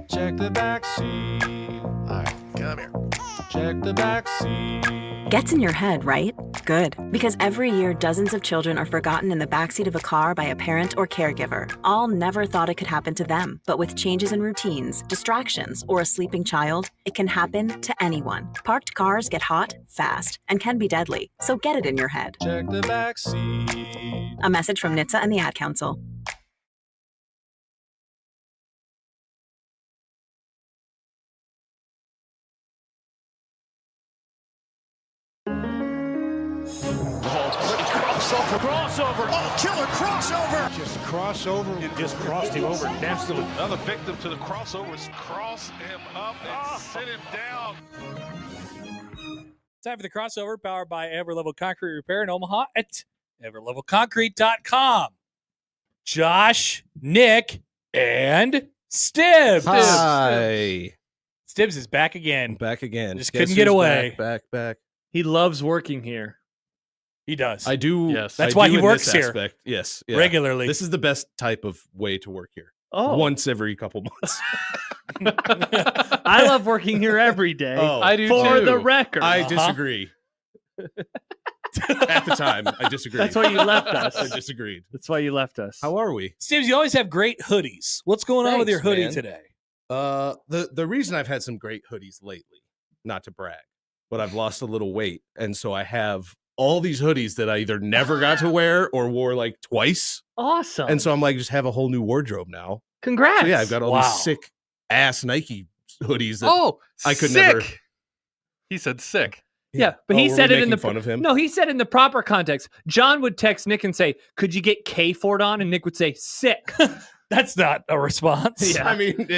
Check the back seat. All right, come here. Check the back seat. Gets in your head, right? Good. Because every year, dozens of children are forgotten in the backseat of a car by a parent or caregiver. All never thought it could happen to them. But with changes in routines, distractions, or a sleeping child, it can happen to anyone. Parked cars get hot, fast, and can be deadly. So get it in your head. Check the back seat. A message from NHTSA and the Ad Council. Crossover. Oh, killer crossover. Just crossover. It just crossed him over nastily. Another victim to the crossovers. Cross him up and sit him down. Time for the crossover, powered by Everlevel Concrete Repair in Omaha at everlevelconcrete.com. Josh, Nick, and Stibbs. Hi. Stibbs is back again. Back again. Just couldn't get away. Back. He loves working here. He does. I do. Yes. That's I why do he in works this here. aspect. Yes. Yeah. Regularly. This is the best type of way to work here. Oh, Once every couple months. I love working here every day. Oh, I do for too. the record. I disagree. At the time, I disagreed. That's why you left us. I disagreed. That's why you left us. How are we? Stibbs, you always have great hoodies. What's going on with your Thanks, hoodie man. today? The reason I've had some great hoodies lately, not to brag, but I've lost a little weight, and so I have all these hoodies that I either never got to wear or wore like twice. Awesome. And so I'm like, just have a whole new wardrobe now. Congrats. So yeah, I've got all Wow. these sick ass Nike hoodies that I could sick. never. He said sick. Yeah, but he were said we it in the making fun of him. No, he said in the proper context. John would text Nick and say, "Could you get K Ford on?" And Nick would say, "Sick." That's not a response. Yeah. I mean,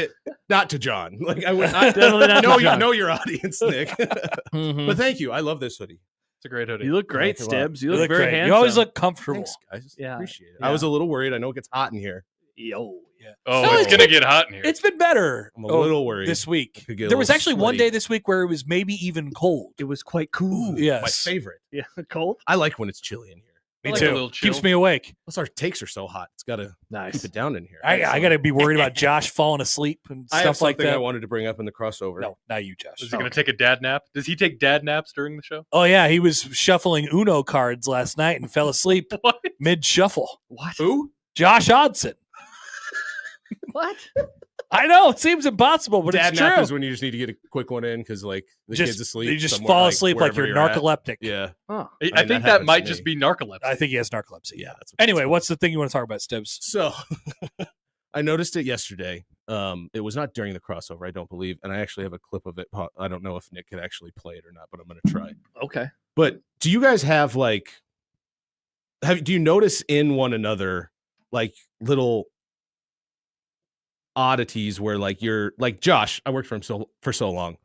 not to John. Like I would Definitely not to know John. know your audience, Nick. Mhm. But thank you. I love this hoodie. It's a great hoodie. You look great, Thanks a lot. Stibbs. You You look very great. handsome. You always look comfortable. Thanks, guys. Yeah. Appreciate it. Yeah. I was a little worried. I know it gets hot in here. Yo. Yeah. Oh, No, it's it's gonna been- get hot in here. It's been better. I'm a little worried. This week. Could get a There was little actually one sweaty. day this week where it was maybe even cold. It was quite cool. My Yes. favorite. Yeah. Cold. I like when it's chilly in here. Me I like a too. little chill. Keeps me awake. Plus, our takes are so hot. It's got to Nice. keep it down in here. I got to be worried about Josh falling asleep and I have stuff like something that. I wanted to bring up in the crossover. No, not you, Josh. Is he gonna take a dad nap? Does he take dad naps during the show? Oh yeah, he was shuffling Uno cards last night and fell asleep What? mid shuffle. What? Who? Josh Odson. What? I know it seems impossible, but Dad it's nap true. is when you just need to get a quick one in because like the Just- kid's asleep. You just somewhere, fall asleep like wherever you're at. narcoleptic. Yeah. Oh. I mean, think that that might happens to just me. be narcolepsy. I think he has narcolepsy. Yeah. That's what Anyway, it's what's the thing you want to talk about, Stibbs? So I noticed it yesterday. It was not during the crossover, I don't believe, and I actually have a clip of it. I don't know if Nick could actually play it or not, but I'm going to try. Okay. But do you guys have like, do you notice in one another like little oddities where like you're like Josh? I worked for him for so long.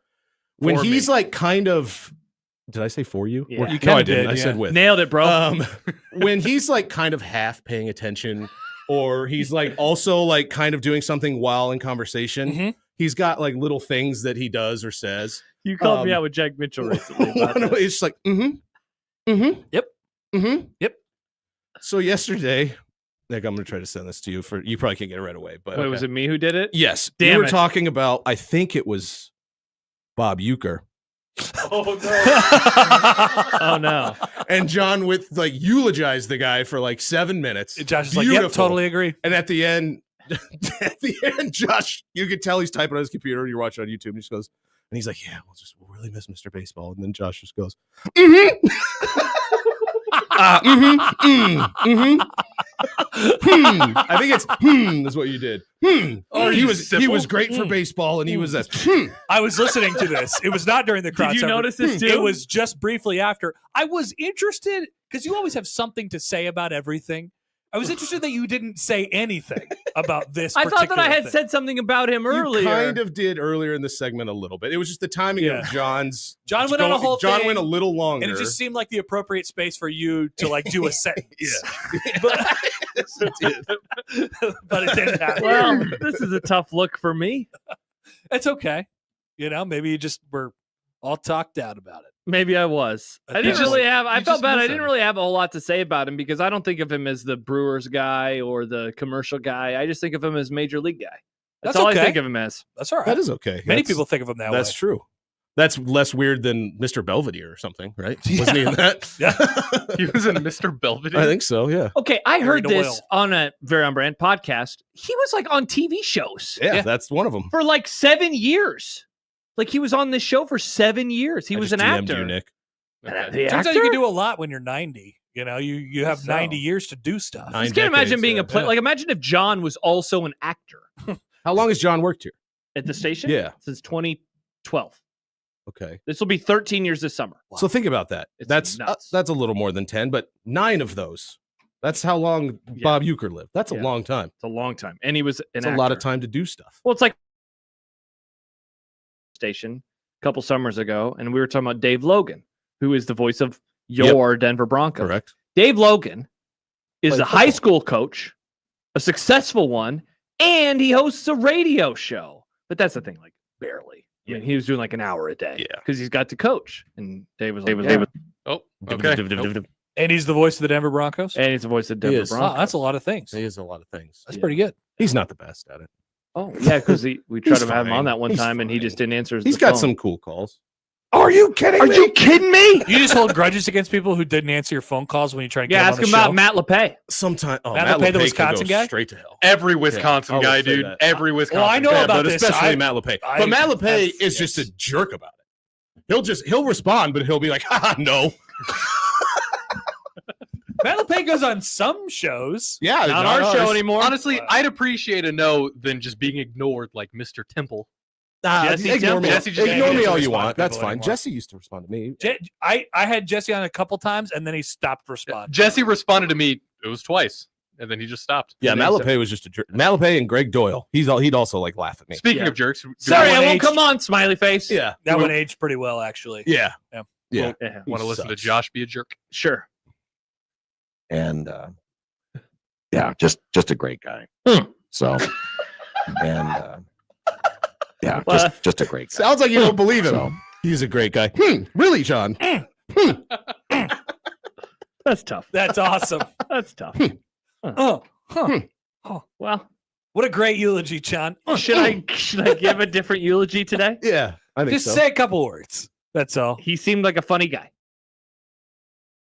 When For he's me. like kind of, did I say for you? Yeah. Or- You no, kinda I didn't. did, I said yeah. with. Nailed it, bro. When he's like kind of half paying attention, or he's like also like kind of doing something while in conversation. Mhm. He's got like little things that he does or says. You called me um, out with Jack Mitchell recently. About this. It's just like, Yep. Yep. So yesterday, Nick, I'm gonna try to send this to you for you probably can't get it right away, but Wait, was it me who did it? yes, Damn we were it. talking about. I think it was Bob Uecker Oh Oh no. and John with like eulogized the guy for like 7 minutes. Josh is like, yep, Beautiful. totally agree. And at the end, Josh, you could tell he's typing on his computer. You're watching on YouTube, and he just goes, and he's like, "Yeah, we'll really miss Mr. Baseball." And then Josh just goes, I think it's is what you did. Oh, he you was simple. great for baseball, and he was a I was listening to this. It was not during the crossover. Did you notice this too? It was just briefly after. I was interested because you always have something to say about everything. I was interested that you didn't say anything about this. I thought that I had thing. said something about him earlier. You kind of did earlier in the segment a little bit. It was just the timing Yeah. of John's. John went on a whole John thing, went a little longer, and it just seemed like the appropriate space for you to like do a sentence. Yeah. but, Yes, it did. but it didn't happen. Well, this is a tough look for me. It's okay. You know, maybe you just were all talked out about it. Maybe I was. I didn't just- really have. I you felt just bad. I miss didn't him. really have a whole lot to say about him because I don't think of him as the Brewers guy or the commercial guy. I just think of him as Major League guy. That's That's all okay. I think of him as. That's all right. That is okay. Many That's- people think of him that way. That's true. That's less weird than Mr. Belvedere or something, right? Wasn't he in that? Yeah. He was in Mr. Belvedere. I think so. Yeah. Okay, I heard Very this Doyle. on a Very On Brand podcast. He was like on TV shows Yeah, that's one of them. for like 7 years. Like he was on this show for 7 years. He I was just an DM'd actor. you, Nick. The Turns actor? out you can do a lot when you're 90. You know, you have So. 90 years to do stuff. I just can't imagine being a play. yeah. Like imagine if John was also an actor How long has John worked here? at the station. Yeah. Since 2012. Okay. This will be 13 years this summer. So think about that. It's That's nuts. that's a little more than 10, but 9 of those. That's how long Yeah. Bob Uecker lived. That's a Yeah. long time. It's a long time, and he was an It's actor. a lot of time to do stuff. Well, it's like station a couple summers ago, and we were talking about Dave Logan, who is the voice of your Denver Broncos. Correct. Dave Logan is Played a high football. school coach, a successful one, and he hosts a radio show. But that's the thing, like barely. I mean, he was doing like an hour a day. Yeah. because he's got to coach. And Dave was like, Oh, okay. Nope. And he's the voice of the Denver Broncos. and he's the voice of Denver is. Broncos. Wow, that's a lot of things. He is a lot of things. That's pretty good. He's not the best at it. Oh yeah, because we tried He's to have him on fine. that one He's time, and he fine. just didn't answer. He's the got phone. some cool calls. Are you kidding Are you kidding me? You just hold grudges against people who didn't answer your phone calls when you try to get Yeah, them ask on him the about show. Matt LePay. Sometimes Matt LePay, the LePay Wisconsin can go guy? straight to hell. Every Wisconsin I will guy, say dude. that. Every Wisconsin I know guy. about but this. especially I- Matt LePay. I But Matt LePay have- is just yes. a jerk about it. He'll respond, but he'll be like, "Haha, no." Matt LePay goes on some shows. Yeah, Not our show ours. anymore. Honestly, I'd appreciate a no than just being ignored like Mr. Temple. Jesse ignore me. Temple. Jesse just Ignore can't me all respond you to want. That's people fine. anymore. Jesse used to respond to me. I had Jesse on a couple times, and then he stopped responding. Jesse responded to me. It was twice, and then he just stopped. Yeah, And Matt then he LePay was just a jerk. Matt LePay and Greg Doyle. He'd also like laugh at me. said- Speaking Yeah. of jerks, Sorry, That I one won't aged- come on, smiley face. Yeah, That one aged pretty well, actually. yeah, Yeah. yeah. Yeah, want to He listen to sucks. Josh be a jerk? sure. And yeah, just a great guy. So, and yeah, Well, just a great guy. Sounds like you don't believe him. So, He's a great guy. Really, John? That's tough. That's awesome. That's tough. Oh, huh. Well, What a great eulogy, John. should I give a different eulogy today? Yeah, I think Just so. say a couple words. That's all. He seemed like a funny guy.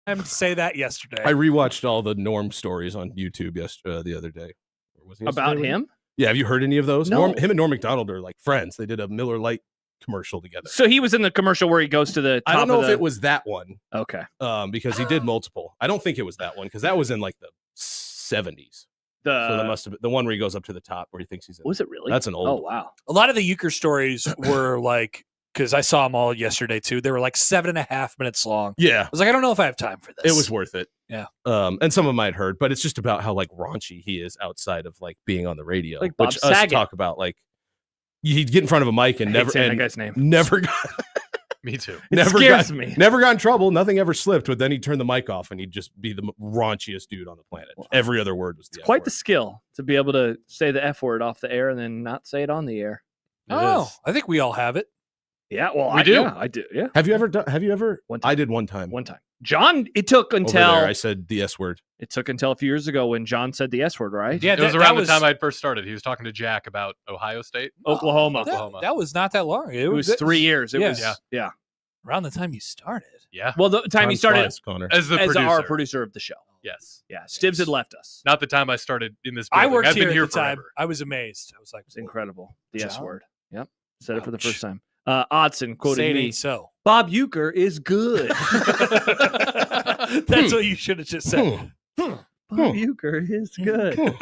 I meant to say that yesterday. I rewatched all the Norm stories on YouTube the other day. Or was it About yesterday? him? Yeah, have you heard any of those? No. Him and Norm Macdonald are like friends. They did a Miller Lite commercial together. So he was in the commercial where he goes to the top I don't know of if the... it was that one, Okay. because he did multiple. I don't think it was that one because that was in like the 70s. So that must have been the one where he goes up to the top where he thinks he's in. Was it really? That's an old. Oh, wow. A lot of the Uecker stories were like, because I saw them all yesterday too. They were like 7.5 minutes long. Yeah, I was like, I don't know if I have time for this. it was worth it. Yeah. And some of them I'd heard, but it's just about how like raunchy he is outside of like being on the radio. Like Bob which us Saget. talk about like he'd get in front of a mic and I hate never saying and that guy's name. never got Me too. It never scares got, me. never got in trouble. Nothing ever slipped, but then he'd turn the mic off and he'd just be the raunchiest dude on the planet. Every other word was the It's F quite word. the skill to be able to say the F word off the air and then not say it on the air. It Oh, is. I think we all have it. Yeah, well, We do. Yeah, I do. Yeah, Have you ever? One time. I did one time. one time. John, it took Over until there, I said the S word. it took until a few years ago when John said the S word, right? Yeah, It was around the time I'd first started. He was talking to Jack about Ohio State. Oklahoma. Oklahoma. That was not that long. It was 3 years. It Yeah. was yeah. around the time you started. Yeah. Well, the time he Time started flies, Connor. As the as producer. our producer of the show. Yes. Yeah, Stibbs had left us. Not the time I started in this I building. worked I've been here here at the time. forever. I was amazed. I was like, It's incredible. The S John? word. Yep. Said it for the Ouch. first time. Odson Say quoted it me. ain't so. Bob Uecker is good. That's what you should have just said. Bob Uecker is good. All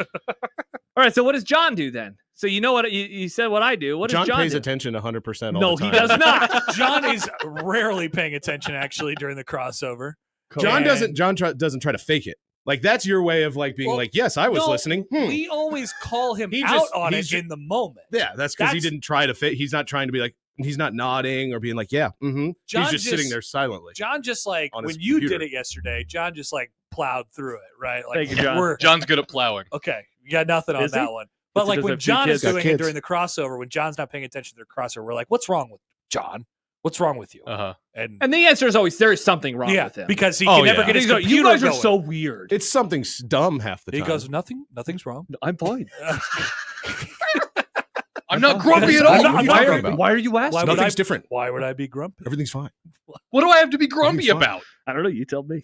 right. So what does John do then? So you know what you said what I do. What John does John pays do? attention 100% all No, the he time. does not. John is rarely paying attention actually during the crossover. John And doesn't try to fake it. Like that's your way of like being Well, like, yes, I was no, listening. We always call him He out just- on he's it ju- in the moment. Yeah, that's because he That's- didn't try to fit. He's not trying to be like, he's not nodding or being like, yeah, mm-hmm. John He's just sitting there silently. John just like On when his you computer. did it yesterday, John just like plowed through it, right? Like Thank you, John. we're John's good at plowing. okay. You got nothing on Is he? that one. But Does he like just when have two John is kids? Got doing it kids. during the crossover, when John's not paying attention to the crossover, we're like, "What's wrong with John? What's wrong with you?" Uh-huh. And the answer is always there is something wrong yeah, with him. because he Oh, can never yeah. get his He's like, computer you guys are going. so weird. It's something dumb half the He time. goes, nothing's wrong. I'm fine. I'm not grumpy at I'm all. not- I'm not grumpy. Why are you asking? Why would Nothing's I- different. Why would I be grumpy? Everything's fine. What do I have to be grumpy Everything's fine. about? I don't know. You tell me.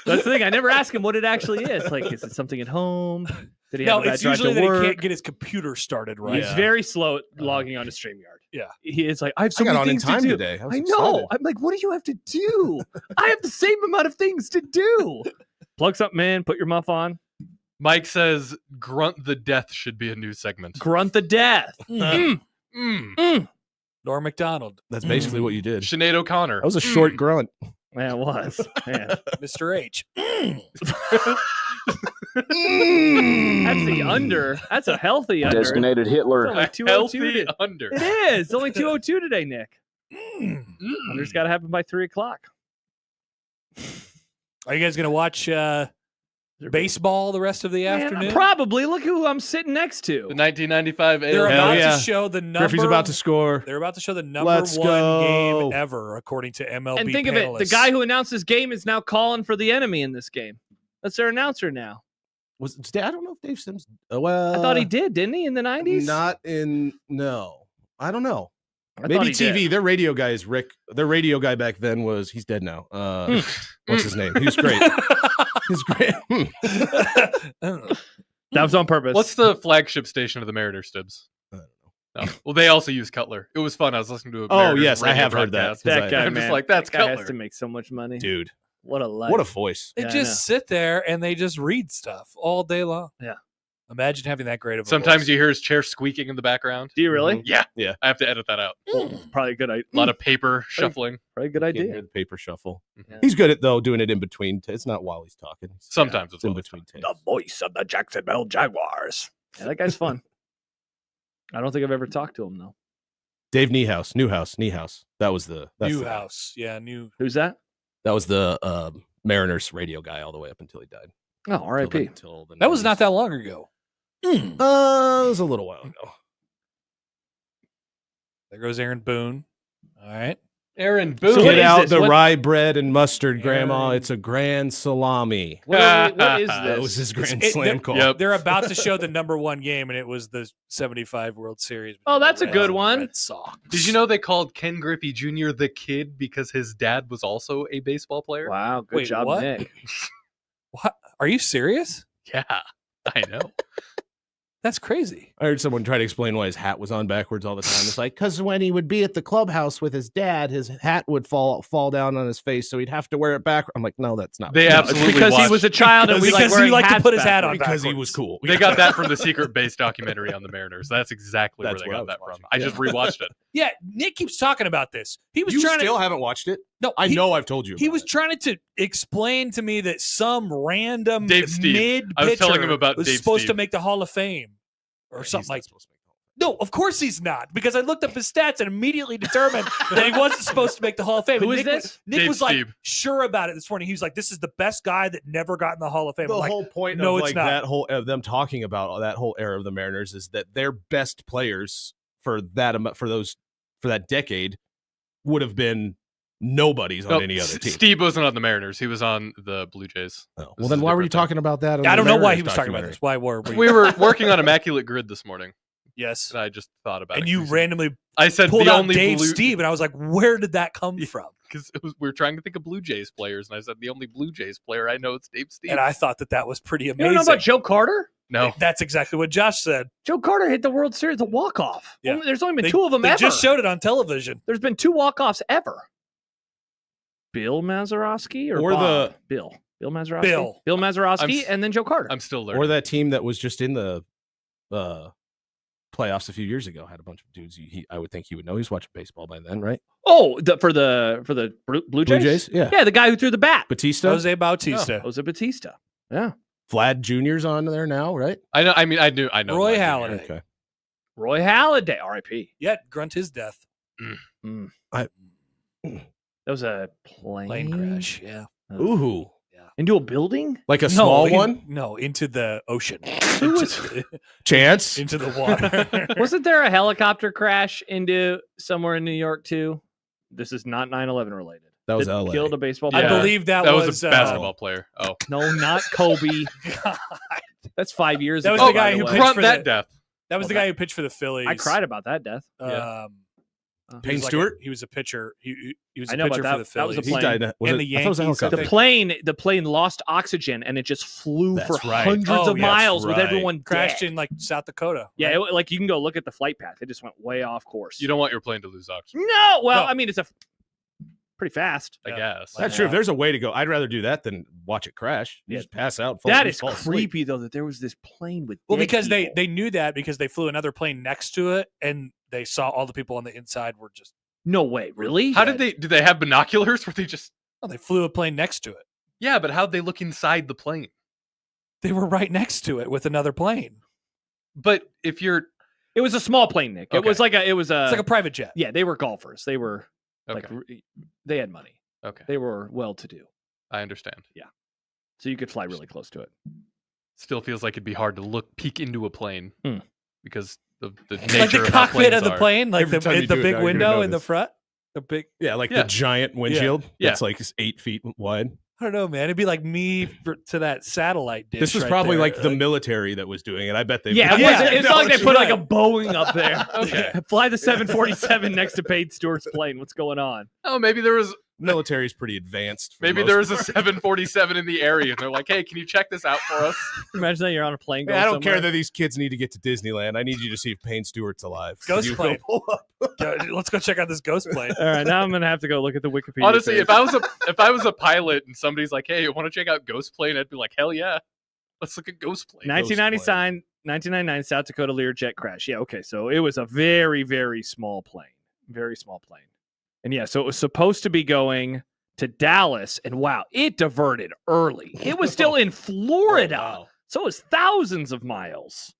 That's the thing. I never ask him what it actually is. Like, is it something at home? Did he have No, a bad it's drive usually to that work? he can't get his computer started right. He's very slow at logging on to StreamYard. Yeah. He is like, I have so I got many on in things time to do. today. I was I know. excited. I'm like, what do you have to do? I have the same amount of things to do. Plug something in, put your muff on, Mike says grunt the death should be a new segment. grunt the death. Mm. Norm McDonald, That's basically what you did. Sinead O'Connor. That was a short grunt. Man, it was. Man. Mr. H. That's the under. That's a healthy under. Designated Hitler. It's only A 202 healthy under. It is. It's only 202 today, Nick. Under's got to happen by 3 o'clock. Are you guys going to watch baseball the rest of the afternoon? Probably. Look who I'm sitting next to. The 1995 They're Hell about yeah. to show the number. Griffey's about to score. They're about to show the number Let's one go. game ever, according to MLB. And think of it, the panelists. guy who announced this game is now calling for the enemy in this game. That's their announcer now. I don't know if Dave Sims. Well, I thought he did, didn't he, in the 90s? Not in. No, I don't know. I thought Maybe he did. TV. Their radio guy is Rick. Their radio guy back then was. He's dead now. What's his name? He was great. He's great. That was on purpose. What's the flagship station of the Mariners, Stibbs? I don't No. Well, they also use Cutler. It was fun. I was listening to a Oh, Mariners yes, I radio have heard that. broadcast. that guy, I'm man? just like, that's that guy Cutler. has to make so much money. Dude, What a life. what a voice. They Yeah, I just sit there and they just read stuff all day long. Yeah. Imagine having that great of a Sometimes voice. you hear his chair squeaking in the background. Do you really? Yeah. Yeah. I have to edit that out. Probably a good idea. A lot of paper shuffling. Probably a good You can idea. hear the paper shuffle. Yeah. He's good at though doing it in between. It's not while he's talking. Sometimes It's it's in while he's between takes. The voice of the Jacksonville Jaguars. Yeah, that guy's fun. I don't think I've ever talked to him, though. Dave Niehaus. That was the that's the guy. Newhouse. Yeah, new. Who's that? That was the Mariners radio guy all the way up until he died. Oh, R.I.P. Until the That was not 90s. that long ago. It was a little while ago. There goes Aaron Boone. All right. Aaron Boone. So what Get is out this? the What- rye bread and mustard, Grandma. Aaron- It's a grand salami. What is That That was this? his grand It- slam it- call. Yep. They're about to show the number one game, and it was the 75 World Series. Oh, that's a Reds good and one. Red Sox. Did you know they called Ken Griffey Jr. the Kid because his dad was also a baseball player? Wow, good Wait, job, what? Nick. What? Are you serious? Yeah, I know. That's crazy. I heard someone try to explain why his hat was on backwards all the time. It's like, because when he would be at the clubhouse with his dad, his hat would fall down on his face, so he'd have to wear it back. I'm like, no, that's not. They no, It's absolutely because he watched- was a child and we like Because he wearing liked to hats put his hat on because he backwards. was cool. They got that from the secret base documentary on the Mariners. That's exactly That's where where I they got was that from. watching. I just rewatched it. Yeah, Nick keeps talking about this. He was You trying still to. haven't watched it? No, I he- know I've told you. He about was it. trying to explain to me that some random Dave Steve. mid I was telling pitcher him about was Dave supposed to Steve. make the Hall of Fame or He's something not like. supposed to make the Hall No, of course he's not, because I looked up his stats and immediately determined that he wasn't supposed to make the Hall of Fame. Who And is Nick, this? Nick Dave was like Steve. sure about it this morning. He was like, "This is the best guy that never got in the Hall of Fame." The I'm like, whole point no, of it's like not. that whole of them talking about that whole era of the Mariners is that their best players for that for that decade would have been nobodies on No, any other team. Steve wasn't on the Mariners. He was on the Blue Jays. Oh, This well, is then a why were you different thing. talking about that? on I the don't know why Mariners he was talking about documentary? this. Why were we? We were working on Immaculate Grid this morning, Yes, and I just thought about it. and you 'cause randomly I said pulled the out only Dave Blue, Steve, and I was like, "Where did that come Yeah. from?" because we were trying to think of Blue Jays players, and I said the only Blue Jays player I know is Dave Steve. And I thought that was pretty You amazing. don't know about Joe Carter? no, That's exactly what Josh said. Joe Carter hit the World Series a walk-off. Yeah. There's only been They- two of them They ever. just showed it on television. There's been two walk-offs ever. Bill Mazeroski or Or Bob? Bill Mazeroski? Bill. Bill Mazeroski s- and then Joe Carter. I'm still learning. Or that team that was just in the playoffs a few years ago had a bunch of dudes. I would think he would know. He was watching baseball by then, right? Oh, for the Blue Jays? Yeah. Yeah, the guy who threw the bat. Batista, Jose Bautista, Jose Batista. Yeah. Vlad Jr.'s on there now, right? I know. I mean, I know. Roy Vlad Jr. Halladay. Okay. Roy Halladay, R.I.P. yet grunt his death. Mm. I- That was a Plane crash. Yeah. Ooh, Into a building? like a small one. No, into the ocean. Who was- Chance. into the water. Wasn't there a helicopter crash into somewhere in New York too? This is not 9/11 related. That was That LA. killed a baseball I player. Yeah. believe that, That was a uh, basketball player. Oh, No, not Kobe. That's 5 years That was ago. the guy by who way. pitched grunt for that the- death. That was the guy who pitched for the Phillies. I cried about that death. Payne Stewart? He was a pitcher. He was I a know pitcher about for the that. That was Phillies. a plane. He died. And the I thought it was a Yankees, I helicopter. think. The plane lost oxygen and it just flew That's for right. hundreds Oh, of yeah, miles that's with right. everyone Crashed dead. in like South Dakota. Yeah, right? like you can go look at the flight path. It just went way off course. You don't want your plane to lose oxygen, No, well, No. I mean, it's pretty fast. I guess. That's true. If there's a way to go, I'd rather do that than watch it crash. You Yeah. just pass out. Fall, That you is fall asleep. creepy, though, that there was this plane with Well, dead because people. they knew that because they flew another plane next to it and they saw all the people on the inside were just. No way, really? How did they have binoculars? Were they just? Oh, they flew a plane next to it. Yeah, but how'd they look inside the plane? They were right next to it with another plane. But if you're, It was a small plane, Nick. It Okay. was like a. It's like a private jet. Yeah, they were golfers. They were okay, they had money. okay, They were well-to-do, I understand. so you could fly really close to it. Still feels like it'd be hard to peek into a plane because the Like nature the of how cockpit of the planes are. plane, like Every time you the do it big now, you're gonna window in the notice. front. The big. Yeah, like Yeah. the giant windshield. Yeah. That's like 8 feet wide. I don't know, man. It'd be like me to that satellite dish. This was right probably there. like the military that was doing it. I bet they. Yeah, Yeah. it's not like they put like a technology. Boeing up there. Okay. Fly the 747 next to Payne Stewart's plane. What's going on? Oh, maybe there was Military's pretty advanced. for maybe the there most was a 747 in the area, and they're like, "Hey, can you check this out for us?" Imagine that you're on a plane. Hey, Going I don't care somewhere. that these kids need to get to Disneyland. I need you to see if Payne Stewart's alive. Ghost You plane. go pull up. Let's go check out this ghost plane. All right, now I'm gonna have to go look at the Wikipedia. Honestly, page. if I was a pilot and somebody's like, "Hey, you want to check out Ghost Plane?" I'd be like, "Hell yeah, let's look at Ghost Plane." 1999 South Dakota Learjet crash. Yeah, okay, so it was a very, very small plane, and yeah, so it was supposed to be going to Dallas, and wow, it diverted early. It was still in Florida, wow. so it was thousands of miles.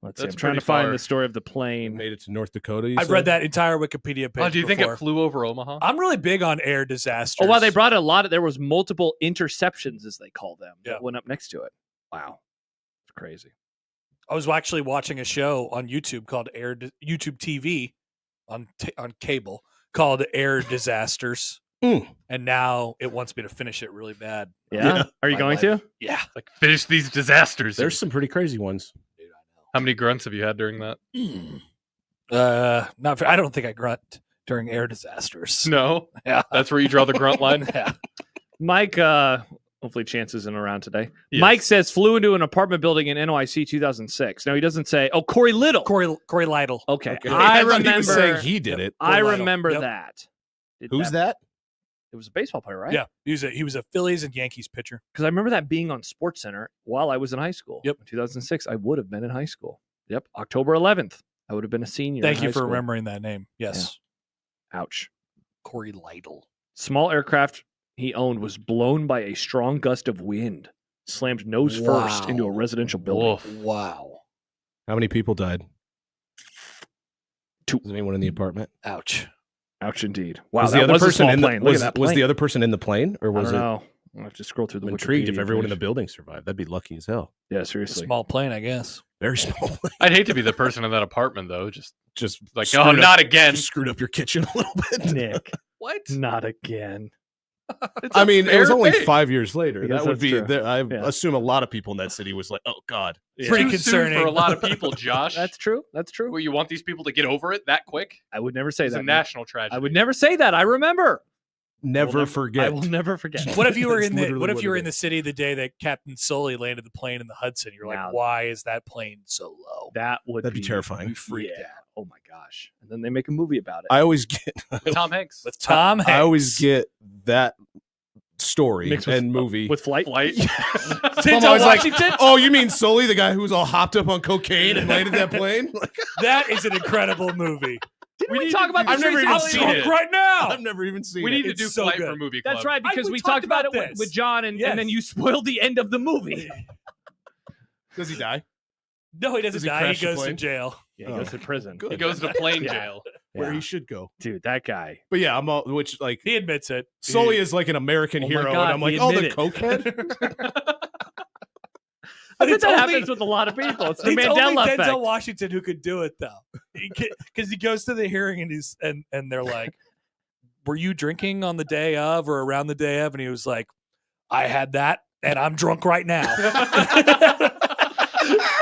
Let's see. That's I'm trying to pretty find far. the story of the plane. Made it to North Dakota. I've read that entire Wikipedia page. Oh, do you think before. it flew over Omaha? I'm really big on air disasters. Oh, wow, they brought a lot of. There was multiple interceptions, as they call them, Yeah. that went up next to it. Wow, it's crazy. I was actually watching a show on YouTube called YouTube TV on cable called Air Disasters, and now it wants me to finish it really bad. Yeah, are you My going life. to? Yeah, Like, finish these disasters. There's some pretty crazy ones. How many grunts have you had during that? not. I don't think I grunt during air disasters. No, Yeah, that's where you draw the grunt line. yeah. Mike, hopefully Chance isn't around today. Yes. Mike says flew into an apartment building in NYC 2006. No, he doesn't say. Oh, Corey Little. Corey Lytle. Okay. Okay. I thought he was saying remember. he did it. I Lytle. remember Yep. that. Did Who's that? It was a baseball player, right? Yeah, he was a Phillies and Yankees pitcher. Because I remember that being on Sports Center while I was in high school. Yep. In 2006, I would have been in high school. Yep. October 11th, I would have been a senior. Thank in you high for school. remembering that name. Yes, Ouch. Corey Lytle. Small aircraft he owned was blown by a strong gust of wind, slammed nose first into a residential building. Woof. Wow. How many people died? 2. Was anyone in the apartment? Ouch. Ouch, indeed. Wow, was that the other was a person small in plane. the Look was, at that was the plane. other person in the plane, or I was don't it? know. I'll have to scroll through the I'm intrigued if Wikipedia everyone in the page. building survived. That'd be lucky as hell. Yeah, seriously. Small plane, I guess. Very small. I'd hate to be the person in that apartment though. Just like, screwed oh, up- not again. Just screwed up your kitchen a little bit. Nick, What? not again. It's I a mean, it was fair only thing. 5 years later. I guess That would that's be. true. I Yeah. assume a lot of people in that city was like, "Oh God." Pretty Too soon concerning for a lot of people, Josh. That's true. That's true. Well, you want these people to get over it that quick? I would never say It's that. a Nick. national tragedy. I would never say that. I remember. Never I forget. will never forget. What if you were That's in the literally What if what you were it in the city the day that Captain Sully landed the plane in the Hudson? You're Wow. like, why is that plane so low? That would That'd be terrifying. We freaked Yeah. out. Oh my gosh. And then they make a movie about it. I always get. Tom Hanks. With Tom Hanks. I always get that story Mixed with- and movie. with flight. Flight. Denzel I was like, Washington. oh, you mean Sully, the guy who was all hopped up on cocaine and landed that plane? Like, That is an incredible movie. Didn't We we need talk to about do- this I've never recently? even I'm seen drunk it. right now. I've never even seen We it. need to It's do so Flight good. for Movie Club. That's right, because we we talked talked about it about with this. John, and then Yes. you spoiled the end of the movie. Does he die? No, he doesn't Does he die. He crash the goes to plane? jail. Yeah, he goes to prison. Good. He goes to plane Yeah. jail. Where Yeah. he should go. Dude, that guy. But yeah, I'm all, which like He admits it. Sully is like an American Oh my hero, God, and I'm like, he oh, the admitted cokehead. I bet it's that only- happens with a lot of people. It's the It's Mandela only effect. Denzel Washington who could do it though, because he goes to the hearing and he's and they're like, "Were you drinking on the day of or around the day of?" And he was like, "I had that, and I'm drunk right now."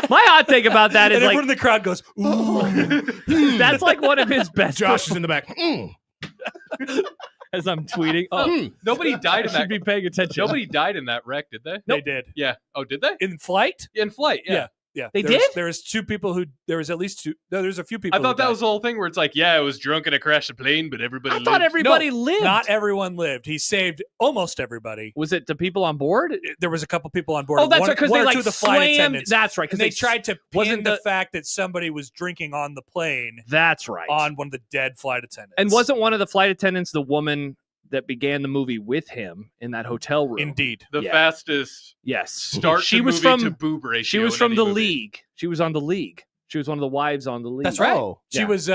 My hot take about that is And like everyone in the crowd goes, ooh. that's like one of his best. Josh is in the back. As I'm tweeting. Oh, Nobody died in I should that. be paying attention. Nobody died in that wreck, did they? They did. Yeah. Oh, did they? In flight? In flight. Yeah. Yeah. They There was- did? There was two people who, there was at least two, no, there's a few people I thought who that was the whole thing where it's like, yeah, I was drunk and I crashed the plane, but everybody I lived. thought everybody No, lived. Not everyone lived. He saved almost everybody. Was it the people on board? There was a couple people on board. Oh, that's one, right, because one they or like two of the flight slammed. attendants. That's right, And because they tried to pin wasn't the the- fact that somebody was drinking on the plane That's right. on one of the dead flight attendants. And wasn't one of the flight attendants the woman that began the movie with him in that hotel room? Indeed. The Yeah. fastest Yes. start She to was movie from to boob ratio. She was in from any the movie. League. She was on the League. She was one of the wives on the League. That's right. Oh. She Yeah. was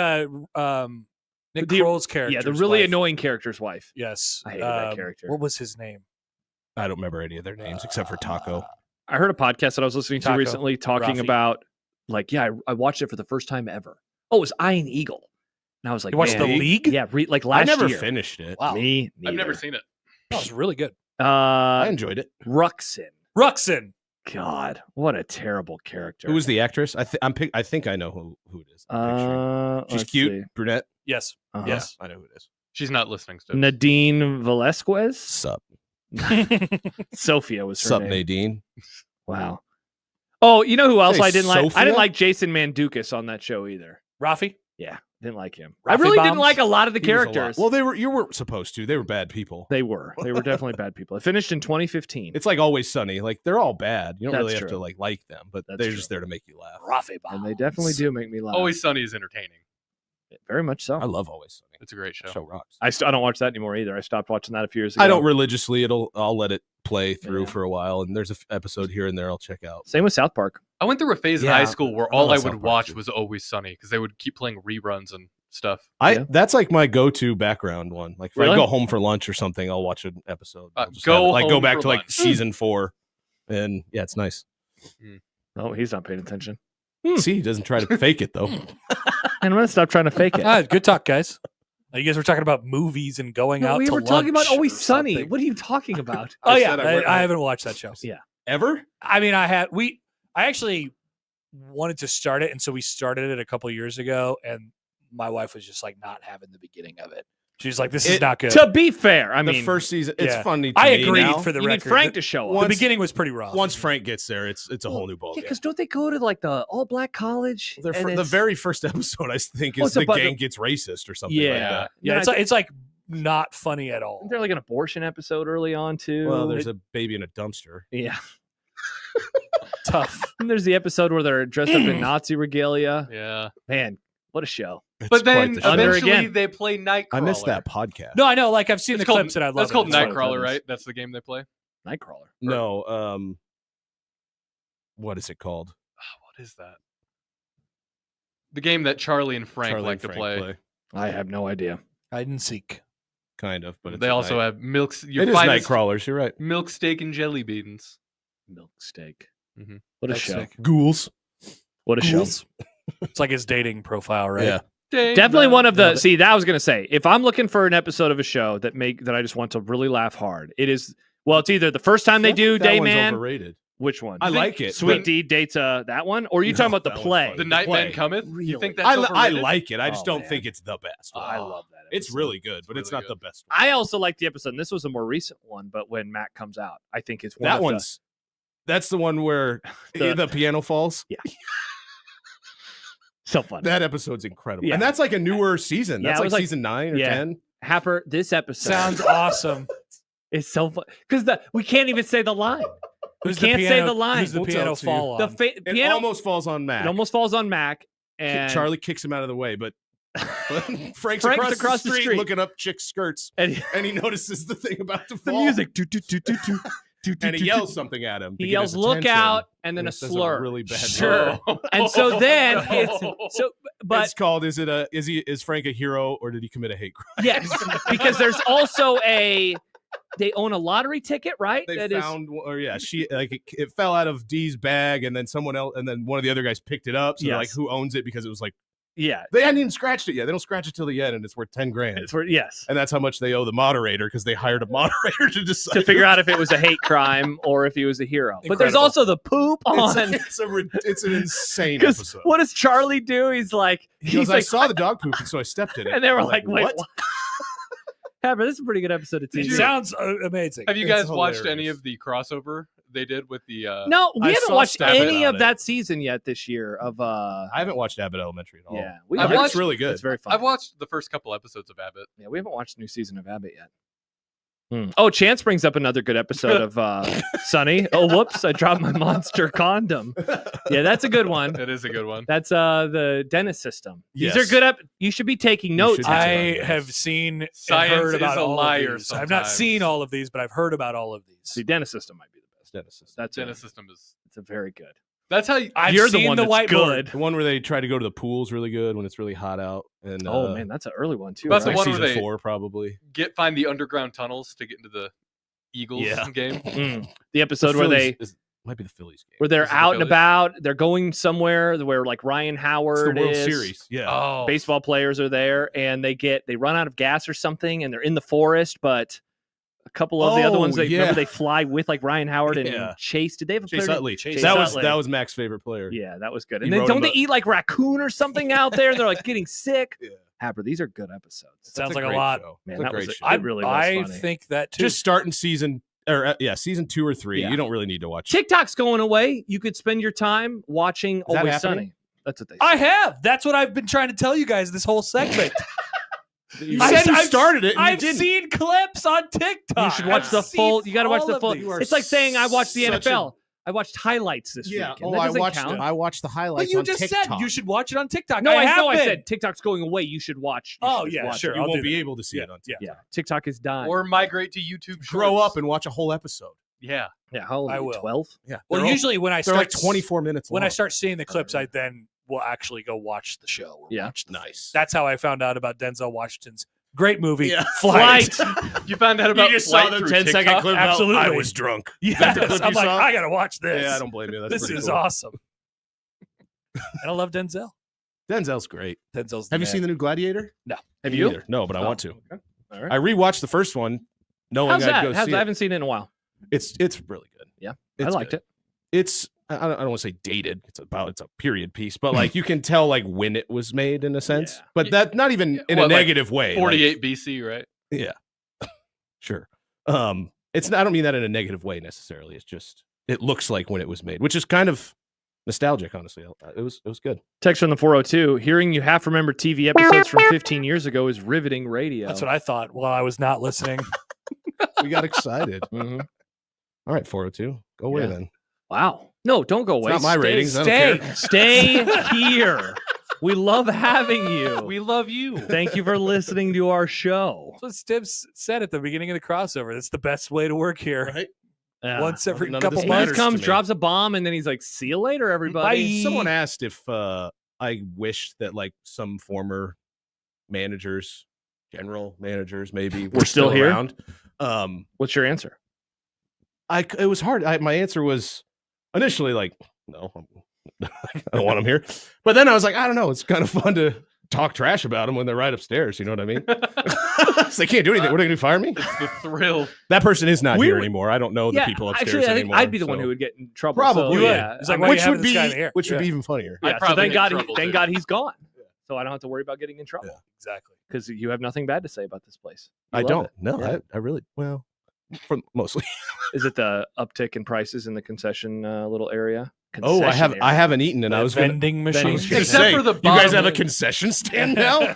Nick The- Kroll's character. Yeah, the really annoying character's wife. Yes. I hated that character. What was his name? I don't remember any of their names except for Taco. I heard a podcast that I was listening to Taco. recently talking Rafi. about, like, yeah, I watched it for the first time ever. Oh, it was Iron Eagle. And I was like, You watched man, The League? Yeah, like last I never year. finished it. Wow. Me, I've never neither. seen it. That was really good. I enjoyed it. Ruxin. Ruxin. God, what a terrible character. Who was the actress? I think I know who it is. I'm picturing. She's let's cute, see. brunette. Yes. Uh-huh. Yes. I know who it is. She's not listening to Nadine Velasquez. Sup, Sophia was her sup, name. Nadine. Wow. Oh, you know who else Say I didn't like? I Sophia? didn't like Jason Mandukas on that show either. Rafi? Yeah, didn't like him. Rafi I really didn't bombs? like a lot of the He was a lot. characters. Well, you weren't supposed to. They were bad people. They were definitely bad people. It finished in 2015. It's like Always Sunny. Like they're all bad. You don't That's really have true. to like them, but That's they're true. just there to make you laugh. Rafi And they definitely do make me laugh. Always Sunny is entertaining. Very much so. I love Always Sunny. It's a great show. Show rocks. I don't watch that anymore either. I stopped watching that a few years ago. I don't religiously. I'll let it play through Yeah. for a while, and there's an episode here and there I'll check out. Same with South Park. I went through a phase in Yeah, high school where I all love I South would Park, watch too. was Always Sunny because they would keep playing reruns and stuff. Yeah. That's like my go-to background one. Like if I Really? go home for lunch or something, I'll watch an episode. I'll just go have it, go home back for to like lunch. season 4, and yeah, it's nice. Oh, he's not paying attention. See, he doesn't try to fake it though. And I'm gonna stop trying to fake it. Good talk, guys. You guys were talking about movies and going No, out we to were talking about lunch Always or Sunny. something. What are you talking about? Oh, I yeah. said I I haven't watched that show. Yeah. Ever? I mean, I actually wanted to start it. And so we started it a couple years ago. And my wife was just like not having the beginning of it. She's like, this is not good. To be fair, I The mean, first season, it's yeah. funny. To I me agreed now. for the you need record. Frank to show up. The beginning was pretty rough. Once Frank gets there, it's a whole new ball. Yeah, because don't they go to like the all black college? the And it's- very first episode, I think, Oh, is it's the about gang the- gets racist or something Yeah. like that. Yeah, Then it's like not funny at all. Isn't there like an abortion episode early on too? Well, there's a baby in a dumpster. yeah. Tough. And there's the episode where they're dressed up in Nazi regalia. Yeah. Man, what a show! It's But quite then the show. Under eventually again. they play Nightcrawler. I missed that podcast. No, I know. Like I've seen It's the called, clips and I love that's it. called It's one of Nightcrawler, those. right? That's the game they play. Nightcrawler. No. What is it called? What is that? The game that Charlie and Frank Charlie like and to Frank play. I have no idea. Hide and seek. Kind of, but it's They at also night. have milk. Your It is finest Nightcrawlers. You're right. milk steak and jelly beans. Milk steak. Mhm. What a That's show! sick. Ghouls. What a show! Ghouls? It's like his dating profile, right? Yeah. Definitely one of the. Love it. See, that I was gonna say. If I'm looking for an episode of a show that I just want to really laugh hard, it is. Well, it's either the first time they do That Day one's Man. overrated. Which one? I like it. Sweet but D dates that one, or are you No, talking about the that one's play? funny. The Nightman play. Cometh. Really? You think that's I overrated? like it. I just Oh, don't man. think it's the best. Oh, one. I love that. It's episode. really good, but it's really not the good. best one. I also like the episode. And this was a more recent one, but when Matt comes out, I think it's one That of one's that's the one where The- the piano falls. so fun. That episode's incredible. Yeah. And that's like a newer season. Yeah, That's it like was like- season 9 or yeah. 10. Happer, this episode Sounds awesome. is so fun because we can't even say the line. We Who's the can't say piano- the line. Who's the We'll piano tell it to you. fall The on? It piano almost falls on Mac. it almost falls on Mac, and Charlie kicks him out of the way, but Frank's, Frank's across the street looking up chicks' skirts, and and he notices the thing about to the fall. music. Do, do, do, do, do, do, and do, he do, yells do. something at him. to He get yells, his "Look attention, out!" and then a it says slur. really bad Sure. word. And so then it's so, but It's called. Is Frank a hero or did he commit a hate crime? yes, because there's also they own a lottery ticket, right? They That is- found, or yeah, she like it fell out of Dee's bag, and then someone else, and then one of the other guys picked it up. So they're like, Yes. who owns it? Because it was like Yeah. They hadn't even scratched it yet. They don't scratch it till the end, and it's worth 10 grand. It's where, yes. And that's how much they owe the moderator because they hired a moderator to decide. To figure out if it was a hate crime or if he was a hero. But there's Incredible. also the poop on. It's an insane Because episode. what does Charlie do? He's like, He goes, I saw the dog poop, and so I stepped in it. and they were I'm like, wait, what? what? Yeah, but this is a pretty good episode of TV. Sounds amazing. Have you It's guys watched any hilarious. of the crossover they did with the? No, we I haven't saw watched stuff any about of it. that season yet this year. Of I haven't watched Abbott Elementary at all. yeah, I've It's watched- really good. It's very fun. I've watched the first couple episodes of Abbott. Yeah, we haven't watched the new season of Abbott yet. Oh, Chance brings up another good episode of Sunny. Oh, whoops! I dropped my monster condom. Yeah, that's a good one. It is a good one. That's the dentist system. These Yes. are good. You should be taking notes. should be Howard. I Yes. have seen and Science heard about is a all liar of these. I've not sometimes. seen all of these, but I've heard about all of these. The dentist system might be the best. Genesis. That's Dennis system is. it's a very good. That's how you. I've You're seen the one the that's whiteboard. good. The one where they try to go to the pool's really good when it's really hot out. And Oh man, that's an early one too. That's it's the like one where season they- 4 probably. find the underground tunnels to get into the Eagles Yeah. game. The episode where they might be the Phillies game. where they're Is it the out and Phillies? about, they're going somewhere where like Ryan It's Howard the World is. Series. Yeah. Oh, Baseball players are there and they run out of gas or something and they're in the forest, but a couple of the other ones remember they fly with like Ryan Howard and Yeah. Chase. Did they have a Chase player? Utley. Chase that Utley. was Mac's favorite player. Yeah, that was good. He And then wrote don't him they up. eat like raccoon or something out there? They're like getting sick. Yeah. Happer, these are good episodes. Sounds That's like a great lot. show. Man, It's a that great was show. it really was I funny. think that too. Just starting season season 2 or 3. Yeah. You don't really need to watch. TikTok's going away. You could spend your time watching that Always happening? Sunny. That's what they say. I have. That's what I've been trying to tell you guys this whole segment. You I- said you I've- started it. And I've you didn't. seen clips on TikTok. You should watch I've the full. seen You got to watch all the of full. these. It's like saying I watched the such a- NFL. I watched highlights this week. And that doesn't count. I watched the But highlights you on just TikTok. said you should watch it on TikTok. No, I I have said TikTok's going away. You should watch. Oh, yeah, watch sure. it. You I'll won't do be that. able to see it on Yeah. TikTok. Yeah, TikTok is dying. or migrate to YouTube. Grow Shorts. up and watch a whole episode. Yeah. yeah, how old I are you? will. 12? Yeah. Well, They're all- usually when I they're start like 24 minutes long. when I start seeing the clips, I then will actually go watch the show. Or Yeah. watch the thing. Nice. That's how I found out about Denzel Washington's great movie, Yeah. Flight. You found out about just saw Flight the through 10-second TikTok? clip. about, Absolutely. I was drunk. Yes. That's the clip I'm you like, saw? I gotta watch this. Yeah, I don't blame you. That's This pretty is cool. awesome. And I love Denzel. Denzel's great. Denzel's. Have you seen the new Gladiator? Have Me you? neither. No, but I Oh, want to. okay. All right. I rewatched the first one, knowing How's I'd that? go see I it. haven't seen it in a while. It's really good. Yeah, It's I liked good. it. It's I don't want to say dated. It's a period piece, but like you can tell like when it was made in a sense. Yeah. But that not even in a What, like negative way. like- 48 BC, right? yeah. Sure. It's not, I don't mean that in a negative way necessarily. It's just it looks like when it was made, which is kind of nostalgic, honestly. It was good. Text from the 402. Hearing you half remember TV episodes from 15 years ago is riveting radio. That's what I thought while I was not listening. We got excited. Mhm. All right, 402. Go away Yeah. then. Wow. No, don't go away. It's not my Stay- ratings. I Stay. don't care. Stay here. We love having you. We love you. Thank you for listening to our show. That's what Stibbs said at the beginning of the crossover. That's the best way to work here. Right? Once every None of couple this He months. just matters comes, to me. drops a bomb, and then he's like, "See you later, everybody." Bye. Someone asked if I wish that like some former managers, general managers, maybe We're still here? around. What's your answer? It was hard. My answer was initially like, no, I don't want them here. But then I was like, I don't know. It's kind of fun to talk trash about them when they're right upstairs. You know what I mean? So they can't do anything. What are they going to fire me? It's the thrill. That person is not We here would- anymore. I don't know the people upstairs actually, I think anymore. I'd be the one so- who would get in trouble. Probably. So, You yeah. It's like, why are you which having would this be guy in the air? which would Yeah. be even funnier. I'd Yeah, so probably thank get in God, trouble, thank too. God he's gone. So I don't have to worry about getting in trouble Yeah. Exactly. because you have nothing bad to say about this place. You I love don't. it. No, Yeah. I really well, for mostly. Is it the uptick in prices in the concession little area? Oh, I Concession area. haven't eaten, and I was gonna vending machine. vending machine. Except for the you guys bottom- have a concession stand now.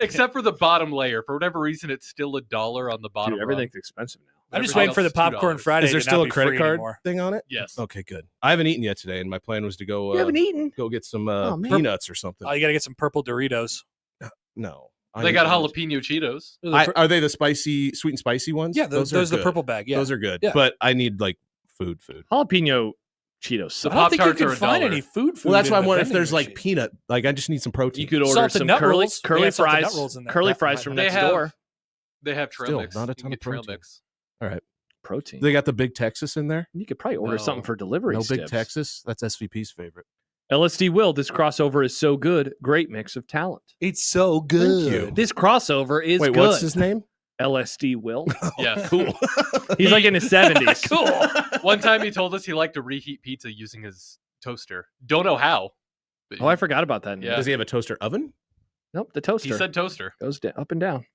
Except for the bottom layer. For whatever reason, it's still $1 on the bottom. Dude, everything's expensive now. I'm just Everything waiting for the else is popcorn $2. Friday. Is there to still not a be credit free card anymore. thing on it? Yes. Okay, good. I haven't eaten yet today, and my plan was to go. You haven't eaten? Go get some Oh, man. peanuts or something. Oh, you got to get some purple Doritos. No, They got jalapeno Cheetos. Are they the spicy, sweet and spicy ones? Yeah, those are the purple bag. Yeah, Those are good. Yeah. But I need like food. Jalapeno Cheetos suck. I don't think you Pop-Tarts can are find $1. any food. Well, that's in why I'm the wondering if vending there's like machine. peanut. Like I just need some protein. You could order Salted some nut curly, rolls. They curly have salted nut fries, rolls in there. curly That fries might from help. next They have- door. They have trail Still, mix. not a You ton can of get trail protein. mix. All right. Protein. They got the Big Texas in there. You could probably order No. something for delivery. No Big Stibbs. Texas. That's SVP's favorite. LSD Will, this crossover is so good. Great mix of talent. It's so Thank good. you. This crossover is Wait, good. what's his name? LSD Will. Yeah. Cool. He's like in his 70s. Cool. One time he told us he liked to reheat pizza using his toaster. Don't know how. But Oh, I forgot about that. Yeah. Does he have a toaster oven? Nope, the toaster. he said toaster. goes up and down.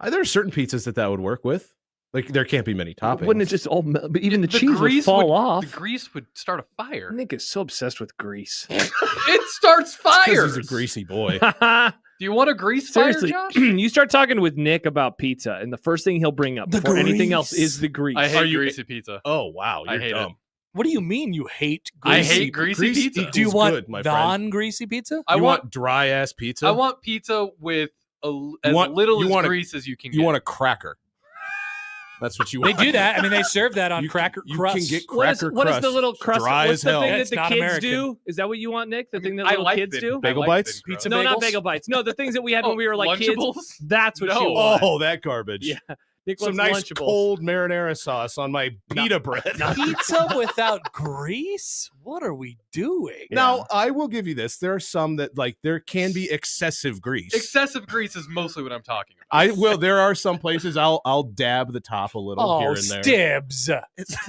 There are certain pizzas that would work with. Like there can't be many toppings. Wouldn't it just all melt? But even the cheese would grease fall off. The grease would start a fire. Nick is so obsessed with grease. It starts fires. Because he's a greasy boy. Do you want a grease fire, Seriously, Josh? you start talking with Nick about pizza, and the first thing he'll bring up The before anything else grease. is the grease. I hate you- greasy pizza. Oh wow, I you're hate it. dumb. What do you mean you hate I greasy? hate greasy pizza. Do you Equals want good, my friend. non-greasy pizza? I You want want dry ass pizza? I want pizza with as little as grease as you can get. You want a cracker. That's what you They want. do that. I mean, they serve that on You- cracker you crust. can get What is cracker what is the crust, little crust? dry What's as the hell. thing that That's the not kids American. do? Is that what you want, Nick? The thing that I little like kids thin- do? I Bagel like bites? thin Pizza crust. No, not bagels? bagel bites. No, the things that we had when we were like Lunchables? kids. That's what No. you want. Oh, that garbage. Yeah, Nick Some wants nice Lunchables. cold marinara sauce on my pita bread. Pizza without grease? What are we doing? Now, I will give you this. There are some that like there can be excessive grease. Excessive grease is mostly what I'm talking about. I will. There are some places I'll dab the top a little here Oh, and there. Stibbs.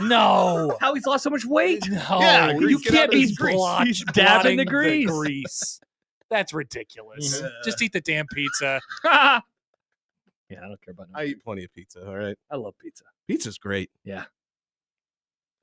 No. How he's lost so much weight. No. Yeah, you grease, get out can't of be his grease. He's dabbing the blotting grease. That's ridiculous. Just eat the damn pizza. Yeah, I don't care about no. I eat plenty of pizza. All right, I love pizza. pizza's great.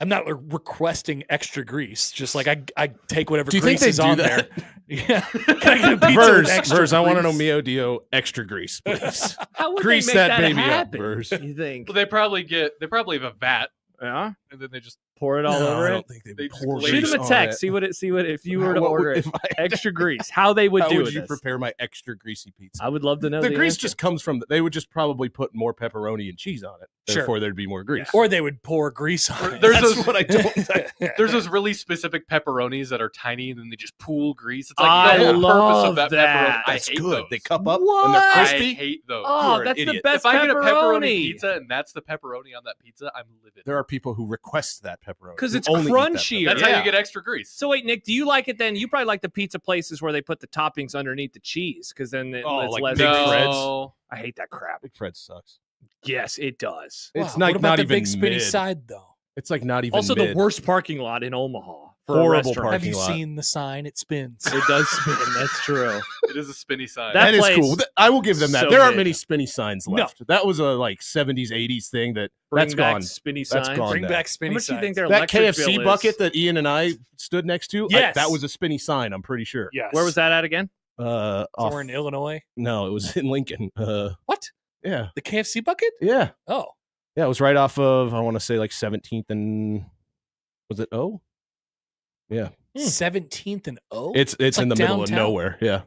I'm not requesting extra grease. Just like I take whatever Do you grease think they is do on that? there. Yeah. Can I get a pizza with extra Verse, I want to know grease? Mio Dio extra grease, please. How would Grease they make that baby up, happen? Verse. You think? Well, they probably have a vat, Yeah. and then they just Pour it all No, over I it. don't think they They would just pour glaze Shoot grease him a on text. it. See what if you were to What would- order it. if I- Extra grease. How they would How do would you this. prepare my extra greasy pizza? I would love to know The grease answer. just comes from. They would just probably put more pepperoni and cheese on it. Sure. Therefore, there'd be more grease. Or they would pour grease on it. There's That's those- what I don't. there's those really specific pepperonis that are tiny, and then they just pool grease. It's like I the whole purpose love of that that. pepperoni. That's I hate good. those. They cup up What? and they're I crispy. hate those. Oh, You're an that's the idiot. best if I get a pepperoni pepperoni. pizza and that's the pepperoni on that pizza, I'm livid. There are people who request that pepperoni Because who it's only eat that crunchier. pepperoni. That's how you get extra grease. So wait, Nick, do you like it then? You probably like the pizza places where they put the toppings underneath the cheese because then it's like less. Big no. Fred's? I hate that crap. Big Fred sucks. Yes, it does. It's Wow, like what about not the even big spinny mid. side though? It's like not even. Also, mid. the worst parking lot in Omaha for a Horrible restaurant. Have you parking lot. seen the sign? It spins. It does spin. That's true. It is a spinny sign. That That is place- cool. I will give them that. so There aren't mid. many spinny signs No. left. That was a like 70s, 80s thing that Bring that's back gone. spinny That's signs. gone. Bring now. back How spinny much do you think signs. their That electric KFC bill bucket is? that Ian and I stood next to, Yes. that was a spinny sign. I'm pretty sure. Yes. Where was that at again? Off- Somewhere in Illinois. no, it was in Lincoln. What? Yeah, The KFC bucket? yeah, Oh. yeah. It was right off of I want to say like 17th and was it O? Yeah, 17th and O? it's like in the middle of downtown? nowhere. Yeah,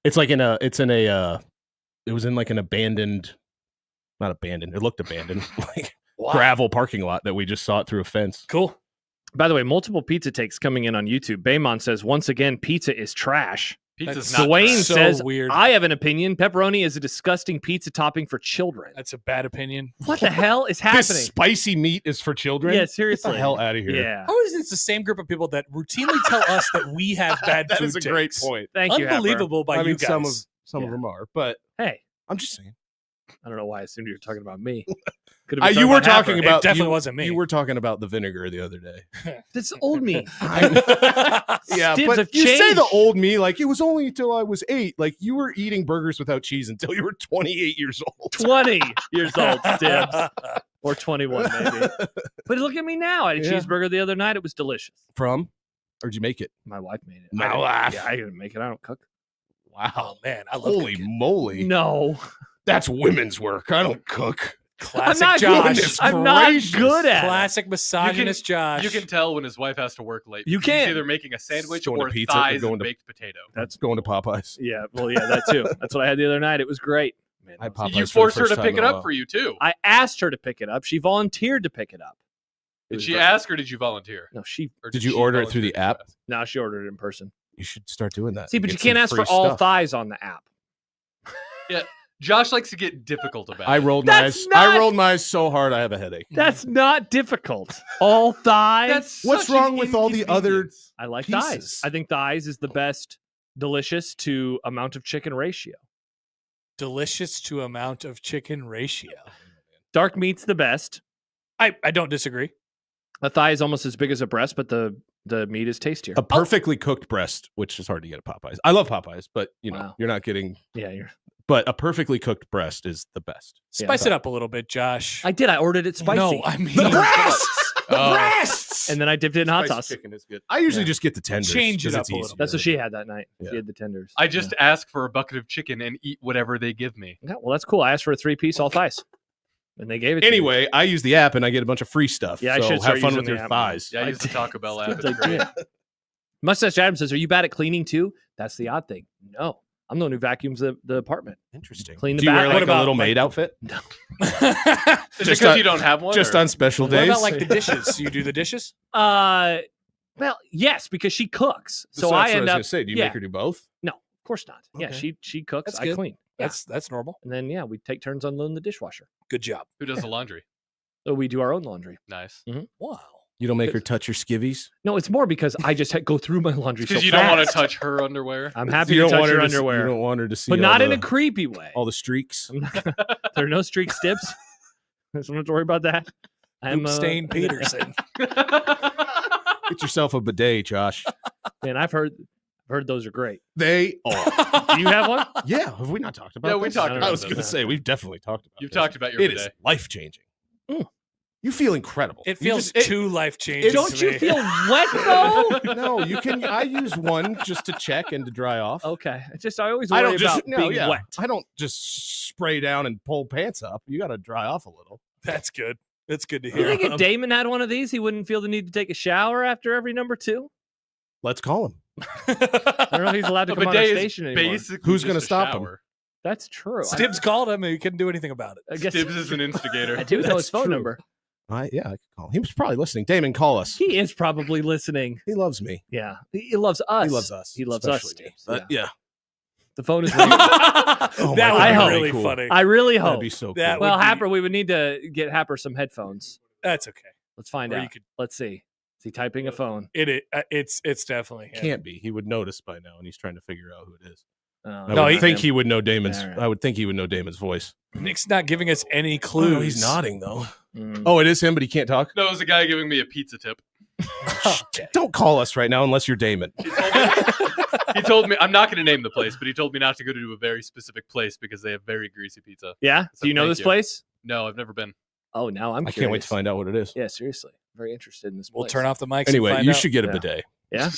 it's like it was in like an abandoned, not abandoned. It looked abandoned, like Wow. gravel parking lot that we just saw it through a fence. Cool. By the way, multiple pizza takes coming in on YouTube. Baymon says, once again, pizza is trash. Pizza's That's not Dwayne trash. so says, weird. I have an opinion. Pepperoni is a disgusting pizza topping for children. That's a bad opinion. What the hell is This happening? spicy meat is for children. Yeah, Get seriously. the hell out of here. Yeah. How is it the same group of people that routinely tell us that we have bad That food is a great takes? point. Thank you, Happer. Unbelievable by I mean, you guys. some of Yeah. them are, but Hey, I'm just saying. I don't know why I assumed you were talking about me. Could You were talking It about definitely you, wasn't me. You were talking about the vinegar the other day. That's old me. Yeah, Stibbs but have you say the changed. old me like it was only until I was 8. Like you were eating burgers without cheese until you were 28 years old. 20 years old, Stibbs. Or 21, maybe. But look at me now. I had a Yeah. cheeseburger the other night. It was delicious. From? Or did you make it? My wife made it. My I didn't- wife. Yeah, I didn't make it. I don't cook. Wow. Oh man, I love Holy cooking. moly. No. That's women's work. I don't cook. Classic I'm not Josh. good. I'm not gracious. good at it. Classic misogynist Josh. You can tell when his wife has to work late. You because he's can. either making a sandwich Going to or pizza or thighs going and to- baked potato. That's going to Popeyes. Yeah, well, yeah, that too. That's what I had the other night. It was great. Man, I that was- Popeyes You for the forced her first to time pick in it a up while. for you too. I asked her to pick it up. She volunteered to pick it up. It Did was she great. ask or did you volunteer? No, she. Or Did you she order it through the volunteer to app? ask? No, she ordered it in person. You should start doing that. See, but Get you can't some ask free for all stuff. thighs on the app. Josh likes to get difficult about I it. rolled my That's eyes. not- I rolled my eyes so hard I have a headache. That's not difficult. All thighs. That's What's such wrong an with all the other- inconvenience. I like pieces. thighs. I think thighs is the best delicious to amount of chicken ratio. Delicious to amount of chicken ratio. Dark meat's the best. I don't disagree. A thigh is almost as big as a breast, but the meat is tastier. A perfectly cooked breast, which is hard to get at Popeyes. I love Popeyes, but Wow. you're not getting. Yeah, you're. But a perfectly cooked breast is the best. Spice it up a little bit, Josh. I did. I ordered it spicy. No, I mean breasts. Oh. breasts. And then I dipped it in hot Spicy sauce. chicken is good. I usually just get the tenders. Change it 'cause up it's a little easier. That's what she had that night. Yeah. She had the tenders. I just ask for a bucket of chicken and eat whatever they give me. Yeah, well, that's cool. I asked for a 3-piece all thighs, and they gave it to me. Anyway, I use the app and I get a bunch of free stuff. Yeah, I so should start have fun using with the your app. thighs. Yeah, I use the Taco Bell app. It's It's great. Mustache Adam says, "Are you bad at cleaning too?" That's the odd thing. No, I'm the one who vacuums the apartment. Interesting. Clean the Do you back. wear What like about, a little like- maid outfit? Is Just it because on- you don't have one? Just or- on special What days? about like the dishes? You do the dishes? Well, yes, because she cooks, so that's I what end was up. gonna say. Do you yeah. make her do both? No, of course not. Yeah, Okay. she cooks. That's I good. clean. That's normal. And then we take turns unloading the dishwasher. Good job. Who does the laundry? So we do our own laundry. Nice. Wow. You don't make her touch your skivvies? No, it's more because I just go through my laundry so Because you don't want to fast. touch her underwear. I'm happy You to don't touch want your her to see- underwear, You don't want her to see but all not in the- a creepy way. all the streaks. I'm not, there are no streak Stibbs. I don't have to worry about that. I'm Poop stain Peterson. Get yourself a bidet, Josh. Man, I've heard those are great. They are. Do you have one? Yeah, have we not talked about Yeah, we this? talked I about I was this. going to say, we've definitely talked about You've this. talked about your It bidet. is life-changing. Mm. You feel incredible. It You feels just- too life changing. Don't you feel wet though? No, you can. I use one just to check and to dry off. Okay, I always I worry don't just about being wet. I don't just spray down and pull pants up. You got to dry off a little. That's good. That's good to You hear. think if Damon had one of these, he wouldn't feel the need to take a shower after every number 2? Let's call him. I don't know if he's allowed to A come on our bidet is station anymore. basically Who's just gonna a stop him? shower. That's true. Stibbs called him and he couldn't do anything about it. I guess Stibbs is an instigator. I do know his That's phone true. number. Yeah, I could call him. He was probably listening. Damon, call us. He is probably listening. He loves me. Yeah, he loves us. He loves us. He loves us. especially me. Stibbs. Yeah. The phone is ringing. that my would God, be that'd be really cool. funny. I really That'd hope. be so cool. That Well, would be- Happer, we would need to get Happer some headphones. That's okay. Let's find Or out. you could- Let's see. Is he typing a phone? It's definitely him. Can't be. He would notice by now, and he's trying to figure out who it is. Oh, I No, would he- think he would know Damon's. All right. I would think he would know Damon's voice. Nick's not giving us any Oh, clues. no, he's nodding though. Mm. Oh, it is him, but he can't talk. No, it was a guy giving me a pizza tip. Don't call us right now unless you're Damon. He told me I'm not going to name the place, but he told me not to go to a very specific place because they have very greasy pizza. Yeah. So Do you know thank this you. place? No, I've never been. Oh, now I'm I curious. can't wait to find out what it is. Yeah, seriously. Very interested in this. We'll place. turn off the mics. Anyway, and find you out. should get a Yeah. bidet. Yeah.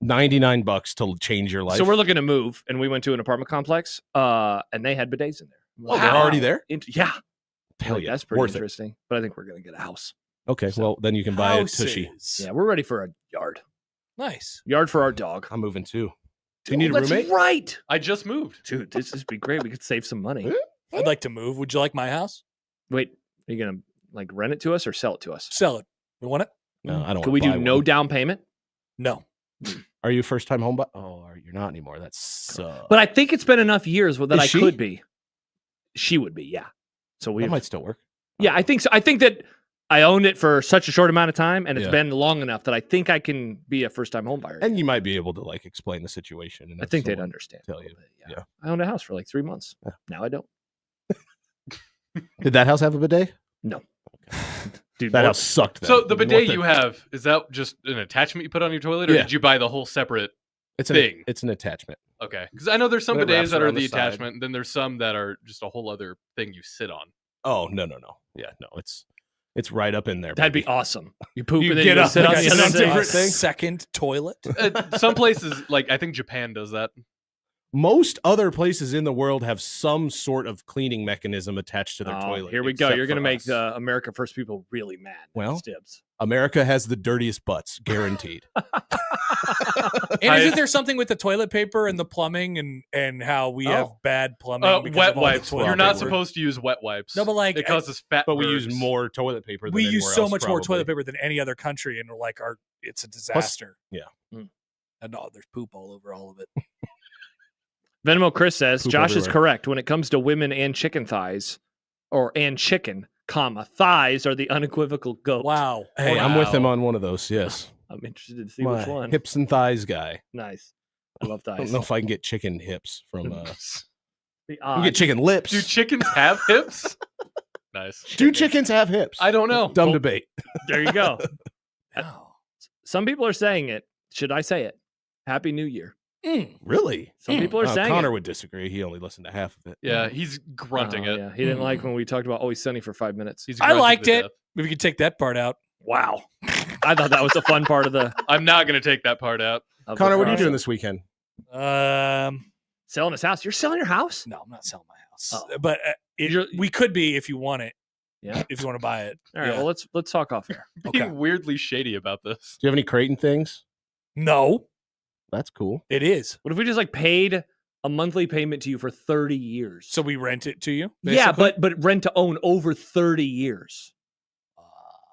$99 to change your life. So we're looking to move, and we went to an apartment complex, and they had bidets in there. Oh, they're already there? Yeah. Hell Like, yeah, that's pretty worth it. interesting. But I think we're gonna get a house. Okay, well then you can buy a tushy. Houses. Yeah, we're ready for a yard. Nice. Yard for our dog. I'm moving too. Do you need a That's roommate? right, I just moved. dude. This would be great. We could save some money. I'd like to move. Would you like my house? Wait, are you gonna like rent it to us or sell it to us? Sell it. You want it? No, I don't. Could we wanna do buy no one. down payment? No. Are you a first time home buyer? Oh, you're not anymore. That sucks. But I think it's been enough years that Is I she? could be. She would be, yeah. So we that might still work. Yeah, I think so. I think that I owned it for such a short amount of time, and it's Yeah. been long enough that I think I can be a first time home buyer. And you might be able to like explain the situation. And I have think they'd someone understand. a tell little you. bit, Yeah. I owned a house for like 3 months. Yeah. Now I don't. Did that house have a bidet? Dude, That what- house sucked. Then. So the What bidet you have, is that just an attachment you put on your toilet, or Yeah. did you buy the whole separate it's thing? It's an attachment. Okay. Because I know there's some It wraps bidets that are around the the side. attachment, and then there's some that are just a whole other thing you sit on. Oh no. Yeah, no. It's right up in there. that'd be baby. awesome. You poop You and then get you up sit like on a the other second- thing. different thing? Second toilet. Some places, like I think Japan does that. Most other places in the world have some sort of cleaning mechanism attached to their Oh, toilet. here we go. except You're going to for make us. the America First people really mad. Well, Stibbs. America has the dirtiest butts, guaranteed. And isn't there something with the toilet paper and the plumbing and how we have bad plumbing? because Wet of all the wipes. toilet You're not paper? supposed to use wet wipes. No, but like it causes fat. But we use burrs. more toilet paper. Than we use anywhere so else, much more toilet probably. paper than any other country, and we're like, it's a disaster. yeah. And no, there's poop all over all of it. Venmo Chris says Poop Josh is everywhere. correct when it comes to women and chicken thighs, and chicken, thighs are the unequivocal goat. Wow. Hey, I'm with him on one of those. Yes, I'm interested to see my which one. hips and thighs guy. Nice. I love I thighs. don't know if I can get chicken hips from. The I can odds. get chicken lips. Do chickens have hips? Nice. Do chickens have hips? I don't know. Dumb debate. There you go. Wow. Some people are saying it. Should I say it? Happy New Year. Really? Some people are saying Connor it. would disagree. He only listened to half of it. Yeah, he's grunting Oh, it. Yeah, he didn't like when we talked about Always Sunny for 5 minutes. He's I grunting liked to it. death. If you could take that part out. Wow. I thought that was a fun part of the. I'm not going to take that part out. Of Connor, the what are you process. doing this weekend? Selling his house. You're selling your house? No, I'm not selling my house. Oh. But we could be if you want it. Yeah. If you want to buy it. All right. Yeah. Well, let's talk off air. Being Okay. weirdly shady about this. Do you have any Creighton things? No, That's cool. it is. What if we just paid a monthly payment to you for 30 years? So we rent it to you. yeah, basically? but rent to own over 30 years.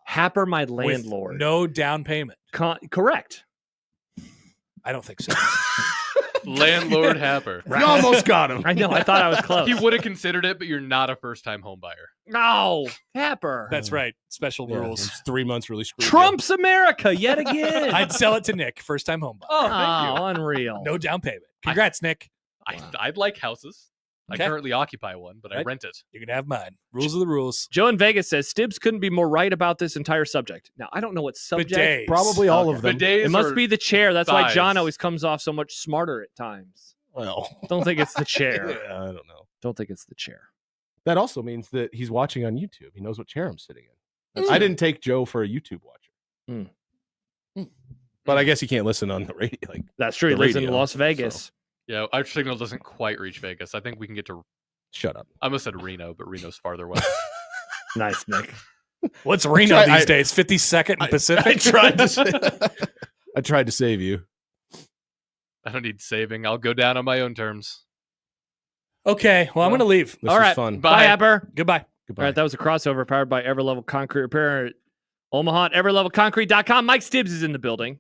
Happer, my With landlord. no down payment. Correct. I don't think so. Landlord Happer. You almost got him. I know. I thought I was close. He would have considered it, but you're not a first-time home buyer. No, Happer. That's right. Special Yeah, rules. it's 3 months really screwed. Trump's America yet again. I'd sell it to Nick, first time home buyer. Oh, thank you. Unreal. No down payment. Congrats, Nick. I'd like houses. Okay. I currently occupy one, but I Right. rent it. You can have mine. Rules are the rules. Joe in Vegas says Stibbs couldn't be more right about this entire subject. Now, I don't know what subject. Bidets. Probably all Okay. of them. Bidets It must are- be the chair. That's why John thighs. always comes off so much smarter at times. Well, Don't think it's the chair. yeah, I don't know. Don't think it's the chair. That also means that he's watching on YouTube. He knows what chair I'm sitting in. That's I true. didn't take Joe for a YouTube watcher. But I guess he can't listen on the radio. That's true. He The lives in radio, Las Vegas. Yeah, our signal doesn't quite reach Vegas. I think we can get to. Shut up. I almost said Reno, but Reno's farther west. Nice, Nick. What's Reno Try- these I- days? 52nd and Pacific? I tried to. I tried to save you. I don't need saving. I'll go down on my own terms. Okay. Well, I'm going to leave. This All was right. fun. Bye, Bye. Happer. Goodbye. Goodbye. All right, that was a crossover powered by Everlevel Concrete Repair at Omaha at everlevelconcrete.com. Mike Stibbs is in the building.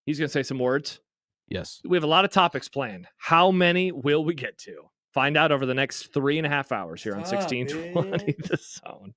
He's going to say some words. Yes. We have a lot of topics planned. How many will we get to? Find out over the next 3.5 hours here on Stop 1620 The Zone.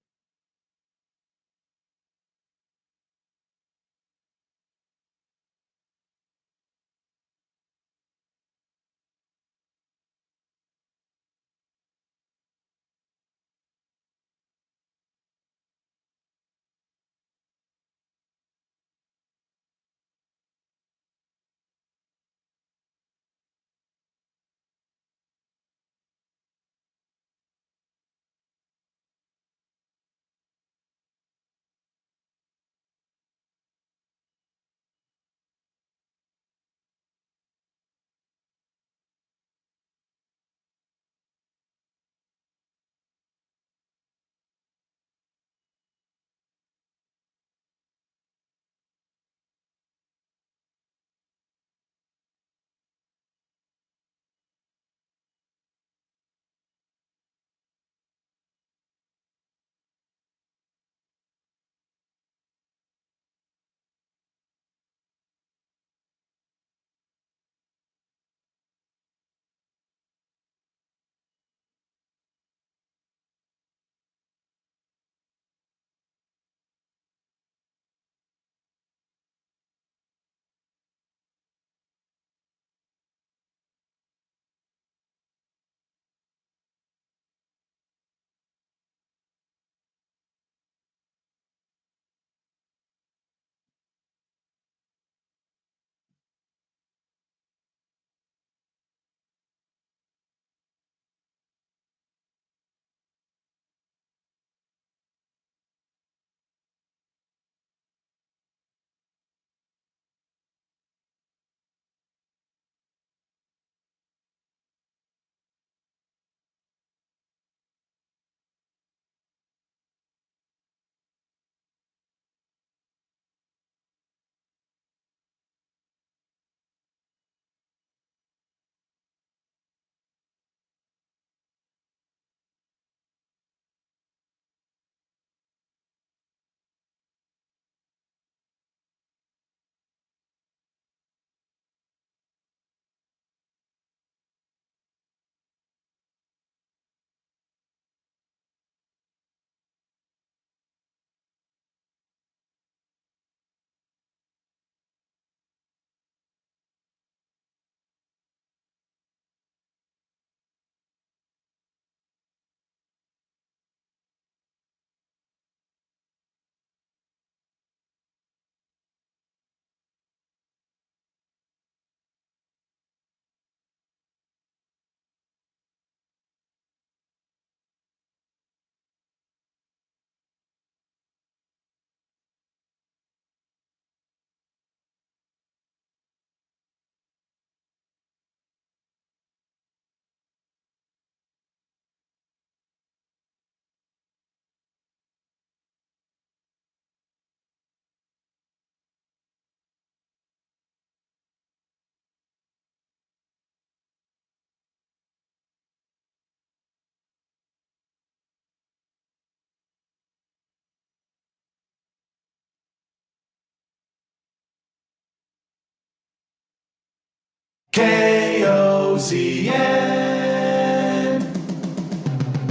K-O-Z-N.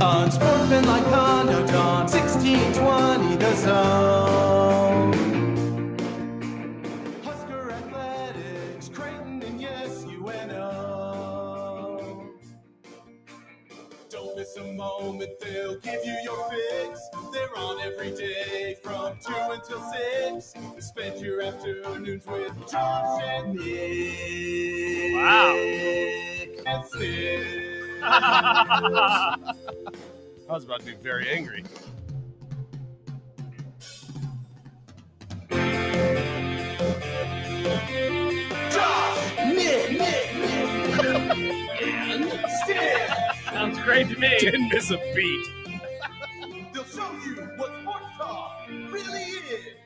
Unsportsmanlike conduct on 1620 The Zone. Husker athletics, Creighton, and yes, UNO. Don't miss a moment, they'll give you your fix. They're on every day from 2 until 6. Spend your afternoons with Josh and Nick. Wow. And Stibbs. I was about to be very angry. Josh, Nick, and Stibbs. Sounds great to me. Didn't miss a beat. They'll show you what sports talk really is.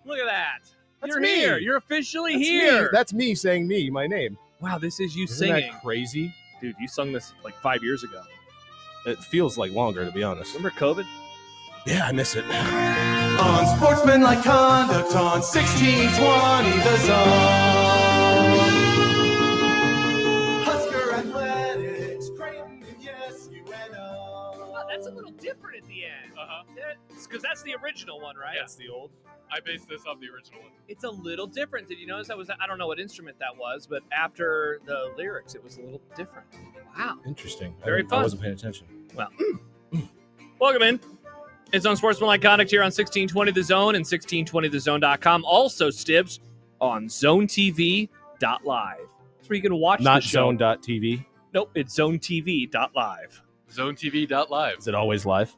Look at that. That's You're me. here. You're officially That's here. Me. That's me saying me, my name. Wow, this is you Isn't singing. that crazy? Dude, you sung this like 5 years ago. It feels like longer, to be honest. Remember COVID? Yeah, I miss it. Unsportsmanlike conduct on 1620 The Zone. Husker athletics, Creighton, and yes, UNO. Oh, that's a little different at the end. Because that's the original one, right? That's the old. I based this off the original one. It's a little different. Did you notice that was? I don't know what instrument that was, but after the lyrics, it was a little different. Wow. Interesting. Very fun. I wasn't paying attention. Well, welcome in. It's Unsportsmanlike Conduct here on 1620 The Zone and 1620thezone.com. Also, Stibbs on zonetv.live. That's where you can watch Not the show. zone.tv. Nope, it's zonetv.live. ZoneTV.live. Is it always live?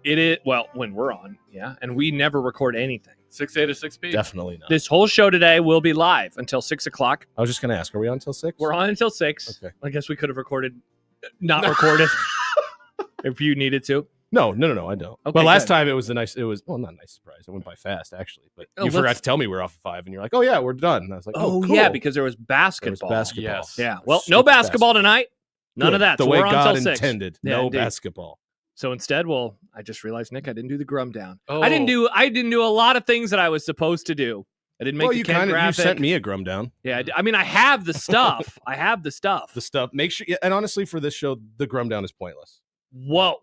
It is, well, when we're on, yeah, and we never record anything. 6A to 6P. Definitely not. This whole show today will be live until 6 o'clock. I was just going to ask, are we on until 6? We're on until 6. Okay. I guess we could have recorded, not recorded, if you needed to. No, I don't. Okay, But last good. time it was not a nice surprise. It went by fast, actually. But Oh, you forgot let's- to tell me we're off 5, and you're like, oh, yeah, we're done. And I was like, Oh, cool. yeah, because there was There was basketball. basketball. Yes. Yeah, well, no Strict basketball tonight. None of Good. that. The So way we're on God until 6. intended. Yeah, No indeed. basketball. So instead, well, I just realized, Nick, I didn't do the Grum down. Oh. I didn't do a lot of things that I was supposed to do. I didn't make Well, the you Ken kind of you graphic. sent me a Grum down. Yeah, I mean, I have the stuff. I have the stuff. The stuff. Make sure. And honestly, for this show, the Grum down is pointless. Whoa.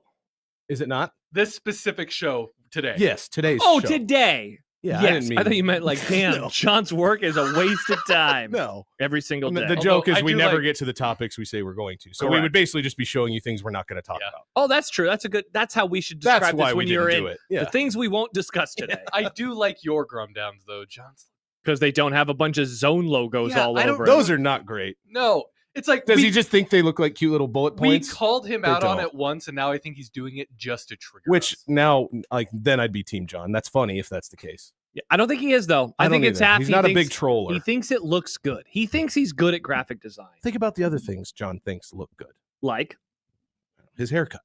Is it not? This specific show today. Yes, today's Oh, show. today. Yeah, yes. I didn't mean. thought you meant like, damn, No. John's work is a waste of time. No. Every single day. The joke Although is I we do never like- get to the topics we say we're going to. So we Correct. would basically just be showing you things we're not going to talk Yeah. about. Oh, that's true. That's how we should That's describe why this we when you're didn't in do it. Yeah. the things we won't discuss today. I do like your Grum downs, though, John's. Because they don't have a bunch of zone logos Yeah, all I don't- over. Those are not great. No. It's like Does we, he just think they look like cute little bullet we points? called him They out on don't. it once, and now I think he's doing it just to trigger Which us. now, like, then I'd be Team John. That's funny if that's the case. Yeah, I don't think he is though. I think don't it's either. half. He's he not a thinks- big troller. He thinks it looks good. He thinks he's good at graphic design. Think about the other things John thinks look good. Like, His haircut.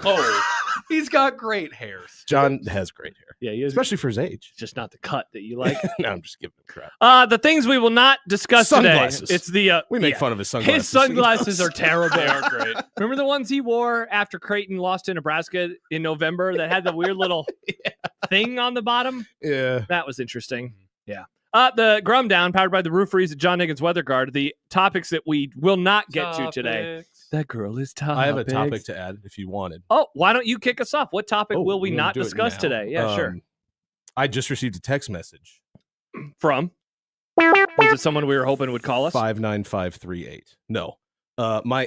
Oh, he's got great hairs. John has great hair, yeah, he is especially for his age. just not the cut that you like. No, I'm just giving him crap. The things we will not discuss Sunglasses. today. It's the We make yeah. fun of his sunglasses. His sunglasses He are knows. terrible. They are great. Remember the ones he wore after Creighton lost to Nebraska in November that had the weird little thing on the bottom? Yeah. That was interesting. Yeah. The Grum Down, powered by the rooferys at John Higgins Weather Guard. The topics that we will not get to today. Topics. That girl is topics. I have a topic to add if you wanted. Oh, why don't you kick us off? What topic Oh, will we we're gonna not do it discuss now. today? Yeah, sure. I just received a text message. From? Was it someone we were hoping would call us? 59538. No. My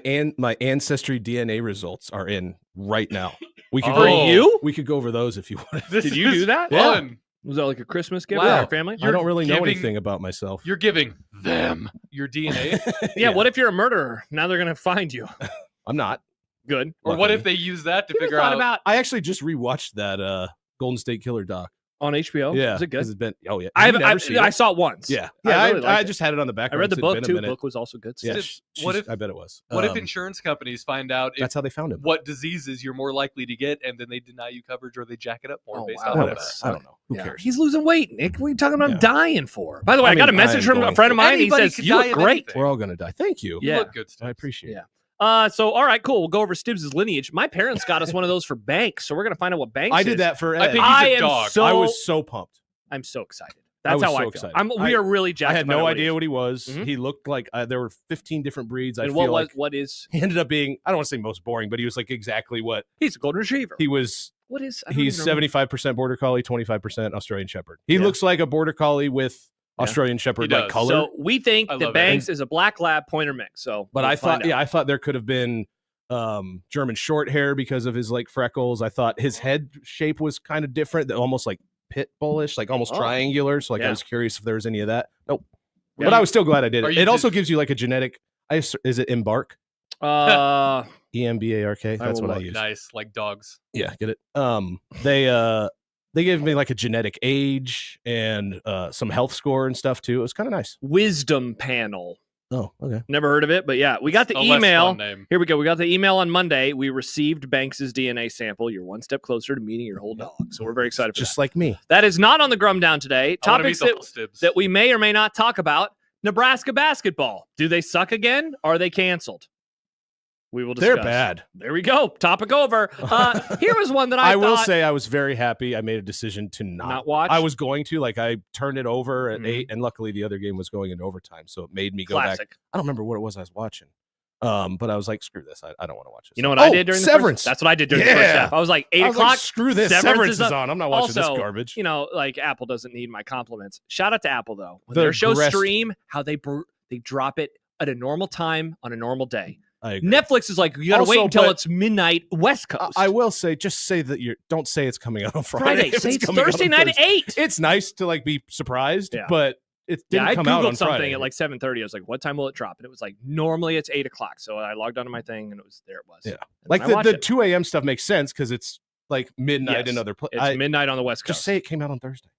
ancestry DNA results are in right now. We could For go, you? we could go over those if you wanted. This Did you is do that? Fun. Was that like a Christmas gift Wow. for your family? I don't really know giving- anything about myself. You're giving them your DNA. Yeah, what if you're a murderer? Now they're going to find you. I'm not. Good. Or what if they use that to You ever figure thought out? about I actually just rewatched that Golden State Killer doc. on HBO? Yeah. Is it 'cause good? It's been, oh yeah. I Have you never seen I it? saw it once. Yeah. I Yeah. really I liked it. just had it on the I background. read the It's book been a too. minute. Book was also good. Yeah. Stibbs, I bet it was. What if insurance companies find out if, That's how they found him. what diseases you're more likely to get, and then they deny you coverage or they jack it up more Oh, based wow. on Whatever. that? I don't know. Who Yeah. cares? He's losing weight, Nick. What are you talking about him Yeah. dying for? By the way, I I got a mean, message I am from a going friend of for it. mine. He Anybody says, could you die look of great. anything. We're all gonna die. Thank you. Yeah. You look good, I Stibbs. appreciate it. Yeah. So, all right, cool. We'll go over Stibbs' lineage. My parents got us one of those for Banks, so we're going to find out what Banks I is. did that for Ed. I think he's a am dog. so I was so pumped. I'm so excited. That's was how so I feel. excited. We are really jacked. I had to find no out idea what what he was. Mhm. He looked like there were 15 different breeds. he is. I And feel like what is? he ended up being, I don't want to say most boring, but he was like exactly what He's a golden retriever. he was. What is? I don't He's even remember. 75% border collie, 25% Australian Shepherd. He Yeah. looks like a border collie with Yeah. Australian Shepherd He like does. color. So we think I that love it. Banks is a black lab pointer mix. So, But we'll I find thought, out. I thought there could have been German short hair because of his like freckles. I thought his head shape was kind of different, almost like pit bullish, like almost Oh. triangular. So like Yeah. I was curious if there was any of that. Nope. Yeah. But I was still glad I did Are it. you It also just- gives you like a genetic. Is it Embark? Uh, EMBARK. That's will what I look. use. Nice, like dogs. Yeah, get it. They gave me like a genetic age and some health score and stuff too. It was kind of nice. wisdom panel. Oh, okay. Never heard of it, but yeah, we got the A less email. fun name. Here we go. We got the email on Monday. We received Banks's DNA sample. You're one step closer to meeting your whole dog. So we're very excited for Just like me. that. That is not on the Grum Down today. I wanna meet Topics the whole Stibbs. that we may or may not talk about. Nebraska basketball. Do they suck again? Are they canceled? We will discuss. They're bad. There we go. Topic over. Here was one that I will thought- say I was very happy. I made a decision to Not watch? I was going to I turned it over at Mhm. 8, and luckily the other game was going into overtime, so it made me go back. Classic. I don't remember what it was I was watching. But I was like, screw this. I don't want to watch this. You know what I did during the Severance. first? That's what I did during the first Yeah. half. I was like 8 I was like, o'clock. screw this. Severance Severance is is up. on. I'm not watching Also, this garbage. You know, like Apple doesn't need my compliments. Shout out to Apple though. When The their shows rest- stream, how they drop it at a normal time on a normal day. I agree. Netflix is like, you got to wait Also, until but- it's midnight West Coast. I will say, just say that don't say it's coming out on Friday. Friday. if Say it's coming out Thursday on night at Thursday. 8. It's nice to like be surprised, Yeah. but it Yeah, didn't I come Googled out on something Friday. at like 7:30. I was like, what time will it drop? And it was like, normally it's 8 o'clock. So I logged onto my thing and it was there. It was. Yeah. And like I watched the it. 2 a.m. stuff makes sense because it's like midnight Yes. in other places. It's midnight on the West Coast. Just say it came out on Thursday.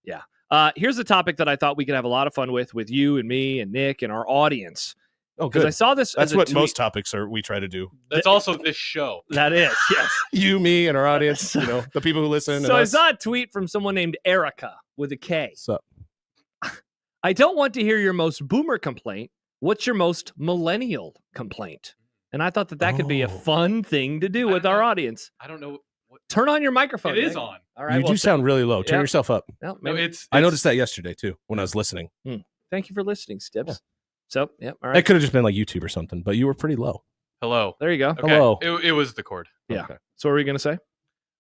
Here's a topic that I thought we could have a lot of fun with you and me and Nick and our audience. Oh, Because good. I saw this. That's as a what tweet. most topics are. We try to do. That's also this show. That is, yes. You, me, and our audience. You know, the people who listen. So and I us. saw a tweet from someone named Erica with a K. What's up? I don't want to hear your most boomer complaint. What's your most millennial complaint? And I thought that could be a Oh. fun thing to do I with don't our know. audience. I don't know what Turn on your microphone. it is Nick. on. All right. You well, do sound really low. Turn yeah. yourself up. no, No, maybe- I noticed that yesterday too when I was listening. Thank you for listening, Stibbs. So, yeah. All It right. could have just been like YouTube or something, but you were pretty low. Hello. There you go. Okay. Hello. It was the cord. Yeah. Okay. So, what were you going to say?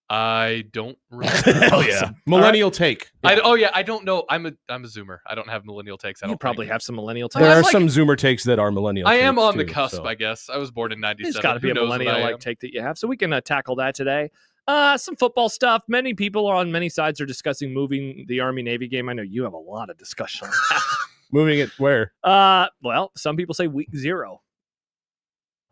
I don't remember. Hell yeah. Millennial take. I don't know. I'm a Zoomer. I don't have millennial takes. I You don't probably think. have some millennial There takes. are like- some Zoomer takes that are millennial. I am takes, on the too, cusp, so. I guess. I was born in '97. There's got to be Who a knows what millennial I like am? take that you have. So we can tackle that today. Some football stuff. Many people are on many sides are discussing moving the Army Navy game. I know you have a lot of discussion on Moving it where? that. Well, some people say week 0.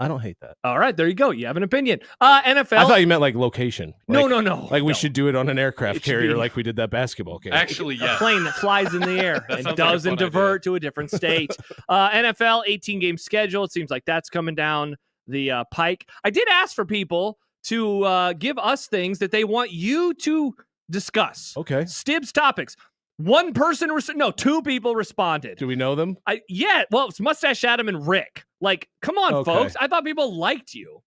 I don't hate that. All right, there you go. You have an opinion. NFL. I thought you meant like location. no, Like, no. Like we No. should do it on an aircraft It should carrier be- like we did that basketball game. Actually, A yes. plane that flies in the air That and sounds like a doesn't fun idea. divert to a different state. NFL 18-game schedule. It seems like that's coming down the pike. I did ask for people to give us things that they want you to discuss. Okay. Stibbs topics. One person, two people responded. Do we know them? Well, it's Mustache Adam and Rick. Like, come on, Okay. folks. I thought people liked you.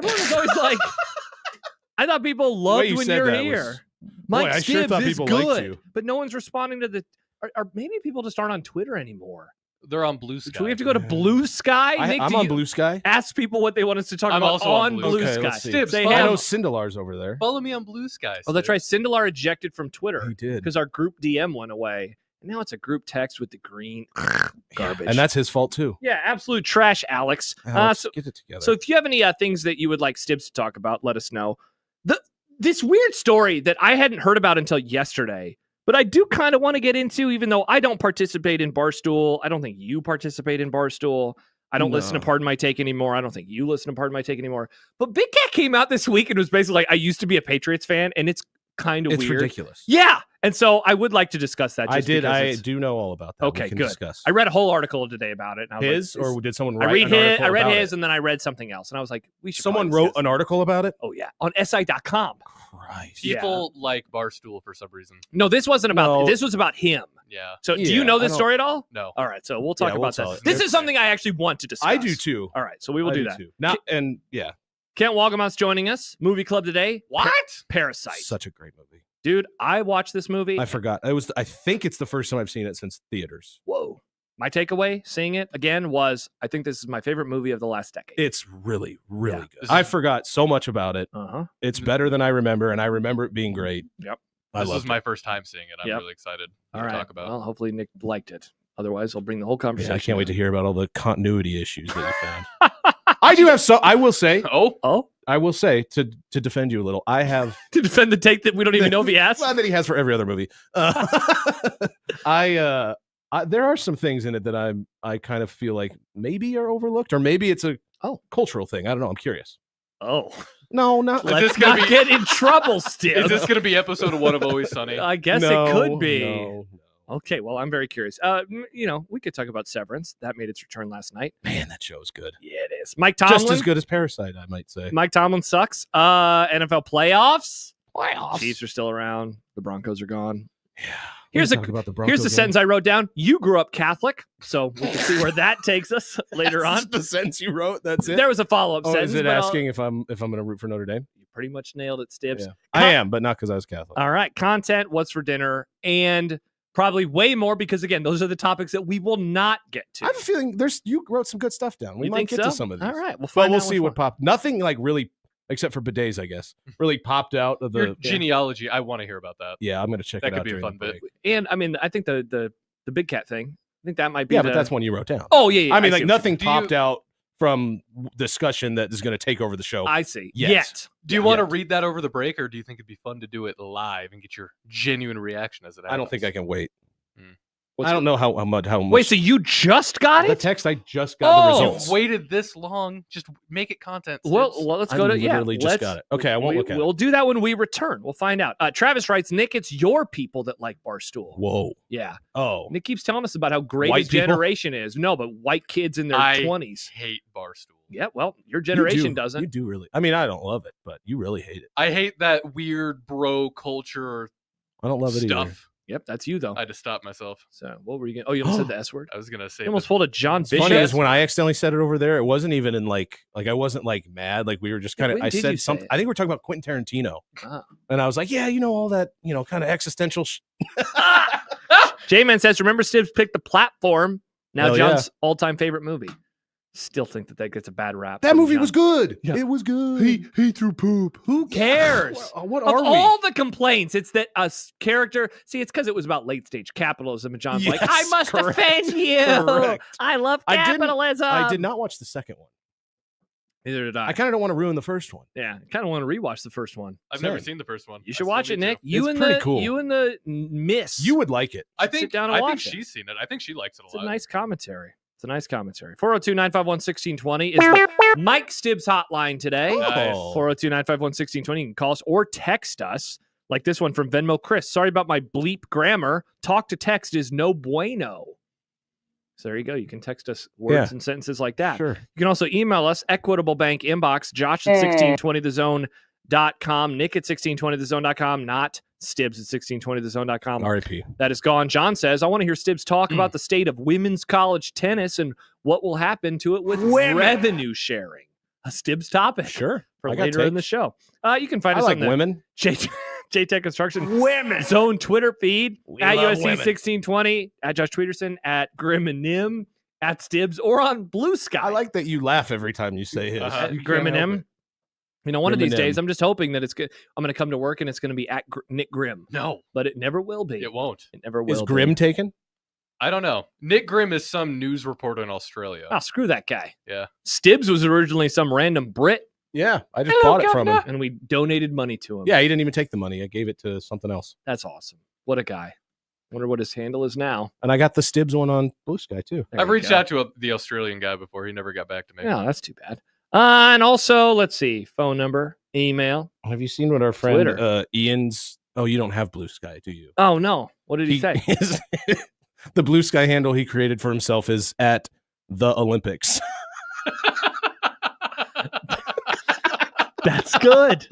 Everyone was always like, I thought people way loved you when said you're that here. was- Mike Boy, I sure Stibbs thought is people liked good, you. but no one's responding to the. Or maybe people just aren't on Twitter anymore. They're on Blue Sky. Do we have to go to Blue Sky? Nick, I'm do on you Blue Sky. ask people what they want us to talk I'm about also on on Blue Blue Okay, Sky. let's see. Stibbs, They follow- I know have, Sindelar's over there. Follow me on Blue Sky. oh, that's right. Sindelar ejected from Twitter He did. because our group DM went away. And now it's a group text with the green garbage. And that's his fault too. yeah, absolute trash, Alex. Alex, get it together. So if you have any things that you would like Stibbs to talk about, let us know. This weird story that I hadn't heard about until yesterday, but I do kind of want to get into, even though I don't participate in Barstool. I don't think you participate in Barstool. I don't listen to No. Pardon My Take anymore. I don't think you listen to Pardon My Take anymore. But Big Cat came out this week and was basically like, I used to be a Patriots fan, and it's kind of it's weird. ridiculous. Yeah. And so I would like to discuss that. I just did. because I it's- do know all about that. Okay, we can good. Discuss. I read a whole article today about it. And I was His, like, or did someone I write read an his, article I read about his, it? and then I read something else, and I was like, we should. Someone probably wrote discuss an article about it. Oh yeah, on SI.com. Christ. People like Barstool for some reason. No, this wasn't about. No. This was about him. Yeah. So, do Yeah, you know I this don't- story at all? No. All right, so we'll talk Yeah, we'll about tell that. it. This Okay. is something I actually want to discuss. I do too. All right, so we will I do that. too. Now and yeah, Kent Walgamout's joining us. Movie club today. What? Parasite. such a great movie. Dude, I watched this movie. I forgot. I think it's the first time I've seen it since theaters. Whoa. My takeaway seeing it again was I think this is my favorite movie of the last decade. It's really, really Yeah. good. I forgot so much about it. Uh-huh. It's better than I remember, and I remember it being great. Yep. This is my first time seeing it. I'm Yep. really excited All to right. talk about. Well, hopefully Nick liked it. Otherwise, I'll bring the whole Yeah, conversation. I can't wait to hear about all the continuity issues that you found. I do have so. I will say. Oh. I will say to defend you a little. I have To defend the take that we don't even know if he has. well, that he has for every other movie. There are some things in it that I kind of feel like maybe are overlooked, or maybe it's a cultural thing. I don't know. I'm curious. Oh. No, not. Let's not get in trouble, Stibbs. Is this going to be episode 1 of Always Sunny? I guess No, it could be. no. Okay, well, I'm very curious. We could talk about Severance. That made its return last night. Man, that show is good. Yeah, it is. Mike Tomlin. Just as good as Parasite, I might say. Mike Tomlin sucks. NFL playoffs. Playoffs. Chiefs are still around. The Broncos are gone. Yeah. Here's Talk about the here's Broncos the game. sentence I wrote down. You grew up Catholic, so we can see where that takes us later on. That's the sentence you wrote. That's it. There was a follow-up Oh, sentence. is it but asking if I'm going to root for Notre Dame? You pretty much nailed it, Stibbs. Yeah. I am, but not because I was Catholic. All right, content, what's for dinner, and probably way more because, again, those are the topics that we will not get to. I have a feeling you wrote some good stuff down. We You might think get so? to some of these. All right, we'll But find we'll out see which what popped. Nothing like really, except for bidets, I guess, really popped out of Your the. genealogy, I want to hear about that. Yeah, I'm going to check That it could out. be a during fun the bit. break. And, I mean, I think the Big Cat thing, I think that might be Yeah, but that's one you wrote down. Oh, yeah. I mean, see like what nothing Do popped you- out from discussion that is going to take over the show. I see. Yet. Yet. Do you want to read that over the break, or do you think it'd be fun to do it live and get your genuine reaction as it happens? I don't think I can wait. Hmm. I don't know how much. Wait, so you just got the it? text I just got the You've results. waited this long. Just make it content. Well, Stibbs. let's I go to literally just got it. Okay, I won't look at it. We'll do that when we return. We'll find out. Travis writes, Nick, it's your people that like Barstool. Whoa. Yeah. Oh. Nick keeps telling us about how great White his people? generation is. No, but white kids in their I 20s. hate Barstool. Yeah, well, your You generation do. doesn't. You do really. I mean, I don't love it, but you really hate it. I hate that weird bro culture I don't love it either. stuff. Yep, that's you, though. I had to stop myself. So what were you going to... Oh, you almost said the S word? I was gonna say You almost this- pulled a John Bishop. Funny is when I accidentally said it over there, it wasn't even in like I wasn't like mad. Like we were just kind of. When I did you said say something. it? I think we're talking about Quentin Tarantino, Ah. and I was like, yeah, all that, kind of existential. J-Man says, remember Stibbs picked The Platform. Now Hell John's all-time favorite movie. Still think that gets a bad rap. That from movie John. was good. Yeah. It was good. He threw poop. Who cares? What Of are we? all the complaints, it's that a character. See, it's because it was about late stage capitalism, and John's like, Yes, "I must correct. defend you. Correct. I love I didn't- capitalism." I did not watch the second one. Neither did I. I kind of don't want to ruin the first one. Yeah, kind of want to rewatch the first one. I've never Same. seen the first one. You I should still watch need it, Nick. to. You It's and pretty the cool. you and the Miss. You would like it. I Sit think down and I think watch it. she's seen it. I think she likes it a It's a lot. nice commentary. It's a nice commentary. 402-951-1620 is the Mike Stibbs hotline today. Nice. 402-951-1620. You can call us or text us. Like this one from Venmo Chris. Sorry about my bleep grammar. Talk to text is no bueno. So there you go. You can text us words and sentences like that. Sure. You can also email us, Equitable Bank inbox, Josh at 1620thezone.com, Nick at 1620thezone.com, not Stibbs at 1620thezone.com. R.I.P. That is gone. John says, I want to hear Stibbs talk about the state of women's college tennis and what will happen to it with revenue sharing. A Stibbs topic Sure. for I got later in the takes. show. You can find I us like on the women. J-Tech Construction Zone Twitter feed at love USC women. 1620, at Josh Tweederson, at Grim and Nim, at Stibbs, or on Blue Sky. I like that you laugh every time you say his. Uh-huh. You Grim can't and help Nim. it. You know, one of Grim these and days, Nim. I'm just hoping that it's good. I'm going to come to work and it's going to be at Nick Grimm, No, but it never will be. it won't. It never will Is be. Grimm taken? I don't know. Nick Grimm is some news reporter in Australia. Oh, screw that guy. Yeah. Stibbs was originally some random Brit, Yeah, I just bought it from him. and we donated money to him. Yeah, he didn't even take the money. I gave it to something else. That's awesome. What a guy. Wonder what his handle is now. And I got the Stibbs one on Blue Sky, too. There I've you reached go. out to the Australian guy before. He never got back to me. Yeah, that's too bad. And also, let's see, phone number, email. Have you seen what our friend Twitter. Ian's... Oh, you don't have Blue Sky, do you? Oh, no. What did he say? The Blue Sky handle he created for himself is at the Olympics. That's good.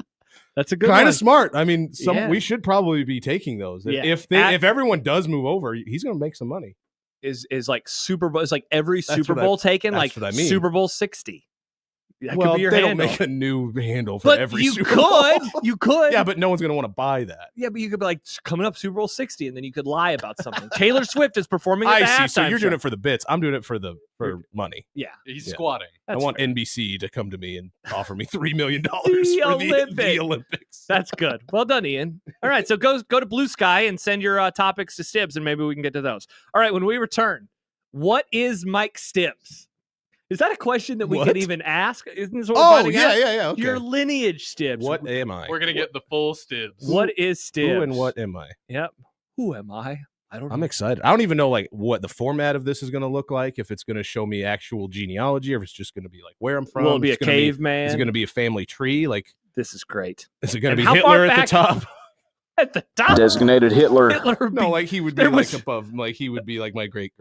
That's a good Kind one. of smart. I mean, Yeah. we should probably be taking those. Yeah. If everyone does move over, he's going to make some money. Is like Super Bowl. It's like every That's Super what Bowl taken, that's like what I mean. Super Bowl 60. That well, could be your they handle. don't make a new handle for But every you Super Bowl. could. You could. Yeah, but no one's going to want to buy that. Yeah, but you could be like, coming up Super Bowl 60, and then you could lie about something. Taylor Swift is performing at the I see. So halftime you're doing show. it for the bits. I'm doing it for money. Yeah. He's Yeah. squatting. I That's want fair. NBC to come to me and offer me $3 million for Olympics. the Olympics. That's good. Well done, Ian. All right, so go to Blue Sky and send your topics to Stibbs, and maybe we can get to those. All right, when we return, what is Mike Stibbs? Is that a question that we What? could even ask? Isn't this what we're Oh, finding out? yeah. Okay. Your lineage, Stibbs. What am I? We're gonna get the full Stibbs. What is Stibbs? Who and what am I? Yep. Who am I? I don't know. I'm excited. I don't even know like what the format of this is going to look like. If it's going to show me actual genealogy, or if it's just going to be like where I'm from. Will it be a It's gonna be- caveman? Is it going to be a family tree? Like, This is great. is it going And to be how Hitler far at the back- top? At the top. Designated Hitler. Hitler would No, be- like he would be there like was- above. Like he would be like my great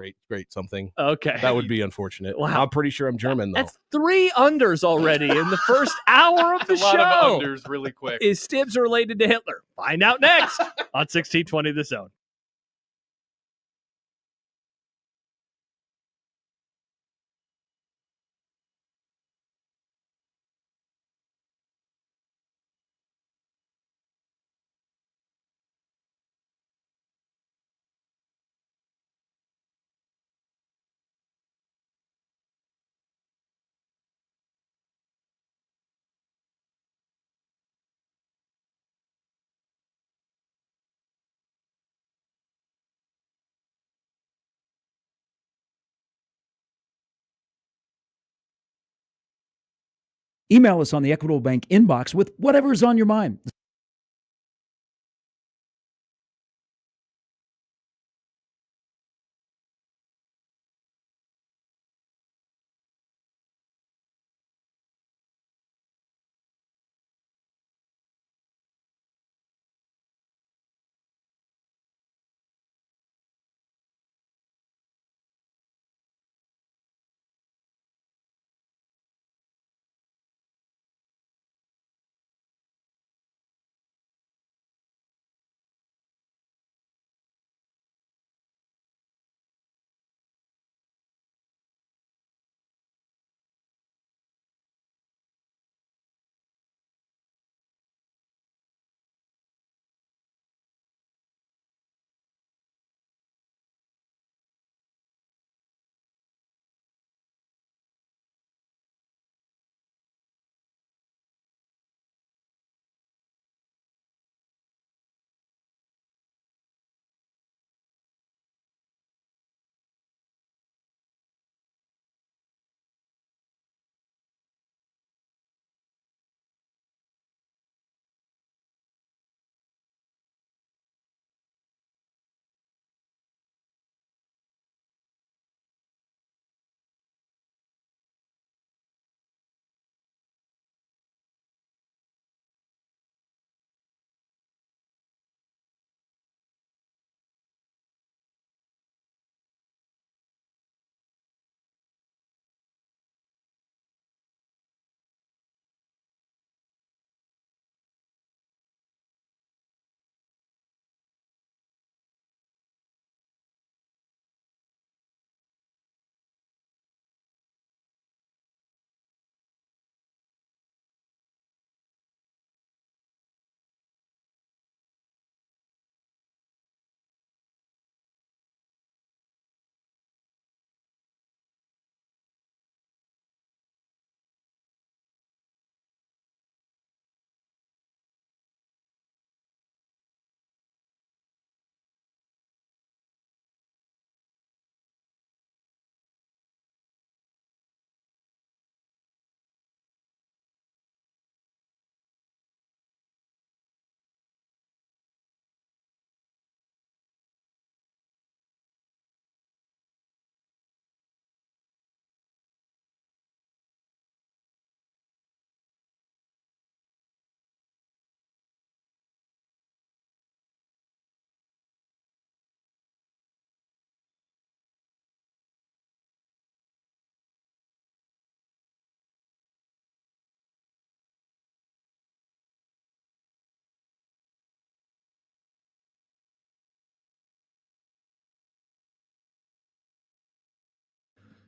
something. Okay. That would be unfortunate. Wow. I'm pretty sure I'm German though. That's 3 unders already in the first hour of the a lot show. of unders really quick. Is Stibbs related to Hitler? Find out next on 1620 The Zone. Email us on the Equitable Bank inbox with whatever is on your mind.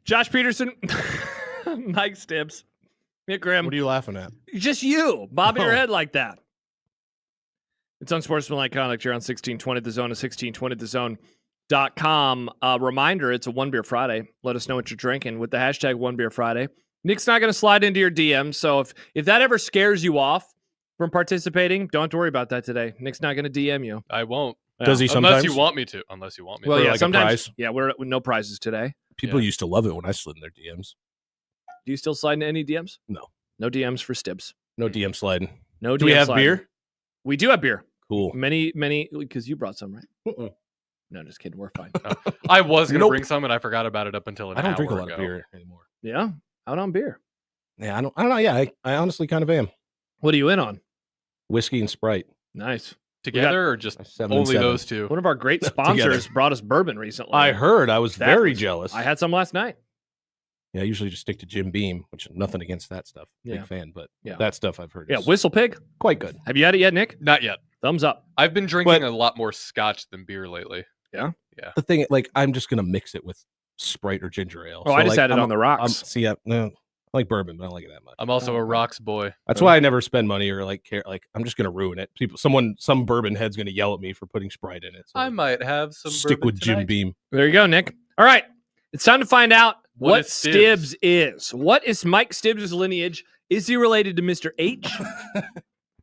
Josh Peterson, Mike Stibbs. Yeah, Grim. What are you laughing at? Just you bobbing your Oh. head like that. It's Unsportsmanlike Conduct here on 1620 The Zone, 1620thezone.com. Reminder, it's a One Beer Friday. Let us know what you're drinking with the hashtag One Beer Friday. Nick's not going to slide into your DM, so if that ever scares you off from participating, don't have to worry about that today. Nick's not going to DM you. I won't. Does he sometimes? Unless you want me to. Well, For yeah, like a sometimes. prize? Yeah, we're with no prizes today. People used to love it when I slid in their DMs. Do you still slide into any DMs? No. No DMs for Stibbs. No DM sliding. No. Do we DM have sliding. beer? We do have beer. Cool. Many, because you brought some, right? No, just kidding. We're fine. I was going to Nope. bring some, and I forgot about it up until an hour I don't drink a lot ago. of beer anymore. Yeah, out on beer. Yeah, I don't know. Yeah, I honestly kind of am. What are you in on? Whiskey and Sprite. Nice. Together or just 7 and only 7. those two? One of our great sponsors brought us bourbon recently. I heard. I was That very was- jealous. I had some last night. Yeah, I usually just stick to Jim Beam, which nothing against that stuff. Yeah. Big fan, but Yeah. that stuff I've heard Yeah, is Whistle Pig. quite good. Have you had it yet, Nick? Not yet. Thumbs up. I've been drinking But- a lot more scotch than beer lately. The thing, like, I'm just gonna mix it with Sprite or ginger ale. Oh, I just like, had it I'm- on the rocks. See, I like bourbon, but I don't like it that much. I'm also a rocks boy. That's why I never spend money or like care. Like, I'm just gonna ruin it. Some bourbon head's gonna yell at me for putting Sprite in it. So I might have some stick bourbon with Jim tonight. Beam. There you go, Nick. All right. It's time to find out What what is Stibbs is. What is Mike Stibbs' lineage? Is he related to Mr. H?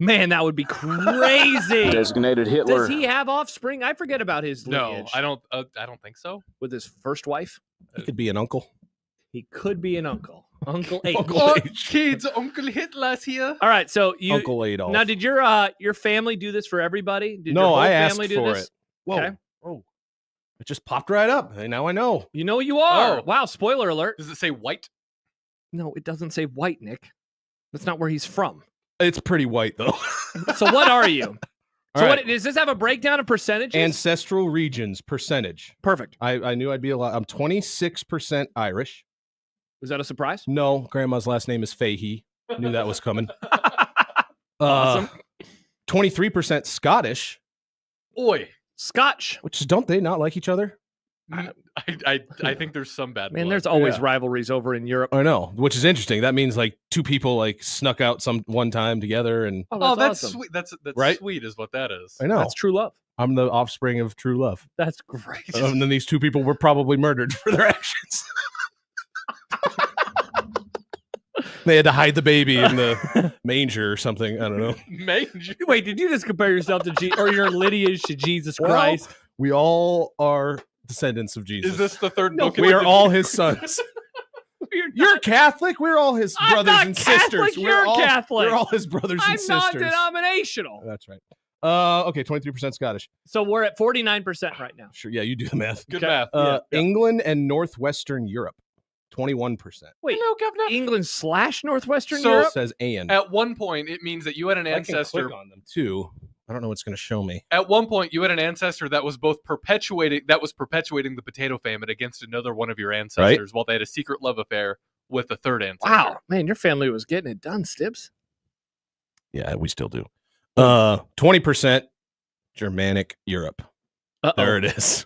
Man, that would be crazy. Designated Does Hitler. he have offspring? I forget about his No, lineage. I don't think so. With his first wife? He could be an uncle. He could be an uncle. Uncle H. Uncle H. Kids, Uncle Hitler's here. All right, so you Uncle Adolf. now did your family do this for everybody? Did your No, whole I asked family do for this? it. Whoa. Okay. Oh, it just popped right up. Hey, now I know. You know you are. Oh. Wow, spoiler alert. Does it say white? No, it doesn't say white, Nick. That's not where he's from. It's pretty white though. So what are you? All So right. what does this have a breakdown of percentages? Ancestral regions percentage. Perfect. I knew I'd be a lot. I'm 26% Irish. Was that a surprise? No, grandma's last name is Fahey. Knew that was coming. Awesome. 23% Scottish, Oi. Scotch. which don't they not like each other? I think there's some bad Man, blood. there's always Yeah. rivalries over in Europe. I know, which is interesting. That means like two people like snuck out one time together, and Oh, that's awesome. sweet. That's Right? sweet is what that is. I know That's true love. I'm the offspring of true love. That's great. And then these two people were probably murdered for their actions. They had to hide the baby in the manger or something. I don't know. Mange. Wait, did you just compare yourself to or your lineage to Jesus Well, Christ? We all are descendants of Jesus. Is this the third No, book? in We the are all his sons. You're You're Catholic. We're all his I'm brothers not and Catholic, sisters. you're all, Catholic. We're all his brothers I'm and sisters. non-denominational. That's right. Okay, 23% Scottish. So we're at 49% right now. Sure. Yeah, you do the math. Good Okay. math. England and Northwestern Europe, 21%. Wait, Hello, Governor. England / Northwestern So- It Europe? says and. At one point, it means that you had an I can ancestor. click on them too. I don't know what's going to show me. At one point, you had an ancestor that was both perpetuating the potato famine against another one of your ancestors, while they had a secret love affair with a third ancestor. Wow, man, your family was getting it done, Stibbs. Yeah, we still do. 20% Germanic Europe. Uh-oh. There it is.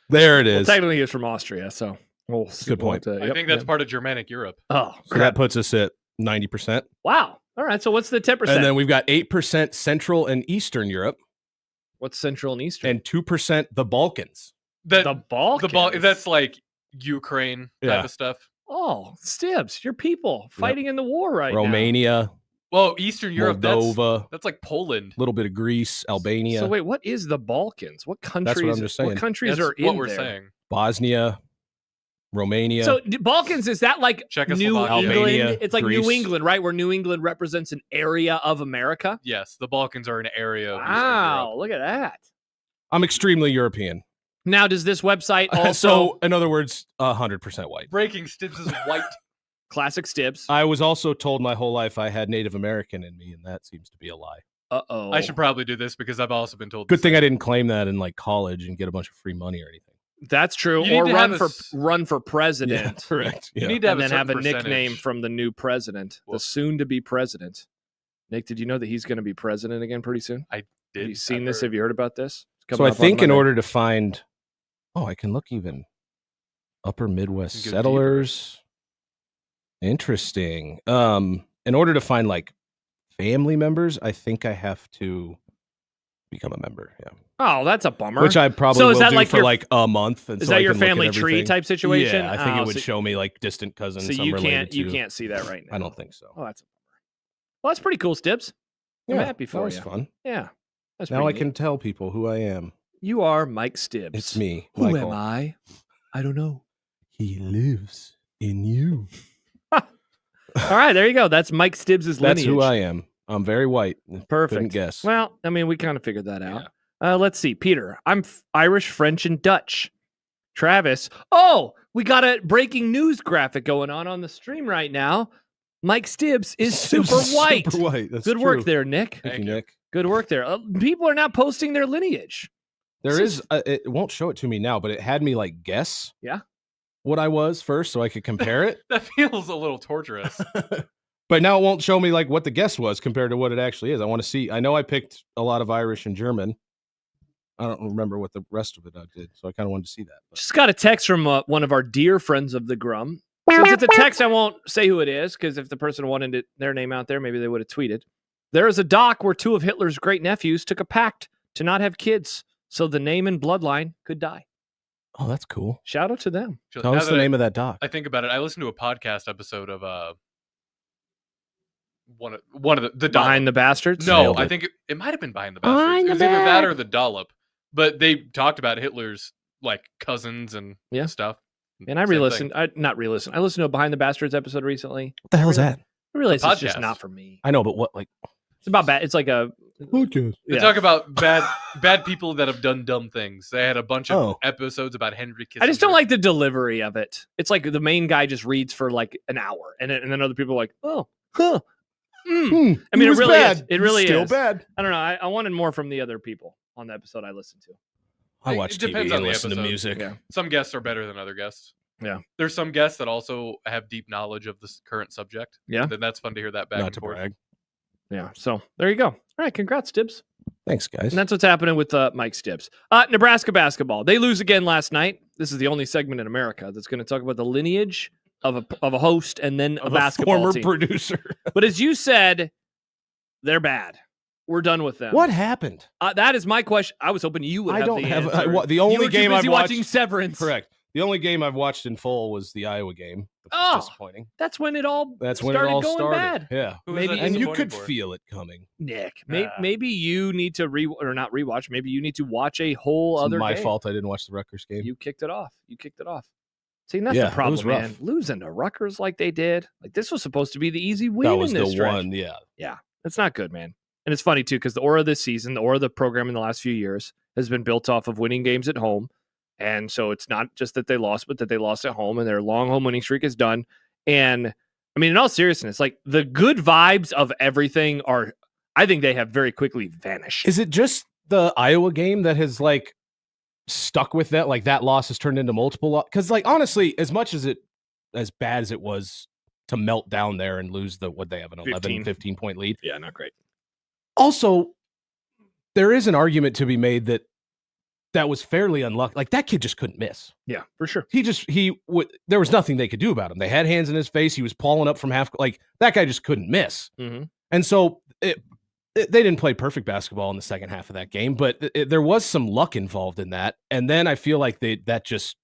There it Well, is. technically, he's from Austria, so we'll Good point. I think that's part of Germanic Europe. Oh, So crap. that puts us at 90%. Wow. All right. So what's the 10%? And then we've got 8% Central and Eastern Europe what's Central and Eastern? and 2% the Balkans. That the Balkans. that's like Ukraine Yeah. type of stuff. Oh, Stibbs, your people fighting in the war right now. Romania, Well, Eastern Europe, Moldova, that's like Poland. a little bit of Greece, Albania, So wait, what is the Balkans? What countries? I'm just saying. What countries That's are in what we're there? saying. Bosnia, Romania. So Balkans, is that like New Czechoslovakia. England? Albania, It's like New Greece. England, right? Where New England represents an area of America. Yes, the Balkans are an area of Eastern Wow, Europe. look at that. I'm extremely European. Now, does this website also So, in other words, 100% white. Breaking Stibbs is white. classic Stibbs? I was also told my whole life I had Native American in me, and that seems to be a lie. Uh-oh. I should probably do this because I've also been told. Good thing I didn't claim that in like college and get a bunch of free money or anything. That's true. You need Or to run have for a s- run for president. correct. You Yeah. need to have And then have a certain nickname percentage. from the new president, the Well- soon-to-be president. Nick, did you know that he's going to be president again pretty soon? Did Have you seen I've this? heard. Have you heard about this? It's So I coming up on think in Monday. order to find, I can look even upper Midwest You can go settlers. Interesting. In order to find like family members, I think I have to become a member. Yeah. Oh, that's a bummer. Which I probably So will is that do like for your- like a month. And Is so that I your can look at family tree everything. type situation? Yeah, I think Oh, it would so- show me like distant cousins. So I'm you related can't to. see that right now. I don't think so. Oh, that's well, that's pretty cool, Stibbs. I'm happy for that was you. fun. Yeah, that's Now I pretty can neat. tell people who I am. You are Mike Stibbs. It's me. Who Michael. am I? I don't know. He lives in you. All right, there you go. That's Mike Stibbs' lineage. That's who I am. I'm very white. Perfect. Couldn't guess. Well, I mean, we kind of figured that out. Let's see. Peter, I'm Irish, French, and Dutch. Travis, oh, we got a breaking news graphic going on the stream right now. Mike Stibbs is super white. Super white. That's Good true. work there, Nick. Thank you, Nick. Good work there. People are now posting their lineage. There is. It won't show it to me now, but it had me like guess. Yeah. What I was first, so I could compare it. That feels a little torturous. But now it won't show me like what the guess was compared to what it actually is. I want to see. I know I picked a lot of Irish and German. I don't remember what the rest of it I did, so I kind of wanted to see that. But. Just got a text from one of our dear friends of the Grum. Since it's a text, I won't say who it is, because if the person wanted their name out there, maybe they would have tweeted. There is a doc where 2 of Hitler's great nephews took a pact to not have kids, so the name and bloodline could die. Oh, that's cool. Shout out to them. Tell us the name of that doc. I think about it. I listened to a podcast episode of one of the Behind the Bastards? No, Nailed I it. think it might have been Behind the Bastards. It was either that or the Dollop. But they talked about Hitler's like cousins and stuff. And I Same re-listened. thing. Not re-listened. I listened to a Behind the Bastards episode recently. What the hell is that? I realized It's a it's just podcast. not for me. I know, but what like? It's about bad. It's like a Podcast. They yeah. talk about bad people that have done dumb things. They had a bunch of Oh. episodes about Henry Kissinger. I just don't like the delivery of it. It's like the main guy just reads for like an hour, and then other people are like, "Oh, huh." I mean, it was really bad. is. It really Still is. bad. I don't know. I wanted more from the other people on the episode I listened to. I watch It TV depends and on the listen to episode. music. Yeah. Some guests are better than other guests. Yeah. There's some guests that also have deep knowledge of this current subject. Yeah. Then that's fun to hear that back Not and to forth. brag. Yeah. So there you go. All right. Congrats, Stibbs. Thanks, guys. And that's what's happening with Mike Stibbs. Nebraska basketball. They lose again last night. This is the only segment in America that's going to talk about the lineage of a host and then a basketball former team. producer. But as you said, they're bad. We're done with them. What happened? That is my question. I was hoping you would I have don't the have. answer. The only you were game too I've busy watched. watching Severance. Correct. The only game I've watched in full was the Iowa game. Which Oh. was disappointing. That's when it all That's when it started all going started. bad. Yeah. Who was Maybe- that And you disappointing could for? feel it coming. Nick, maybe you need to not rewatch. Maybe you need to watch a whole It's other my game. fault I didn't watch the Rutgers game. You kicked it off. See, and that's Yeah, the it problem, was rough. man. Losing to Rutgers like they did. Like this was supposed to be the easy win that was in this the stretch. one. Yeah. Yeah, it's not good, man. And it's funny too because the aura of this season, the aura of the program in the last few years, has been built off of winning games at home. And so it's not just that they lost, but that they lost at home, and their long home winning streak is done. And I mean, in all seriousness, like the good vibes of everything are, I think they have very quickly vanished. Is it just the Iowa game that has like stuck with that? Like that loss has turned into multiple. Because like honestly, as bad as it was to melt down there and lose what they have an 15 point lead. Yeah, not great. Also, there is an argument to be made that was fairly unlucky. Like that kid just couldn't miss. Yeah, for sure. There was nothing they could do about him. They had hands in his face. He was pulling up from half. Like that guy just couldn't miss. Mm-hmm. And so they didn't play perfect basketball in the second half of that game, but there was some luck involved in that. And then I feel like that just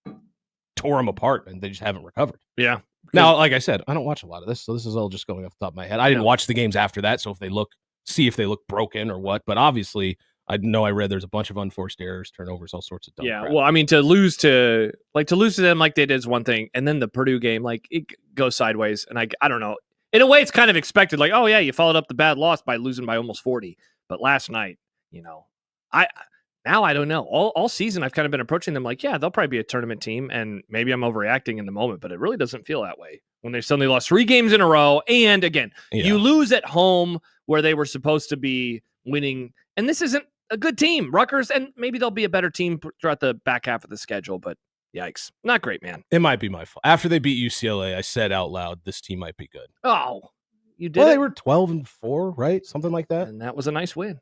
tore them apart and they just haven't recovered. Yeah. Now, like I said, I don't watch a lot of this, so this is all just going off the top of my head. I didn't watch the games after that, so see if they look broken or what. But obviously, I read there's a bunch of unforced errors, turnovers, all sorts of dumb crap. Well, I mean, to lose to them like they did is one thing, and then the Purdue game, like it goes sideways, and I don't know. In a way, it's kind of expected. Like, oh yeah, you followed up the bad loss by losing by almost 40. But last night, I don't know. All season, I've kind of been approaching them like, yeah, they'll probably be a tournament team, and maybe I'm overreacting in the moment, but it really doesn't feel that way when they suddenly lost 3 games in a row. And again, you lose at home where they were supposed to be winning, and this isn't a good team. Rutgers, and maybe they'll be a better team throughout the back half of the schedule, but yikes, not great, man. It might be my fault. After they beat UCLA, I said out loud, this team might be good. Oh, you did. Well, they were 12-4, right? Something like that. And that was a nice win.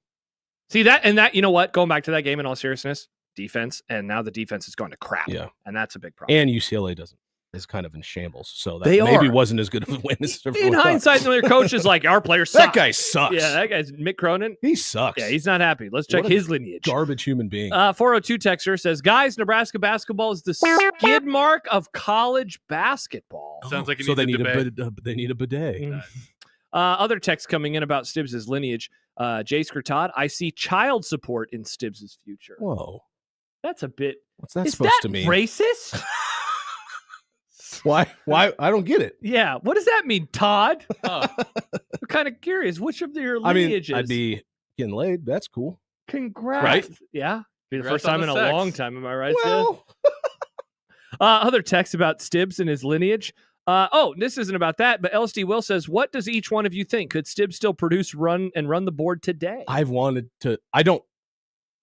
See that, you know what? Going back to that game in all seriousness, defense, and now the defense has gone to crap. Yeah. And that's a big problem. And UCLA doesn't is kind of in shambles. So that They maybe are. wasn't as good of a win as In everyone thought. hindsight, their coach is like, our player sucks. That guy sucks. Yeah, that guy's Mick Cronin. He sucks. Yeah, he's not happy. Let's check What a his lineage. Garbage human being. 402 texter says, guys, Nebraska basketball is the skid mark of college basketball. Sounds like it so needs they a need debate. they need a bidet. Other texts coming in about Stibbs' lineage. Jay Skirtod, I see child support in Stibbs' future. Whoa. That's a bit. What's that Is supposed that to mean? racist? Why? I don't get it. Yeah. What does that mean, Todd? I'm kind of curious. Which of your I mean, lineages? I'd be getting laid. That's cool. Congrats. Right? Yeah. Be the Congrats first time on in the a sex. long time. Am I right, Sid? Well, Other texts about Stibbs and his lineage. This isn't about that, but LSD Will says, what does each one of you think? Could Stibbs still produce, run the board today? I've wanted to.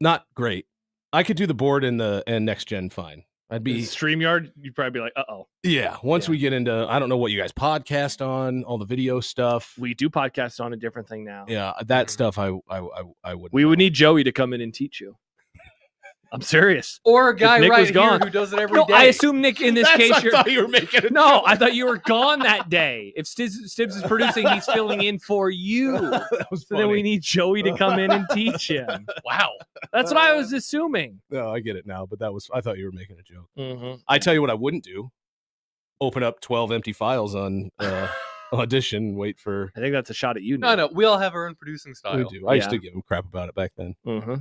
Not great. I could do the board and next gen fine. I'd be StreamYard, you'd probably be like, uh-oh. Yeah. Once we get into, I don't know what you guys podcast on, all the video stuff. We do podcasts on a different thing now. Yeah, that stuff I would. We would need Joey to come in and teach you. I'm serious. Or a guy Nick right was gone. here who does it every day. I assume, Nick, in this case, I thought you were making it. No, I thought you were gone that day. If Stibbs is producing, he's filling in for you. That was So then funny. we need Joey to come in and teach him. Wow. That's what I was assuming. No, I get it now, but I thought you were making a joke. Mm-hmm. I tell you what I wouldn't do. Open up 12 empty files on Audition, wait for. I think that's a shot at you, Nick. No, we all have our own producing style. We do. I used Yeah. to give him crap about it back then. Mm-hmm.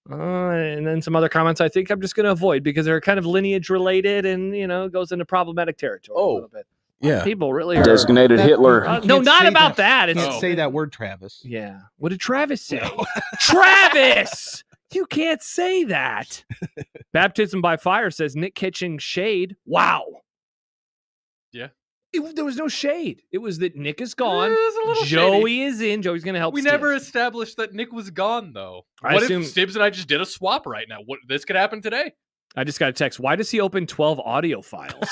And then some other comments I think I'm just going to avoid because they're kind of lineage related and, goes into problematic territory a little bit. Yeah. People really are. Designated Hitler. No, not about that. It's, Can't say that word, Travis. Yeah. What did Travis say? Travis! You can't say that. Baptism by Fire says Nick catching shade. Wow. Yeah. There was no shade. It was that Nick is gone. It was a little Joey is in. Joey's going to help We Stibbs. never established that Nick was gone, though. I What assume- if Stibbs and I just did a swap right now? What this could happen today? I just got a text. Why does he open 12 audio files?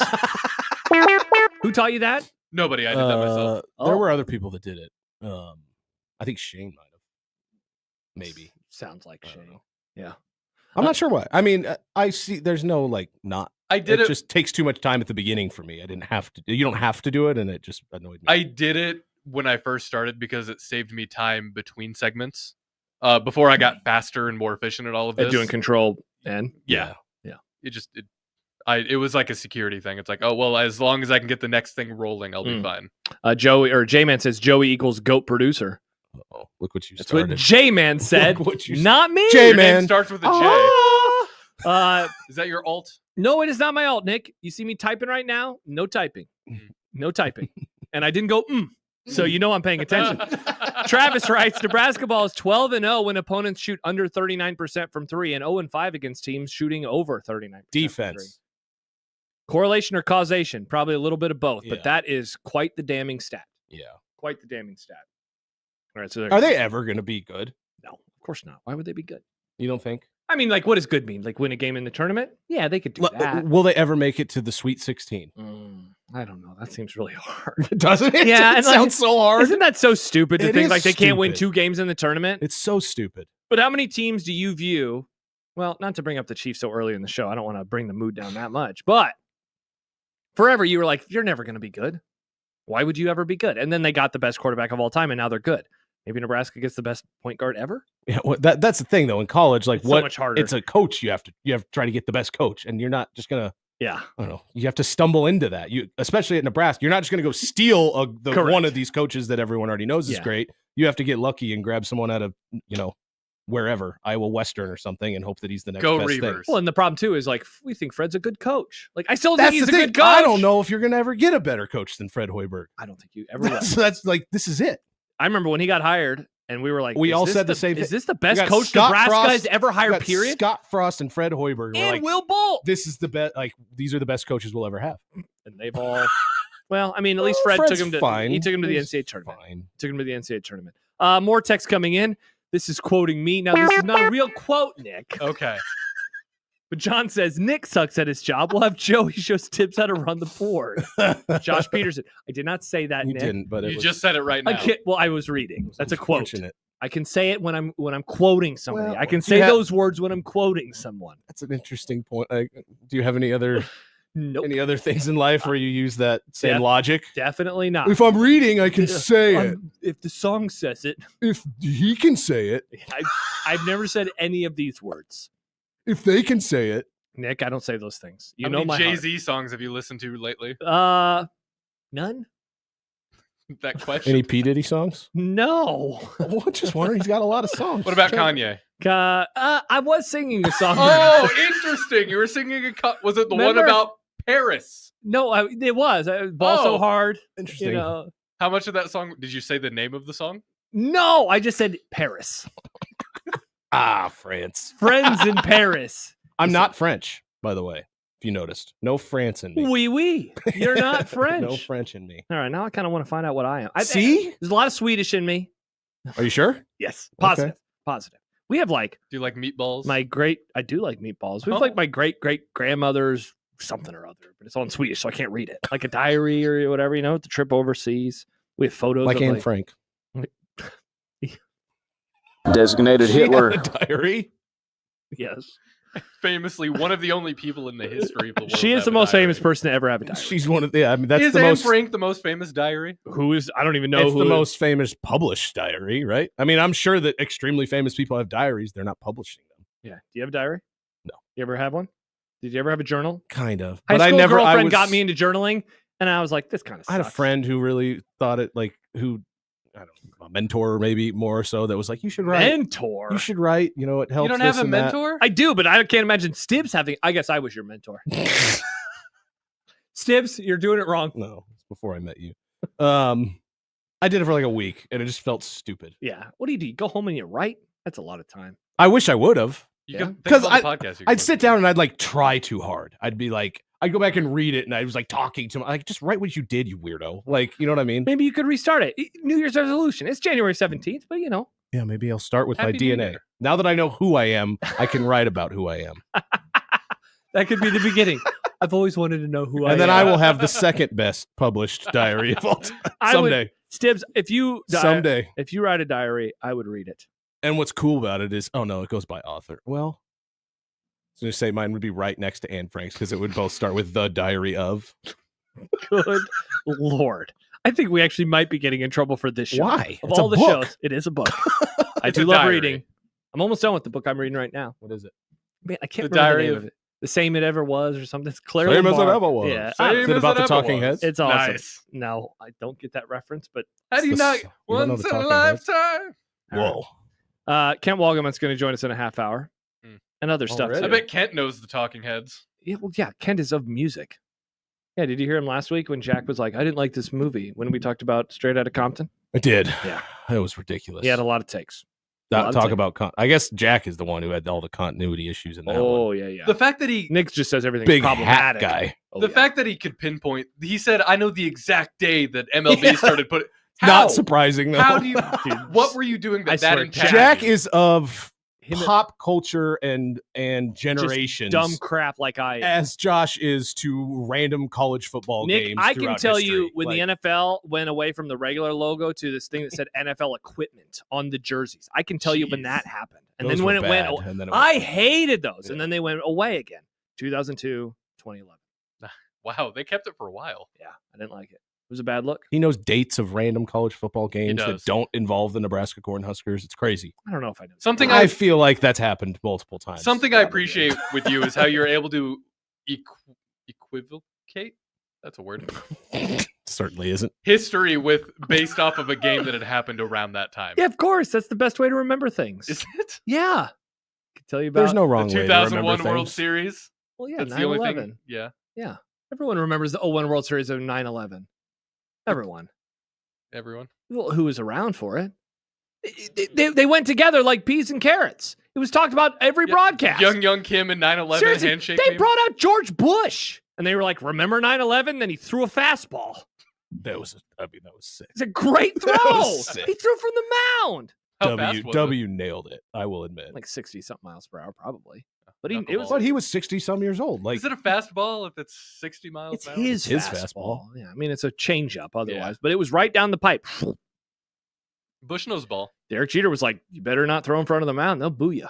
Who taught you that? Nobody. I did that myself. There were other people that did it. I think Shane might have. Maybe. Sounds like I don't Shane. know. Yeah. I'm not sure why. I mean, I see. There's no not. I did it. Just takes too much time at the beginning for me. I didn't have to. You don't have to do it, and it just annoyed me. I did it when I first started because it saved me time between segments. Before I got faster and more efficient at all of this. At doing control N. Yeah. It was like a security thing. It's like, oh well, as long as I can get the next thing rolling, I'll be fine. Joey or J-Man says Joey equals GOAT producer. Oh, look what you That's started. what J-Man said. Look what you not me. J-Man. Your name starts with a J. Is that your alt? No, it is not my alt, Nick. You see me typing right now? No typing. No typing. And I didn't go, So you know I'm paying attention. Travis writes, Nebraska ball is 12-0 when opponents shoot under 39% from three and 0-5 against teams shooting over 39%. Defense. Correlation or causation? Probably a little bit of both, Yeah. but that is quite the damning stat. Yeah. Quite the damning stat. All right, so Are they ever going to be good? No, of course not. Why would they be good? You don't think? I mean, like, what does good mean? Like, win a game in the tournament? Yeah, they could do that. Will they ever make it to the Sweet 16? I don't know. That seems really hard. Doesn't it? Yeah, It and, like, sounds so hard. Isn't that so stupid to It think is like they can't win stupid. 2 games in the tournament? It's so stupid. But how many teams do you view? Well, not to bring up the Chiefs so early in the show. I don't want to bring the mood down that much. But forever, you were like, you're never going to be good. Why would you ever be good? And then they got the best quarterback of all time, and now they're good. Maybe Nebraska gets the best point guard ever. Yeah, well, that's the thing though. In college, like It's so much harder. It's a coach. You have to try to get the best coach, and you're not just gonna. Yeah, I don't know. You have to stumble into that. You, especially at Nebraska, you're not just gonna go steal Correct. one of these coaches that everyone already knows is Yeah. great. You have to get lucky and grab someone out of wherever, Iowa Western or something, and hope that he's the next Go best thing. Reavers. Well, and the problem too is like we think Fred's a good coach. Like I still That's think he's the a thing. good coach. I don't know if you're gonna ever get a better coach than Fred Hoiberg. I don't think you ever will. So that's like this is it. I remember when he got hired, and we were like, We is all this said the same Is thing. this the We best got coach Scott Nebraska Frost- has ever We hired? got Period. Scott Frost and Fred Hoiberg were And like, Will Bolt. this is the best. Like these are the best coaches we'll ever have. And they've all. Well, I mean, at least Well, Fred Fred's took him to. fine. He took him to the He's NCAA tournament. Fine. Took him to the NCAA tournament. More text coming in. This is quoting me. Now, this is not a real quote, Nick. Okay. But John says Nick sucks at his job. We'll have Joey show Stibbs how to run the board. Josh Peterson. I did not say that, You Nick. didn't, but it You was just said it right I now. can't, well, I was reading. That's a quote. unfortunate. I can say it when I'm quoting somebody. Well, I can do you say have- those words when I'm quoting someone. That's an interesting point. Do you have any other Nope. Any other things in life where you use that same Yeah. logic? Definitely not. If I'm reading, I can say it. If the song says it. If he can say it. I've never said any of these words. If they can say it. Nick, I don't say those things. You How know many my Jay-Z songs have you listened to lately? heart. None? That question. Any P. Diddy songs? No. Well, just wondering. He's got a lot of songs. What about Kanye? I was singing a song. Oh, interesting. You were singing was it the one Remember? about Paris? No, it was. Ball so hard. Interesting. You know. How much of that song did you say the name of the song? No, I just said Paris. France. Friends in Paris. I'm not French, by the way, if you noticed. No France in me. Oui. You're not French. No French in me. All right, now I kind of want to find out what I am. See? There's a lot of Swedish in me. Are you sure? Yes. Positive. Okay. Positive. We have like Do you like meatballs? I do like meatballs. We have like my great grandmother's something or other, but it's all in Swedish, so I can't read it. Like a diary or whatever, the trip overseas. We have photos Like of Anne Frank. Designated She had Hitler. a diary. Yes. Famously one of the only people in the history of the world. She to is have the a most diary. famous person to ever have a diary. She's one of the. I mean, that's Is the Anne most. Frank the most famous diary? Who is? I don't even know It's who the most famous published diary, right? I mean, I'm sure that extremely famous people have diaries. They're not publishing them. Yeah. Do you have a diary? No. You ever have one? Did you ever have a journal? Kind of. High But I school never. girlfriend I got me into journaling, and I was like, "This kind of." I had a friend who really thought it I don't know, a mentor maybe more so that was like, you should write. Mentor. You should write. It helps. You don't have this a and that. mentor? I do, but I can't imagine Stibbs having. I guess I was your mentor. Stibbs, you're doing it wrong. No, it's before I met you. I did it for like a week, and it just felt stupid. Yeah. What do? You go home and you write? That's a lot of time. I wish I would have. You can think Because about the podcast. I'd sit down and I'd like try too hard. I'd be like, I'd go back and read it, and I was like talking to him, like, just write what you did, you weirdo. Like, you know what I mean? Maybe you could restart it. New Year's resolution. It's January 17th, but Yeah, maybe I'll start with Happy my New DNA. Year. Now that I know who I am, I can write about who I am. that could be the beginning. I've always wanted to know who I am. And then I will have the second best published diary of all time. Someday. Stibbs, if you Someday. if you write a diary, I would read it. And what's cool about it is, oh no, it goes by author. Well, I was going to say mine would be right next to Anne Frank's because it would both start with the diary of. Good Lord. I think we actually might be getting in trouble for this show. Why? Of It's all a the book. shows, it is a book. I It's do a love diary. reading. I'm almost done with the book I'm reading right now. What is it? Man, I can't The remember Diary the name of it. The Same It Ever Was or something. It's Claire Same as it Lamar. ever was. Yeah. Same Is it as about it the ever talking was. heads? It's awesome. Nice. No, I don't get that reference, but How do you It's not? the you don't know Once the in a Talking Heads? lifetime. Whoa. Kent Walgeman's going to join us in a half hour. Hmm. And other stuff. Already? I Too. bet Kent knows the Talking Heads. Yeah, well, yeah, Kent is of music. Yeah, did you hear him last week when Jack was like, I didn't like this movie when we talked about Straight Outta Compton? I did. Yeah. It was ridiculous. He had a lot of takes. a lot of Talk takes. about. I guess Jack is the one who had all the continuity issues in that one. Oh, yeah. The fact that he Nick just says everything's Big hat problematic. guy. Oh, the yeah. fact that he could pinpoint, he said, I know the exact day that MLB Yeah. started putting. Not surprising though. How do you? Dude, What were you doing I that swear, impacted? Jack is of Him- pop culture and just generations. dumb crap like I am. as Josh is to random college football Nick, games. I can throughout tell history. you when Like, the NFL went away from the regular logo to this thing that said NFL equipment on the jerseys. I can tell you when Jeez. that happened. And those then when were it went, bad, and then it I went- hated those. And Yeah. then they went away again. 2002, 2011. Wow, they kept it for a while. Yeah, I didn't like it. It was a bad look. He knows dates of random college football games that does. don't involve the Nebraska Cornhuskers. It's crazy. I don't know if I know. Something I feel like that's happened multiple times. Something I appreciate with you is how you're able to equivocate. That's a word. Certainly isn't. History with based off of a game that had happened around that time. Yeah, of course. That's the best way to remember things. Is it? Yeah. I can tell you about There's no The wrong way to 2001 remember World things. Series. Well, yeah, That's 9/11. the only thing. Yeah. Yeah. Everyone remembers the 01 World Series of 9/11. Everyone. Everyone. Well, who was around for it? They went together like peas and carrots. It was talked about every Yeah, broadcast. Young Kim and 9/11 Seriously, handshake. they meme. brought out George Bush, and they were like, "Remember 9/11?" Then he threw a fastball. That was sick. It's a great throw. was sick. He threw from the mound, How fast was it? W nailed it. I will admit. like 60 something miles per hour, probably. But it was Knuckleball. But he was 60 some years old. Like Is it a fastball if it's 60 miles it's an hour? his his fastball. fastball. Yeah, I mean it's a changeup otherwise, but it was right down the pipe. Bushnell's ball. Derek Jeter was like, "You better not throw in front of the mound; they'll boo you."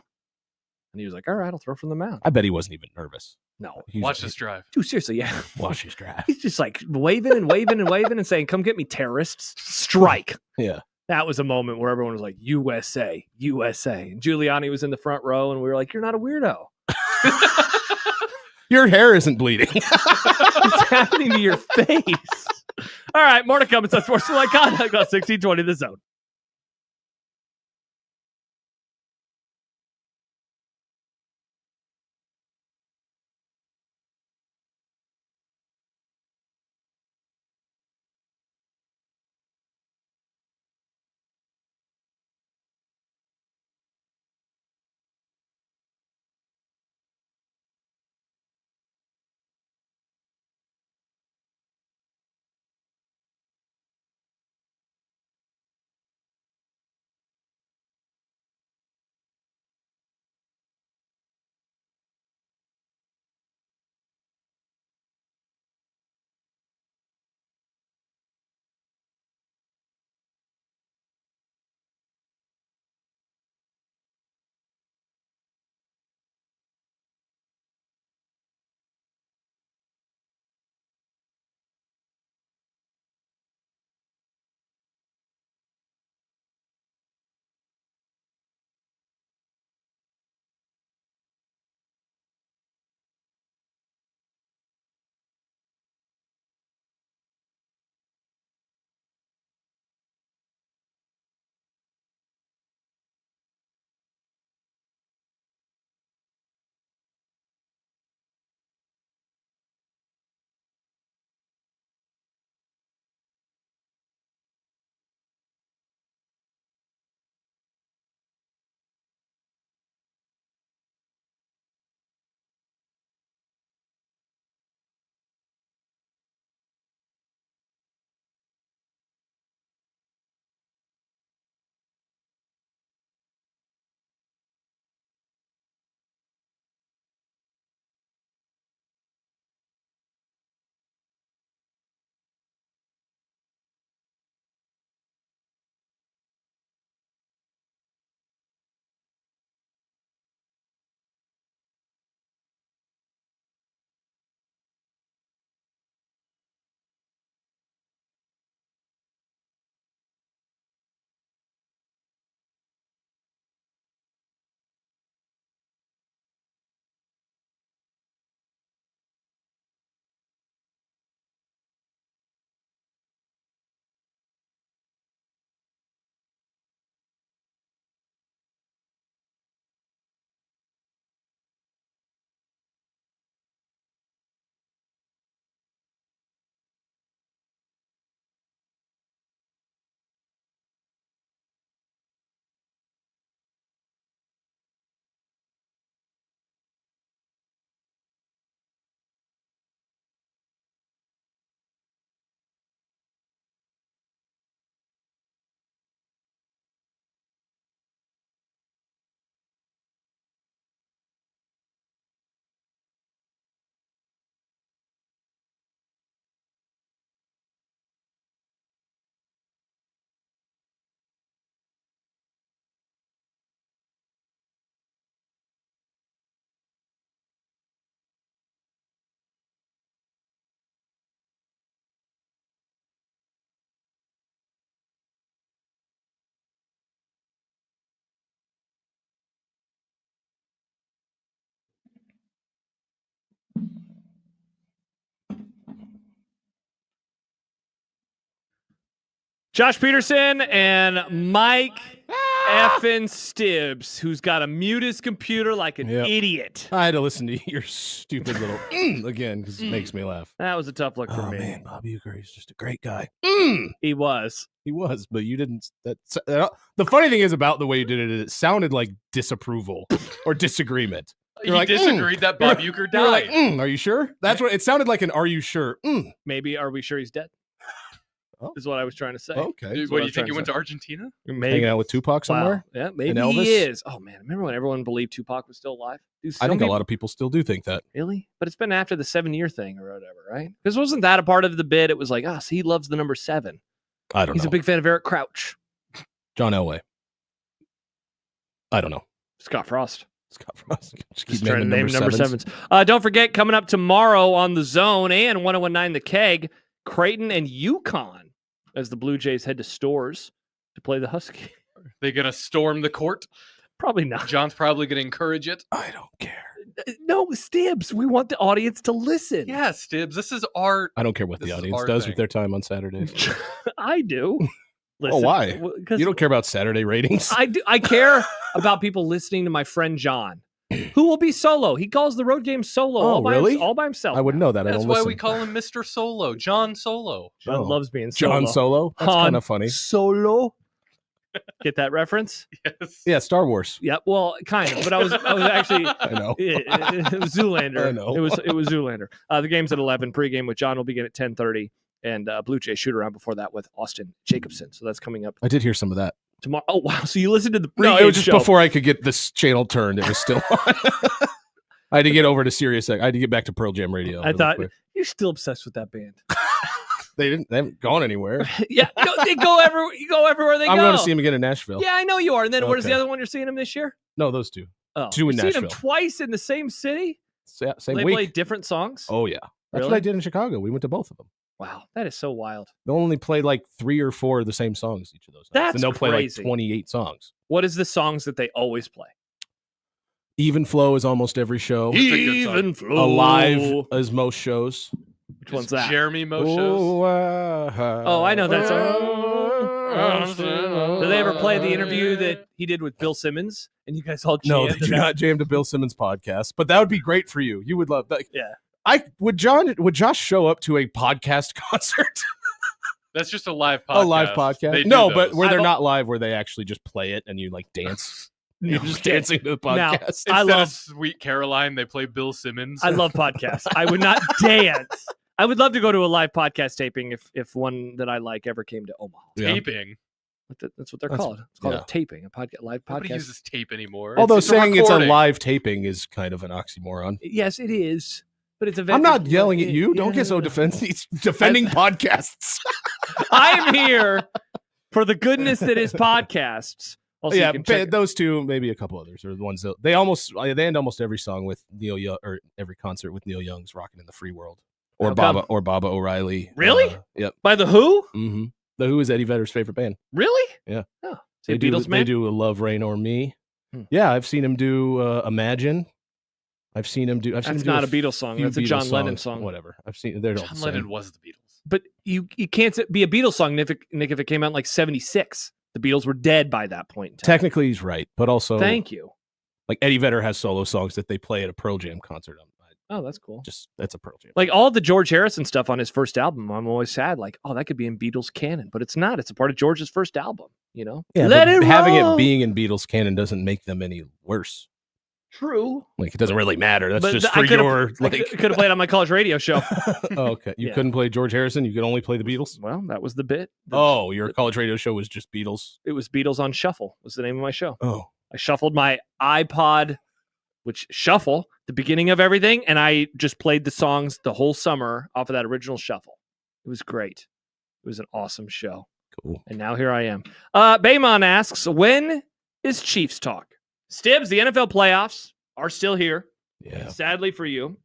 And he was like, all right, I'll throw from the mound. I bet he wasn't even nervous. No. Watch this drive. Dude, seriously, yeah. Watch this drive. He's just like waving and waving and waving and saying, come get me, terrorists. Strike. Yeah. That was a moment where everyone was like, USA, USA. And Giuliani was in the front row, and we were like, you're not a weirdo. Your hair isn't bleeding. What's happening to your face? All right, more to come. It's Unsportsmanlike Conduct on 1620 The Zone. Josh Peterson and Mike effing Stibbs, who's got to mute his computer like an idiot. I had to listen to your stupid little again because it makes me laugh. That was a tough look for me. Man, Bob Uecker, he's just a great guy. He was, but you didn't. The funny thing is about the way you did it, it sounded like disapproval or disagreement. You disagreed that Bob Uecker died. Like, are you sure? That's what it sounded like. Are you sure? Maybe are we sure he's dead? Is what I was trying to say. Okay. Dude, what do you think he went to Argentina? Maybe. Hanging out with Tupac somewhere? Wow. Yeah, maybe he is. Oh man, remember when everyone believed Tupac was still alive? Dude, I think a lot of people still do think that. Really? But it's been after the 7-year thing or whatever, right? Because wasn't that a part of the bit? It was like, so he loves the number 7. I don't know. He's a big fan of Eric Crouch. John Elway. I don't know. Scott Frost. Scott Frost. Just trying to name number sevens. Don't forget, coming up tomorrow on The Zone and 1019 The Keg, Creighton and UConn as the Blue Jays head to Stores to play the Husky. Are they going to storm the court? Probably not. John's probably going to encourage it. I don't care. No, Stibbs. We want the audience to listen. Yeah, Stibbs. This is art. I don't care what the audience does with their time on Saturdays. I do. Listen, why? You don't care about Saturday ratings? I do. I care about people listening to my friend John, who will be solo. He calls the road game solo. Oh, really? All by himself. I wouldn't know that. That's I don't why listen. we call him Mr. Solo. John Solo. John loves being solo. John Solo? That's kind of funny. Solo. Get that reference? Yes. Yeah, Star Wars. Yeah, well, kind of. But I was actually. I know. It was Zoolander. I know. It was Zoolander. The game's at 11. Pregame with John will begin at 10:30, and Blue Jay shoot around before that with Austin Jacobson. So that's coming up. I did hear some of that tomorrow. Oh wow! So you listened to the pregame No, it was just show. before I could get this channel turned. It was still on. I had to get over to Sirius. I had to get back to Pearl Jam Radio. I thought you're still obsessed with that band. They haven't gone anywhere. Yeah, they go everywhere. You go everywhere they go. I'm going to see him again in Nashville. Yeah, I know you are. And then what is the Okay. other one you're seeing him this year? No, those two. Oh, Two in you've seen Nashville. them twice in the same city. Same They week. play different songs. Oh yeah, that's Really? what I did in Chicago. We went to both of them. Wow, that is so wild. They'll only play like 3 or 4 of the same songs each of those nights. That's and they'll play like crazy. 28 songs. What is the songs that they always play? Even Flow is almost every show. That's a good song. Even Flow. Alive is most shows. Which one's that? Jeremy Mo shows. Oh, I know that song. Did they ever play the interview that he did with Bill Simmons? And you guys all No, jammed they to do that? not jam to Bill Simmons podcast, but that would be great for you. You would love that. Yeah. Would Josh show up to a podcast concert? That's just a live podcast. A live podcast? They do No, those. but where they're I've- not live, where they actually just play it and you like dance. You're just Okay. dancing to the Now, podcast. I Instead love of Sweet Caroline, they play Bill Simmons. I love podcasts. I would not dance. I would love to go to a live podcast taping if one that I like ever came to Omaha. Yeah. taping. That's what they're That's- called. It's called yeah. a taping, a live Nobody podcast. uses tape anymore. Although It's a saying it's a recording. live taping is kind of an oxymoron. Yes, it is. But it's a. I'm not yelling at you. Don't get so Yeah. defending podcasts. I am here for the goodness that is podcasts. Also, Yeah, you can check- those two, maybe a couple others are the ones that they end almost every song with Neil Young, or every concert with Neil Young's "Rockin' in the Free World" or How come? Baba O'Reilly. Really? Yep. by the Who? Mm-hmm. The Who is Eddie Vedder's favorite band. Really? Yeah. Oh, is he a Beatles man? They do a "Love Rain or Me." Hmm. Yeah, I've seen him do "Imagine." I've seen him do. That's not a Beatles song. few That's a Beatles John Lennon songs, song. Whatever. I've seen. They're all John the same. Lennon was the Beatles. But you can't be a Beatles song, Nick, if it came out in like 76. The Beatles were dead by that point in time. Technically, he's right, but also Thank you. like Eddie Vedder has solo songs that they play at a Pearl Jam concert. Oh, that's cool. That's a Pearl Jam. Like all the George Harrison stuff on his first album, I'm always sad. Like, oh, that could be in Beatles canon, but it's not. It's a part of George's first album. You know, Yeah, let but it having roll. it being in Beatles canon doesn't make them any worse. True. Like it doesn't really matter. That's But just I for could've- your I like. could have played on my college radio show. Oh, okay, you Yeah. couldn't play George Harrison. You could only play the Beatles. Well, that was the bit. Oh, your college radio show was just Beatles. It was Beatles on Shuffle. Was the name of my show. Oh, I shuffled my iPod, which shuffle the beginning of everything, and I just played the songs the whole summer off of that original shuffle. It was great. It was an awesome show. cool. And now here I am. Baymon asks, when is Chiefs talk? Stibbs, the NFL playoffs are still here. Yeah, Sadly for you,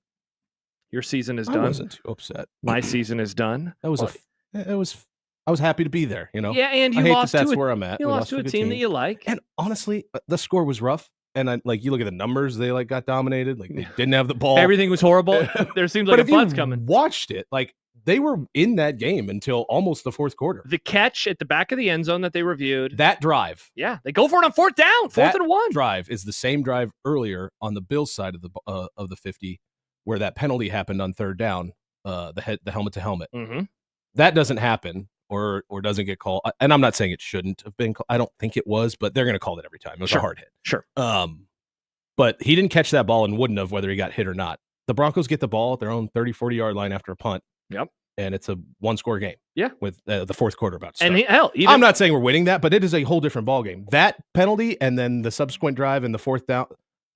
your season is I done. wasn't too upset. My season is done. That was I was happy to be there. You know. Yeah, and you I hate lost that that's to where I'm at. you We lost to a good team that you like. And honestly, the score was rough. And I like you look at the numbers; they like got dominated. Like they didn't have the ball. Everything was horrible. There seems like But a if you flood's coming. watched it, like they were in that game until almost the fourth quarter. The catch at the back of the end zone that they reviewed. That drive, Yeah, they go for it on fourth down, fourth That and one. drive is the same drive earlier on the Bills side of the 50, where that penalty happened on third down. The helmet to helmet. Mm-hmm. That doesn't happen or doesn't get called. And I'm not saying it shouldn't have been. I don't think it was, but they're going to call it every time. It was Sure. a hard hit. Sure. But he didn't catch that ball and wouldn't have whether he got hit or not. The Broncos get the ball at their own 30, 40-yard line after a punt. Yep. And it's a one-score game. Yeah. With the fourth quarter about to start. And hell, even I'm not saying we're winning that, but it is a whole different ball game. That penalty and then the subsequent drive and the fourth down,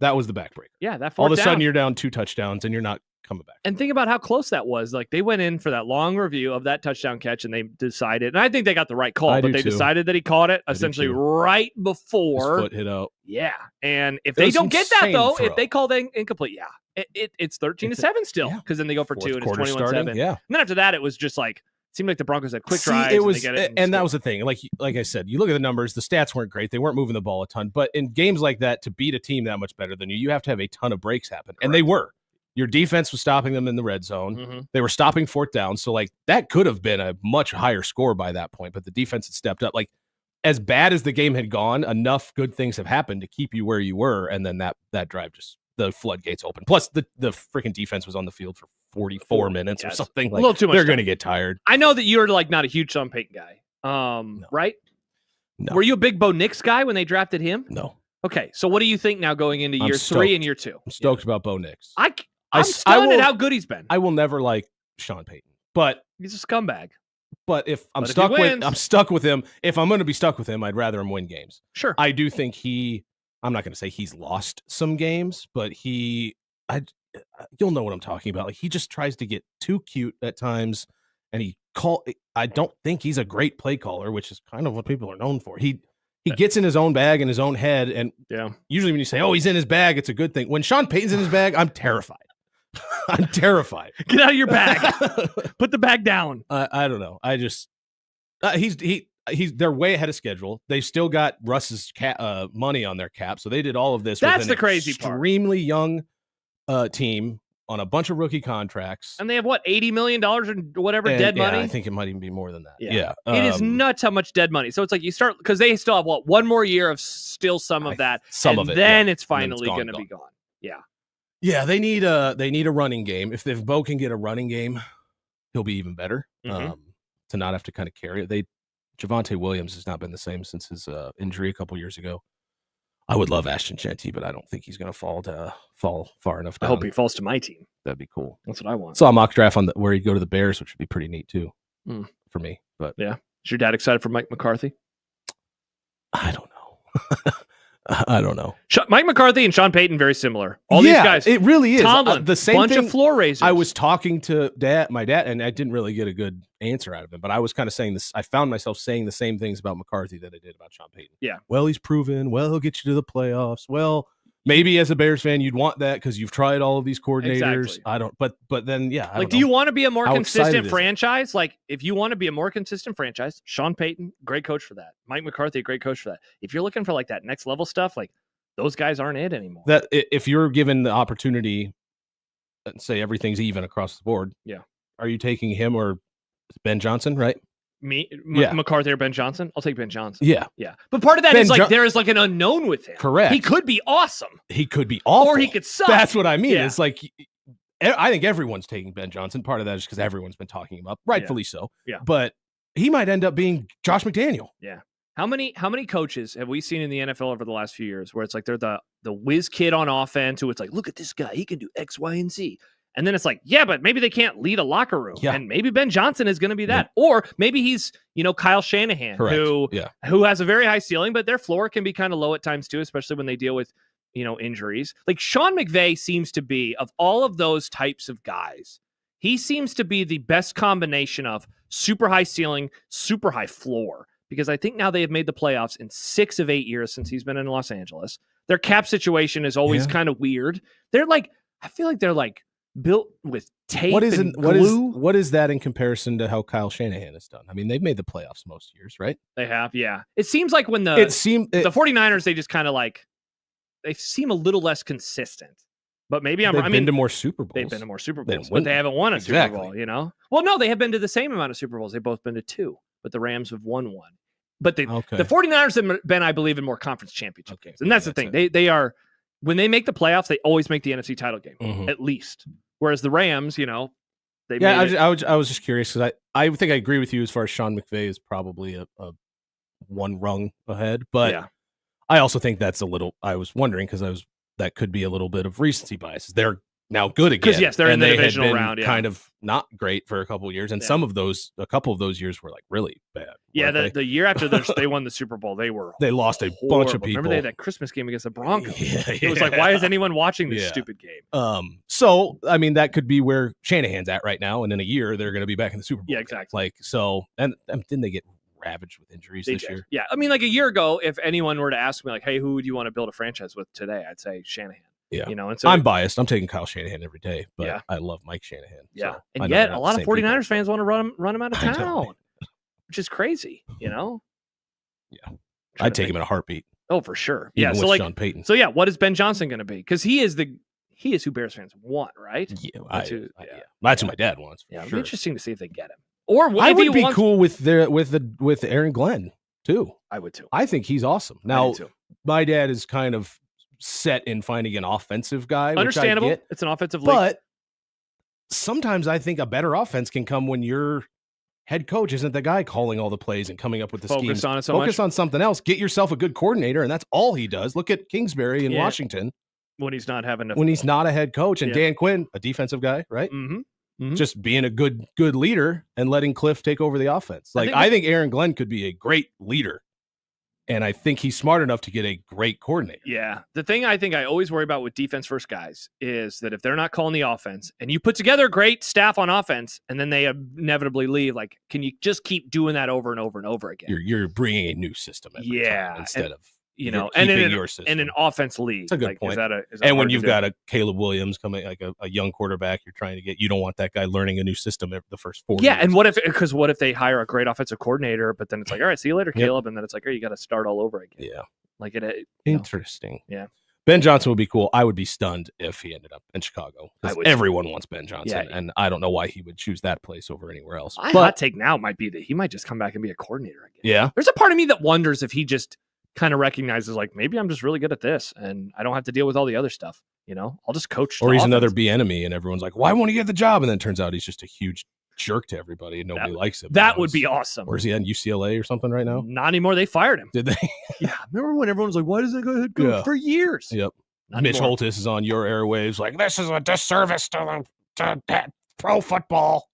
that was the backbreaker. yeah, that All fourth of a sudden, down. you're down 2 touchdowns and you're not coming back. And think about how close that was. Like they went in for that long review of that touchdown catch, and they decided, and I think they got the right call, but they decided that he caught it essentially right before his foot hit out. Yeah, and if they don't get that though, if they call that incomplete, it's 13-7 still, because then they go for 2 and it's 21-7. Yeah, and then after that, it was just like seemed like the Broncos had quick drives. It was, and, and that was the thing. Like I said, you look at the numbers, the stats weren't great. They weren't moving the ball a ton. But in games like that, to beat a team that much better than you have to have a ton of breaks happen, and they were. Your defense was stopping them in the red zone. Mm-hmm. They were stopping fourth down. So, like, that could have been a much higher score by that point, but the defense had stepped up. Like, as bad as the game had gone, enough good things have happened to keep you where you were, and then that drive just, the floodgates open. Plus, the freaking defense was on the field for 44 minutes or something. Like, a little too much. They're going to get tired. I know that you're, like, not a huge Sean Payton guy, No. right? No. Were you a big Bo Nix guy when they drafted him? No. Okay, so what do you think now going into year 3 and year 2? I'm stoked about Bo Nix. I'm stunned at how good he's been. I will never like Sean Payton, but he's a scumbag. But if I'm stuck with him. If I'm going to be stuck with him, I'd rather him win games. Sure. I do think I'm not going to say he's lost some games, but you'll know what I'm talking about. Like, he just tries to get too cute at times, and I don't think he's a great play caller, which is kind of what people are known for. He gets in his own bag, in his own head, and usually when you say, "Oh, he's in his bag," it's a good thing. When Sean Payton's in his bag, I'm terrified. I'm terrified. Get out of your bag. Put the bag down. I don't know. I just they're way ahead of schedule. They've still got Russ's money on their cap, so they did all of this. That's with the crazy part. Extremely young team on a bunch of rookie contracts, and they have what, $80 million or whatever dead money. I think it might even be more than that. Yeah. It is nuts how much dead money. So it's like you start, because they still have one more year of still some of that, of it. Then it's finally going to be gone. Yeah. Yeah, they need a running game. If Bo can get a running game, he'll be even better. To not have to kind of carry it. Javonte Williams has not been the same since his injury a couple years ago. I would love Ashton Jeanty, but I don't think he's going to fall far enough down. I hope he falls to my team. That'd be cool. That's what I want. Saw a mock draft where he'd go to the Bears, which would be pretty neat too for me. But yeah, is your dad excited for Mike McCarthy? I don't know. I don't know. Mike McCarthy and Sean Payton, very similar. All these guys. It really is. Tomlin, the same bunch thing, of floor raisers. I was talking to my dad, and I didn't really get a good answer out of him, but I was kind of saying this. I found myself saying the same things about McCarthy that I did about Sean Payton. Yeah. Well, he's proven. Well, he'll get you to the playoffs. Well, maybe as a Bears fan, you'd want that because you've tried all of these coordinators. Exactly. I don't, but then, yeah. I don't do know. you want to be a more How consistent excited franchise? Like, if you want to be a more consistent franchise, Sean Payton, great coach for that. Mike McCarthy, great coach for that. If you're looking for like that next level stuff, like, those guys aren't it anymore. That if you're given the opportunity, say everything's even across the board. Yeah. Are you taking him or Ben Johnson? Right. McCarthy or Ben Johnson? I'll take Ben Johnson. Yeah. Yeah. But part of that is like there is like an unknown with him. Correct. He could be awesome. He could be awful. Or he could suck. That's what I mean. Yeah. It's like, I think everyone's taking Ben Johnson. Part of that is because everyone's been talking him up, rightfully so. Yeah. But he might end up being Josh McDaniel. Yeah. How many coaches have we seen in the NFL over the last few years where it's like they're the whiz kid on offense who it's like, look at this guy, he can do X, Y, and Z. And then it's like, yeah, but maybe they can't lead a locker room. Yeah. And maybe Ben Johnson is going to be that. Yeah. Or maybe he's, Kyle Shanahan, who has a very high ceiling, but their floor can be kind of low at times too, especially when they deal with, injuries. Like Sean McVay seems to be, of all of those types of guys, he seems to be the best combination of super high ceiling, super high floor. Because I think now they have made the playoffs in 6 of 8 years since he's been in Los Angeles. Their cap situation is always kind of weird. They're like, I feel like they're like built with tape and glue. What is that in comparison to how Kyle Shanahan has done? I mean, they've made the playoffs most years, right? They have, yeah. It seems like when the 49ers, they just kind of like, they seem a little less consistent. But maybe they've been to more Super Bowls. They've been to more Super Bowls, but they haven't won a Super Bowl, Well, no, they have been to the same amount of Super Bowls. They've both been to 2, but the Rams have won 1. But the 49ers have been, I believe, in more conference championship games. And that's the thing. They are, when they make the playoffs, they always make the NFC title game, at least. Whereas the Rams, they I was just curious because I think I agree with you as far as Sean McVay is probably a one rung ahead. But I also think that's a little, I was wondering because that could be a little bit of recency bias. They're now good again. Because yes, they're in and the they had divisional been round. Yeah. kind of not great for a couple of years, and a couple of those years were like really bad. Yeah, weren't the year after they won the Super Bowl, they lost a horrible. bunch of people. Remember they had that Christmas game against the Broncos? Yeah, It was like, why is anyone watching this stupid game? So I mean, that could be where Shanahan's at right now, and in a year they're going to be back in the Super Bowl. Yeah, exactly. Like so, and didn't they get ravaged with injuries this year? Yeah, I mean, like a year ago, if anyone were to ask me, like, hey, who would you want to build a franchise with today? I'd say Shanahan. Yeah. You know, and so I'm biased. I'm taking Kyle Shanahan every day, but Yeah. I love Mike Shanahan. Yeah. So And I know yet they're a not lot the of same 49ers people. fans want to run him out of I know. town, which is crazy, you know? Yeah. I'd take him in a heartbeat. Oh, for sure. Even Yeah. with So like Sean Payton. So yeah, what is Ben Johnson going to be? Because he is who Bears fans want, right? Yeah, That's who my dad wants. Yeah, it'd sure. be interesting to see if they get him. Or I if he would be wants- cool with Aaron Glenn too. I would too. I think he's awesome. I Now, do too. my dad is kind of set in finding an offensive guy. which I Understandable. get, It's an offensive league. but sometimes I think a better offense can come when your head coach isn't the guy calling all the plays and coming up with the Focus schemes. on it so Focus much. on something else. Get yourself a good coordinator, and that's all he does. Look at Kingsbury in Yeah. Washington when he's not having to. when he's not a head coach, and Yeah. Dan Quinn, a defensive guy, right? Mm-hmm. Just being a good leader and letting Cliff take over the offense. Like I think Aaron Glenn could be a great leader, and I think he's smart enough to get a great coordinator. Yeah. The thing I think I always worry about with defense first guys is that if they're not calling the offense and you put together a great staff on offense and then they inevitably leave, like, can you just keep doing that over and over and over again? You're bringing a new system every time instead of and keeping in your system. an offense league. That's a good like, point. Is that and hard when to you've do? got a Caleb Williams coming, like a young quarterback, you're trying to get. You don't want that guy learning a new system the first 4 Yeah, years. and what if they hire a great offensive coordinator, but then it's like, all right, see you later, Caleb, and then it's like, oh, you got to start all over again. Yeah, like it. Interesting. Yeah. Ben Johnson would be cool. I would be stunned if he ended up in Chicago. I 'Cause would everyone wants Ben Johnson, Yeah. and I don't know why he would choose that place over anywhere else. My But hot take now might be that he might just come back and be a coordinator again. yeah, There's a part of me that wonders if he just kind of recognizes, like, maybe I'm just really good at this and I don't have to deal with all the other stuff. You know, I'll just coach. or the he's offense. another B enemy, and everyone's like, "Why won't he get the job?" And then it turns out he's just a huge jerk to everybody, and nobody likes him. That would be awesome. Or is he at UCLA or something right now? Not anymore. They fired him. Did they? Yeah. Remember when everyone was like, why doesn't that go head coach Yeah. for years? Yep. Not Mitch anymore. Holtis is on your airwaves like, this is a disservice to pro football.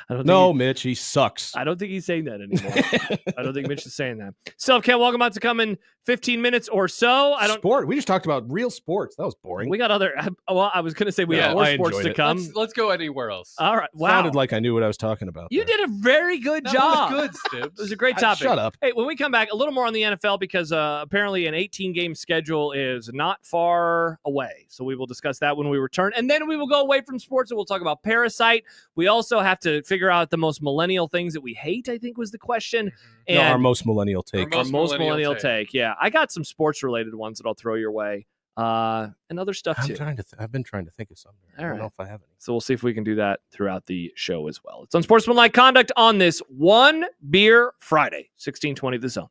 I don't think No, Mitch, he sucks. I don't think he's saying that anymore. I don't think Mitch is saying that. Self-Count, welcome out to come in 15 minutes or so. I don't. Sport. We just talked about real sports. That was boring. We got other. Well, I was going to say we Yeah, have more I sports enjoyed to it. come. Let's go anywhere else. All right. Wow. Sounded like I knew what I was talking about. You did a very good That job. was good, Stibbs. It was a great topic. Shut up. Hey, when we come back, a little more on the NFL because apparently an 18-game schedule is not far away. So we will discuss that when we return. And then we will go away from sports and we'll talk about Parasite. We also have to figure out the most millennial things that we hate, I think was the question. And No, our most millennial take. our most millennial take. Yeah. I got some sports-related ones that I'll throw your way. And other stuff too. I've been trying to think of something. I don't know if I have any. So we'll see if we can do that throughout the show as well. It's Unsportsmanlike Conduct on this One Beer Friday, 1620 The Zone.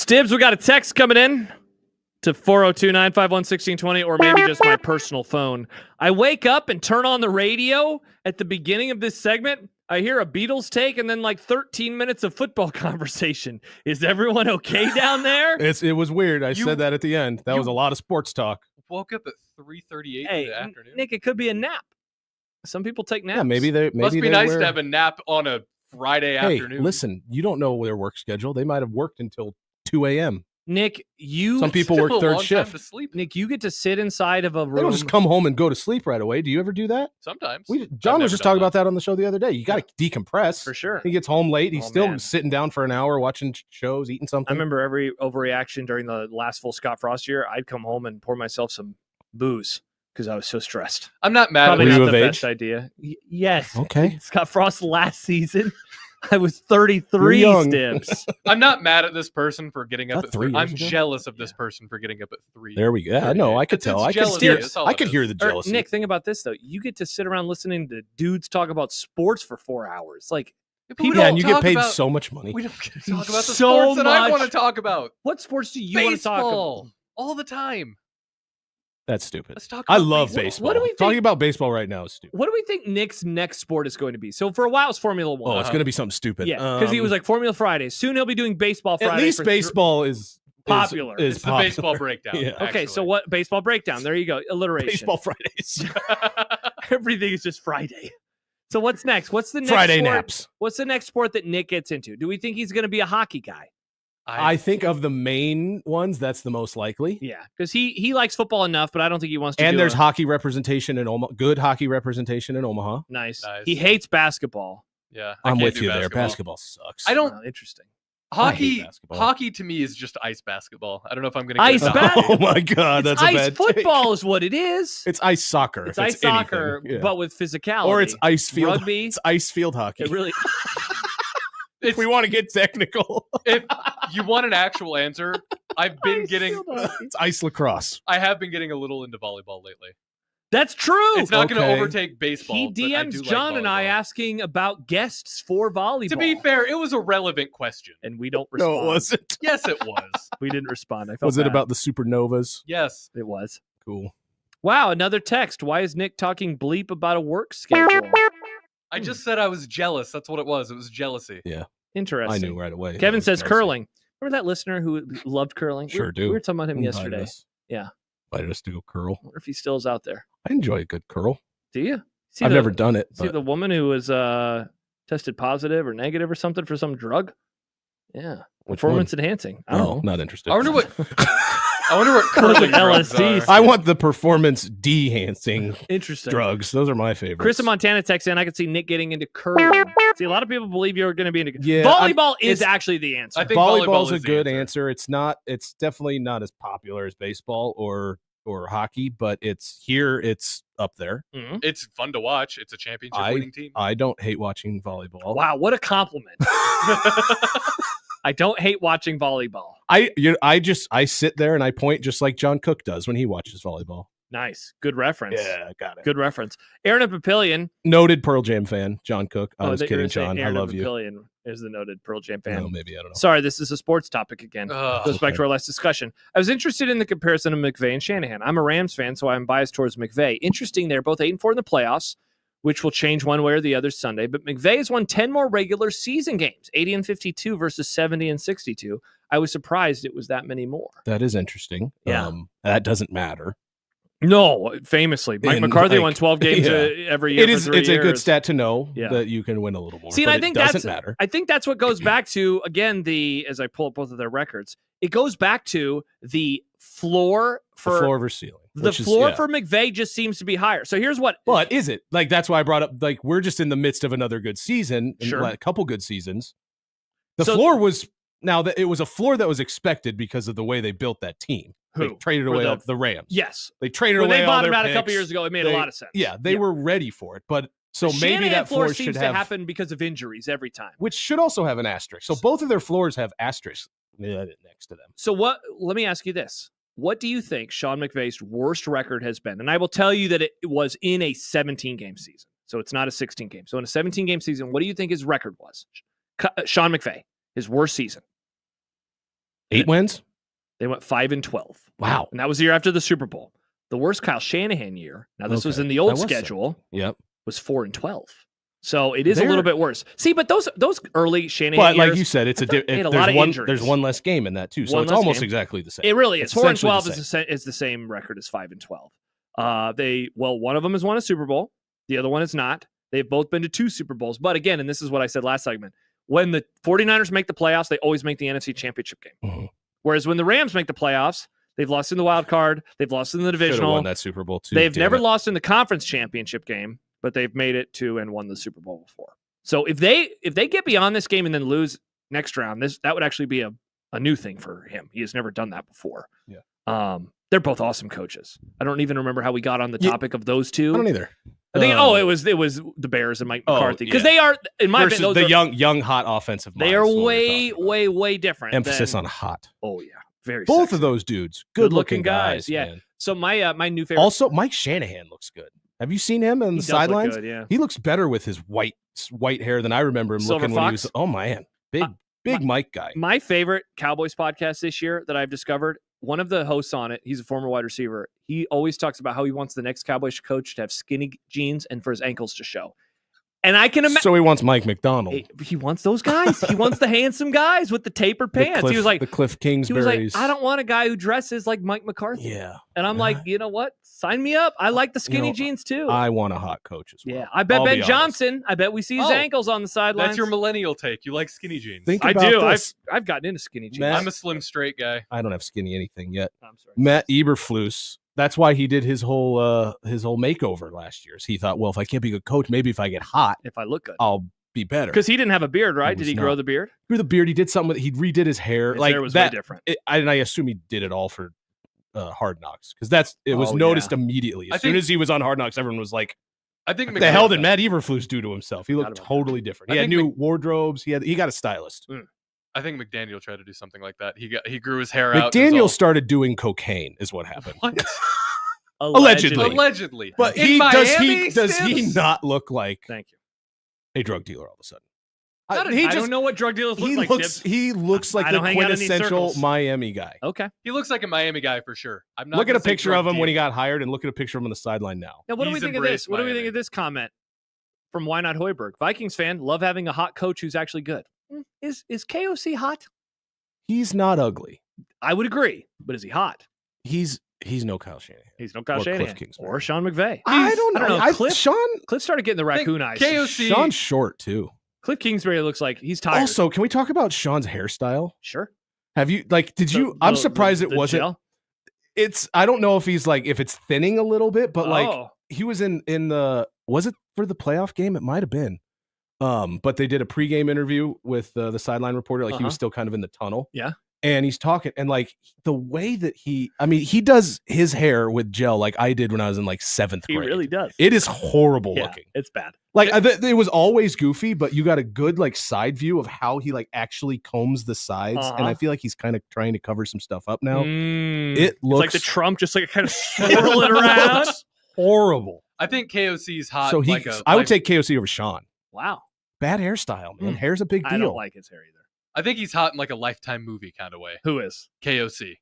Stibbs, we got a text coming in to 402-951-1620, or maybe just my personal phone. I wake up and turn on the radio at the beginning of this segment. I hear a Beatles take and then like 13 minutes of football conversation. Is everyone okay down there? It was weird. I said that at the end. That was a lot of sports talk. Woke up at 3:38 Hey, in the afternoon. Nick, it could be a nap. Some people take naps. Yeah, maybe they Must be nice to have a nap on a Friday Hey, afternoon. listen, you don't know their work schedule. They might have worked until 2 a.m. Nick, Some people work third long shift. time to sleep. Nick, you get to sit inside of a They room. don't just come home and go to sleep right away. Do you ever do that? Sometimes. John I've was just never talking done about that on the show the other day. You got to decompress. For sure. He gets home late. He's Oh, still man. sitting down for an hour watching shows, eating something. I remember every overreaction during the last full Scott Frost year. I'd come home and pour myself some booze because I was so stressed. I'm not mad Probably at Were you not of the age? best idea. Yes. Okay. Scott Frost last season. I was 33, You're young. Stibbs. I'm not mad at this person for getting up Not at 3 3. I'm years ago? jealous of this person for getting up at 3. There we go. Yeah, no, I could It's tell. I could jealousy. hear. That's all I it could is. hear the Or, jealousy. Nick, think about this, though. You get to sit around listening to dudes talk about sports for 4 hours. Like, But we people- yeah, don't and you get talk paid about- so much money. We don't get to talk about the So sports that I much. want to talk about. what sports do you want to talk Baseball. about? All the time. That's stupid. Let's talk I about love baseball. baseball. What do we think- Talking about baseball right now is stupid. What do we think Nick's next sport is going to be? So for a while, it's Formula One. Oh, it's going to be something stupid. Yeah, because he was like Formula Fridays. Soon he'll be doing baseball Fridays. at least for baseball is popular. Is It's the popular. baseball breakdown. Yeah. Okay, so actually. what? Baseball breakdown. There you go. Alliteration. Baseball Fridays. Everything is just Friday. So what's next? What's the next Friday sport? naps. What's the next sport that Nick gets into? Do we think he's going to be a hockey guy? I think of the main ones, that's the most likely. Yeah, because he likes football enough, but I don't think he wants to. And do there's a- hockey representation in Omaha. Good hockey representation in Omaha. nice. Nice. He hates basketball. Yeah, I I'm can't with do you there. basketball. Basketball sucks. I don't. Interesting. I hate Hockey. basketball. Hockey to me is just ice basketball. I don't know if I'm going to Ice get ba- Oh my god, It's that's a ice bad football take. is what it is. It's ice soccer. It's if ice anything. soccer, Yeah. but with physicality. or it's ice field Rugby. It's ice field hockey. It really. if we want to get technical, If you want an actual answer, I've been getting. it's ice lacrosse. I have been getting a little into volleyball lately. That's true. It's not going to Okay. overtake baseball. He but I DMs do like John and I volleyball. asking about guests for volleyball. To be fair, it was a relevant question. and we don't respond. No, it wasn't. Yes, it was. We didn't respond. I felt Was it bad. about the supernovas? Yes. It was. Cool. Wow, another text. Why is Nick talking bleep about a work schedule? I just said I was jealous. That's what it was. It was jealousy. Interesting. I knew right away. Kevin It was says jealousy. curling. Remember that listener who loved curling? Sure we, do. We were talking about him Invited yesterday. us. Yeah. Invited us to go curl. I wonder if he still is out there. I enjoy a good curl. Do you? See I've the- never done it. See But the woman who was tested positive or negative or something for some drug? Yeah. which Performance enhancing. I one? don't No, know. not interested. I wonder what. I wonder what curling drugs LSD. are. I want the performance de-enhancing Interesting. drugs. Those are my favorites. Chris in Montana texts in, I could see Nick getting into curling. See, a lot of people believe you're going to be into Yeah, volleyball is it's- actually the answer. I think Volleyball's a is the good answer. It's not. It's definitely not as popular as baseball or hockey, but it's up there. Mhm. It's fun to watch. It's a championship winning team. I don't hate watching volleyball. Wow, what a compliment. I don't hate watching volleyball. I sit there and I point just like John Cook does when he watches volleyball. Nice. Good reference. Got it. Good reference. Aaron and Papillion. Noted Pearl Jam fan, John Cook. I was thought you were kidding, gonna say John. I Aaron love and you. Papillion is the noted Pearl Jam fan. No, maybe I don't know. Sorry, this is a sports topic again. Ugh. Goes back okay. to our last discussion. I was interested in the comparison of McVay and Shanahan. I'm a Rams fan, so I'm biased towards McVay. Interesting, they're both 8-4 in the playoffs, which will change one way or the other Sunday. But McVay has won 10 more regular season games, 80-52 versus 70-62. I was surprised it was that many more. That is interesting. Yeah. That doesn't matter. No, famously, Mike And, McCarthy like, won 12 games yeah. every year. It's for 3 a good years. stat to know Yeah. that you can win a little more. See, and but I think it doesn't that's matter. I think that's what goes back to again as I pull up both of their records. It goes back to the floor The floor versus ceiling. The which is- floor yeah. for McVay just seems to be higher. So here's what. But is it? Like, that's why I brought up, like, we're just in the midst of another good season, and Sure. a couple good seasons. The So- floor was, now that it was a floor that was expected because of the way they built that team. They Who? traded For away the- the Rams. Yes. They traded When away they all bottomed their out a couple picks. years ago, it made a lot of sense. Yeah, they were ready for it. But so maybe Shanahan that floor floor seems should to have, happen because of injuries every time. which should also have an asterisk. So both of their floors have asterisks next to them. So let me ask you this. What do you think Sean McVay's worst record has been? And I will tell you that it was in a 17-game season. So it's not a 16-game. So in a 17-game season, what do you think his record was? Sean McVay, his worst season. 8 wins? They went 5-12. Wow. And that was the year after the Super Bowl. The worst Kyle Shanahan year, now this was Okay. in the That old was schedule, Yep. was 4-12. So it is a They're- little bit worse. See, but those early Shanahan But like years, you said, it's I a, thought they had a there's lot of one injuries. there's one less game in that too. So One it's less almost game. exactly the same. It really is. It's 4-12 essentially is the same record as 5-12. One of them has won a Super Bowl. The other one is not. They've both been to 2 Super Bowls. But again, and this is what I said last segment, when the 49ers make the playoffs, they always make the NFC Championship game. Mhm. Whereas when the Rams make the playoffs, they've lost in the wild card, they've lost in the Should have divisional. won that Super Bowl too. They've damn never it. lost in the conference championship game, but they've made it to and won the Super Bowl before. So if they get beyond this game and then lose next round, that would actually be a new thing for him. He has never done that before. Yeah. They're both awesome coaches. I don't even remember how we got on the topic of those two. I don't either. I think it was the Bears and Mike McCarthy because yeah. they are, in my Versus opinion, the young hot offensive. they minds, are what we're way talking about. way different. Emphasis than- on hot. Oh yeah, very Both sexy. of those dudes, good looking guys. Yeah. Man. So my new favorite. Also, Mike Shanahan looks good. Have you seen him on He the does look sidelines? good, yeah. He looks better with his white hair than I remember him Silver looking when he Fox? was. Oh man, big Mike guy. My favorite Cowboys podcast this year that I've discovered, one of the hosts on it, he's a former wide receiver. He always talks about how he wants the next Cowboys coach to have skinny jeans and for his ankles to show. And I can imagine. So he wants Mike McDonald. He wants those guys. He wants the handsome guys with the tapered pants. He was like, the Cliff he was Kingsburys. like, I don't want a guy who dresses like Mike McCarthy. Yeah. And I'm like, you know what? Sign me up. I like the skinny know, jeans too. I want a hot coach as well. Yeah. I bet I'll be Ben honest. Johnson. I bet we see his Oh, ankles on the sidelines. That's your millennial take. You like skinny jeans. Think I about do. this. I've gotten into skinny jeans. Matt- I'm a slim straight guy. I don't have skinny anything yet. I'm sorry. Matt Eberflus. That's why he did his whole makeover last year. So he thought, well, if I can't be a good coach, maybe if I get hot, If I look good. I'll be better. Because he didn't have a beard, right? He Did was he grow not. the beard? Grew the beard. He did something with. He redid his hair. His like hair was that. way different. And I assume he did it all for Hard Knocks because it was Oh, noticed yeah. immediately. I As soon think- as he was on Hard Knocks, everyone was like, I think "What the hell did Matt Eberflus do to himself? He Forgot looked about totally different. I He had think new wardrobes. He got a stylist. I think McDaniel tried to do something like that. He grew his hair out. and was McDaniel all- started doing cocaine, is what happened. What? Allegedly. Allegedly. But In he Miami, does he Stibbs? not look like Thank you. a drug dealer all of a sudden? I don't know what drug dealers look He like. looks Tibbs. he looks like I the don't hang out in these quintessential circles. Miami guy. Okay. He looks like a Miami guy for sure. I'm not Look at gonna a say picture drug of him when he dealer. got hired, and look at a picture of him on the sideline now. Now, what do we He's think of this? embraced What do we think Miami. of this comment from Why Not Hoiberg? Vikings fan, love having a hot coach who's actually good. Is KOC hot? He's not ugly. I would agree, but is he hot? He's no Kyle Shanahan. He's no Kyle Or Cliff Shanahan Kingsbury. or Sean McVay. I don't know. Cliff Sean started getting the raccoon eyes. KOC Sean's short too. Cliff Kingsbury looks like he's tired. Also, can we talk about Sean's hairstyle? sure. Have you did you? I'm surprised it wasn't. gel? It's I don't know if he's like if it's thinning a little bit, but like Oh. he was in the was it for the playoff game? It might have been. But they did a pregame interview with the sideline reporter. Like he was Uh-huh. still kind of in the tunnel. Yeah. And he's talking, and like the way that he does his hair with gel like I did when I was in like 7th He grade. really does. It is horrible Yeah, looking. it's bad. Like it was always goofy, but you got a good like side view of how he like actually combs the sides, and I Uh-huh. feel like he's kind of trying to cover some stuff up now. Mm. It It's like looks the Trump, just like kind of swirl it around. looks horrible. I think KOC's hot. So I would take KOC over Sean. Wow. Bad hairstyle, man. Mm. Hair's a big deal. I don't like his hair either. I think he's hot in like a Lifetime movie kind of way. Who is? KOC.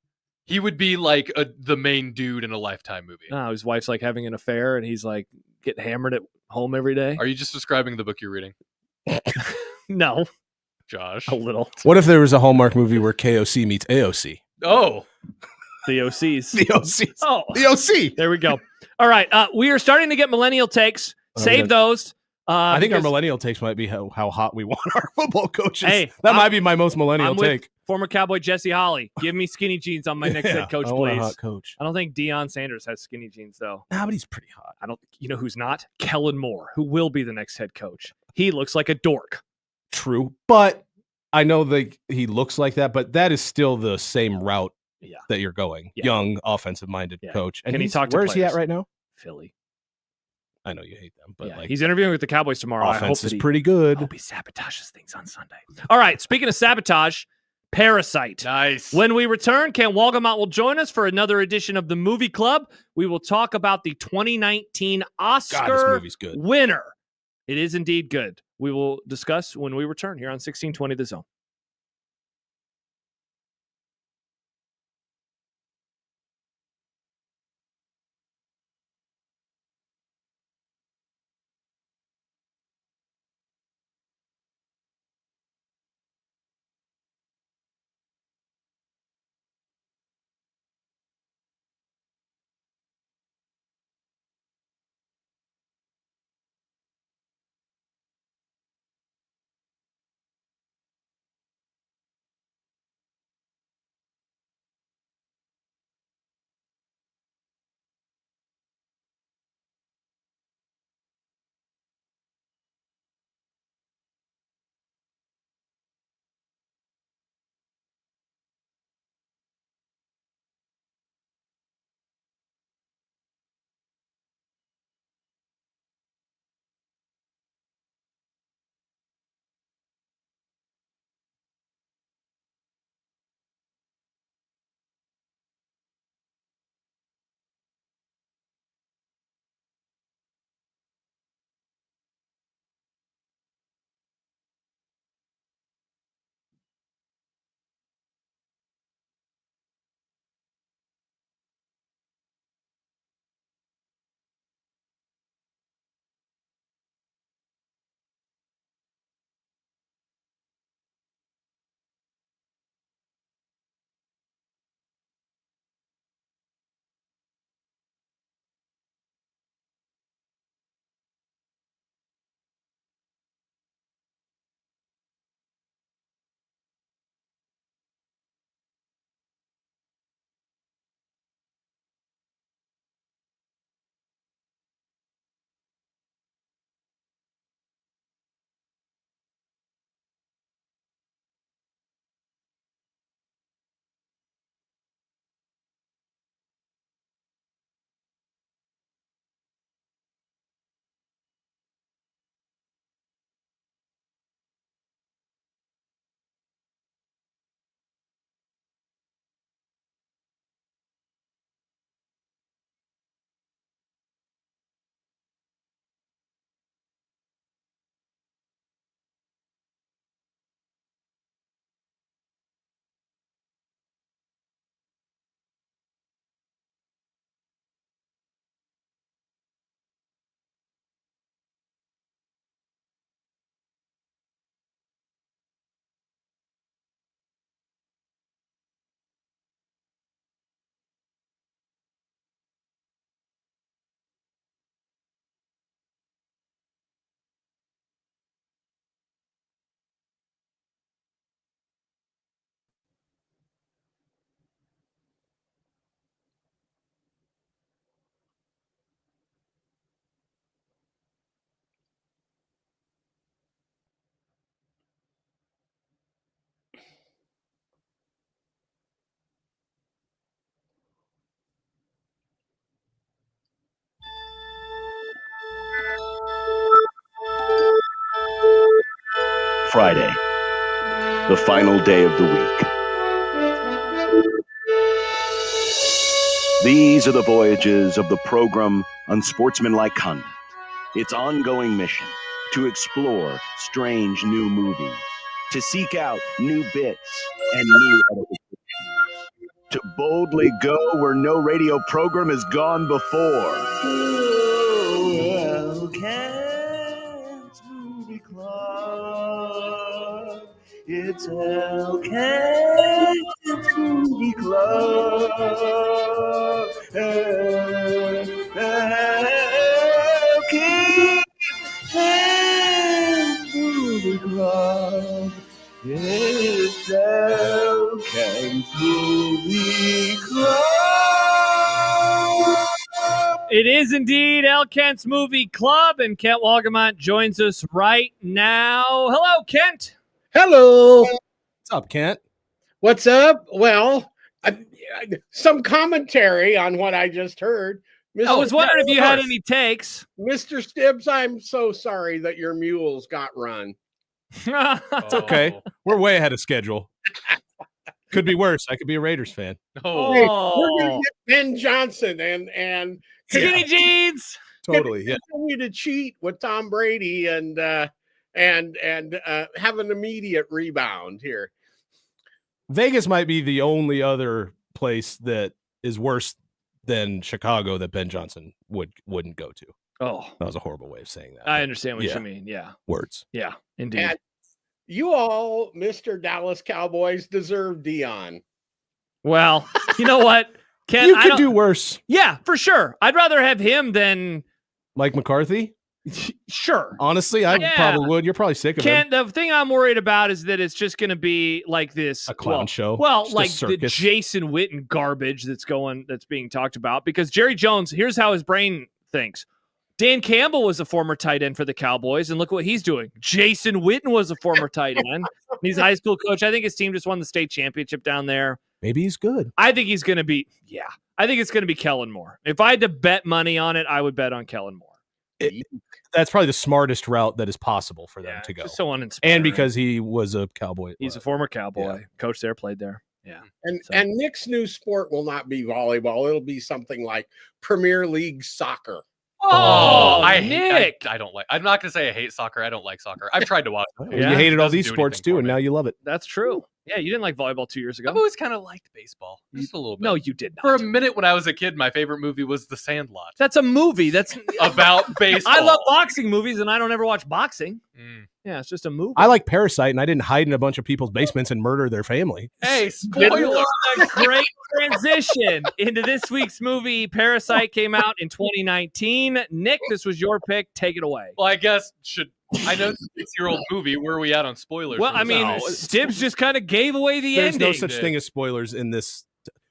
He would be like the main dude in a Lifetime movie. No, his wife's like having an affair and he's like getting hammered at home every day. Are you just describing the book you're reading, No, Josh? a little. What if there was a Hallmark movie where KOC meets AOC? Oh, The OCs. The OC. Oh, The OC. there we go. All right. We are starting to get millennial takes. Save those. I think our because millennial takes might be how hot we want our football coaches. Hey, that I'm- might be my most millennial I'm with take. former Cowboy Jesse Holly. Give me skinny jeans on my next Yeah, head coach, I want a please. hot coach. I don't think Deion Sanders has skinny jeans, though. Nah, but he's pretty hot. I don't. You know who's not? Kellen Moore, who will be the next head coach. He looks like a dork. True, but I know that he looks like that, but that is still the same route Yeah. that you're going. Yeah. Young, offensive-minded Yeah. coach. And Can he he's- talk to where's he at players? right now? Philly. I know you hate them, but Yeah, like he's interviewing with the Cowboys tomorrow. I hope offense that is he, pretty I good. hope he sabotages things on Sunday. All right. Speaking of sabotage, Parasite. nice. When we return, Ken Walgamot will join us for another edition of the Movie Club. We will talk about the 2019 God, this Oscar movie's good. winner. It is indeed good. We will discuss when we return here on 1620 The Zone. Friday, the final day of the week. These are the voyages of the program Unsportsmanlike Conduct. Its ongoing mission to explore strange new movies, to seek out new bits and new edifications, to boldly go where no radio program has gone before. Hellcat's Movie Club. It's Hellcat's Movie Club. Hellcat's Movie Club. It's Hellcat's Movie Club. It is indeed El Kent's Movie Club, and Kent Walgamont joins us right now. Hello, Kent. Hello. What's up, Kent? What's up? Well, some commentary on what I just heard. I was wondering if you had any takes. Mr. Stibbs, I'm so sorry that your mules got run. It's okay. We're way ahead of schedule. Could be worse. I could be a Raiders fan. Hey, we're gonna get Ben Johnson and Skinny Jeans. Totally. Yeah. Continue to cheat with Tom Brady and have an immediate rebound here. Vegas might be the only other place that is worse than Chicago that Ben Johnson wouldn't go to. Oh, that was a horrible way of saying that. I understand what you mean. Yeah. Words. Yeah, indeed. And you all, Mr. Dallas Cowboys, deserve Dion. Well, you know what, Ken? You could do worse. Yeah, for sure. I'd rather have him than Mike McCarthy. Sure. Honestly, I probably would. You're probably sick of him. The thing I'm worried about is that it's just going to be like this clown show. Well, Just like a the circus. Jason Witten garbage that's being talked about. Because Jerry Jones, here's how his brain thinks. Dan Campbell was a former tight end for the Cowboys, and look what he's doing. Jason Witten was a former tight end. He's a high school coach. I think his team just won the state championship down there. Maybe he's good. I think he's going to be. Yeah, I think it's going to be Kellen Moore. If I had to bet money on it, I would bet on Kellen Moore. That's probably the smartest route that is possible for them to go. Just so uninspiring. And because he was a Cowboy. He's a former Cowboy. Coach there, played there. Yeah. And Nick's new sport will not be volleyball. It'll be something like Premier League soccer. Nick. I don't like. I'm not gonna say I hate soccer. I don't like soccer. I've tried to watch it. You hated all these Doesn't do sports anything too, for and me. now you love it. That's true. Yeah, you didn't like volleyball 2 years ago. I've always kind of liked baseball, just a little bit. No, you did not. For a minute when I was a kid, my favorite movie was The Sandlot. That's a movie. That's about baseball. I love boxing movies, and I don't ever watch boxing. Mm. Yeah, it's just a movie. I like Parasite, and I didn't hide in a bunch of people's basements and murder their family. Hey, spoiler! A great transition into this week's movie. Parasite came out in 2019. Nick, this was your pick. Take it away. Well, I guess I know it's a 6-year-old movie. Where are we at on spoilers? Well, I mean, Stibbs just kind of gave away the There's ending. no such thing as spoilers in this.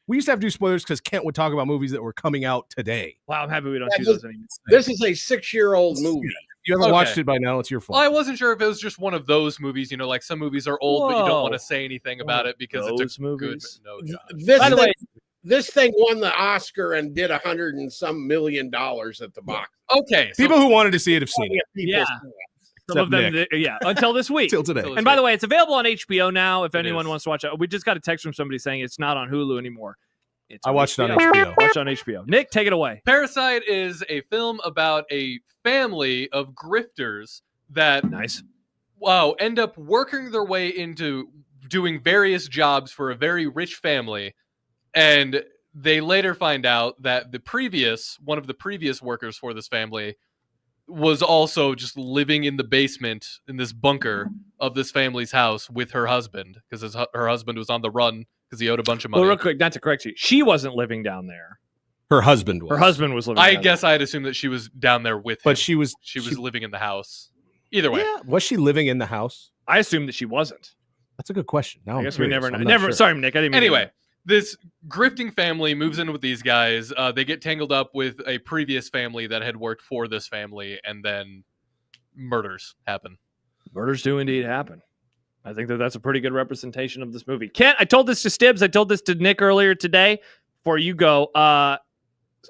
We used to have to do spoilers because Kent would talk about movies that were coming out today. Wow, I'm happy we don't do those anymore. This is a 6-year-old movie. If you haven't watched it by now, it's your fault. Well, I wasn't sure if it was just one of those movies. You know, like some movies are old, but you don't want to say anything about it because it's a movies. good. No, John. By the way, this thing won the Oscar and did $100 and some million at the box. Okay, people who wanted to see it have seen it. Yeah. Some of them, until this week. Till today. And by the way, it's available on HBO now if anyone wants to watch it. We just got a text from somebody saying it's not on Hulu anymore. It's I watched it on HBO. Watch it on HBO. Nick, take it away. Parasite is a film about a family of grifters that end up working their way into doing various jobs for a very rich family, and they later find out that one of the previous workers for this family was also just living in the basement in this bunker of this family's house with her husband because her husband was on the run because he owed a bunch of money. Well, real quick, not to correct you, she wasn't living down there. Her husband was. Her husband was living. I down guess I'd assume that she was down there with him. But she was living in the house. Either way. Yeah. Was she living in the house? I assumed that she wasn't. That's a good question. Now I guess we never know. Sure. Sorry, Nick. I didn't mean Anyway, this grifting family moves in with these guys. They get tangled up with a previous family that had worked for this family, and then murders happen. Murders do indeed happen. I think that's a pretty good representation of this movie. Kent, I told this to Stibbs. I told this to Nick earlier today. Before you go,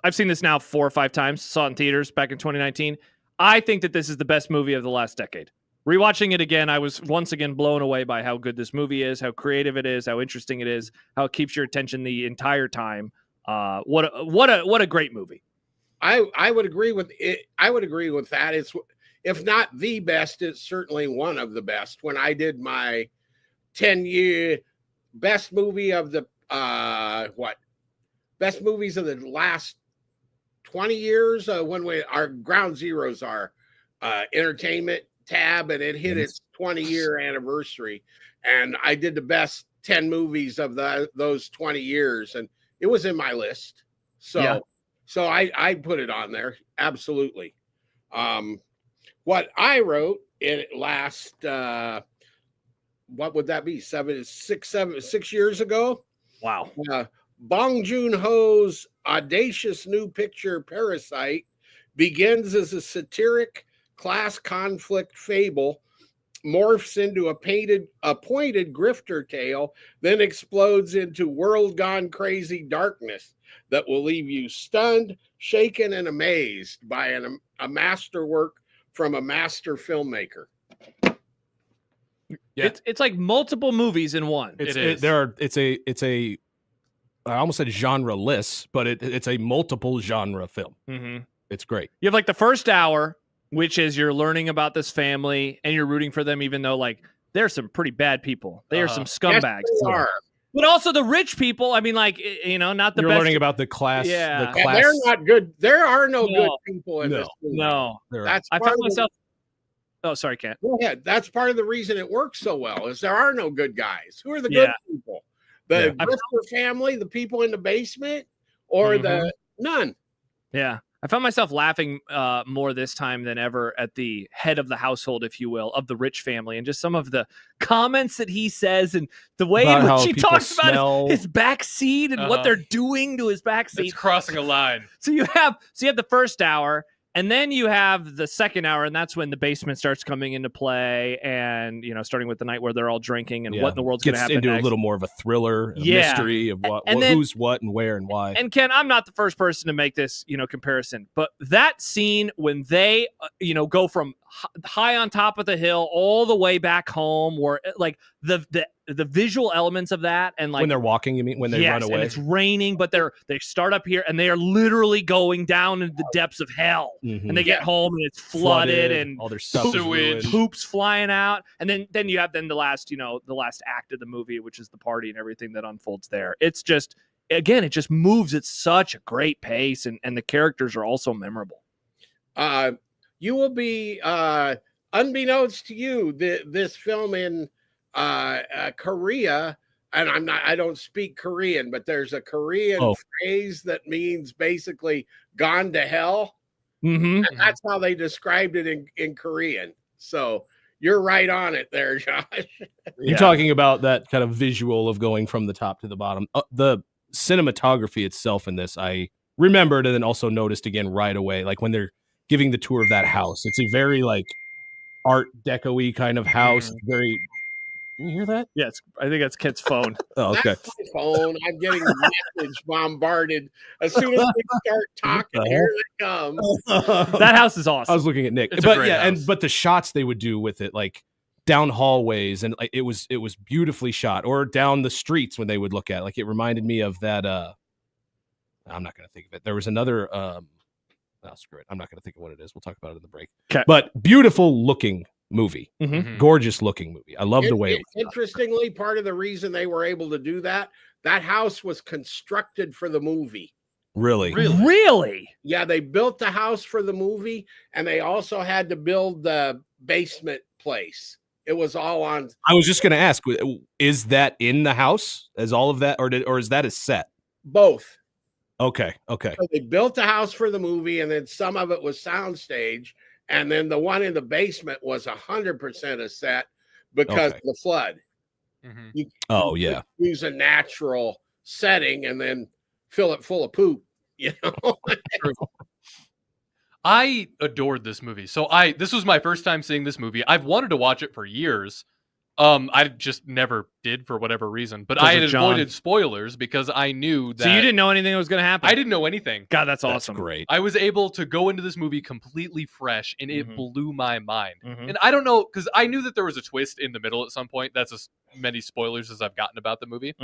I've seen this now 4 or 5 times. Saw it in theaters back in 2019. I think that this is the best movie of the last decade. Rewatching it again, I was once again blown away by how good this movie is, how creative it is, how interesting it is, how it keeps your attention the entire time. What a great movie. I would agree with it. I would agree with that. It's, if not the best, it's certainly one of the best. When I did my 10-year best movie of the best movies of the last 20 years, when our Ground Zeroes are entertainment tab, and it hit its 20-year anniversary, and I did the best 10 movies of those 20 years, and it was in my list. So I put it on there. Absolutely. What I wrote in last, what would that be? 6 years ago? Wow. Bong Joon-ho's audacious new picture, Parasite, begins as a satiric class conflict fable, morphs into a pointed grifter tale, then explodes into world gone crazy darkness that will leave you stunned, shaken, and amazed by a masterwork from a master filmmaker. Yeah. It's like multiple movies in one. It's a I almost said genre-less, but it's a multiple genre film. Mm-hmm. It's great. You have like the first hour, which is you're learning about this family and you're rooting for them, even though like they're some pretty bad people. They are some scumbags. Yes, they are. But also the rich people. I mean, like, you know, not the You're best. learning about the class. Yeah. The class. They're not good. There are no good people in this movie. No. That's I part found of myself. Oh, sorry, Kent. Go ahead. That's part of the reason it works so well, is there are no good guys. Who are the good people? The Grifter family, the people in the basement, or the none. Yeah. I found myself laughing more this time than ever at the head of the household, if you will, of the rich family, and just some of the comments that he says and the way in which he talks about his back seat and what they're doing to his back seat. It's crossing a line. So you have the first hour, and then you have the second hour, and that's when the basement starts coming into play, and you know, starting with the night where they're all drinking and what in the world's going to happen into next. a little more of a thriller, a mystery of who's what and where and why. And Ken, I'm not the first person to make this, you know, comparison, but that scene when they, you know, go from high on top of the hill all the way back home, where like the visual elements of that, and like when they're walking, you mean when they run away? And it's raining, but they start up here and they are literally going down into the depths of hell. And they get home and it's flooded and all their stuff poops flying out. And then you have the last act of the movie, which is the party and everything that unfolds there. It's just, again, it just moves at such a great pace, and the characters are also memorable. You will be unbeknownst to you, this film in Korea, and I don't speak Korean, but there's a Korean phrase that means basically gone to hell. And that's how they described it in Korean. So you're right on it there, Josh. You're talking about that kind of visual of going from the top to the bottom. The cinematography itself in this, I remembered and then also noticed again right away, like when they're giving the tour of that house. It's a very like Art Deco-y kind of house. Very. Can you hear that? Yeah, I think that's Kent's phone. Oh, okay. That's my phone. I'm getting message bombarded. As soon as we start talking, here they come. That house is awesome. I was looking at Nick, It's but house. but the shots they would do with it, like down hallways, and like it was beautifully shot, or down the streets when they would look at it. Like it reminded me of that. I'm not going to think of it. There was another. Screw it. I'm not going to think of what it is. We'll talk about it in the break. Okay. But beautiful looking movie, gorgeous looking movie. I love the way it was interestingly, part of the reason they were able to do that house was constructed for the movie. Really? Yeah, they built the house for the movie, and they also had to build the basement place. It was all on. I was just going to ask, is that in the house as all of that, or is that a set? Both. Okay. So they built the house for the movie, and then some of it was soundstage. And then the one in the basement was 100% a set because of the flood. You use a natural setting and then fill it full of poop. You know, I adored this movie. So this was my first time seeing this movie. I've wanted to watch it for years. I just never did for whatever reason. But I had avoided spoilers because I knew that. So you didn't know anything that was going to happen? I didn't know anything. God, that's awesome. Great. I was able to go into this movie completely fresh, and it blew my mind. And I don't know, because I knew that there was a twist in the middle at some point. That's as many spoilers as I've gotten about the movie.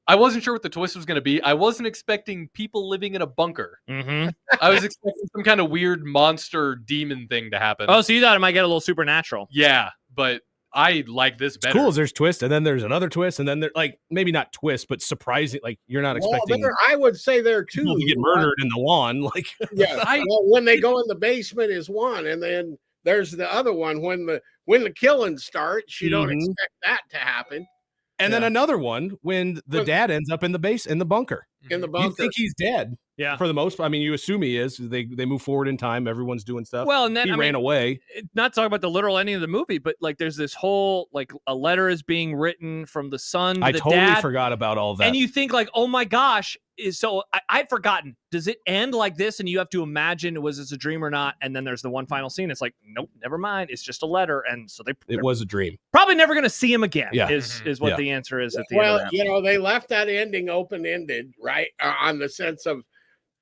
I wasn't sure what the twist was going to be. I wasn't expecting people living in a bunker. I was expecting some kind of weird monster demon thing to happen. Oh, so you thought it might get a little supernatural? Yeah, but I like this better. It's cool. There's twist, and then there's another twist, and then there like maybe not twist, but surprising. Like you're not expecting. I would say there are two. People to get murdered in the lawn, like when they go in the basement is one, and then there's the other one when the killing starts. You don't expect that to happen. And then another one when the dad ends up in the bunker. In the bunker, you think he's dead. Yeah, for the most part. I mean, you assume he is. They move forward in time. Everyone's doing stuff. Well, and then he ran away. Not talking about the literal ending of the movie, but like there's this whole like a letter is being written from the son to I the totally dad, forgot about all that. and you think like, oh my gosh, I'd forgotten. Does it end like this? And you have to imagine was this a dream or not? And then there's the one final scene. It's like, nope, never mind. It's just a letter, and so it was a dream. Probably never going to see him again. Yeah. is what the answer is at the end. Well, you know, they left that ending open ended, right? On the sense of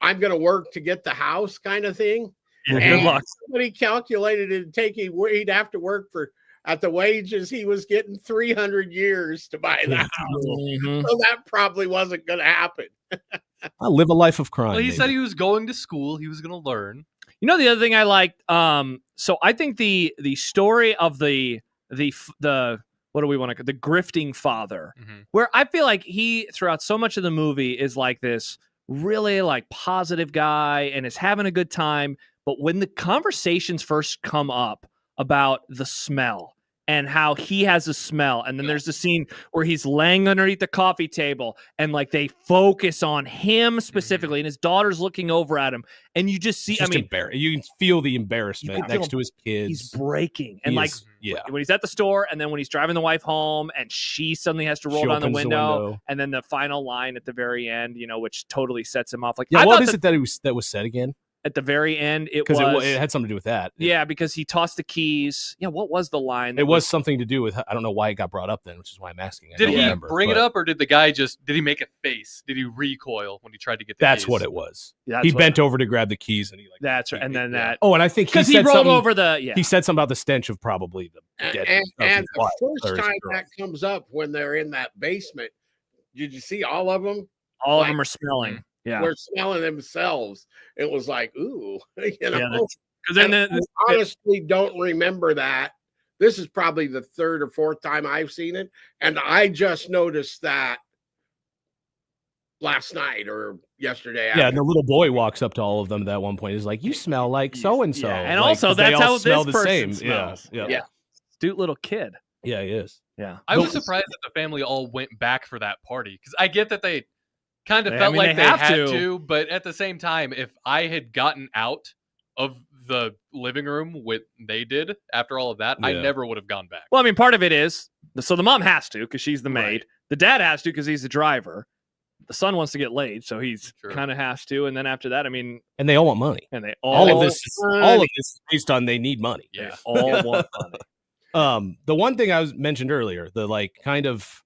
I'm going to work to get the house kind of thing. Yeah, good luck. Somebody calculated it'd take he'd have to work for at the wages he was getting 300 years to buy the house. So that probably wasn't going to happen. I'll live a life of crime. Well, he said he was going to school. He was going to learn. You know, the other thing I liked. So I think the story of the what do we want to call the grifting father, where I feel like he throughout so much of the movie is like this really like positive guy and is having a good time. But when the conversations first come up about the smell and how he has a smell, and then there's the scene where he's laying underneath the coffee table and like they focus on him specifically and his daughter's looking over at him, and you just see, you can feel the embarrassment next to his kids. He's breaking. And when he's at the store and then when he's driving the wife home and she suddenly has to roll down the window, and then the final line at the very end, you know, which totally sets him off. Like, what is it that was said again? At the very end, it had something to do with that. Yeah, because he tossed the keys. Yeah, what was the line? It was something to do with, I don't know why it got brought up then, which is why I'm asking. Did he bring it up, or did the guy did he make a face? Did he recoil when he tried to get the keys? That's what it was. He bent over to grab the keys, and he that's right. And then that. Oh, and I think because he rolled over the. Yeah. He said something about the stench of probably the dead. And the first time that comes up when they're in that basement, did you see all of them? All of them are smelling. Yeah, we're smelling themselves. It was like, ooh, you know. Yeah, I honestly don't remember that. This is probably the third or fourth time I've seen it, and I just noticed that last night or yesterday. Yeah, and the little boy walks up to all of them at that one point. He's like, "You smell like so and so," and also that's how smell this the person same. smells. Yeah. Astute little kid. Yeah, he is. Yeah, I was surprised that the family all went back for that party because I get that they kind of felt like they had to, but at the same time, if I had gotten out of the living room what they did after all of that, I never would have gone back. Well, I mean, part of it is so the mom has to because she's the maid. Right. The dad has to because he's the driver. The son wants to get laid, so he's kind of has to. And then after that, I mean, and they all want money. And they all of this is based on they need money. Yeah, they all want money. The one thing I mentioned earlier, the like kind of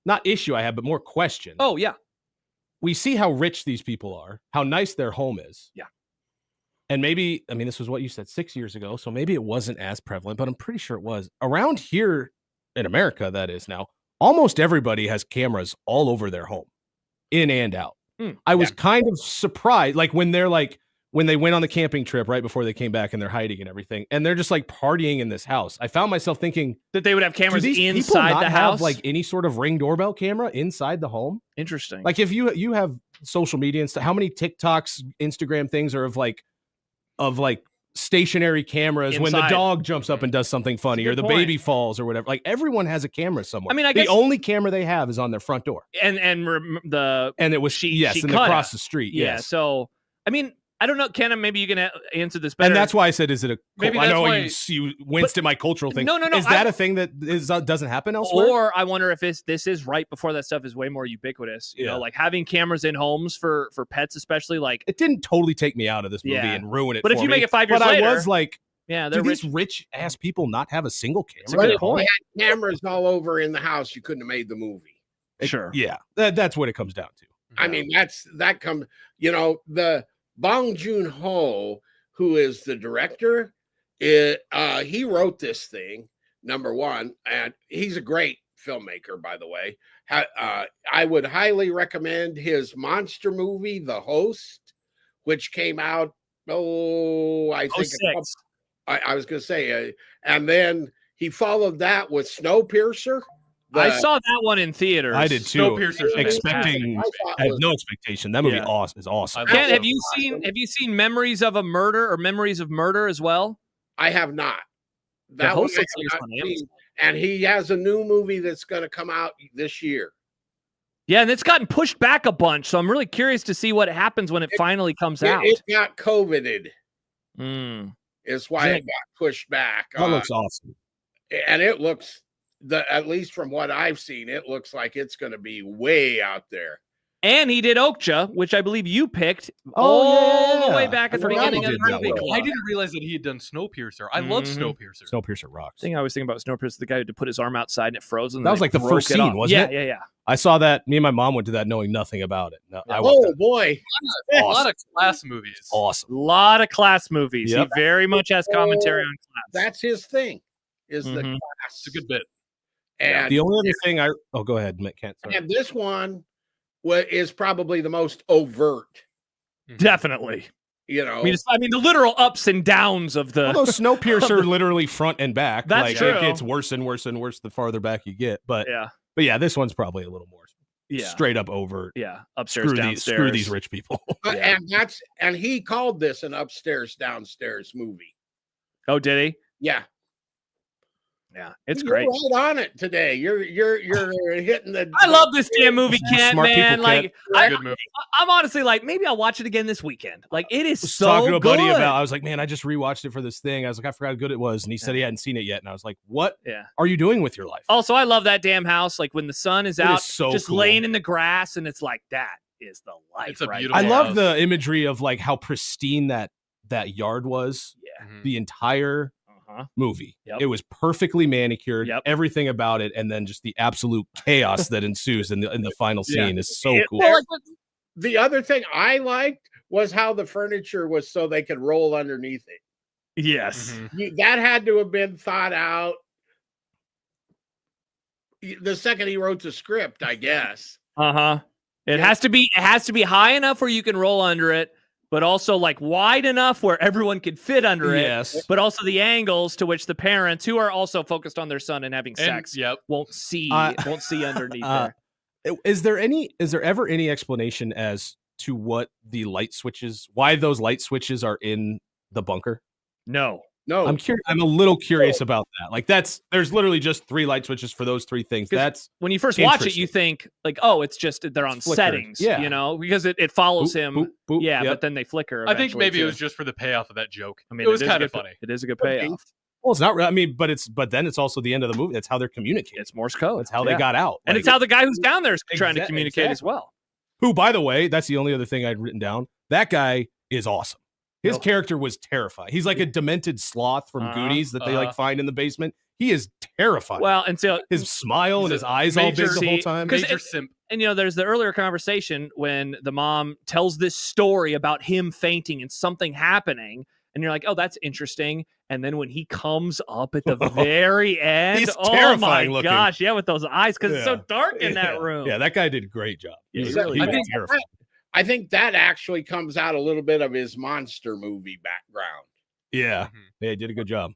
not issue I have, but more question. Oh yeah. We see how rich these people are, how nice their home is. Yeah. And maybe, I mean, this was what you said 6 years ago, so maybe it wasn't as prevalent, but I'm pretty sure it was. Around here in America, that is now, almost everybody has cameras all over their home, in and out. I was kind of surprised, like when they went on the camping trip right before they came back and they're hiding and everything, and they're just like partying in this house. I found myself thinking that they would have cameras inside the house, have like any sort of Ring doorbell camera inside the home. Interesting. Like if you have social media and stuff, how many TikToks, Instagram things are of like stationary cameras when the dog jumps up and does something funny or the baby falls or whatever. Like everyone has a camera somewhere. I mean, I the guess only camera they have is on their front door. And it was she across the street. Yeah. Yes. So I mean, I don't know, Ken. Maybe you can answer this better. And that's why I said, "Is it a?" Maybe I know why, you winced at my cultural thing. No. Is that a thing that doesn't happen elsewhere? Or I wonder if this is right before that stuff is way more ubiquitous. You know, like having cameras in homes for pets, especially. Like it didn't totally take me out of this movie and ruin it. But if you make it 5 years later, I was like, Yeah, Do they're these rich. rich ass people not have a single camera? a good at home? point. They had cameras all over in the house. You couldn't have made the movie. Sure. Yeah, that's what it comes down to. I mean, that comes, the Bong Joon-ho, who is the director, he wrote this thing, number one, and he's a great filmmaker, by the way. I would highly recommend his monster movie, The Host, which came out, I think I was going to say, and then he followed that with Snowpiercer. I saw that one in theaters. I did too. Snowpiercer's Expecting, I had no expectation. That movie is awesome. Ken, have you seen Memories of a Murder or Memories of Murder as well? I have not. That one Host I looks have like not it's on seen. And he has a new movie that's going to come out this year. Yeah, and it's gotten pushed back a bunch, so I'm really curious to see what happens when it finally comes out. It got COVIDed. Is why Yeah. it got pushed back. That looks awesome. And it looks, at least from what I've seen, it looks like it's going to be way out there. And he did Okja, which I believe you picked all the way back at the beginning of the movie. I didn't realize that he had done Snowpiercer. I love Snowpiercer. Snowpiercer rocks. The thing I was thinking about Snowpiercer, the guy who had to put his arm outside and it froze. And That was like the first scene, wasn't it? Yeah. I saw that. Me and my mom went to that knowing nothing about it. No, I boy. A lot of class movies. Awesome. A lot of class movies. Yep. He very much has commentary on class. That's his thing, is the class. It's a good bit. And the only other thing go ahead, Kent. Sorry. And this one is probably the most overt. Definitely. I mean, the literal ups and downs of the. Although Snowpiercer literally front and back. That's like, true. It gets worse and worse and worse the farther back you get. But yeah, this one's probably a little more straight up overt. Yeah, upstairs, downstairs. Screw these rich people. And he called this an upstairs downstairs movie. Oh, did he? Yeah. Yeah, it's You're great. right on it today. You're hitting the. I love this damn movie, Kent, Smart man. people, Like, Kent. I'm honestly like, maybe I'll watch it again this weekend. Like, it is so talking to a buddy good. about. I was like, man, I just rewatched it for this thing. I was like, I forgot how good it was, and he said he hadn't seen it yet, and I was like, what? Are you doing with your life? Also, I love that damn house. Like when the sun is It out, is so just cool. laying in the grass, and it's like that is the life. It's a right beautiful I there. love the imagery of like how pristine that yard was. Yeah. The entire movie. It was perfectly manicured. Everything about it, and then just the absolute chaos that ensues in the final scene is so cool. The other thing I liked was how the furniture was so they could roll underneath it. Yes. That had to have been thought out the second he wrote the script, I guess. It has to be high enough where you can roll under it, but also like wide enough where everyone can fit under it. Yes. But also the angles to which the parents, who are also focused on their son and having sex, won't see underneath there. Is there ever any explanation as to why those light switches are in the bunker? No. I'm curious. I'm a little curious about that. Like there's literally just 3 light switches for those 3 things. That's when you first watch it, you think like, oh, it's just they're on settings, because it follows him. Boop, boop, but then they flicker. I think maybe it was just for the payoff of that joke. I mean, it was kind of funny. It is a good payoff. Well, it's not. I mean, but then it's also the end of the movie. That's how they're communicating. It's Morse code. That's how they got out, and it's how the guy who's down there is trying to communicate as well. Who, by the way, that's the only other thing I'd written down. That guy is awesome. His character was terrifying. He's like a demented sloth from Goonies that they find in the basement. He is terrifying. Well, and so his smile and his eyes all big the whole time. Major simp. And there's the earlier conversation when the mom tells this story about him fainting and something happening, and you're like, oh, that's interesting. And then when he comes up at the very end, he's oh terrifying my looking. gosh, with those eyes, because it's so dark in that room. Yeah, that guy did a great job. Yeah, he really did. Terrifying. I think that actually comes out a little bit of his monster movie background. Yeah, he did a good job.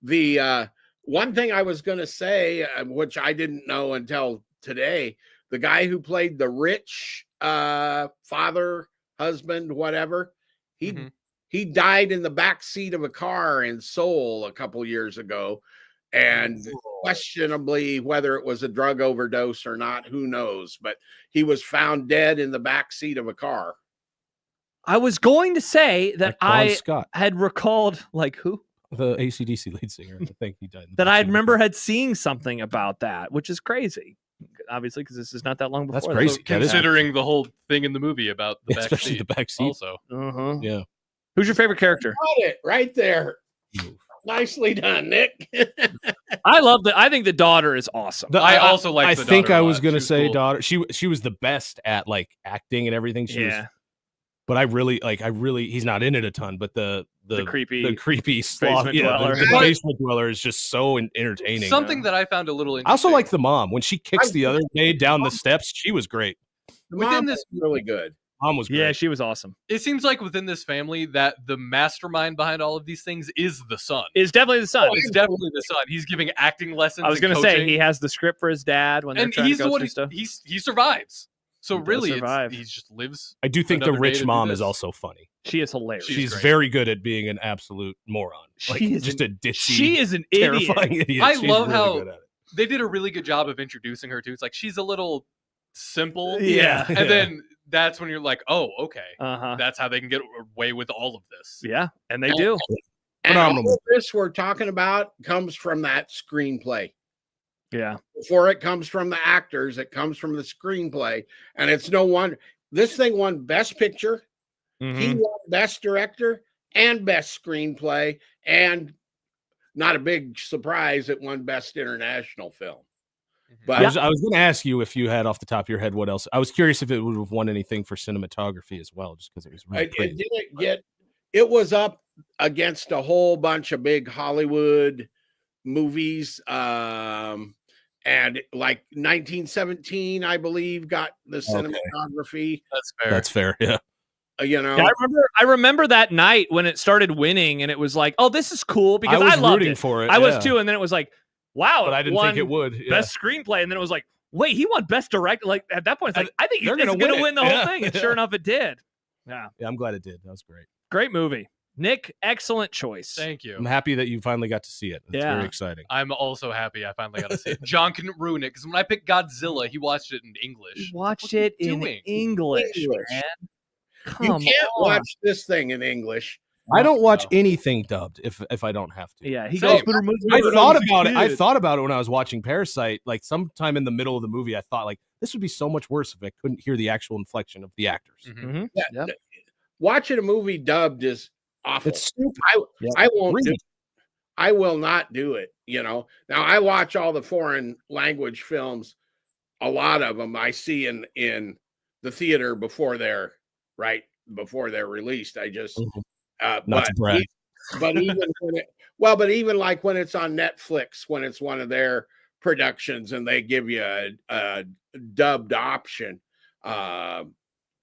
The one thing I was going to say, which I didn't know until today, the guy who played the rich father, husband, whatever, he died in the back seat of a car in Seoul a couple years ago, and questionably whether it was a drug overdose or not, who knows? But he was found dead in the back seat of a car. I was going to say that Bon Scott, had recalled, like who? The AC/DC lead singer. I think he died. That I had seeing something about that, which is crazy. Obviously, because this is not that long before. That's crazy. So considering the whole thing in the movie about the back especially seat. the back seat. Also. Yeah. Who's your favorite character? Got it right there. Nicely done, Nick. I think the daughter is awesome. I also like. I the think daughter I a was lot. gonna She was say cool. daughter. She was the best at like acting and everything. She was. But I really he's not in it a ton, but the creepy sloth, basement dweller. the basement dweller is just so entertaining. Something that I found a little interesting. I also like the mom when she kicks the other maid down the steps. She was great. Within this, really good. Mom was great. Yeah, she was awesome. It seems like within this family that the mastermind behind all of these things is the son. It's definitely the son. It's definitely the son. He's giving acting lessons. I was going to say he has the script for his dad when they're and trying he's to the go one through stuff. he survives. So He does really, survive. he just lives. I do think the another day to rich do mom this. is also funny. She is hilarious. She's great. very good at being an absolute moron. Like, She is just a ditzy. She is an idiot. terrifying idiot. I She's love really how good at it. they did a really good job of introducing her too. It's like she's a little simple, Yeah. and then that's when you're like, oh, okay, Uh-huh. that's how they can get away with all of this. Yeah, and they do. And Phenomenal. all of this we're talking about comes from that screenplay. Yeah. Before it comes from the actors, it comes from the screenplay. And it's no wonder this thing won Best Picture. He won Best Director and Best Screenplay. And not a big surprise, it won Best International Film. But I was going to ask you if you had off the top of your head what else. I was curious if it would have won anything for cinematography as well, just because it was really pretty. it didn't get. It was up against a whole bunch of big Hollywood movies. And like 1917, I believe, got the cinematography. That's fair. That's fair. Yeah. You know, Yeah, I remember that night when it started winning, and it was like, oh, this is cool because I was loved rooting it. for it. I was yeah. too, and then it was like, wow, But I didn't won think it would. Yeah. Best screenplay, and then it was like, wait, he won best director. Like at that point, it's like, I think he's they're going gonna to win win it. the whole Yeah. thing, and sure enough, it did. Yeah, Yeah, I'm glad it did. That was great. great movie, Nick. Excellent choice. Thank you. I'm happy that you finally got to see it. It's Yeah. very exciting. I'm also happy I finally got to see it. John couldn't ruin it because when I picked Godzilla, he watched it in English. Watch it in doing? English, man. you Come can't on. watch this thing in English. I don't watch No. anything dubbed if I don't have to. Yeah, he Same. goes. I thought about it. I thought about it when I was watching Parasite. Like sometime in the middle of the movie, I thought like this would be so much worse if I couldn't hear the actual inflection of the actors. Mhm. Yeah, Yep. Watching a movie dubbed is awful. It's stupid. I won't do Really? I will not do it, you know. Now I watch all the foreign language films. A lot of them I see in the theater before they're released. I just Not to brag. but even but even like when it's on Netflix, when it's one of their productions and they give you a dubbed option,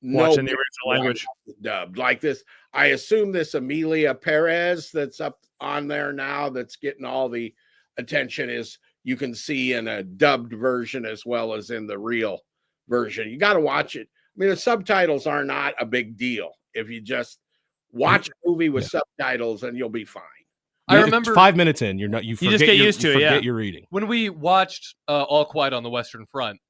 Watching the original language. dubbed like this. I assume this Amelia Perez that's up on there now that's getting all the attention is you can see in a dubbed version as well as in the real version. You got to watch it. I mean, the subtitles are not a big deal. If you just watch a movie with subtitles and you'll be fine. I It's remember 5 minutes in, you forget just get used to it, forget yeah. your reading. when we watched All Quiet on the Western Front.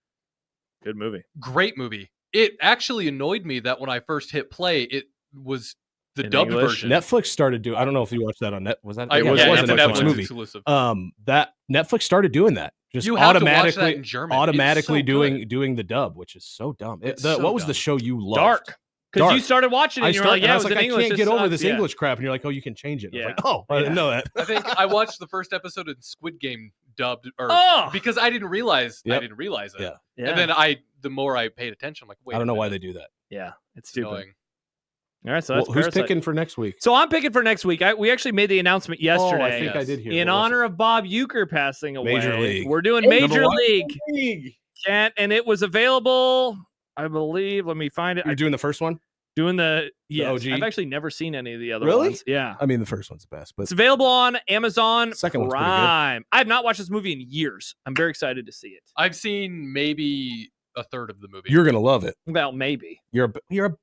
Good movie. Great movie. It actually annoyed me that when I first hit play, it was the In dubbed English? version. Netflix started doing. I don't know if you watched that on net. Was that? I- It was, yeah, was it's a a Netflix Netflix movie. exclusive. That Netflix started doing that. Just You have to watch that automatically, in German. It's so doing the dub, which is so dumb. It's so what was the dumb. show you loved? Dark. Because you Dark. started watching it, and you were like, yeah, I it was was like, in I English. can't get over sucks. this Yeah. English crap, and you're like, oh, you can change it. I was Yeah. like, oh, I didn't know that. I think I watched the first episode of Squid Game dubbed, Oh! because I didn't realize Yep. it. Yeah. Yeah. And then the more I paid attention, I'm like, wait, I don't know why they do that. Yeah, it's It's stupid. annoying. All right, so Well, that's who's Parasite. picking for next week? So I'm picking for next week. We actually made the announcement yesterday. Oh, I think I Yes. did hear. In What was honor it? of Bob Uecker passing away. Major League. We're doing Hey, Major number one? League. And it was available, I believe. Let me find it. You're doing the first one. Doing the yes. OG? I've actually never seen any of the other Really? ones. Yeah. I mean, the first one's the best, but It's available on Amazon Second one's pretty good. Prime. I have not watched this movie in years. I'm very excited to see it. I've seen maybe a third of the movie. you're gonna love it. Well, maybe. You're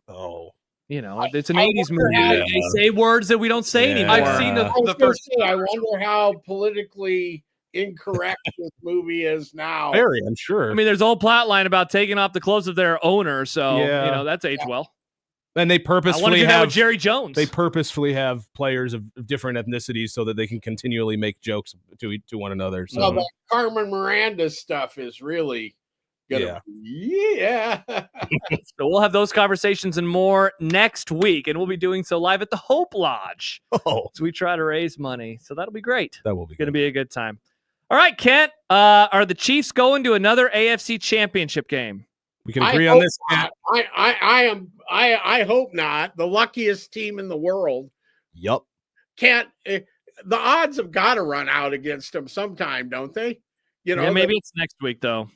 oh. You know, it's an 80s movie. how- They say words that we don't say Yeah. anymore. I've seen I was the gonna first. say, I wonder how politically incorrect this movie is now. Very, I'm sure. I mean, there's a whole plot line about taking off the clothes of their owner. So, Yeah. you know, that's aged well. and they I want to purposefully do that have with Jerry Jones. they purposefully have players of different ethnicities so that they can continually make jokes to one another. So Well, the Carmen Miranda stuff is really gonna yeah. So we'll have those conversations and more next week, and we'll be doing so live at the Hope Lodge. Oh, so we try to raise money. So that'll be great. That will be going to be a good time. All right, Kent. Are the Chiefs going to another AFC Championship game? We can agree on this. I hope not. The luckiest team in the world. Yup. Can't. The odds have got to run out against them sometime, don't they? You know, maybe it's next week though.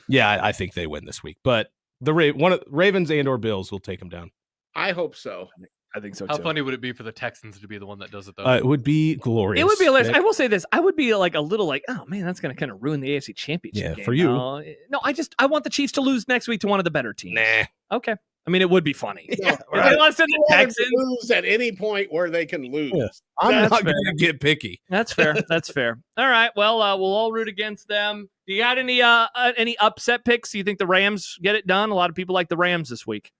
Yeah, I think they win this week, but the Ravens and or Bills will take them down. I hope so. I think so How too. funny would it be for the Texans to be the one that does it though? It would be glorious. It would be hilarious. I will say this: I would be like a little like, oh man, that's going to kind of ruin the AFC Championship game. For you. No, I want the Chiefs to lose next week to one of the better teams. Nah. Okay. I mean, it would be funny. Yeah, right. They lost to the Texans. Lose at any point where they can lose. Yeah. I'm not going to get picky. That's fair. That's fair. All right. Well, we'll all root against them. Do you got any upset picks? Do you think the Rams get it done? A lot of people like the Rams this week.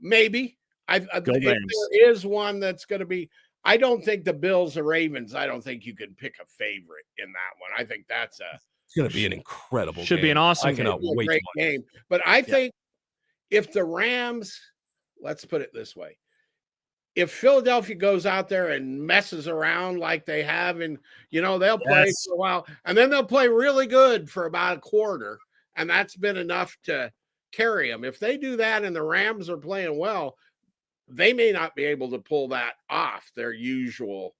Maybe. If there is one that's going to be. I don't think the Bills or Ravens. I don't think you can pick a favorite in that one. I think that's It's going to be an incredible. Should game. be an awesome I cannot game. wait. Great game. But I think if the Rams, let's put it this way. If Philadelphia goes out there and messes around like they have, and they'll play for a while, and then they'll play really good for about a quarter, and that's been enough to carry them. If they do that and the Rams are playing well, they may not be able to pull that off their usual.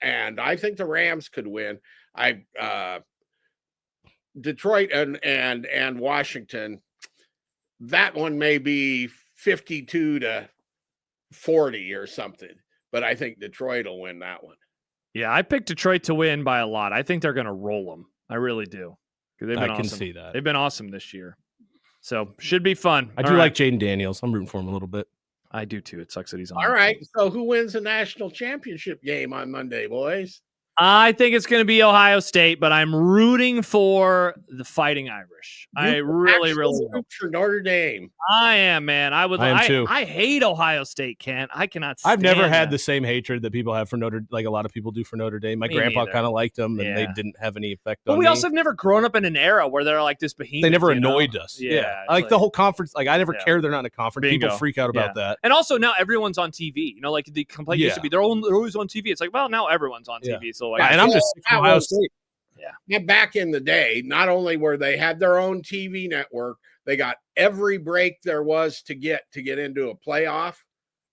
And I think the Rams could win. Detroit and Washington, that one may be 52-40 or something, but I think Detroit will win that one. Yeah, I picked Detroit to win by a lot. I think they're going to roll them. I really do. They've been I can awesome. see that. They've been awesome this year. So should be fun. I do like Jaden Daniels. I'm rooting for him a little bit. I do too. It sucks that he's on. All right. So who wins the national championship game on Monday, boys? I think it's going to be Ohio State, but I'm rooting for the Fighting Irish. I really root for Notre Dame. I am, man. I am too. I hate Ohio State, Kent. I cannot. I've never stand had that. the same hatred that people have for like a lot of people do for Notre Dame. My Me grandpa neither. kind of liked them, and they Yeah. didn't have any effect But on we me. also have never grown up in an era where they're like this behemoth. They never you know? annoyed us. Yeah, like the whole conference. Like I never Yeah. care they're not in a conference. Bingo. People freak out about that. And also now everyone's on TV. Like the complaint used to be they're always on TV. It's like, well, now everyone's on TV. So like, and I'm just sick of Ohio State. Yeah. Back in the day, not only were they had their own TV network, they got every break there was to get into a playoff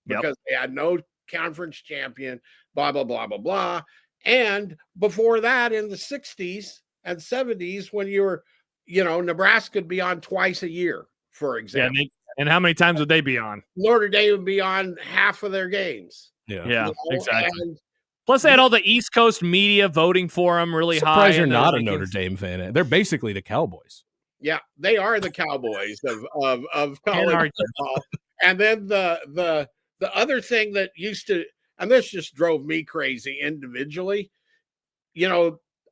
because they had no conference champion, blah, blah, blah, blah, blah. And before that, in the 60s and 70s, when you were, Nebraska would be on twice a year, for example. And how many times would they be on? Notre Dame would be on half of their games. Yeah, exactly. And plus, they had all the East Coast media voting for them really high. Surprised you're not a Notre Dame fan. They're basically the Cowboys. Yeah, they are the Cowboys of college football. And then the other thing that used to, and this just drove me crazy individually,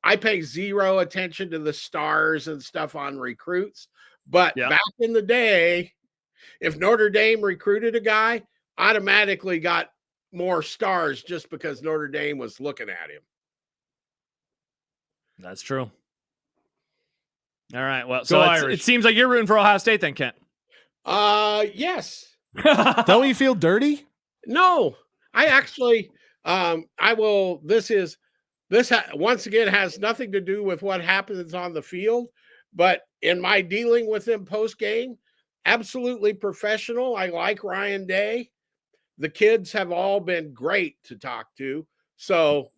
I pay zero attention to the stars and stuff on recruits. But back in the day, if Notre Dame recruited a guy, automatically got more stars just because Notre Dame was looking at him. That's true. All right. Well, so it seems like you're rooting for Ohio State then, Kent. Yes. Don't you feel dirty? No, I actually, I will. Once again has nothing to do with what happens on the field, but in my dealing with them post game, absolutely professional. I like Ryan Day. The kids have all been great to talk to. So,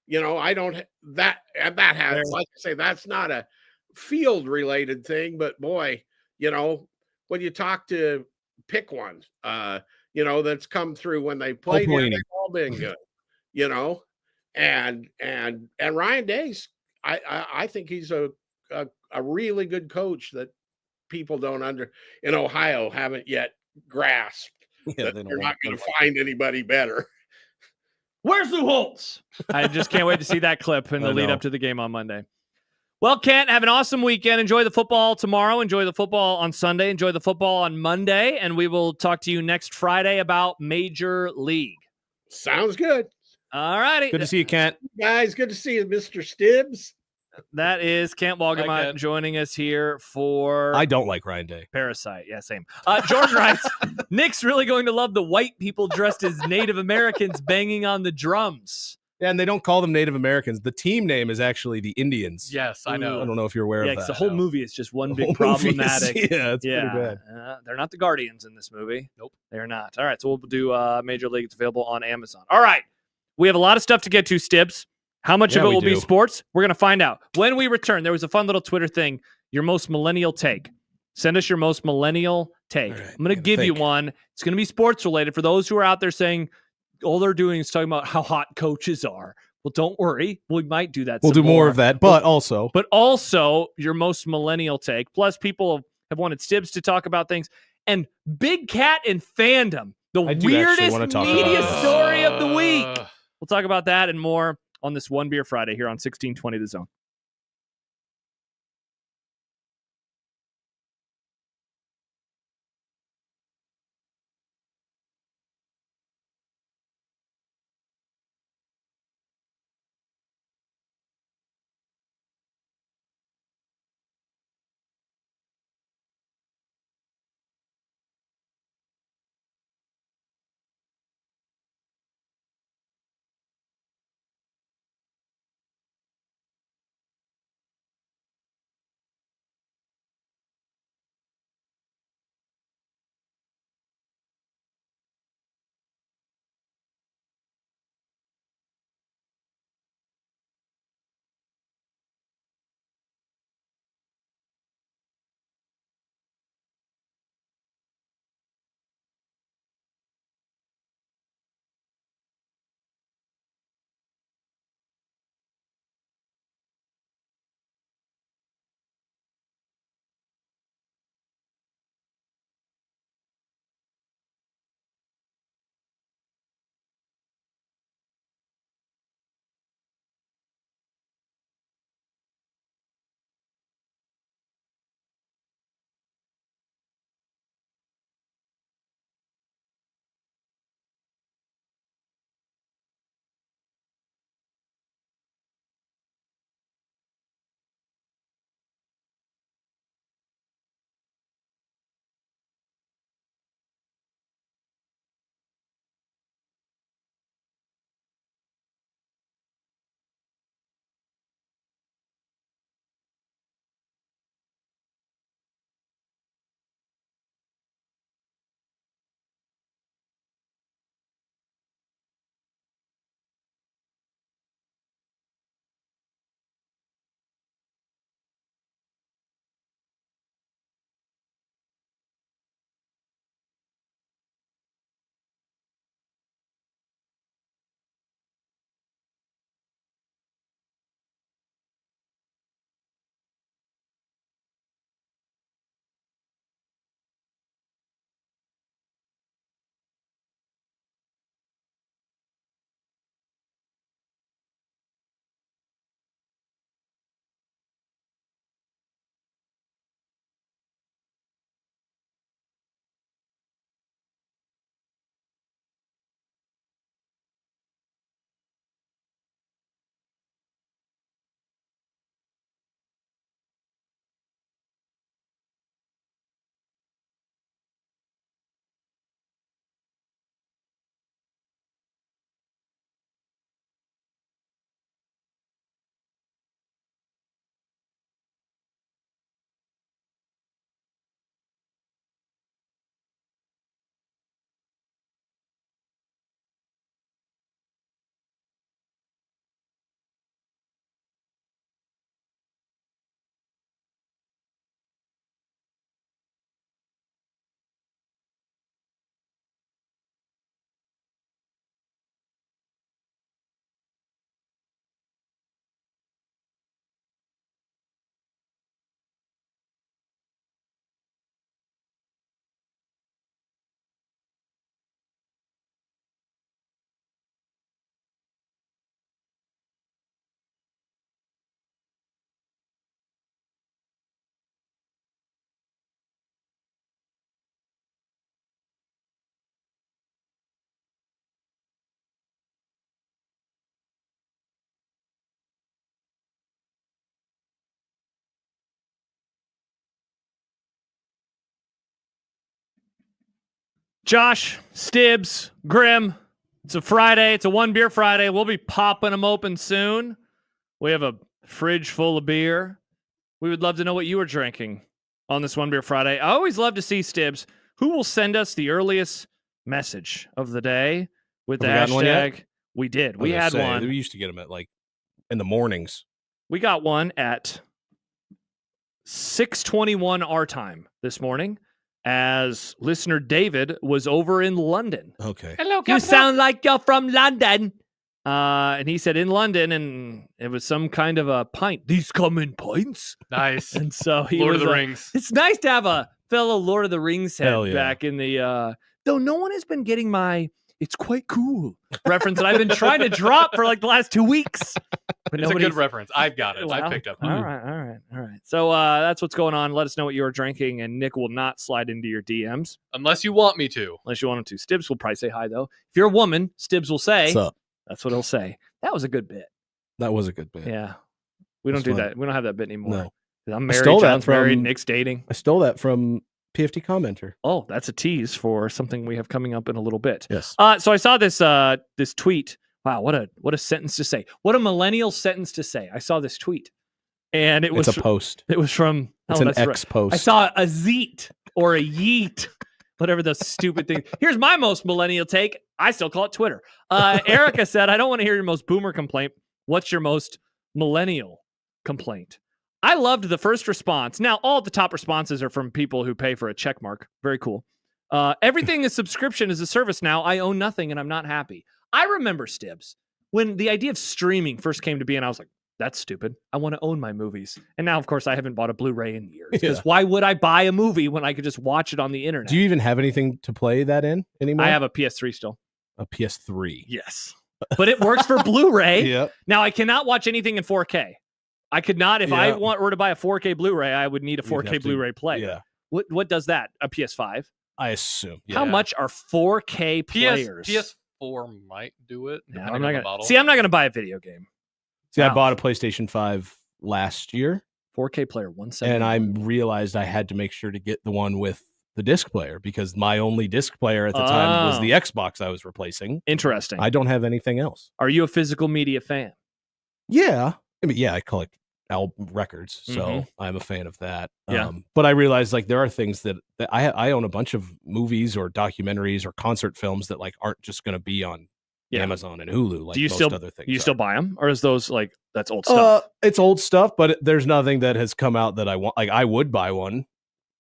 I don't that has, like I say, that's not a field related thing, but boy, when you talk to pick one, that's come through when they played here, they've all been good, and Ryan Day's, I think he's a really good coach that people in Ohio haven't yet grasped. That you're not going to find anybody better. Where's Lou Holtz? I just can't wait to see that clip in the lead up to the game on Monday. Well, Kent, have an awesome weekend. Enjoy the football tomorrow. Enjoy the football on Sunday. Enjoy the football on Monday. And we will talk to you next Friday about Major League. Sounds good. All righty. Good to see you, Kent. Guys, good to see you, Mr. Stibbs. That is Kent Walgermont Kent. joining us here for I don't like Ryan Day. Parasite. Yeah, same. Jordan writes, Nick's really going to love the white people dressed as Native Americans banging on the drums. Yeah, and they don't call them Native Americans. The team name is actually the Indians. Yes, I know. I don't know if you're aware Yeah, of that. because the whole movie is just one The big whole movie is- problematic. yeah, it's pretty bad. They're not the Guardians in this movie. Nope. They're not. All right, so we'll do Major League. It's available on Amazon. All right. We have a lot of stuff to get to, Stibbs. How much Yeah, of it we will be do. sports? We're going to find out. When we return, there was a fun little Twitter thing, your most millennial take. Send us your most millennial take. All right, I'm going to give you one. It's going to be sports related for those who are out there saying all they're doing is talking about how hot coaches are. Well, don't worry. We might do that. We'll some do more of that, but also your most millennial take. Plus, people have wanted Stibbs to talk about things. And Big Cat and fandom, the I do actually weirdest wanna talk media about this. story of the week. We'll talk about that and more on this One Beer Friday here on 1620 The Zone. Josh, Stibbs, Grim. It's a Friday. It's a one beer Friday. We'll be popping them open soon. We have a fridge full of beer. We would love to know what you are drinking on this one beer Friday. I always love to see, Stibbs, who will send us the earliest message of the day with the hashtag. We did. We had one. We used to get them at like in the mornings. We got one at 6:21 our time this morning, as listener David was over in London. Okay. Hello, you sound like you're from London. And he said in London, and it was some kind of a pint. These come in pints. Nice. And so he Lord was of the Rings. It's nice to have a fellow Lord of the Rings head Hell yeah. back in the though no one has been getting my "it's quite cool" reference that I've been trying to drop for like the last 2 weeks. But It's a good reference. I've got it. I picked up. All right. So that's what's going on. Let us know what you're drinking, and Nick will not slide into your DMs. Unless you want me to. Unless you want him to. Stibbs will probably say hi, though. If you're a woman, Stibbs will say, What's up? That's what he'll say. That was a good bit. That was a good bit. Yeah. We don't That's do fun. that. We don't have that bit anymore. No. I'm I married. stole that John's married. from- Nick's dating. I stole that from PFT commenter. Oh, that's a tease for something we have coming up in a little bit. Yes. So I saw this this tweet. Wow, what a sentence to say. What a millennial sentence to say. I saw this tweet, and it was It's a post. It was from. It's an X post. I saw a zeet or a yeet, whatever those stupid things. Here's my most millennial take. I still call it Twitter. Erica said, "I don't want to hear your most boomer complaint. What's your most millennial complaint?" I loved the first response. Now, all the top responses are from people who pay for a check mark. Very cool. Everything is subscription is a service now. I own nothing and I'm not happy. I remember, Stibbs, when the idea of streaming first came to be, and I was like, that's stupid. I want to own my movies. And now, of course, I haven't bought a Blu-ray in years. Because why would I buy a movie when I could just watch it on the internet? Do you even have anything to play that in anymore? I have a PS3 still. A PS3. Yes. But it works for Blu-ray. Yep. Now, I cannot watch anything in 4K. I could not, if I were to buy a 4K Blu-ray, I would need a 4K Blu-ray player. Yeah. What does that? A PS5? I assume. How much are 4K players? PS4 might do it. No, I'm not gonna buy a video game. See, I bought a PlayStation 5 last year. 4K player, 170. And I realized I had to make sure to get the one with the disc player because my only disc player at the time was the Xbox I was replacing. Interesting. I don't have anything else. Are you a physical media fan? Yeah. I mean, I collect album records, so I'm a fan of that. Yeah. But I realized like there are things that I own a bunch of movies or documentaries or concert films that like aren't just going to be on Amazon and Hulu like Do you most still, other things. Do you still buy them, or is those like that's old stuff? It's old stuff, but there's nothing that has come out that I want. Like I would buy one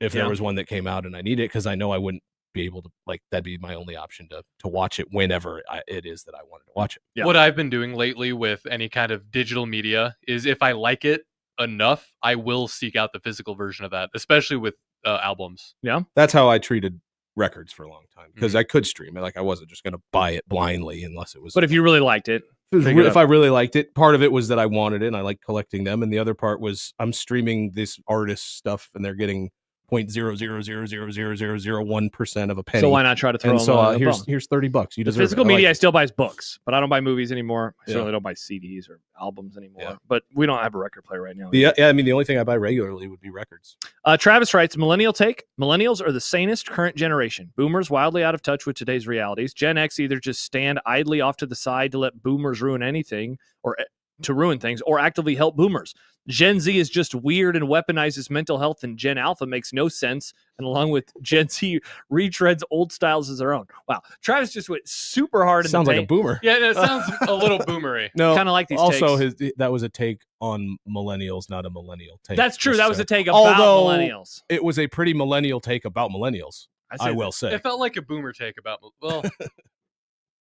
if there was one that came out and I need it because I know I wouldn't be able to like that'd be my only option to watch it whenever it is that I wanted to watch it. Yeah. What I've been doing lately with any kind of digital media is if I like it enough, I will seek out the physical version of that, especially with albums. Yeah. That's how I treated records for a long time because I could stream it. Like I wasn't just going to buy it blindly unless it was. But if you really liked it, if I really liked it, part of it was that I wanted it and I like collecting them. And the other part was I'm streaming this artist stuff and they're getting 0.0000001% of a penny. So why not try to throw and them so a here's $30. You the deserve physical it. media I still buys books, but I don't buy movies anymore. I Yeah. certainly don't buy CDs or albums anymore. But we don't have a record player right now. I mean the only thing I buy regularly would be records. Travis writes, millennial take. Millennials are the sanest current generation. Boomers wildly out of touch with today's realities. Gen X either just stand idly off to the side to let boomers ruin anything or to ruin things or actively help boomers. Gen Z is just weird and weaponizes mental health, and Gen Alpha makes no sense. And along with Gen Z, retreads old styles as their own. Wow. Travis just went super hard in Sounds the like a boomer. Yeah, that sounds a little boomery. No, kind of like these also takes. that was a take on millennials, not a millennial take. That's true. Just That was so- a take about millennials. It was a pretty millennial take about millennials. I will It say. felt like a boomer take about. Well,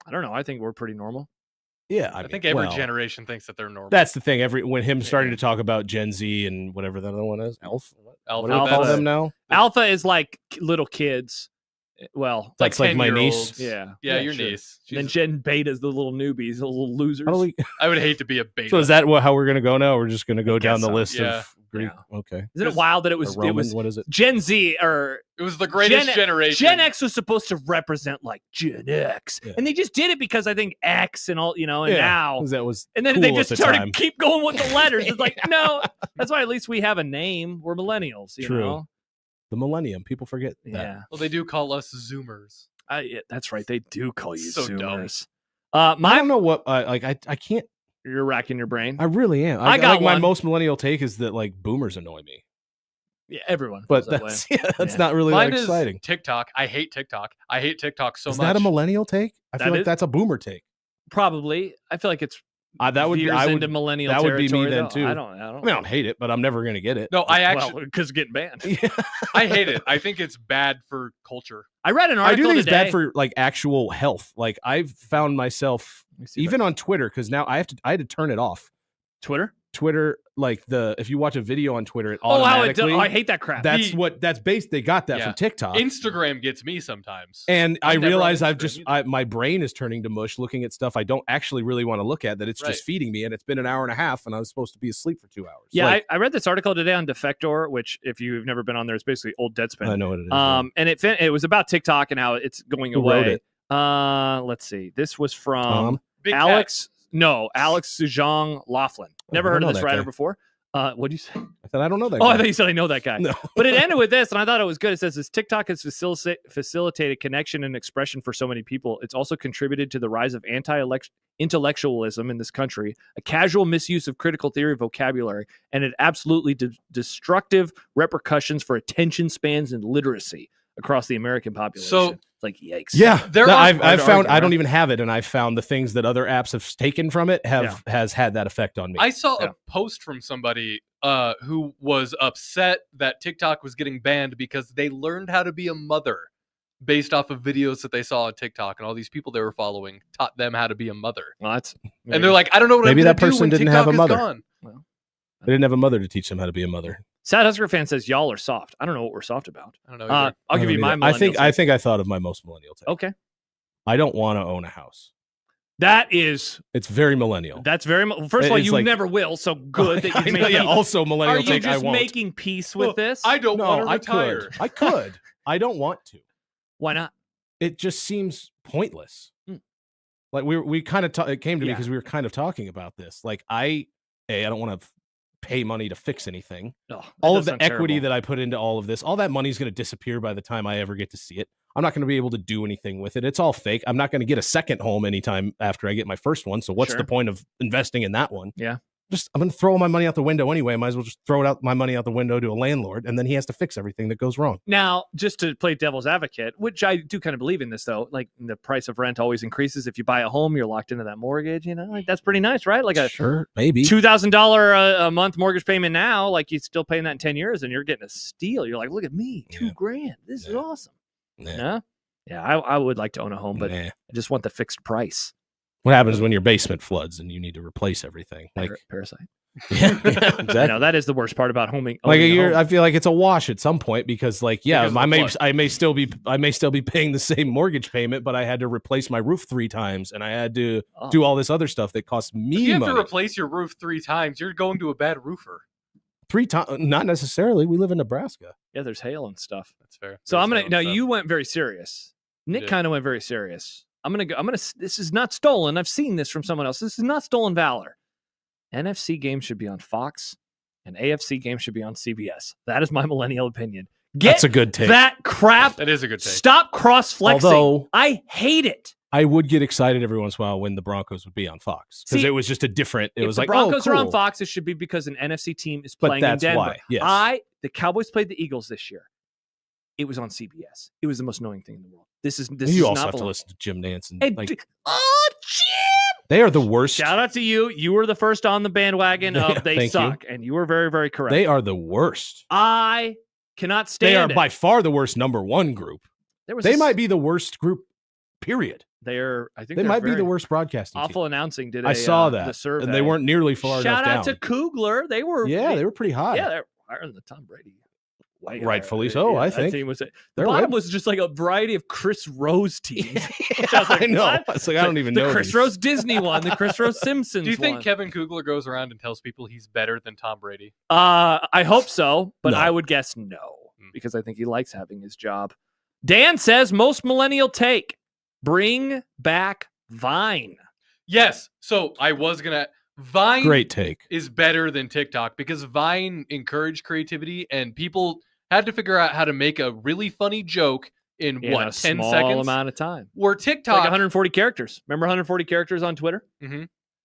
I don't know. I think we're pretty normal. Yeah, I think every generation thinks that they're normal. That's the thing. When him starting to talk about Gen Z and whatever the other one is, Alpha. What do we Alpha. call them now? Alpha is like little kids. Well, That's like my niece. Yeah. Yeah, your sure. niece. And then Gen Beta is the little newbies, the little losers. I would hate to be a beta. So is that how we're gonna go now? We're just gonna go down the list Yeah. of Greek. Okay. Isn't it wild that it was Roman, what is it? Gen Z or it was the greatest generation. Gen X was supposed to represent like Gen X, and they just did it because I think X and all and now that was and then cool they at just the started time. keep going with the letters. It's like no, that's why at least we have a name. We're millennials. You True. know? The millennium. People forget that. Yeah. Well, they do call us Zoomers. That's right. They do call you So dumb. Zoomers. I don't know what I can't. You're racking your brain. I really am. I got like my one. most millennial take is that like boomers annoy me. Yeah, everyone. But feels that way. that's not really Mine that is exciting. TikTok. I hate TikTok. I hate TikTok so Is much. that a millennial take? I feel That like is- that's a boomer take. Probably. I feel like it's That would be. veers I would. into millennial. That would be me territory, then though. too. I don't. I mean, I don't hate it, but I'm never gonna get it. No, I actually because getting banned. I hate it. I think it's bad for culture. I read an I article do think it's today. bad for like actual health. Like I've found myself even on Twitter because now I had to turn it off. Twitter, like if you watch a video on Twitter, it automatically. I hate that crap. That's based. They got that from TikTok. Instagram gets me sometimes. And I I'm never on realize Instagram my brain is turning to mush looking at stuff I don't actually really want to look at, that it's Right. just feeding me. And it's been an hour and a half and I was supposed to be asleep for 2 hours. Yeah, Like, I read this article today on Defector, which if you've never been on there, it's basically old Deadspin. I know what it is. And it was about TikTok and how it's going Who away. wrote it? Let's see. This was from Tom? Big Alex. No, Alex Zhang Laughlin. Never I heard don't of know this that writer guy. before. What do you say? I said, I don't know that Oh, guy. I thought you said I know that guy. No. But it ended with this, and I thought it was good. It says, "As TikTok has facilitated connection and expression for so many people, it's also contributed to the rise of anti-intellectualism in this country, a casual misuse of critical theory vocabulary, and it absolutely destructive repercussions for attention spans and literacy across the American population." So it's like, yikes. Yeah, I've found I right? don't even have it, and I've found the things that other apps have taken from it has had that effect on me. I saw a post from somebody who was upset that TikTok was getting banned because they learned how to be a mother based off of videos that they saw on TikTok, and all these people they were following taught them how to be a mother. Well, and they're like, I don't know what maybe I'm that gonna do person when didn't TikTok have a is mother. gone. They didn't have a mother to teach them how to be a mother. Sad Husker fan says y'all are soft. I don't know what we're soft about. I don't know. either. I'll give you my. I think millennial I thought of my most millennial take. Okay, I don't want to own a house. that is. It's very millennial. That's very. First of all, It's you like- never will. So good that I you've know, made. yeah, also millennial Are you take. I just won't. making peace with this? I don't want to I retire. could. I could. I don't want to. Why not? It just seems pointless. Like we kind of it came to me Yeah. because we were kind of talking about this. Like I don't want to pay money to fix anything. Oh, All of the equity that I put into all of this, all that money's going to disappear by the time I ever get to see it. I'm not going to be able to do anything with it. It's all fake. I'm not going to get a second home anytime after I get my first one. So what's Sure. the point of investing in that one? Yeah. I'm going to throw my money out the window anyway. I might as well just throw my money out the window to a landlord, and then he has to fix everything that goes wrong. Now, just to play devil's advocate, which I do kind of believe in this, though, like the price of rent always increases. If you buy a home, you're locked into that mortgage. You know, like that's pretty nice, right? Like a Sure, maybe $2,000 a month mortgage payment now, like you're still paying that in 10 years, and you're getting a steal. You're like, look at me, $2,000. This is awesome. Yeah, I would like to own a home, but I just want the fixed price. What happens when your basement floods and you need to replace everything? Like Parasite. Yeah, exactly. I know that is the worst part about owning Like a home. I feel like it's a wash at some point because, like, yeah, Because of the I may still be paying the same mortgage payment, but I had to replace my roof 3 times, and I had to do all this other stuff that cost If me you have money. to replace your roof 3 times, you're going to a bad roofer. 3 times, not necessarily. We live in Nebraska. Yeah, there's hail and stuff. That's fair. So There's I'm gonna no now. stuff. You went very serious. Nick did. kind of went very serious. I'm gonna. This is not stolen. I've seen this from someone else. This is not stolen valor. NFC games should be on Fox, and AFC games should be on CBS. That is my millennial opinion. That's a good take. That crap. That is a good take. Stop cross flexing. Although I hate it. I would get excited every once in a while when the Broncos would be on Fox because See, it was just a different. It if was the like Broncos oh, are cool. on Fox, it should be because an NFC team is But playing that's in Denver. why, yes. The Cowboys played the Eagles this year. It was on CBS. It was the most annoying thing in the world. This is You also not have to belong- listen to Jim Nance and And like oh, Jim! they are the worst. Shout out to you. You were the first on the bandwagon Yeah, of they thank suck, and you were very, very correct. They are the worst. I cannot stand They are it. by far the worst number 1 group. They might be the worst group. Period. They're. I think They they're might be very the worst broadcasting. Awful team. announcing. Did I saw the that, survey, and they weren't nearly far Shout enough out down. to Kugler. They were. Yeah, they were pretty high. Yeah, they're higher than the Tom Brady. Way Rightfully higher. so, I that think. team was, the They're bottom way- was just like a variety of Chris Rose teams. Which I know. what? It's like I don't even the know Chris these. Rose Disney one, the Chris Rose Simpsons. Do you think one. Kevin Kugler goes around and tells people he's better than Tom Brady? I hope so, but No. I would guess no because I think he likes having his job. Dan says most millennial take: bring back Vine. Yes. So I was gonna. Vine Great take. is better than TikTok because Vine encouraged creativity and people had to figure out how to make a really funny joke in In what, a 10 small seconds? amount of time. Where It's like TikTok, 140 characters. Remember 140 characters on Twitter?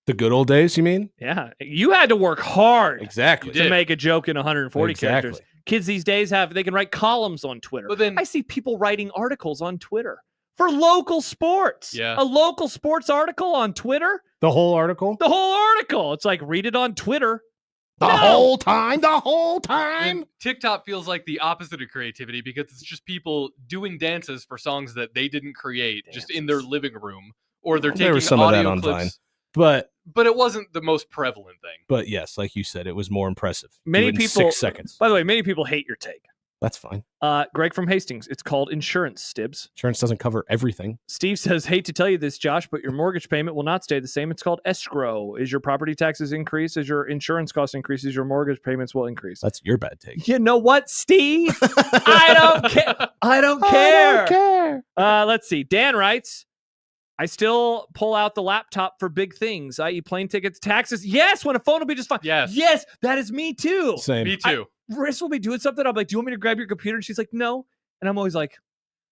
The good old days, you mean? Yeah. You had to work hard Exactly. to make a joke in 140 characters. Exactly. Kids these days they can write columns on Twitter. But then- I see people writing articles on Twitter for local sports. Yeah. A local sports article on Twitter. The whole article? The whole article. It's like, read it on Twitter. The No. whole time? The whole time? and TikTok feels like the opposite of creativity because it's just people doing dances for songs that they didn't create just in their living room, or they're taking There was some of audio that on clips. Vine. But it wasn't the most prevalent thing. But yes, like you said, it was more impressive. Many Do it in people 6 seconds. By the way, many people hate your take. That's fine. Greg from Hastings. It's called insurance, Stibbs. Insurance doesn't cover everything. Steve says, hate to tell you this, Josh, but your mortgage payment will not stay the same. It's called escrow. As your property taxes increase, as your insurance cost increases, your mortgage payments will increase. That's your bad take. You know what, Steve? I don't care. I don't care. Let's see. Dan writes, I still pull out the laptop for big things, i.e. plane tickets, taxes. Yes, when a phone will be just fine. Yes, that is me too. Same. Me too. Riss will be doing something. I'm like, do you want me to grab your computer? And she's like, no. And I'm always like,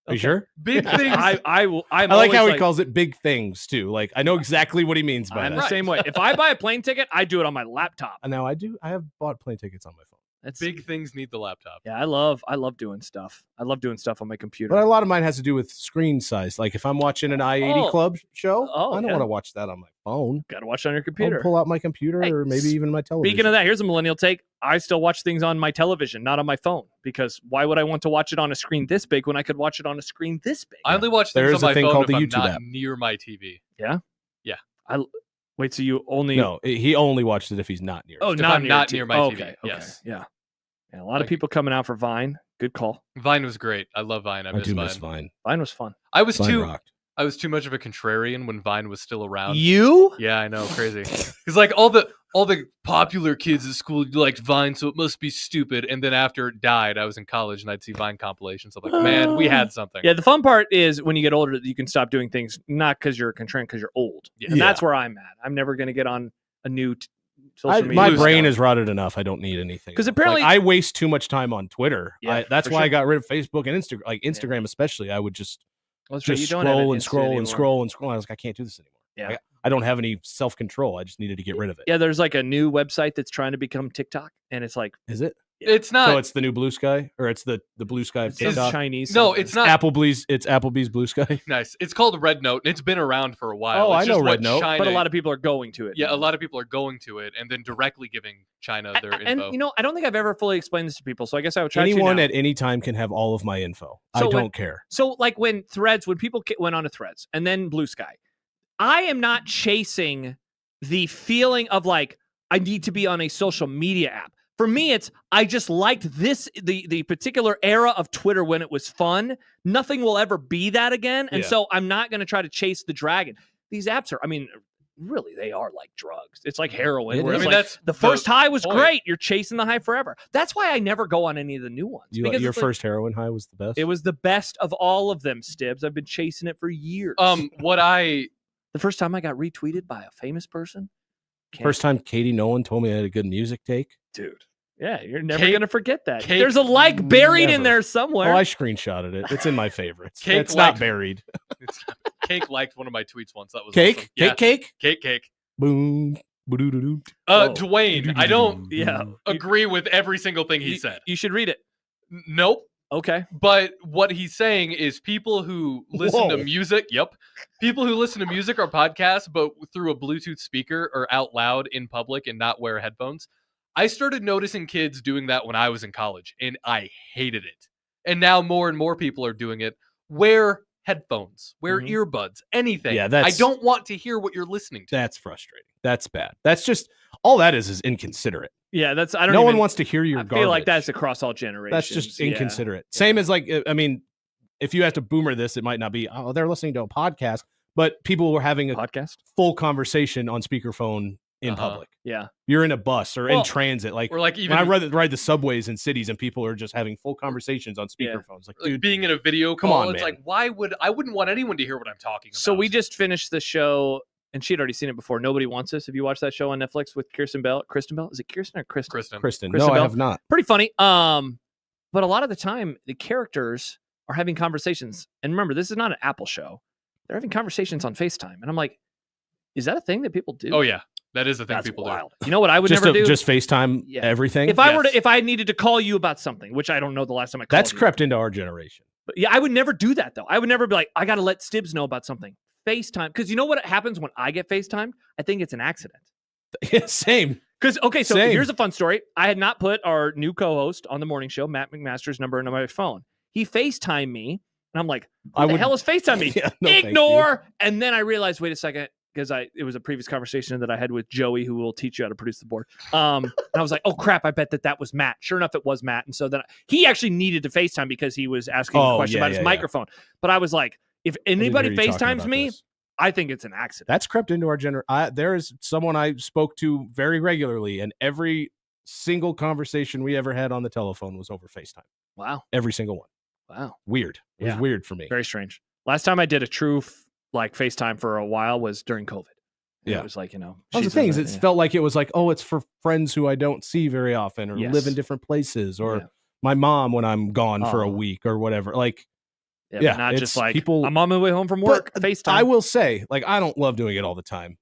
Are you sure? Big things. I like how he calls it big things too. Like I know exactly what he means by I'm that. the same way. If I buy a plane ticket, I do it on my laptop. Now I have bought plane tickets on my phone. That's Big things need the laptop. Yeah, I love doing stuff. I love doing stuff on my computer. But a lot of mine has to do with screen size. Like if I'm watching an I-80 Club show, I don't want to watch that on my phone. Got to watch it on your computer. I'll pull out my computer or maybe even my television. Speaking of that, here's a millennial take. I still watch things on my television, not on my phone, because why would I want to watch it on a screen this big when I could watch it on a screen this big? I only watch There things is on a my thing phone called if the I'm YouTube not app. near my TV. Yeah? Yeah. Wait, so you only... No, he only watched it if he's not near. Oh, If not I'm near, not your near TV. my Oh, TV, okay. yes. Yeah. A lot of people coming out for Vine. Good call. Vine was great. I love Vine. I do miss miss Vine. Vine. Vine was fun. I was Vine too rocked. I was too much of a contrarian when Vine was still around. You? Yeah, I know, crazy. Because like all the popular kids at school liked Vine, so it must be stupid. And then after it died, I was in college and I'd see Vine compilations. I'm like, man, we had something. Yeah, the fun part is when you get older, you can stop doing things not because you're a contrarian, because you're old. Yeah. And that's where I'm at. I'm never going to get on a new social media. My brain is rotted enough. I don't need anything. 'Cause apparently- I waste too much time on Twitter. Yeah, That's for why I sure. got rid of Facebook and Instagram. Like Instagram, especially, I would just That's right, you don't have scroll an and Insta scroll and anymore. scroll and scroll. I was like, I can't do this anymore. Yeah. I don't have any self control. I just needed to get rid of it. Yeah, there's like a new website that's trying to become TikTok, and it's like Is it? It's not. So it's the new Blue Sky, or it's the Blue Sky of it's some TikTok? Chinese. No, something. it's not. Applebee's. It's Applebee's Blue Sky. Nice. It's called Red Note. And it's been around for a while. Oh, It's I know just what Red Note. China, But a lot of people are going to it. yeah, now. a lot of people are going to it and then directly giving China their info. And you know, I don't think I've ever fully explained this to people, so I guess I would try Anyone to now. at any time can have all of my info. I So don't care. So like when people went on to Threads and then Blue Sky, I am not chasing the feeling of like I need to be on a social media app. For me, it's I just liked the particular era of Twitter when it was fun. Nothing will ever be that again, and so I'm not going to try to chase the dragon. These apps are, I mean, really, they are like drugs. It's like heroin. It Where is. it's I mean, like, that's the first high was point. great. You're chasing the high forever. That's why I never go on any of the new ones. Because Your it's like- first heroin high was the best. it was the best of all of them, Stibbs. I've been chasing it for years. The first time I got retweeted by a famous person. First time Katie Nolan told me I had a good music take. Dude. Yeah, you're never Cake- going to forget that. Cake- There's a like buried in Never. there somewhere. Oh, I screenshotted it. It's in my favorites. Cake It's not liked- buried. Cake liked one of my tweets once. That was Cake? awesome. Yeah. Cake? Boom. Boo-doo-doo-doo. Dwayne, I don't Yeah. agree with every single thing he said. You should read it. Nope. Okay. But what he's saying is people who listen to Whoa. music, people who listen to music or podcasts, but through a Bluetooth speaker or out loud in public and not wear headphones. I started noticing kids doing that when I was in college, and I hated it. And now more and more people are doing it. Wear headphones, wear earbuds, anything. Yeah, I don't want to hear what you're listening to. That's frustrating. That's bad. That's just all that is inconsiderate. Yeah, that's I don't. No even, one wants to hear your I garbage. feel like that's across all generations. That's just Yeah. inconsiderate. Same as like, I mean, if you have to boomer this, it might not be, oh, they're listening to a podcast, but people were having a podcast full conversation on speakerphone in public. Yeah. You're in a bus or Well, in transit. Like, or like when even I ride the subways in cities and people are just having full conversations on speakerphones. Like, like dude, being in a video come call, on, it's man. like I wouldn't want anyone to hear what I'm talking about. So we just finished the show, and she had already seen it before. Nobody Wants Us. Have you watched that show on Netflix with Kristen Bell? Is it Kirsten or Kristen? Kristen. Kristen No, I Bell. have not. Pretty funny. But a lot of the time, the characters are having conversations. And remember, this is not an Apple show. They're having conversations on FaceTime. And I'm like, is that a thing that people do? Oh yeah, that is the thing That's people wild. do. You know what I would never do? Just FaceTime everything. If I needed to call you about something, which I don't know the last time I called That's you. crept into our generation. But yeah, I would never do that though. I would never be like, I got to let Stibbs know about something. FaceTime. Because you know what happens when I get FaceTime? I think it's an accident. Yeah, same. Because, okay, so Same. here's a fun story. I had not put our new co-host on the morning show, Matt McMaster's number into my phone. He FaceTimed me, and I'm like, who the hell is FaceTime me? Yeah, no, Ignore! And then I realized, wait a second, because it was a previous conversation that I had with Joey, who will teach you how to produce the board. And I was like, oh, crap, I bet that was Matt. Sure enough, it was Matt. And so then he actually needed to FaceTime because he was asking a question about his microphone. But I was like, if anybody FaceTimes me, I think it's an accident. That's crept into our generation. There is someone I spoke to very regularly, and every single conversation we ever had on the telephone was over FaceTime. Wow. Every single one. Wow. Weird. It was weird for me. Very strange. Last time I did a true FaceTime for a while was during COVID. And Yeah. It was like, Well, the thing is, it felt like it was like, oh, it's for friends who I don't see very often or live in different places, or my mom when I'm gone for a week or whatever. Like, but not just like people, I'm on my way home from work. FaceTime. I will say, like, I don't love doing it all the time.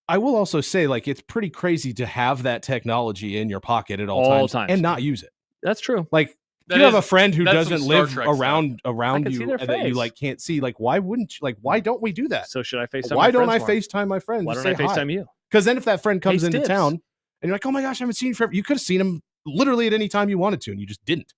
I will also say, like, it's pretty crazy to have that technology in your pocket at all times and not use it. That's true. Like, if you have a friend who doesn't live around you and that you like can't see, like, why wouldn't you, like, why don't we do that? So should I FaceTime? Why don't I FaceTime my friends? Why don't I FaceTime you? Because then if that friend comes into Stibbs. town and you're like, oh my gosh, I haven't seen you forever, you could have seen him literally at any time you wanted to, and you just didn't.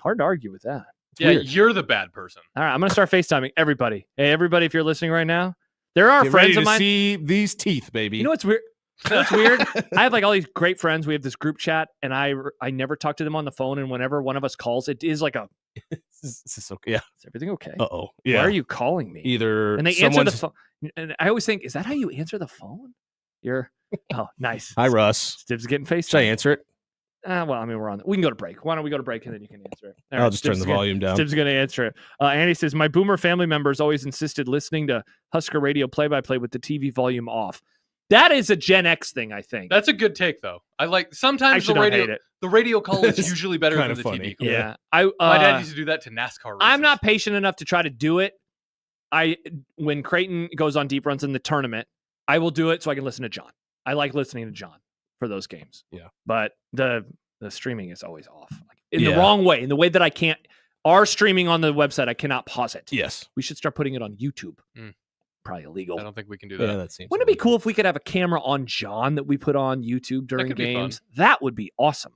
Hard to argue with that. Weird. You're the bad person. All right, I'm gonna start FaceTiming everybody. Hey, everybody, if you're listening right now, there are friends of mine. See these teeth, baby. You know what's weird? That's weird. I have like all these great friends. We have this group chat, and I never talk to them on the phone. And whenever one of us calls, it is like a, is this okay? Yeah. Is everything okay? Uh-oh. Yeah. Why are you calling me? Either and they answer the phone, and I always think, is that how you answer the phone? You're nice. Hi, Russ. Stibbs getting FaceTime. Should I answer it? Well, I mean, we can go to break. Why don't we go to break and then you can answer it? I'll just turn the volume down. Stibbs going to answer it. Andy says, my boomer family members always insisted listening to Husker radio play-by-play with the TV volume off. That is a Gen X thing, I think. That's a good take, though. I like sometimes the radio call is usually better than the TV call. Yeah, my dad used to do that to NASCAR races. I'm not patient enough to try to do it. When Creighton goes on deep runs in the tournament, I will do it so I can listen to John. I like listening to John for those games. Yeah, but the streaming is always off, like, in the wrong way, in the way that I can't. Our streaming on the website, I cannot pause it. Yes, we should start putting it on YouTube. Probably illegal. I don't think we can do that. Yeah, that seems. Wouldn't it be cool if we could have a camera on John that we put on YouTube during games? That would be awesome.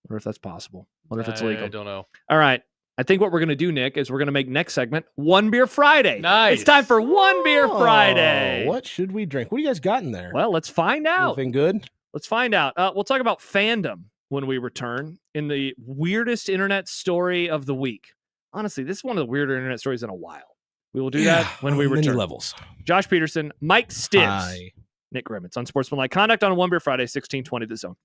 Wonder if that's possible. Wonder if it's legal. I don't know. All right. I think what we're going to do, Nick, is we're going to make next segment One Beer Friday. Nice. It's time for One Beer Friday. What should we drink? What do you guys got in there? Well, let's find out. Anything good? Let's find out. We'll talk about fandom when we return in the weirdest internet story of the week. Honestly, this is one of the weirder internet stories in a while. We will do that when we return. Many levels. Josh Peterson, Mike Stibbs, Hi. Nick Grimm. It's Unsportsmanlike Conduct on One Beer Friday, 1620 The Zone.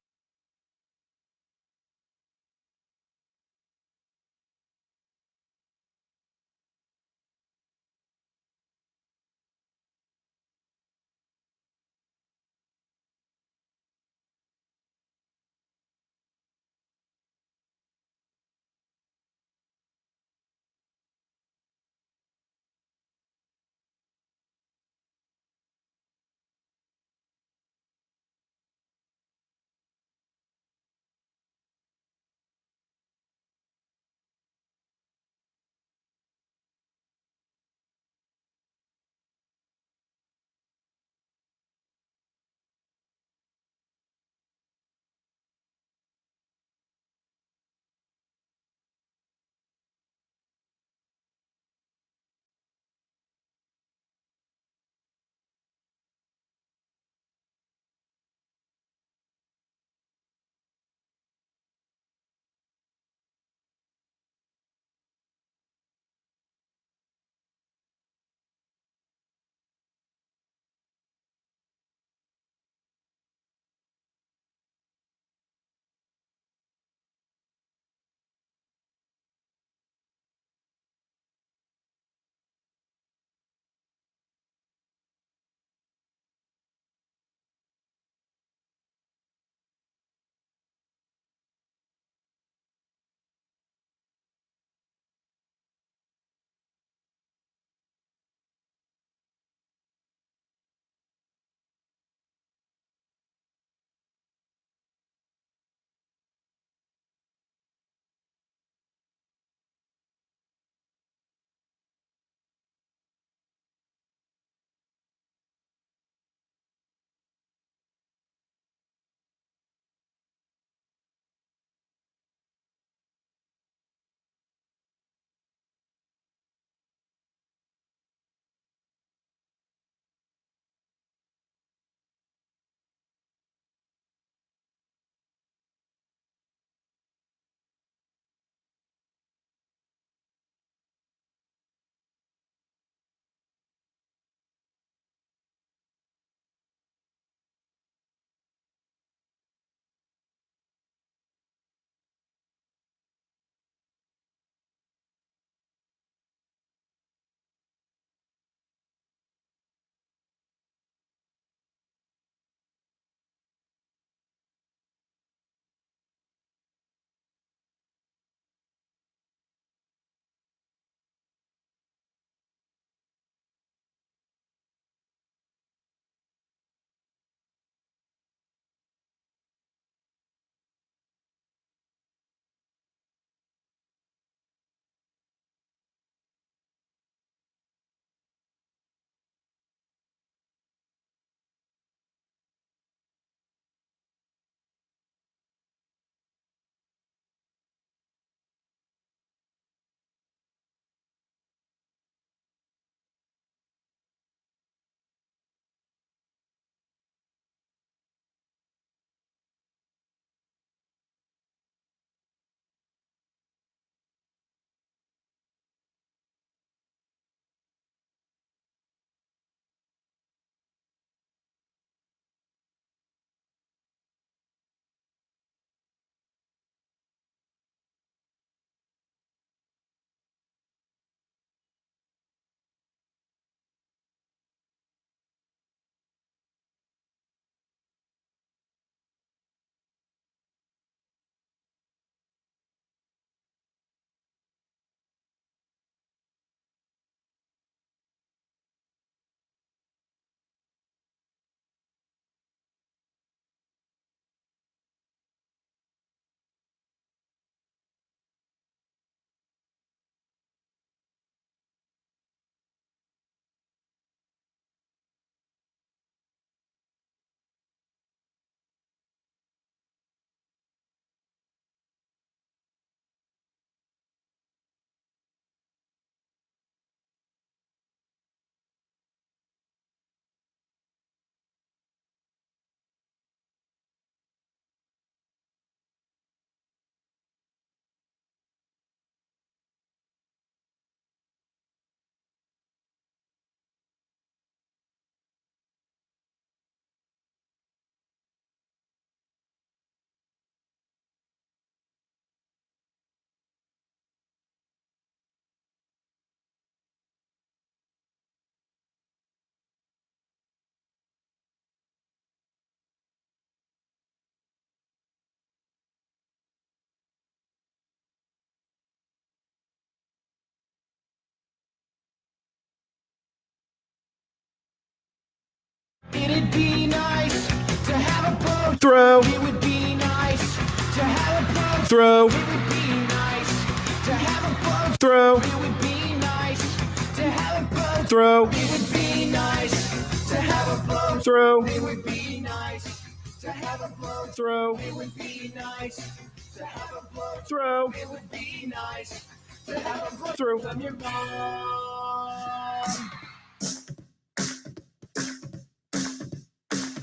Throw. It would be nice to have a boat. Throw. It would be nice to have a boat. Throw. It would be nice to have a boat. Throw. It would be nice to have a boat. Throw. It would be nice to have a boat. Throw. It would be nice to have a boat. Throw. It would be nice to have a boat. Throw. When you're gone.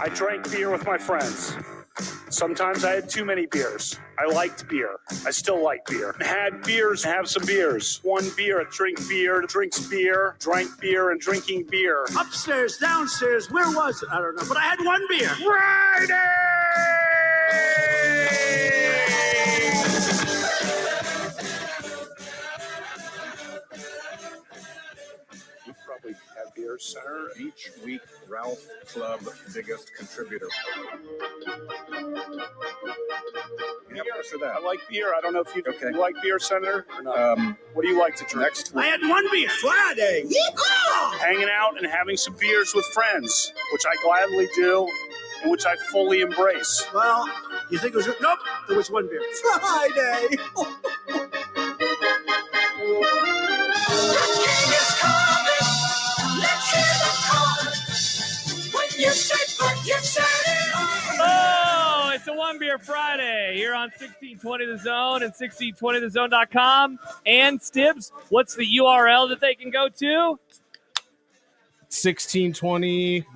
I drank beer with my friends. Sometimes I had too many beers. I liked beer. I still like beer. Had beers, have some beers. One beer, drink beer, drinks beer, drank beer, and drinking beer. Upstairs, downstairs, where was it? I don't know, but I had one beer. You probably have beer, Center. Each week, Ralph Club, biggest contributor. Yeah, for that. I like beer. I don't know if you like beer, Senator, or not. What do you like to drink? Next I had one beer. Friday. Yeehaw! Hanging out and having some beers with friends, which I gladly do, and which I fully embrace. Well, you think it was... Nope, it was one beer. Friday. Oh, it's a One Beer Friday here on 1620 The Zone and 1620thezone.com. And Stibbs, what's the URL that they can go to? 1620.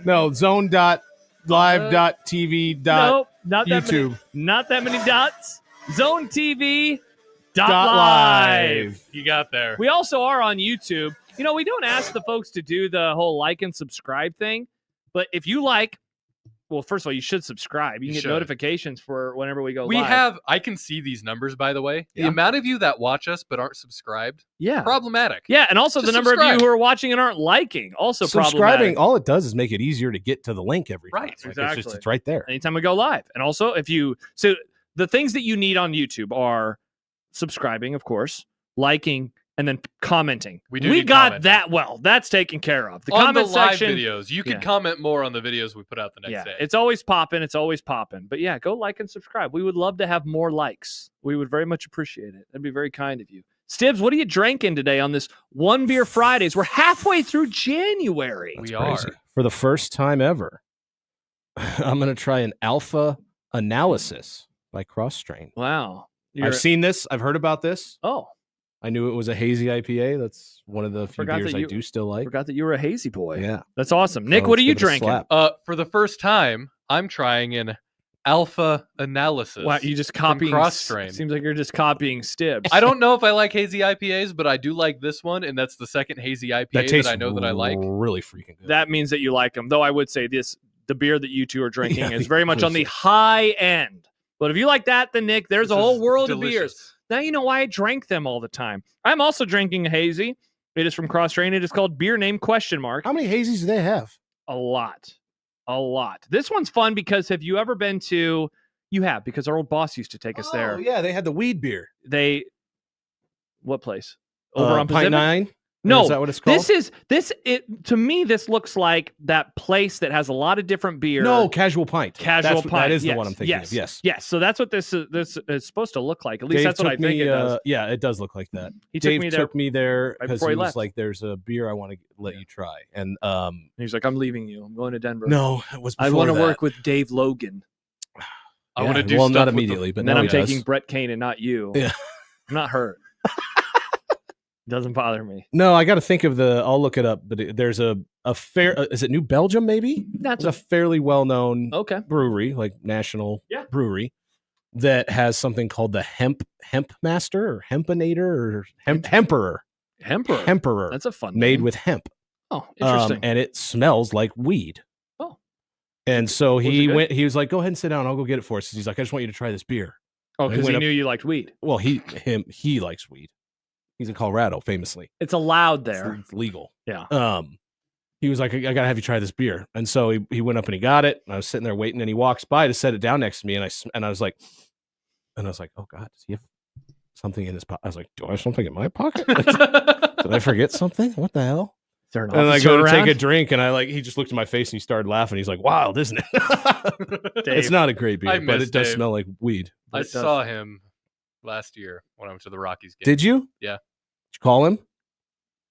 No, zone.live.tv. Nope, not that YouTube. many. Not that many dots. Zone TV. Live. You got there. We also are on YouTube. You know, we don't ask the folks to do the whole like and subscribe thing, but if you like, well, first of all, you should subscribe. You can get notifications for whenever we go live. I can see these numbers, by the way. Yeah. The amount of you that watch us but aren't subscribed, problematic. Yeah, and also Just the number subscribe. of you who are watching and aren't liking, also Subscribing, problematic. all it does is make it easier to get to the link every time. Right, Like, exactly. It's right there. Anytime we go live. And also, so the things that you need on YouTube are subscribing, of course, liking, and then commenting. We need got commenting. that well. That's taken care of. The on comment the live section, videos, you can comment more on the videos we put out the next day. it's always popping. It's always popping. But yeah, go like and subscribe. We would love to have more likes. We would very much appreciate it. That'd be very kind of you. Stibbs, what are you drinking today on this One Beer Fridays? We're halfway through January. That's crazy. For the first time ever, I'm going to try an alpha analysis by Cross Strain. Wow. I've seen this. I've heard about this. Oh. I knew it was a hazy IPA. That's one of the few Forgot beers that I you- do still like. Forgot that you were a hazy boy. Yeah. That's awesome. Nick, So what are let's you give it a drinking? slap. For the first time, I'm trying an alpha analysis. Wow, you just from copying Cross Strain. Seems like you're just copying Stibbs. I don't know if I like hazy IPAs, but I do like this one, and that's the second hazy IPA That tastes I know that I like. really freaking good. That means that you like them. Though I would say the beer that you two are drinking Yeah, is very much on the high end. But if you like that, then Nick, there's a whole world of beers. Now you know why I drank them all the time. I'm also drinking a hazy. It is from Cross Strain. It is called Beer Name Question Mark. How many hazies do they have? A lot. A lot. This one's fun because have you ever been to... You have, because our old boss used to take us there. Oh, yeah, they had the weed beer. What place? Over on Pacific? Pint 9? No, Is that what it's called? To me, this looks like that place that has a lot of different beer. No, Casual Pint. Casual Pint. That is the Yes, one I'm thinking of. Yes. Yes. So that's what this is supposed to look like. At least Dave that's what I took think me, it does. Yeah, it does look like that. He took Dave me there took me there right because before he he was left. like, "There's a beer I want to let you try," and He's like, "I'm leaving you. I'm going to Denver." No, it was. I want to work with Dave Logan. I want to do well, stuff not with the- immediately, but And then now I'm he does. taking Brett Kane and not you. Yeah. I'm not hurt. Doesn't bother me. No, I got to think of the. I'll look it up, but there's a fair. Is it New Belgium? Maybe That's it's a fairly well known Okay. brewery, like national Yeah. brewery, that has something called the Hemp Master or Hempinator or Hemperer. Hemperer. That's a fun made name. with hemp. Oh, interesting. And it smells like weed. Oh. And so Was it he good? went. He was like, "Go ahead and sit down. I'll go get it for us." He's like, "I just want you to try this beer." Oh, And because he went knew up- you liked weed. Well, he likes weed. He's in Colorado, famously. It's allowed there. It's legal. Yeah. He was like, "I gotta have you try this beer," and so he went up and he got it. And I was sitting there waiting, and he walks by to set it down next to me, and I was like, "Oh God, does he have something in his pocket?" I was like, "Do I have something in my pocket? Did I forget something? What the hell?" there an And I officer go to around? take a drink, and he just looked at my face and he started laughing. He's like, "Wild, isn't it?" It's not a great I beer, but miss it does Dave. smell like weed. I saw him last year when I went to the Rockies game. Did you? Yeah. Did you call him?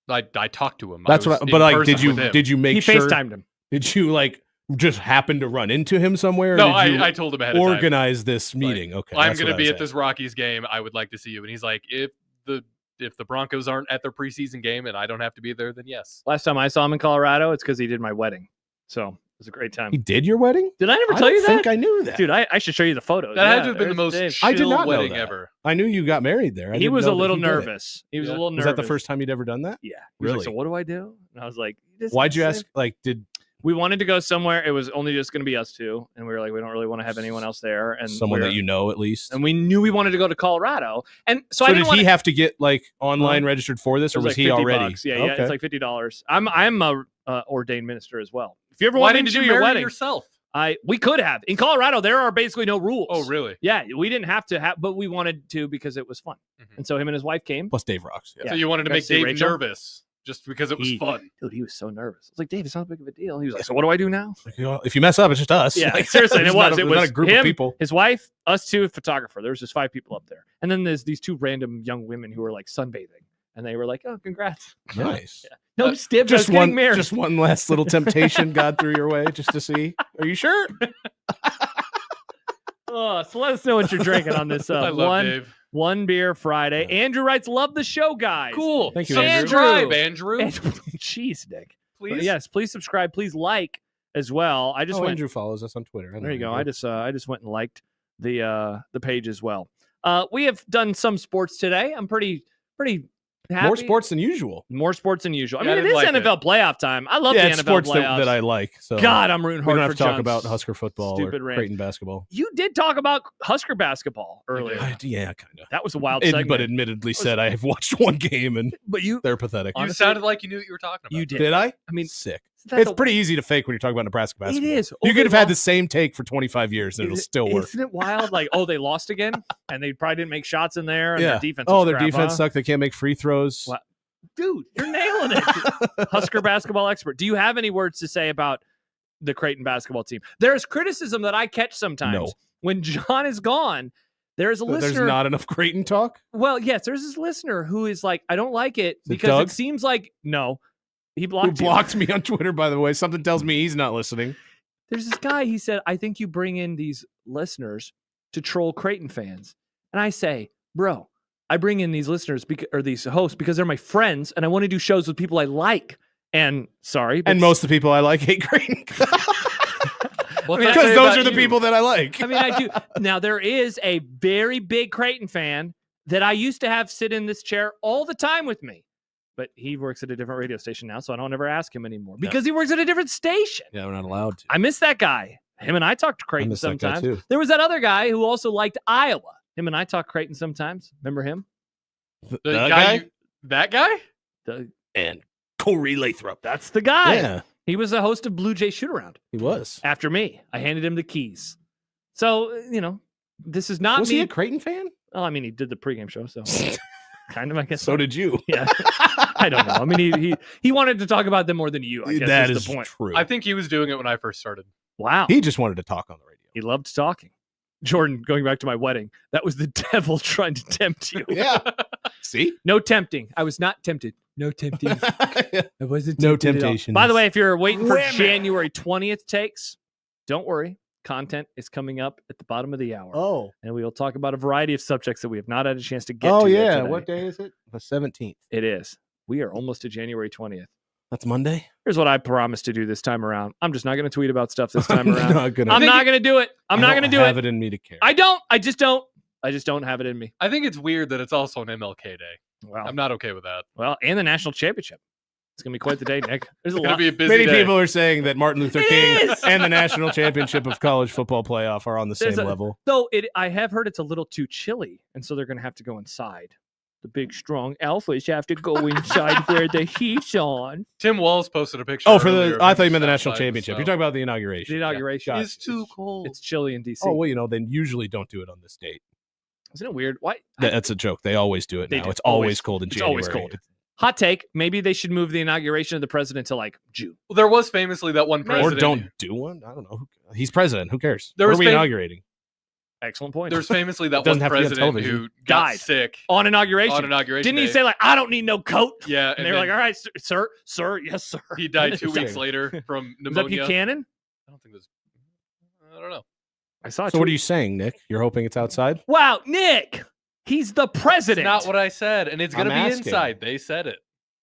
I talked to him. That's I was what. in But like, person did you with him. did you make He sure? FaceTimed him. Did you like just happen to run into him somewhere? Or No, did you I told him ahead of time. organize this meeting. Okay, I'm that's going to what be I at was this Rockies game. I would like to see you. And he's like, if the Broncos aren't at their preseason game and I don't have to be there, then yes. Last time I saw him in Colorado, it's because he did my wedding. So it was a great time. He did your wedding? Did I never I tell don't you that? think I knew that. Dude, I should show you the photos. That had Yeah, to have been the there's most Dave. I did chill not know wedding that. ever. I knew you got married there. I He didn't was know a that little he did it. nervous. He was a little nervous. Was that the first time you'd ever done that? Yeah. He was Really? like, so what do I do? And I was like, Why'd you ask? Like, did we wanted to go somewhere? It was only just going to be us two, and we were like, we don't really want to have anyone else there. And someone that you know at least? And we knew we wanted to go to Colorado, and so I So didn't did want he have to get like online Huh? registered for this, It or was like he 50 already? bucks. Yeah, yeah, Okay. it's like $50. I'm a ordained minister as well. If you ever Why want me to didn't do you your marry wedding, yourself? we could have. In Colorado, there are basically no rules. Oh, really? Yeah, we didn't have to have, but we wanted to because it was fun. And so him and his wife came. Plus Dave rocks. Yeah. So you wanted to Got make see Dave Rachel? nervous just because it was fun. Dude, he was so nervous. I was like, Dave, it's not big of a deal. He was like, so what do I do now? Like, you know, if you mess up, it's just us. Yeah, Like, seriously, and it's it was. not a, It was not a group him, of people. his wife, us two, photographer. There was just 5 people up there, and then there's these 2 random young women who were like sunbathing, and they were like, "Oh, congrats!" Nice. Yeah. No, Stibbs, I was Just getting one, married. just one last little temptation God threw your way, just to see. Are you sure? Oh, so let us know what you're drinking on this I love Dave. one beer Friday. Andrew writes, "Love the show, guys." Cool. Thank you, Subscribe, Andrew. Jeez, Nick. Please. Yes, please subscribe. Please like as well. I just went. Andrew follows us on Twitter. There you go. I just went and liked the page as well. We have done some sports today. I'm pretty happy. More sports than usual. More sports than usual. Yeah, I mean, it is I didn't like NFL playoff time. I love the it's NFL sports playoffs. that I like. So God, I'm rooting we hard don't have for to talk John's about Husker football stupid or rant. Creighton basketball. You did talk about Husker basketball earlier. Yeah, kind of. That was a wild segment. But admittedly said I have watched one game and they're pathetic. You sounded like you knew what you were talking about. You did. Did I? I mean, sick. that's It's pretty easy to fake when you're talking about Nebraska basketball. It is. You Oh, could have they had lost- the same take for 25 years and it'll still work. Isn't it wild? Like, oh, they lost again, and they probably didn't make shots in there. And Yeah. their defense. Oh, was their crap, defense huh? sucked. They can't make free throws. What? Dude, you're nailing it. Husker basketball expert. Do you have any words to say about the Creighton basketball team? There's criticism that I catch sometimes. No. When John is gone, there's a listener. There's not enough Creighton talk. Well, yes, there's this listener who is like, I don't like it it because Doug? it seems like no. He Who blocked you. blocked me on Twitter, by the way. Something tells me he's not listening. There's this guy, he said, I think you bring in these listeners to troll Creighton fans. And I say, bro, I bring in these listeners or these hosts because they're my friends and I want to do shows with people I like. And sorry. But And most of the people I like hate Creighton. Well, I mean, Because those are the people that I like. I mean, I do. Now, there is a very big Creighton fan that I used to have sit in this chair all the time with me. But he works at a different radio station now, so I don't ever ask him anymore because he works at a different station. Yeah, we're not allowed to. I miss that guy. Him and I talk to Creighton miss that guy, sometimes. too. There was that other guy who also liked Iowa. Him and I talk Creighton sometimes. Remember him? The That guy? guy? That guy? And Corey Lathrop. That's the guy. Yeah, He was the host of Blue Jay Shootaround he was. after me. I handed him the keys. So, this is not Was me. he a Creighton fan? Well, I mean, he did the pregame show, so kind of, I guess. So did you. Yeah. I don't know. I mean, he wanted to talk about them more than you, I guess That is is the point. true. I think he was doing it when I first started. Wow. He just wanted to talk on the radio. He loved talking. Jordan, going back to my wedding, that was the devil trying to tempt you. Yeah. See? No tempting. I was not tempted. No tempting. I wasn't No tempted at all. temptations. By the way, if you're waiting for Women. January 20th takes, don't worry. Content is coming up at the bottom of the hour. Oh. And we will talk about a variety of subjects that we have not had a chance to get Oh, to yet yeah. today. What day is it? The 17th. It is. We are almost to January 20th. That's Monday? Here's what I promised to do this time around. I'm just not going to tweet about stuff this time around. not gonna- I'm not going to do it. I'm not going to do have it. it in me to care. I don't. I just don't. I just don't have it in me. I think it's weird that it's also an MLK day. Wow. I'm not okay with that. Well, and the national championship. It's going to be quite the day, Nick. There's a It's gonna lot. be a busy Many day. people are saying that Martin Luther It King is! and the national championship of college football playoff are on the There's same a- level. Though I have heard it's a little too chilly, and so they're going to have to go inside. The big, strong alphas have to go inside where the heat's on. Tim Walls posted a picture. Oh, for earlier the of I him thought you meant the outside national the championship. South. You're talking about the inauguration. The inauguration. Yeah. It's too cold. It's chilly in D.C. Oh, well, then usually don't do it on this date. Isn't it weird? Why? That's a joke. They always do it They now. do. It's always cold in It's January. always cold. Hot take, maybe they should move the inauguration of the president to like June. Well, there was famously that one president. Or don't do one. I don't know. He's president. Who cares? There What was are we inaugurating? Excellent point. There's famously that Doesn't one have to be on president television. who got Died. sick on inauguration. on inauguration Didn't he day. say like, I don't need no coat? Yeah, And they were then like, all right, sir, yes, sir. he died 2 weeks Interesting. later from Was that pneumonia. Buchanan? I don't think it was. I don't know. I saw it. So what are you saying, Nick? You're hoping it's outside? Wow, Nick, he's the president. Not what I said, and it's going to I'm be asking. inside. They said it.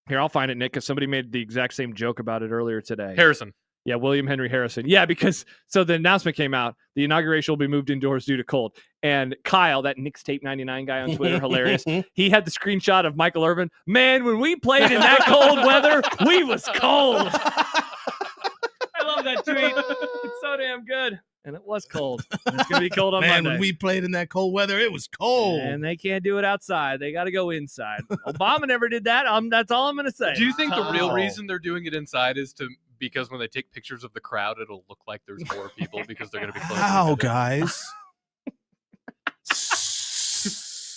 Here, I'll find it, Nick, because somebody made the exact same joke about it earlier today. Harrison. Yeah, William Henry Harrison. Yeah, because so the announcement came out, the inauguration will be moved indoors due to cold. And Kyle, that Nick's Tape 99 guy on Twitter, hilarious. He had the screenshot of Michael Irvin. Man, when we played in that cold weather, we was cold. I love that tweet. It's so damn good. And it was cold. And it's going to be cold on Monday. when we played in that cold weather, it was cold. And they can't do it outside. They got to go inside. Obama never did that. That's all I'm going to say. Do you think the real Oh. reason they're doing it inside is because when they take pictures of the crowd, it'll look like there's more people because they're going to be close? How, guys?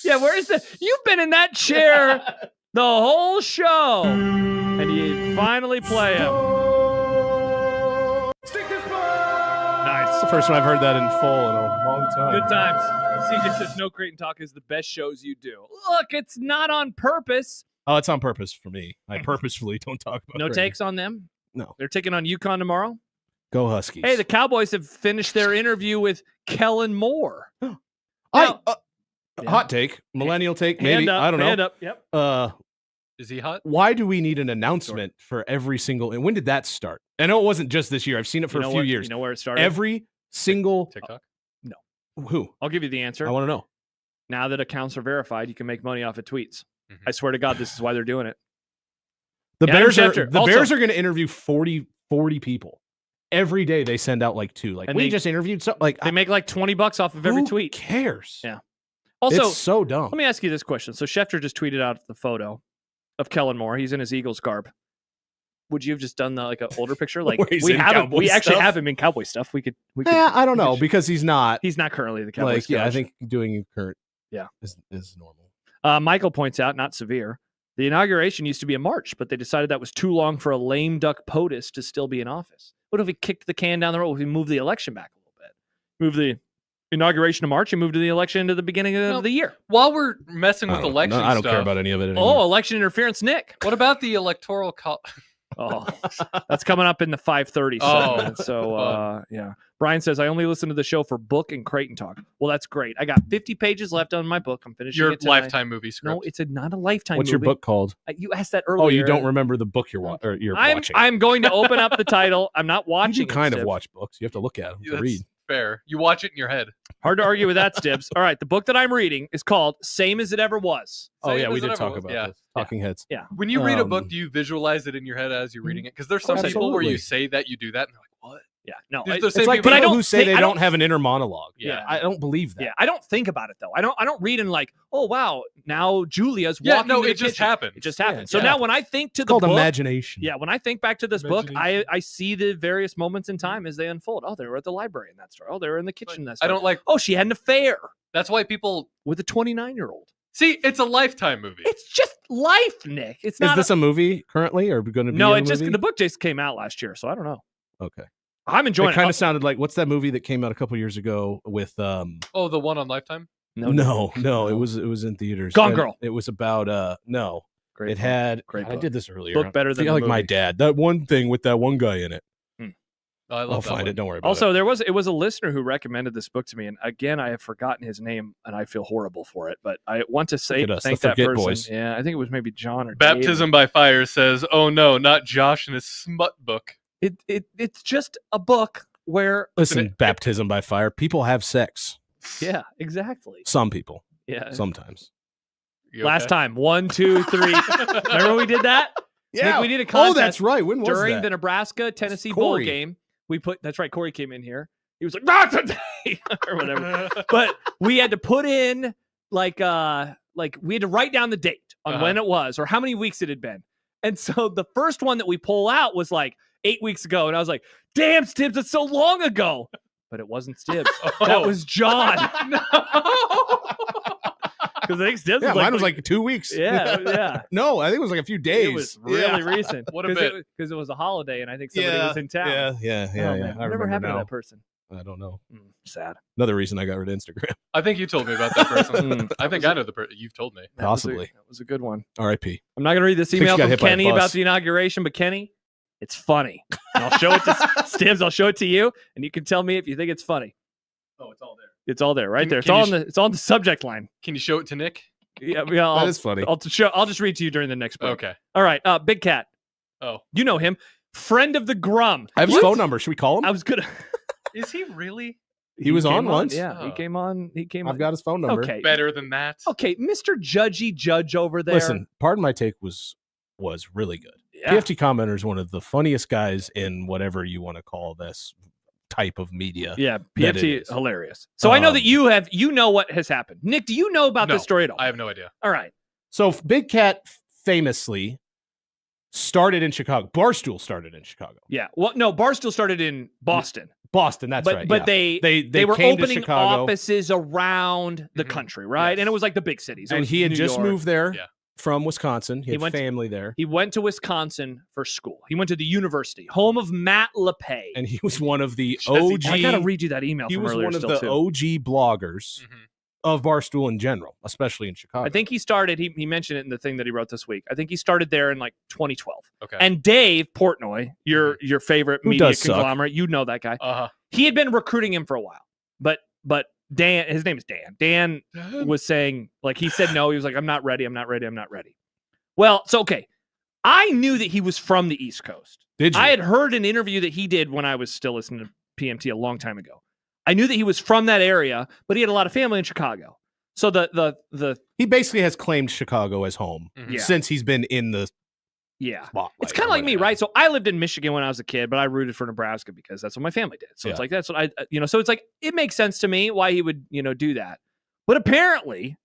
Yeah, where's you've been in that chair the whole show, and you finally play him. Nice. It's the first time I've heard that in full in a long time. Good times. CJ says no Creighton Talk is the best shows you do. Look, it's not on purpose. Oh, it's on purpose for me. I purposefully don't talk about No Creighton. takes on them. No. They're taking on UConn tomorrow. Go Huskies. Hey, the Cowboys have finished their interview with Kellen Moore. Hot take, millennial take, maybe. Hand up, I don't know. hand up, yep. Is he hot? Why do we need an announcement for every single? And when did that start? I know it wasn't just this year. I've seen it for You know a few where- years. You know where it started? Every single TikTok. No. Who? I'll give you the answer. I want to know. Now that accounts are verified, you can make money off of tweets. Mhm. I swear to God, this is why they're doing it. The Adam Bears are Schefter. the Also- Bears are going to interview 40 people every day. They send out like 2. Like And we they- just interviewed. So like They make like $20 off of every who tweet. cares? Yeah. Also, it's so dumb. let me ask you this question. So Schefter just tweeted out the photo of Kellen Moore. He's in his Eagles garb. Would you have just done like an older picture? Like Where he's we in have him. Cowboy We actually stuff? have him in Cowboy stuff. We could. Yeah, I don't know because he's not. He's not currently the Cowboys. Like yeah, I coach. think doing current. Yeah. is normal. Michael points out, not severe. The inauguration used to be in March, but they decided that was too long for a lame duck POTUS to still be in office. What if we kicked the can down the road? What if we moved the election back a little bit? Move the inauguration to March and move to the election into the beginning of the year. While we're messing with election I don't stuff, care about any of it anymore. Oh, election interference, Nick. what about the electoral Oh, that's coming up in the 5:30 Oh, segment. So, fun. yeah. Brian says, I only listen to the show for book and Creighton Talk. Well, that's great. I got 50 pages left on my book. I'm finishing your it tonight. Lifetime movie script? No, it's not a Lifetime What's movie. your book called? You asked that earlier. Oh, you don't remember the book you're watching. I'm going to open up the title. I'm not You watching do kind it, of Stibbs. watch books. You have to look at them to That's read. fair. You watch it in your head. Hard to argue with that, Stibbs. All right, the book that I'm reading is called Same as It Ever Was. Oh Same yeah, as we it did ever talk was. about Yeah. this. Talking Heads. Yeah. When you read a book, Um, do you visualize it in your head as you're reading it? Because there's some course, people where you absolutely. say that you do that, and they're like, "What?" Yeah. No, There's I- the It's same like people but I people don't who say think- they I don't don't- have an inner monologue. Yeah. I don't believe that. Yeah, I don't think about it though. I don't read in like, oh wow, now Julia's Yeah, walking. no, to the it just kitchen. happened. It just happened. Yeah, So yeah. now when I think to It's the called book, imagination. yeah, when I think back to this book, I see the various moments in time as they unfold. Oh, they were at the library in that story. Oh, they were in the kitchen in that I story. don't like. Oh, she had an affair That's why people with a 29-year-old. see. It's a Lifetime movie. It's just life, Nick. It's Is not. this a movie currently, or going to be? No, a it just movie? the book just came out last year, so I don't know. Okay. I'm enjoying It it. kind of sounded like what's that movie that came out a couple years ago with Oh, the one on Lifetime. No, it was in theaters. Gone And Girl. It was about no. Great It book. had Great I book. did this earlier. Book better I than feel the like my movie. dad. That one thing with that one guy in it. Oh, I love I'll that find one. it. Don't worry about Also, it. it was a listener who recommended this book to me, and again, I have forgotten his name, and I feel horrible for it. But I want to say Look at us, thank the that Forget person. Boys. Yeah, I think it was maybe John or Baptism by Fire says, "Oh no, not Josh and his smut book." It's just a book where Listen, Baptism by Fire. People have sex. yeah, exactly. Some people. Yeah. Sometimes. You Last okay? time, 1, 2, 3. Remember we did that? Nick, we did a contest. Oh, that's right. When was during that? the Nebraska Tennessee bowl Corey. game. That's right. Corey came in here. He was like, not today, or whatever. But we had to put in like we had to write down the date on when it was or how many weeks it had been. And so the first one that we pull out was like 8 weeks ago, and I was like, "Damn, Stibbs, it's so long ago." But it wasn't Stibbs. That was John. Because I think Stibbs Yeah, was mine was like 2 weeks. Yeah. No, I think it was like a few days. It was really recent. What a bit. Because it was a holiday, and I think somebody was in town. Yeah. Oh, man. I Whatever remember happened now. to that person? I don't know. Sad. Another reason I got rid of Instagram. I think you told me about that person. I think I know the person. You've told me. Possibly. That was a good one. R.I.P. I'm not going to read this Think email she got from hit by a Kenny bus. about the inauguration, but Kenny, it's funny. And I'll show it to Stibbs. I'll show it to you, and you can tell me if you think it's funny. Oh, it's all there. It's all there, right there. Can It's all on the subject line. Can you show it to Nick? Yeah, That is funny. I'll just read to you during the next break. Okay. All right. Big Cat. Oh. You know him. Friend of the Grum. I have his phone number. Should we call him? I was gonna. Is he really? He was on came once. Yeah, Oh. he came on. I've got his phone number. Okay. Better than that. Okay, Mr. Judgy Judge over there. Listen, Pardon My Take was really good. Yeah. PFT Commenter is one of the funniest guys in whatever you want to call this type of media. Yeah, that it PFT is. hilarious. So I know that you know what has happened. Nick, do you know about No, this story at all? I have no idea. All right. So Big Cat famously started in Chicago. Barstool started in Chicago. Yeah. Well, no, Barstool started in Boston. Boston, that's right. But yeah. they were came to opening Chicago, offices around the country, right? Yes. And it was like the big cities. It and was he had New just York. moved there Yeah. from Wisconsin. He had went to- family there, He went to Wisconsin for school. He went to the university, home of Matt LePay. and he was one of the Jesse OG. I got to read you that email He from was earlier one of still, the too. OG bloggers of Barstool in general, especially in Chicago. I think he started, he mentioned it in the thing that he wrote this week. I think he started there in like 2012. Okay. And Dave Portnoy, your favorite Who media does suck. conglomerate, you know that guy. Uh-huh. He had been recruiting him for a while. But Dan, his name is Dan. Dan was saying, like, he said no. He was like, I'm not ready. Well, so okay. I knew that he was from the East Coast. Did you? I had heard an interview that he did when I was still listening to PMT a long time ago. I knew that he was from that area, but he had a lot of family in Chicago. So the he basically has claimed Chicago as home Yeah. since he's been in the yeah. spotlight. It's kind of like me, right? So I lived in Michigan when I was a kid, but I rooted for Nebraska because that's what my family did. So it's Yeah. like, that's what so it's like, it makes sense to me why he would, do that. But apparently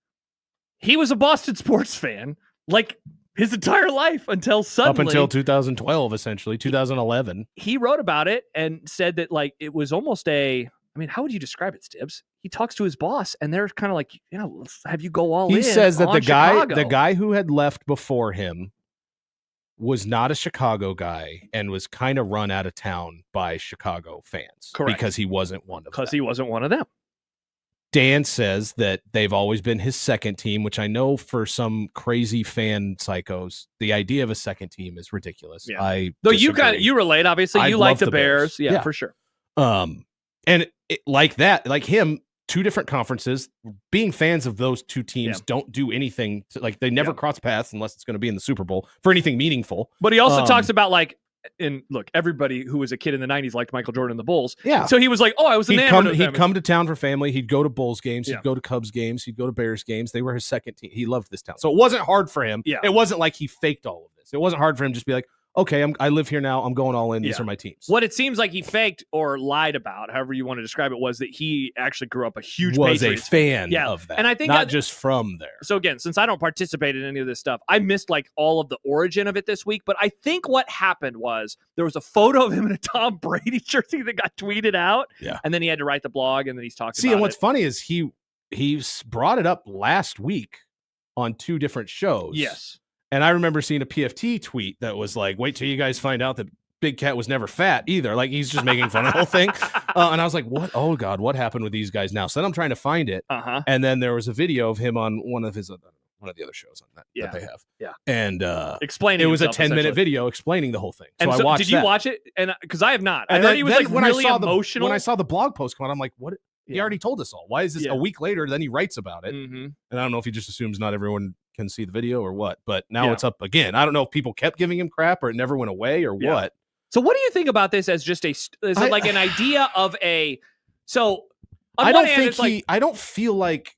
he was a Boston sports fan like his entire life until suddenly. Up until 2012, essentially, 2011. He wrote about it and said that like, it was almost how would you describe it, Stibbs? He talks to his boss and they're kind of like, let's have you go all in. He says that on the Chicago. guy who had left before him was not a Chicago guy and was kind of run out of town by Chicago fans. Correct. Because he wasn't one of them. Because he wasn't one of them. Dan says that they've always been his second team, which I know for some crazy fan psychos, the idea of a second team is ridiculous. Yeah. I Though disagree. you relate, obviously. I You like love the Bears. Yeah, Yeah. for sure. And like that, like him, two different conferences, being fans of those two teams don't do anything like they never cross paths unless it's going to be in the Super Bowl for anything meaningful. But he also talks about like, and look, everybody who was a kid in the 90s liked Michael Jordan and the Bulls. Yeah. So he was like, I was enamored of them. He'd come to town for family. He'd go to Bulls games. Yeah. He'd go to Cubs games. He'd go to Bears games. They were his second team. He loved this town. So it wasn't hard for him. Yeah. It wasn't like he faked all of this. It wasn't hard for him to just be like, okay, I live here now. I'm going all in. These Yeah. are my teams. What it seems like he faked or lied about, however you want to describe it, was that he actually grew up a huge Was Patriots a fan Yeah. of that. And I think not just from there. So again, since I don't participate in any of this stuff, I missed like all of the origin of it this week. But I think what happened was there was a photo of him in a Tom Brady jersey that got tweeted out. Yeah. And then he had to write the blog, and then he's talking See, about and what's it. funny is he brought it up last week on two different shows. Yes. And I remember seeing a PFT tweet that was like, wait till you guys find out that Big Cat was never fat either. Like he's just making fun of the whole thing. And I was like, what? Oh God, what happened with these guys now? So then I'm trying to find it. Uh-huh. And then there was a video of him on one of the other shows on that they have. Yeah. And explaining it was a himself, 10-minute essentially. video explaining the whole thing. So And I so watched did you that. watch it? And because I have not. And I heard he was like when really I saw emotional. when I saw the blog post come out, I'm like, what? He Yeah. already told us all. Why is this Yeah. a week later? Then he writes about it. Mhm. And I don't know if he just assumes not everyone can see the video or what. But now Yeah. it's up again. I don't know if people kept giving him crap or it never went away or Yeah. what. So what do you think about this as just is it like an idea of a? So on I one don't hand, think it's like, I don't feel like.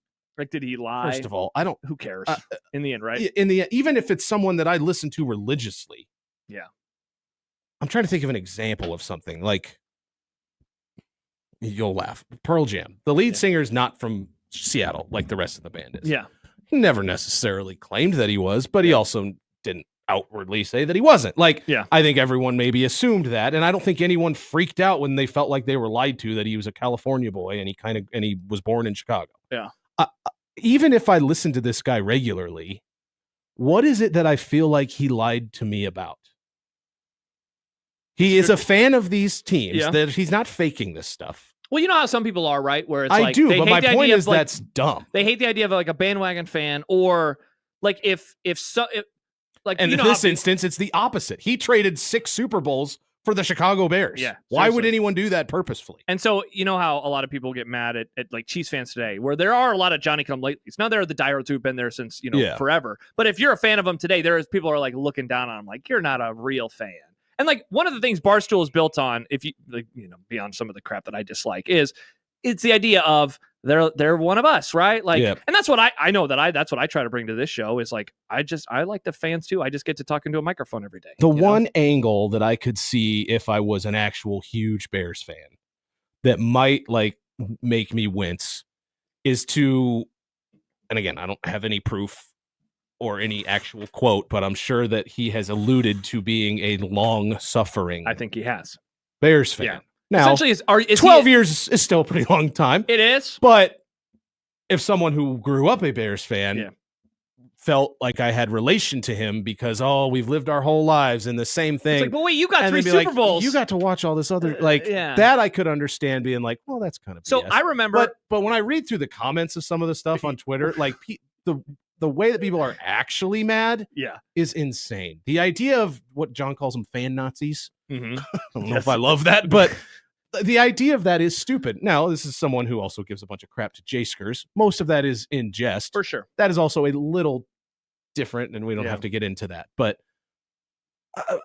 did he lie? First of all, I don't. Who cares in the end, right? Even if it's someone that I listen to religiously. Yeah. I'm trying to think of an example of something like. You'll laugh. Pearl Jam. The lead singer is not from Seattle like the rest of the band is. Yeah. He never necessarily claimed that he was, but he also didn't outwardly say that he wasn't. Like, Yeah. I think everyone maybe assumed that, and I don't think anyone freaked out when they felt like they were lied to that he was a California boy and he was born in Chicago. Yeah. even if I listen to this guy regularly, what is it that I feel like he lied to me about? He is a fan of these teams, that he's not faking this stuff. Well, you know how some people are, right? Where it's I do, but my point is that's dumb. They hate the idea of like a bandwagon fan, or like if like, and in this instance, it's the opposite. He traded 6 Super Bowls for the Chicago Bears. Yeah. Why would seriously. anyone do that purposefully? And so, you know how a lot of people get mad at like Chiefs fans today, where there are a lot of Johnny-come-latelys. Now there are the diehards who've been there since, forever. But if you're a fan of them today, there is people are like looking down on them, like, you're not a real fan. And like one of the things Barstool is built on, if you like, beyond some of the crap that I dislike, is it's the idea of they're one of us, right? Like, and that's what I know that's what I try to bring to this show is like, I like the fans too. I just get to talk into a microphone every day. The one angle that I could see if I was an actual huge Bears fan that might like make me wince is to, and again, I don't have any proof or any actual quote, but I'm sure that he has alluded to being a long-suffering. I think he has. Bears fan. Yeah. Now, essentially, is 12 years is still a pretty long time. It is. But if someone who grew up a Bears fan felt like I had relation to him because, we've lived our whole lives in the same thing. It's like, but wait, you got and 3 be Super Bowls. You got to watch all this other, that I could understand being like, well, that's kind of So BS. I remember. But when I read through the comments of some of the stuff on Twitter, like the way that people are actually mad is insane. The idea of what John calls them fan Nazis. Mm-hmm. I don't know if I love that, but the idea of that is stupid. Now, this is someone who also gives a bunch of crap to J-Skers. Most of that is in jest. For sure. That is also a little different, and we don't have to get into that. But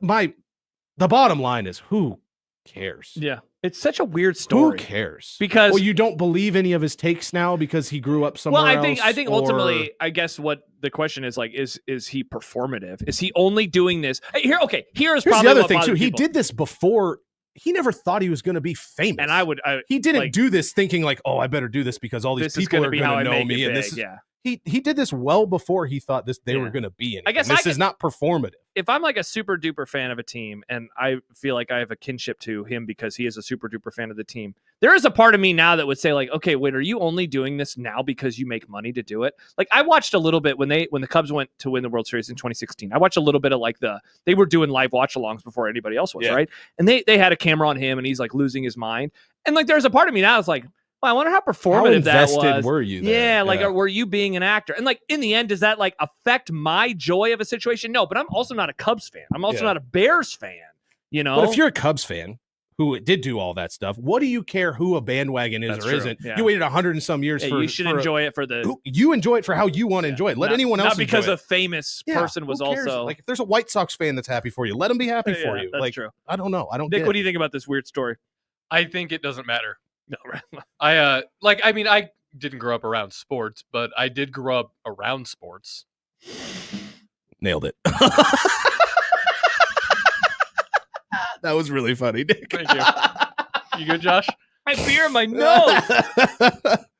the bottom line is, who cares? Yeah. It's such a weird story. Who cares? Because you don't believe any of his takes now because he grew up somewhere else? I think ultimately, I guess what the question is like, is he performative? Is he only doing this? Here's Here's probably the other what thing, bothers too. He people. did this before. He never thought he was going to be famous. And he didn't do this thinking like, I better do this because all these people are going to know me. And this is, he did this well before he thought they were going to be in it. I guess this is not performative. If I'm like a super duper fan of a team and I feel like I have a kinship to him because he is a super duper fan of the team, there is a part of me now that would say like, okay, wait, are you only doing this now because you make money to do it? Like I watched a little bit when the Cubs went to win the World Series in 2016. I watched a little bit of like they were doing live watch alongs before anybody else was, right? And they had a camera on him and he's like losing his mind. And like there's a part of me now that's like, I wonder how performative that was. How invested were you there? Yeah, like were you being an actor? And like in the end, does that like affect my joy of a situation? No, but I'm also not a Cubs fan. I'm also not a Bears fan. But if you're a Cubs fan who did do all that stuff, what do you care who a bandwagon is That's or true. isn't? Yeah. You waited 100 and some years for. You should enjoy it for the. You enjoy it for how you want to enjoy it. Let anyone else not because enjoy a famous it. person was who cares? also like. If there's a White Sox fan that's happy for you, let them be happy for you. That's like true. I don't know. I don't. Nick, what do you think about this weird story? I think it doesn't matter. No, right. I didn't grow up around sports, but I did grow up around sports. Nailed it. That was really funny, Nick. Thank you. You good, Josh? I have beer in my nose.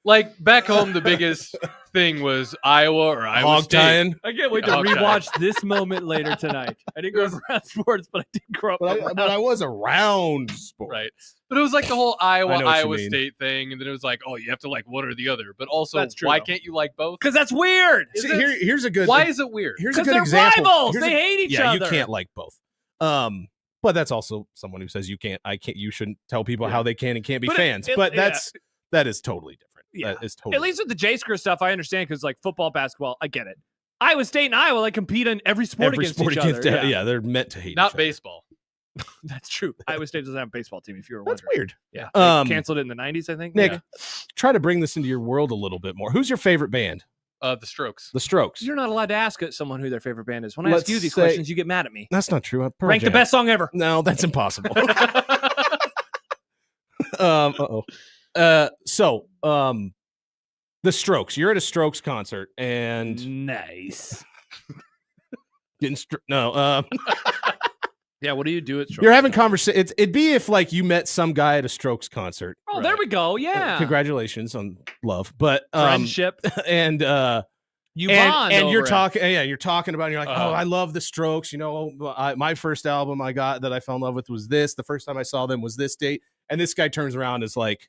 Like back home, the biggest thing was Iowa or Iowa Hog State. tying. I can't wait to rewatch this moment later tonight. I didn't grow up around sports, but I did grow up. But I was around sports. Right. But it was like the whole I know what you Iowa mean. State thing, and then it was like, you have to like one or the other. But also, That's true, why though. can't you like both? Because that's weird. See, here's a good. Why is it weird? Here's a 'Cause good they're example. rivals. Here's They hate each yeah, other. you can't like both. But that's also someone who says you can't. I can't. You shouldn't tell people how they can and can't be But fans. But that is totally different. Yeah. That is totally. At least with the J-Screw stuff, I understand because like football, basketball, I get it. Iowa State and Iowa like compete in every sport against each other. Yeah, they're meant to hate. Not each other. baseball. That's true. Iowa State doesn't have a baseball team. If you were That's wondering. weird. Yeah, Um, they canceled it in the '90s, I think. Nick, Yeah. try to bring this into your world a little bit more. Who's your favorite band? The Strokes. The Strokes. You're not allowed to ask someone who their favorite band is. When I Let's ask you these say- questions, you get mad at me. That's not true. Pearl Rank the Jam. best song ever. No, that's impossible. The Strokes. You're at a Strokes concert and Nice. getting Yeah, what do you do at Strokes? you're having conversation. It'd be if like you met some guy at a Strokes concert. Oh, there we go. Yeah. Congratulations on love, but Friendship. and You and, bond and you're over it. talking. Yeah, you're talking about. And you're like, Uh-huh. oh, I love the Strokes. You know, my first album I got that I fell in love with was this. The first time I saw them was this date. And this guy turns around and is like,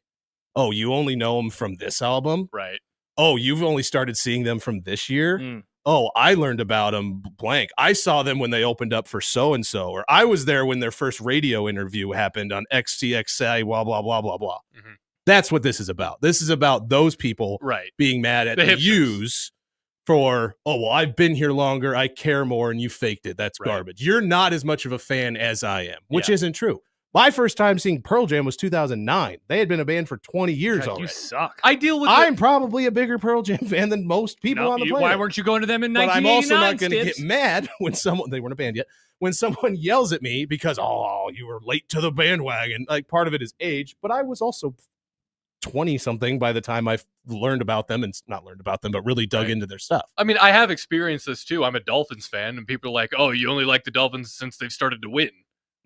oh, you only know them from this album? Right. oh, you've only started seeing them from this year? Mm. Oh, I learned about them blank. I saw them when they opened up for so-and-so, or I was there when their first radio interview happened on XCXI, blah, blah, blah, blah, blah. Mm-hmm. That's what this is about. This is about those people being mad at the yous for, oh, well, I've been here longer, I care more, and you faked it. That's garbage. You're not as much of a fan as I am, which isn't true. My first time seeing Pearl Jam was 2009. They had been a band for 20 years already. You suck. I'm probably a bigger Pearl Jam fan than most people on the planet. Why weren't you going to them in But 1989? I'm also not going to Stibbs? get mad when they weren't a band yet, when someone yells at me because, oh, you were late to the bandwagon. Like, part of it is age, but I was also 20-something by the time I learned about them, and not learned about them, but really dug into their stuff. I mean, I have experienced this too. I'm a Dolphins fan, and people are like, oh, you only like the Dolphins since they've started to win.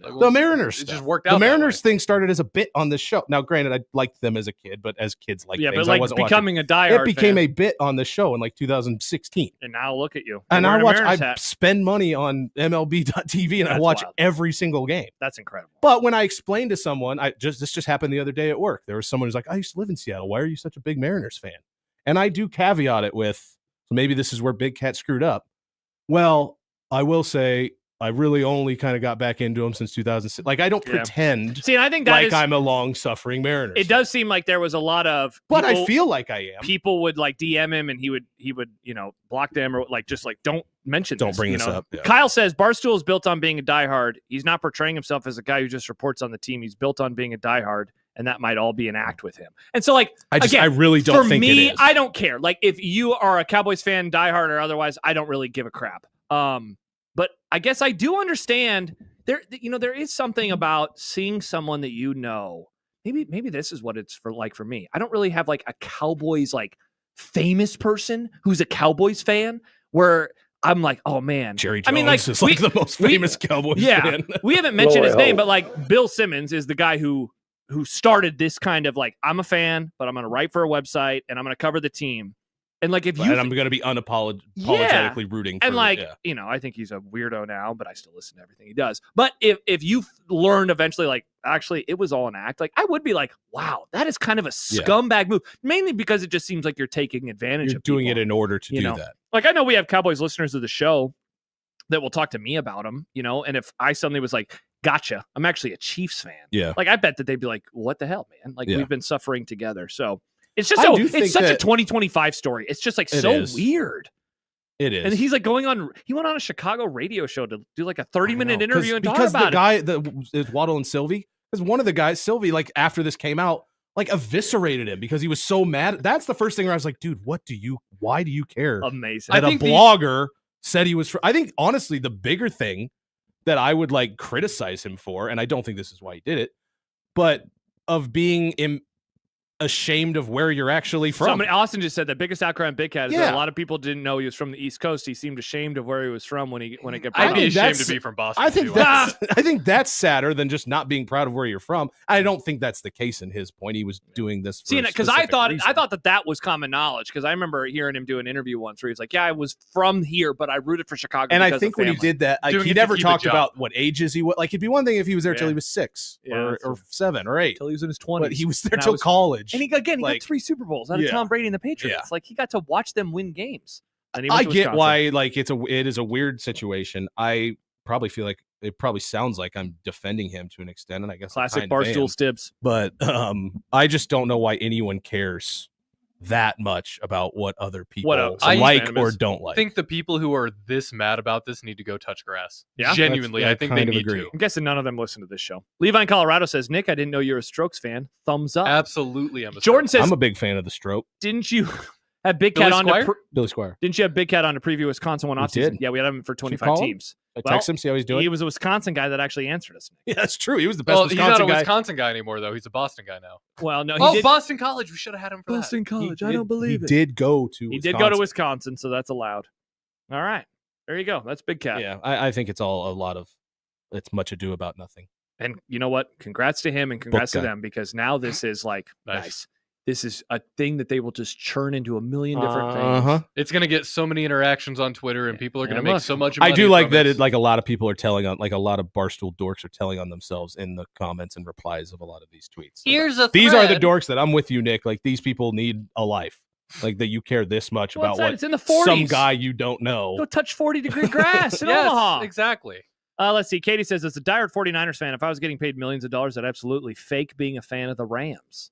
Like, well, The Mariners it stuff. just worked out. The Mariners thing started as a bit on this show. Now, granted, I liked them as a kid, but as kids like Yeah, things, but I like wasn't becoming watching. a diehard It became fan. a bit on the show in like 2016. And now look at you. And You're I wearing a Mariners I hat. spend money on MLB.TV and I That's watch wild. every single game. That's incredible. But when I explained to someone, this just happened the other day at work. There was someone who's like, I used to live in Seattle. Why are you such a big Mariners fan? And I do caveat it with, so maybe this is where Big Cat screwed up. Well, I will say I really only kind of got back into them since 2006. Like, I don't pretend See, and I think that like is- I'm a long-suffering Mariners It does seem like there was a lot of But I people- feel like I am. People would like DM him and he would block them or like just like don't mention Don't this, bring you this know? up, yeah. Kyle says Barstool is built on being a diehard. He's not portraying himself as a guy who just reports on the team. He's built on being a diehard, and that might all be an act with him. And so like I again, really don't for think me, it is. I don't care. Like if you are a Cowboys fan, diehard or otherwise, I don't really give a crap. But I guess I do understand there is something about seeing someone that you know. Maybe this is what it's for me. I don't really have like a Cowboys like famous person who's a Cowboys fan where I'm like, oh man, Jerry Jones I mean, like, is like the most famous Cowboys fan. we haven't mentioned his name, but like Bill Simmons is the guy who started this kind of like, I'm a fan, but I'm going to write for a website and I'm going to cover the team. And like, if you, and I'm going to be unapologetically rooting for and like, yeah. I think he's a weirdo now, but I still listen to everything he does. But if you learned eventually, like, actually, it was all an act, like, I would be like, wow, that is kind of a scumbag move, mainly because it just seems like you're taking advantage of doing people, it in order to do know? that. Like, I know we have Cowboys listeners of the show that will talk to me about them, and if I suddenly was like, gotcha, I'm actually a Chiefs fan. Yeah. Like, I bet that they'd be like, what the hell, man? Like, Yeah. we've been suffering together. So it's just it's such a 2025 story. It's just like so weird. It is. And he's like he went on a Chicago radio show to do like a 30-minute interview and talk because about the guy that is Waddle and Sylvie, because one of the guys, Sylvie, like after this came out, like eviscerated him because he was so mad. That's the first thing where I was like, dude, why do you care? Amazing. That a blogger said he was. I think honestly, the bigger thing that I would like criticize him for, and I don't think this is why he did it, but of being ashamed of where you're actually from. Austin just said the biggest outcry on Big Cat is that Yeah. a lot of people didn't know he was from the East Coast. He seemed ashamed of where he was from when it got I'd be brought up. ashamed to be from Boston. I think too. that's I think that's sadder than just not being proud of where you're from. I don't think that's the case in his point. He was doing this for because I thought that was common knowledge, because I remember hearing him do an interview once where he's like, yeah, I was from here, but I rooted for Chicago. And I because think of when he family." did that, like, Doing he it to never keep a talked job. about what ages he was. Like, it'd be one thing if he was there till Yeah. he was 6 Yeah, or 7 or 8. Till he was in his 20s. But he was there And I till was- college. And he got 3 Super Bowls out of Yeah. Tom Brady and the Patriots. Yeah. Like, he got to watch them win games. And he went I to get Wisconsin. why, like, it is a weird situation. I probably feel like it probably sounds like I'm defending him to an extent, and I guess I Classic kind of am. Barstool Stibbs. But I just don't know why anyone cares that much about what other people like or don't like. I think the people who are this mad about this need to go touch grass. Yeah? Genuinely, I think they need to. I'm guessing none of them listen to this show. Levi in Colorado says, Nick, I didn't know you're a Strokes fan. Thumbs up. Absolutely, I'm a Jordan Strokes fan. says, I'm a big fan of the Stroke. didn't you have Big Billy Cat on Squire? Billy Squire. Didn't you have Big Cat on to preview Wisconsin one We off season? did. Yeah, we had him for Did you 25 call him? teams. I text him, see how he's doing. He was a Wisconsin guy that actually answered us. Yeah, that's true. He was the best Well, he's not Wisconsin a guy. Wisconsin guy anymore, though. He's a Boston guy now. Well, no, he Oh, did. Boston College. We should have had him for Boston that. College. He I don't believe he it. did go to He Wisconsin. did go to Wisconsin, so that's allowed. All right. There you go. That's Big Cat. Yeah, I think it's all a lot of it's much ado about nothing. And you know what? Congrats to him and congrats to guy. them, because now this is like Nice. nice. This is a thing that they will just churn into a million different things. Uh-huh. It's going to get so many interactions on Twitter, and people are going to And make look, so much I money do like from that. it. It like a lot of people are telling on, like a lot of Barstool dorks are telling on themselves in the comments and replies of a lot of these tweets. Here's a These are the thread. dorks that I'm with you, Nick. Like, these people need a life. Like that you care this much Well, about what it's in the 40s. some guy you don't know. Go touch 40-degree grass in Yes, Omaha. exactly. Let's see. Katie says, as a diehard 49ers fan, if I was getting paid millions of dollars, I'd absolutely fake being a fan of the Rams.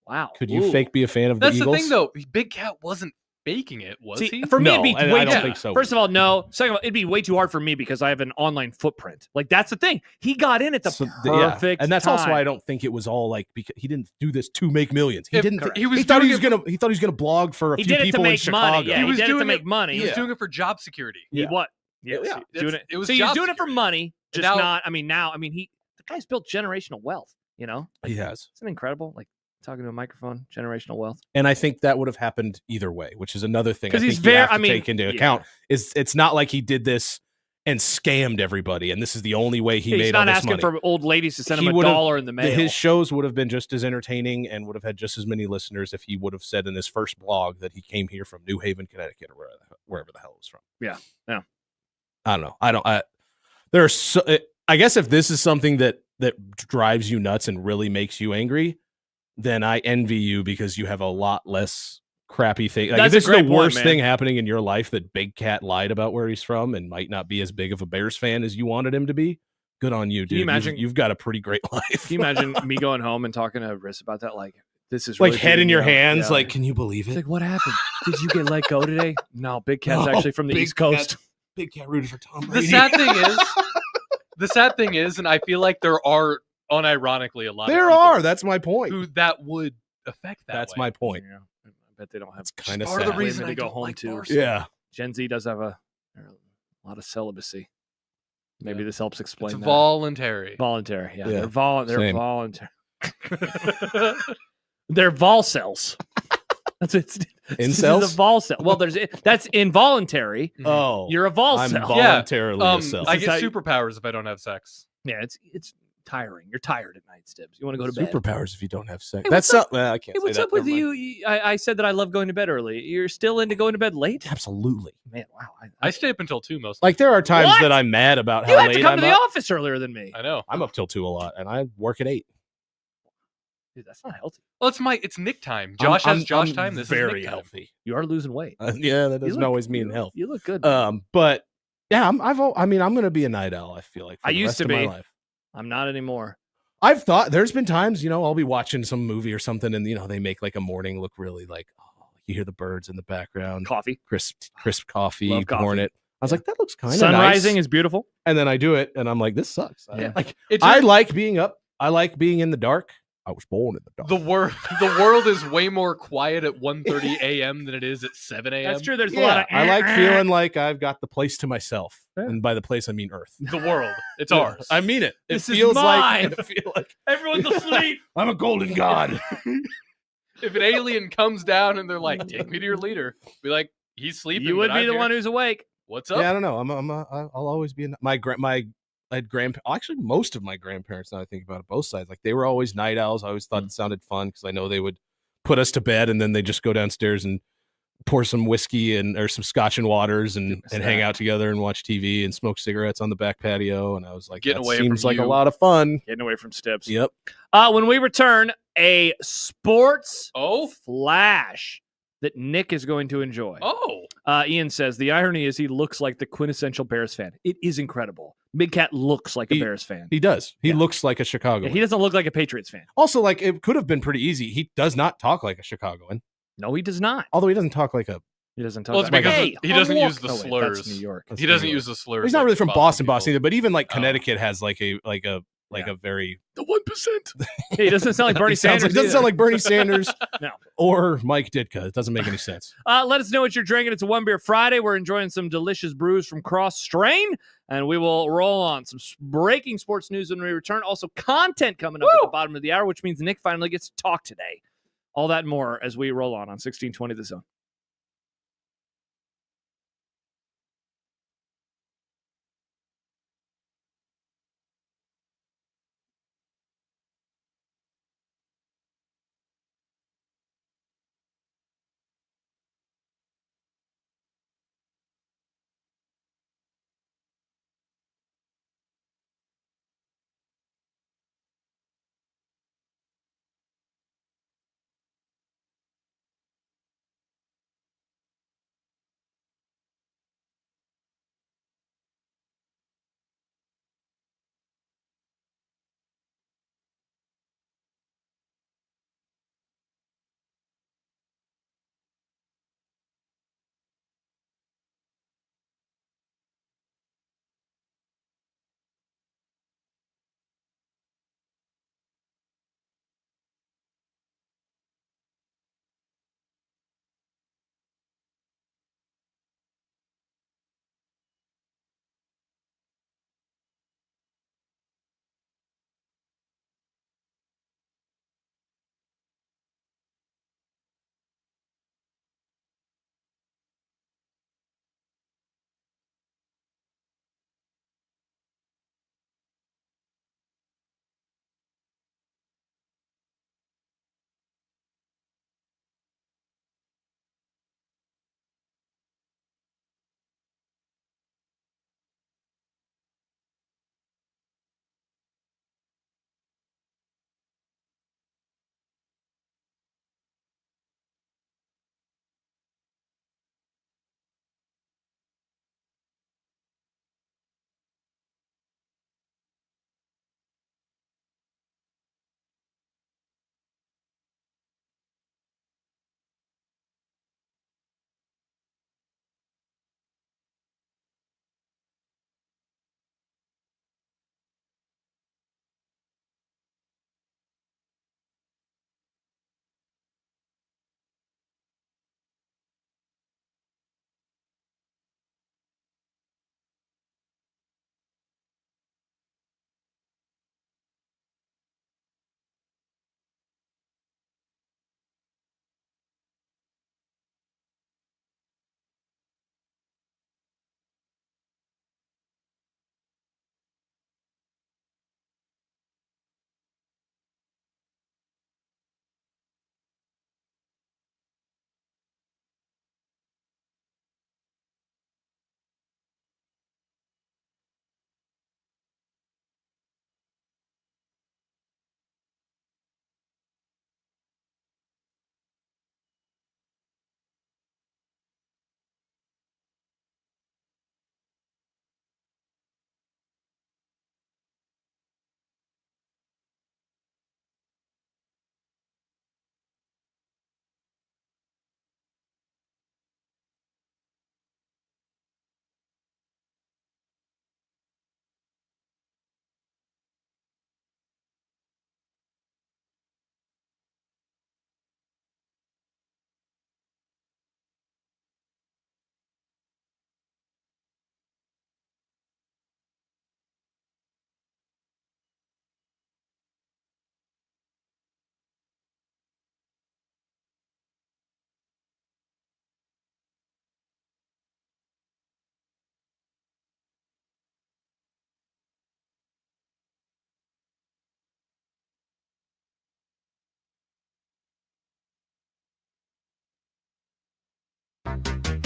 Wow. Could you fake be a fan of the That's Eagles? the thing, though. Big Cat wasn't faking it, was See, he? for me, No, it'd be I way don't too. think so. First of all, no. Second of all, it'd be way too hard for me because I have an online footprint. Like that's the thing. He got in at the perfect and that's time. also why I don't think it was all like because he didn't do this to make millions. He didn't. Correct. He thought he was gonna blog for a He few did it to people in make Chicago. money. Yeah, he was did it doing to make money. He was doing it for job security. He what? Yes. Yeah. Doing it. It was so he's job doing it for security. money, just Now- not. I mean, the guy's built generational wealth. You know, He has. isn't it incredible? Like talking to a microphone, generational wealth. And I think that would have happened either way, which is another thing I 'Cause think he's you very- have to I mean, take into yeah. account. Is it's not like he did this and scammed everybody, and this is the only way he He's made all not this asking money. for old ladies to send He him would've- $1 in the mail. His shows would have been just as entertaining and would have had just as many listeners if he would have said in his first blog that he came here from New Haven, Connecticut, or wherever the hell it was from. Yeah. I don't know. I guess if this is something that drives you nuts and really makes you angry, then I envy you because you have a lot less crappy thing. Like, if That's a this is the great point, worst man. thing happening in your life that Big Cat lied about where he's from and might not be as big of a Bears fan as you wanted him to be. Good on you, dude. Can you imagine- You've got a pretty great life. Can you imagine me going home and talking to Riss about that? Like, this is like really head in beating your me up. hands. Yeah. Like, can you believe It's it? like, what happened? Did you get let go today? No, Big Cat's No, actually from the Big East Coast. Big Cat rooted for Tom The Brady. sad thing is, and I feel like there are unironically a lot There of people are. That's my point. who that would affect that That's way. my point. Yeah. I bet they don't have That's kind of part of the sad. reason women I to go don't home like to. Barstool. Yeah. Gen Z does have a lot of celibacy. Maybe this helps explain It's that. voluntary. Voluntary. Yeah. Yeah, They're same. voluntary. They're vol cells. That's it. This is Incels? a vol cell. Well, that's involuntary. Oh, You're a vol I'm cell. voluntarily a cell. I This is get how you- superpowers if I don't have sex. Yeah, it's tiring. You're tired at night, Stibbs. You want to go to bed. Superpowers if you don't have sex. Hey, That's what's up? I can't Hey, say what's that. up with Never mind. you? I said that I love going to bed early. You're still into going to bed late? Absolutely. Man, wow. I stay up until 2 most. Like there are times What? that I'm mad about You how have to late come I'm to the up. office earlier than me. I know. I'm up till 2 a lot, and I work at 8. Dude, that's not healthy. Well, it's Nick time. Josh has Josh I'm time. This very is Nick time. healthy. You are losing weight. Yeah, that doesn't look- always mean you health. You look good. But yeah, I'm going to be a night owl. I feel like for I the used rest to of my be. life. I'm not anymore. I've thought there's been times, I'll be watching some movie or something, and they make like a morning look really like, you hear the birds in the background, Coffee. crisp coffee, Love coffee. pouring it. I was like, that looks kind of Sun nice. rising is beautiful. And then I do it, and I'm like, this sucks. Yeah. I like being up. I like being in the dark. I was born in the dark. The world is way more quiet at 1:30 a.m. than it is at 7 a.m. That's true. There's a lot of. I like feeling like I've got the place to myself, and by the place I mean Earth. The world. It's Yeah, ours. I mean it. It This is feels mine. like I feel like Everyone's asleep. I'm a golden god. If an alien comes down and they're like, "Take me to your leader," be like, "He's sleeping." You would but be I'm the here. one who's awake. What's up? Yeah, I don't know. I'll always be in my I had actually most of my grandparents, now I think about it, both sides, like they were always night owls. I always thought it sounded fun because I know they would put us to bed and then they just go downstairs and pour some whiskey or some scotch and waters and hang out together and watch TV and smoke cigarettes on the back patio. And I was like, Getting that away seems from like a you. lot of fun. Getting away from Stibbs. Yep. When we return, a sports Oh, flash that Nick is going to enjoy. oh, Ian says the irony is he looks like the quintessential Bears fan. It is incredible. Big Cat looks like a Bears fan. He does. He Yeah. looks like a Chicagoan. Yeah, he doesn't look like a Patriots fan. Also, like it could have been pretty easy. He does not talk like a Chicagoan, No, he does not. although he doesn't talk like a. He doesn't talk well, it's like because hey, he doesn't I'm use the walk- Oh, wait, slurs. that's New York. He doesn't use the slurs. He's not like really from Boston people. either, but even like Oh. Connecticut has like a very The 1%. He doesn't sound like Bernie He sounds Sanders. doesn't sound like Bernie Sanders No. or Mike Ditka. It doesn't make any sense. Let us know what you're drinking. It's a One Beer Friday. We're enjoying some delicious brews from Cross Strain, and we will roll on some breaking sports news when we return. Also, content coming up at the bottom of the hour, which means Nick finally gets to talk today. All that and more as we roll on 1620 The Zone.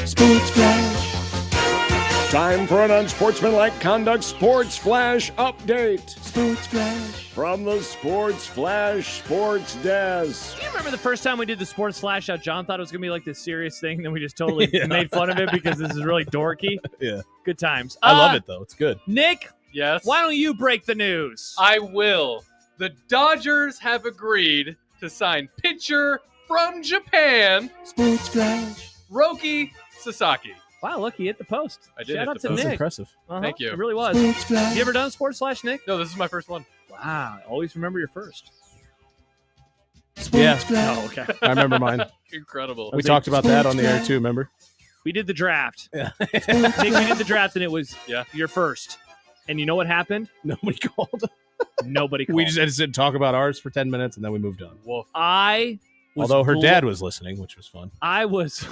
Sports Flash. Time for an unsportsmanlike conduct sports flash update. Sports Flash. From the Sports Flash Sports Desk. Do you remember the first time we did the Sports Flash out? John thought it was going to be like this serious thing, then we just totally made fun of it because this is really dorky. Yeah. Good times. I love it, though. It's good. Nick, Yes. why don't you break the news? I will. The Dodgers have agreed to sign pitcher from Japan, Sports Flash. Roki Sasaki. Wow, look, he hit the post. I did Shout hit out the to post. Nick. Impressive. Thank you. It really was. Sports Flash. You ever done Sports Flash, Nick? No, this is my first one. Wow, always remember your first. Yeah. Oh, okay. I remember mine. Incredible. We talked about that on the air, too, remember? We did the draft. Yeah. Nick, we did the draft, and it was Yeah. your first. And you know what happened? Nobody called. Nobody called. We just had to talk about ours for 10 minutes, and then we moved on. Wolf. I was Although her blo- dad was listening, which was fun. I was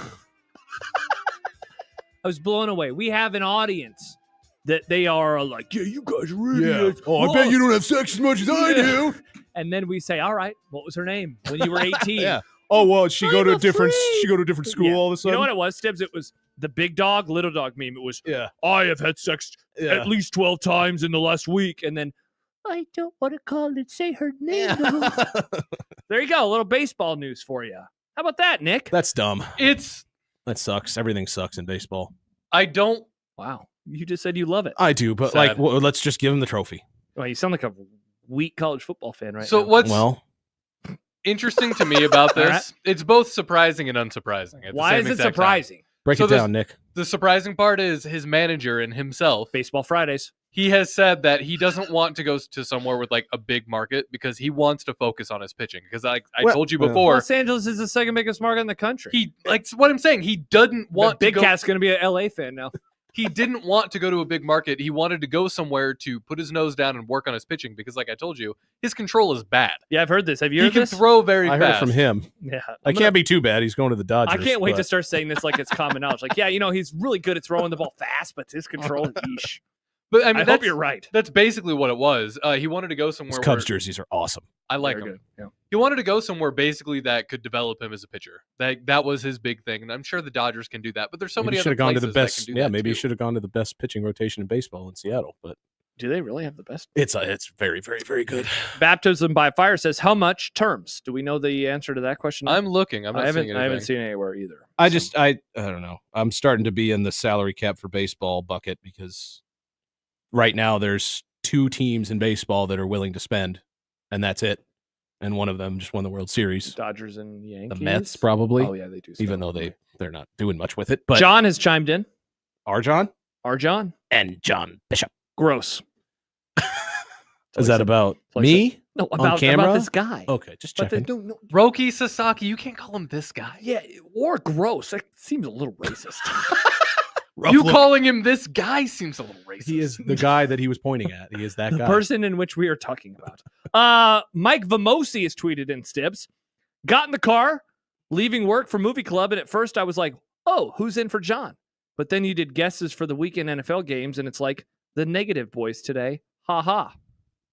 I was blown away. We have an audience that they are like, yeah, you guys are idiots. Oh, I bet you don't have sex as much as I do. And then we say, all right, what was her name when you were 18? Yeah. Oh, well, she go to a I'm different afraid. school all of a You sudden. know what it was, Stibbs? It was the big dog, little dog meme. It was, Yeah. I have had sex Yeah. at least 12 times in the last week. And then, I don't want to call it, say her name. though." There you go. A little baseball news for you. How about that, Nick? That's dumb. That sucks. Everything sucks in baseball. I don't. Wow. You just said you love it. I do, but Sad. let's just give him the trophy. Well, you sound like a weak college football fan right So now. what's interesting to me about All this? right. It's both surprising and unsurprising. At the Why same is it exact time. surprising? Break So it down, Nick. The surprising part is his manager and himself. Baseball Fridays. He has said that he doesn't want to go to somewhere with like a big market because he wants to focus on his pitching. Because I told you before, Los Angeles is the second biggest market in the country. he like what I'm saying. He doesn't want Big to go. Cat's going to be an LA fan now. He didn't want to go to a big market. He wanted to go somewhere to put his nose down and work on his pitching because, like I told you, his control is bad. Yeah, I've heard this. Have you He heard can this? throw very I fast. heard from him. Yeah. I can't be too bad. He's going to the Dodgers. I can't wait to but- start saying this like it's common knowledge. Like, yeah, he's really good at throwing the ball fast, but his control, yeesh. But I mean, I hope that's- you're right. That's basically what it was. He wanted to go somewhere. His Cubs where, jerseys are awesome. I like Very them. good. Yeah. He wanted to go somewhere basically that could develop him as a pitcher. That was his big thing, and I'm sure the Dodgers can do that. But there's so Maybe many he other should have gone to places the that best. can do Yeah, that maybe he too. should have gone to the best pitching rotation in baseball in Seattle. But Do they really have the best? it's very, very, very good. Baptism by Fire says, how much terms? Do we know the answer to that question? I'm looking. I'm not I seeing haven't anything. seen it anywhere either. I don't know. I'm starting to be in the salary cap for baseball bucket because right now there's 2 teams in baseball that are willing to spend, and that's it. And one of them just won the World Series. Dodgers and Yankees. The Mets, probably. Oh, yeah, they do. Even though they're not doing much with it. But John has chimed in. our John Our John. and John Bishop. Gross. Is that about Place me? No, on about camera? this guy. Okay, just But checking. no, Roki Sasaki, you can't call him this guy. yeah, or gross. That seems a little racist. You calling him this guy seems a little racist. He is the guy that he was pointing at. He is that The guy. person in which we are talking about. Mike Vamosi has tweeted in Stibbs. Got in the car, leaving work for movie club, and at first I was like, oh, who's in for John? But then you did guesses for the weekend NFL games, and it's like, the negative boys today. Ha ha.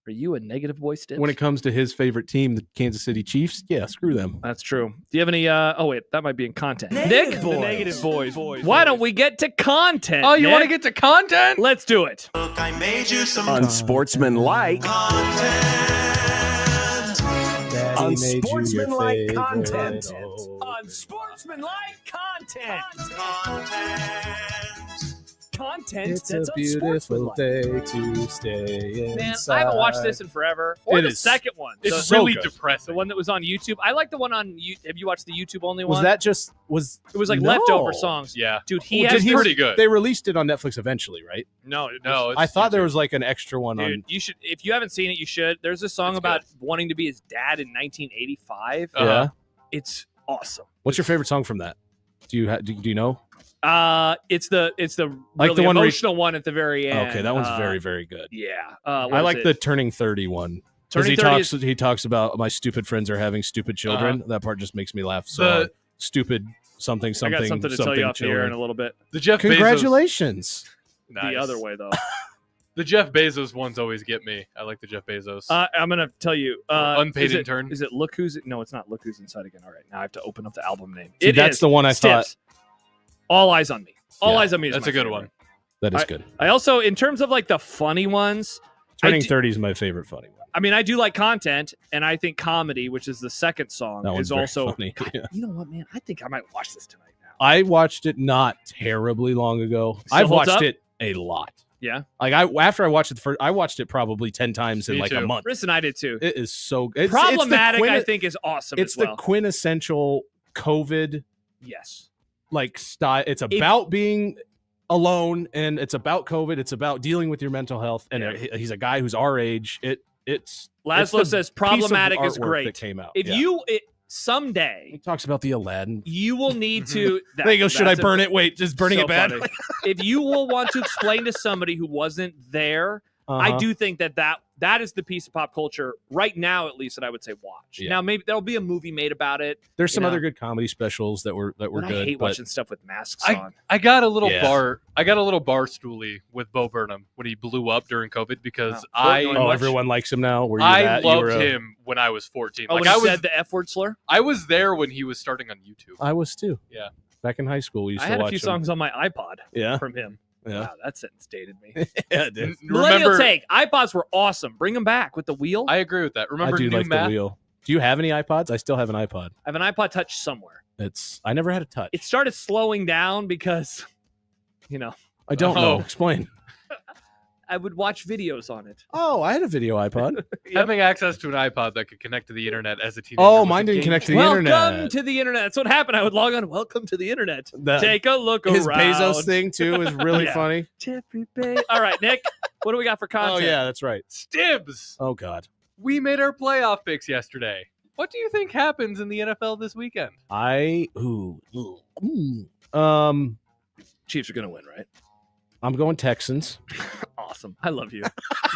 Are you a negative boy, Stibbs? When it comes to his favorite team, the Kansas City Chiefs, yeah, screw them. That's true. Do you have any, oh wait, that might be in content. Negative Nick? boys. The negative boys. Why don't we get to content? Oh, you want to Nick? get to content? Let's do it. Look, I made you some Unsportsmanlike. content. Unsportsmanlike content. Unsportsmanlike content. Content. Content It's a that's beautiful unsportsmanlike. day to stay inside. Man, I haven't watched this in forever. Or It the is. second one. It's The- so really good. depressing. The one that was on YouTube. I like the one on YouTube. Have you watched the YouTube only Was one? that just was? It was like No. leftover songs. Yeah. Dude, he Well, has did he- pretty good. They released it on Netflix eventually, right? No, No, I thought there YouTube. was like an extra one Dude, on. you should. If you haven't seen it, you should. There's a song It's about wanting to be his dad in 1985. Yeah. It's awesome. What's your favorite song from that? Do you know? It's the Like really the one where he- emotional one at the very end. Okay, that one's very, very good. Yeah. I like the turning 30 one. Because Turning 30 he talks about my stupid friends are having stupid children. That part just makes me laugh. So hard. Stupid something I something. got something to tell you off the air in a little bit. The Jeff Congratulations. Bezos. The Nice. other way though. The Jeff Bezos ones always get me. I like the Jeff Bezos. I'm gonna tell you. Unpaid is it- intern. Is it Look Who's? No, it's not. Look Who's Inside Again. All right, now I have to open up the album name. See, that's the one I thought. Stibbs. All Eyes on Me. All Yeah, Eyes on Me is That's my a good favorite. one. That is good. I also, in terms of like the funny ones, Turning 30 is my favorite funny one. I mean, I do like content, and I think Comedy, which is the second song, That one's is very also funny. God, Yeah. You know what, man? I think I might watch this tonight now. I watched it not terribly long ago. Still I've holds watched up? it a lot. Yeah. Like after I watched it I watched it probably 10 times in Me like too. a month. Chris and I did too. It is so it's Problematic, the I think, is awesome. It's as well. the quintessential COVID Yes. like style. It's about being alone, and it's about COVID. It's about dealing with your mental health. And he's a guy who's our age. It's Laszlo the says piece of Problematic is artwork great. that came out. If Yeah. someday he talks about the Aladdin. you will need to. Then he goes, "Should I burn it? Wait, is burning it bad?" funny. If you will want to explain to somebody who wasn't there, I Uh-huh. do think that is the piece of pop culture right now, at least, that I would say watch. Yeah. Now maybe there'll be a movie made about it. There's some you know? other good comedy specials that were But good. I hate but watching stuff with masks I, on. I got a little Yeah. bar stoolie with Bo Burnham when he blew up during COVID because everyone likes him now. Were you I that? You loved were him when I was 14. Oh, like when he I was said the F word slur? I was there when he was starting on YouTube. I was too. Yeah. Back in high school, we used I to had a watch few him. songs on my iPod Yeah. from him. Yeah. Wow, that sentence dated me. Yeah, it did. Millennial take. iPods were awesome. Bring them back with the wheel. I agree with that. Remember I do New like Math? the wheel. Do you have any iPods? I still have an iPod. I have an iPod Touch somewhere. I never had a touch. It started slowing down because, I don't know. Explain. I would watch videos on it. Oh, I had a video iPod. Having access to an iPod that could connect to the internet as a teenager. Oh, was mine a didn't game connect to the changer. Welcome internet. to the internet. That's what happened. I would log on. Welcome to the internet. The- Take a look His around. Bezos thing too is really Yeah. funny. Jeffrey Bezos. All right, Nick. What do we got for Oh content? yeah, that's right. Stibbs. Oh god. We made our playoff picks yesterday. What do you think happens in the NFL this weekend? Chiefs are gonna win, right? I'm going Texans. Awesome. I love you.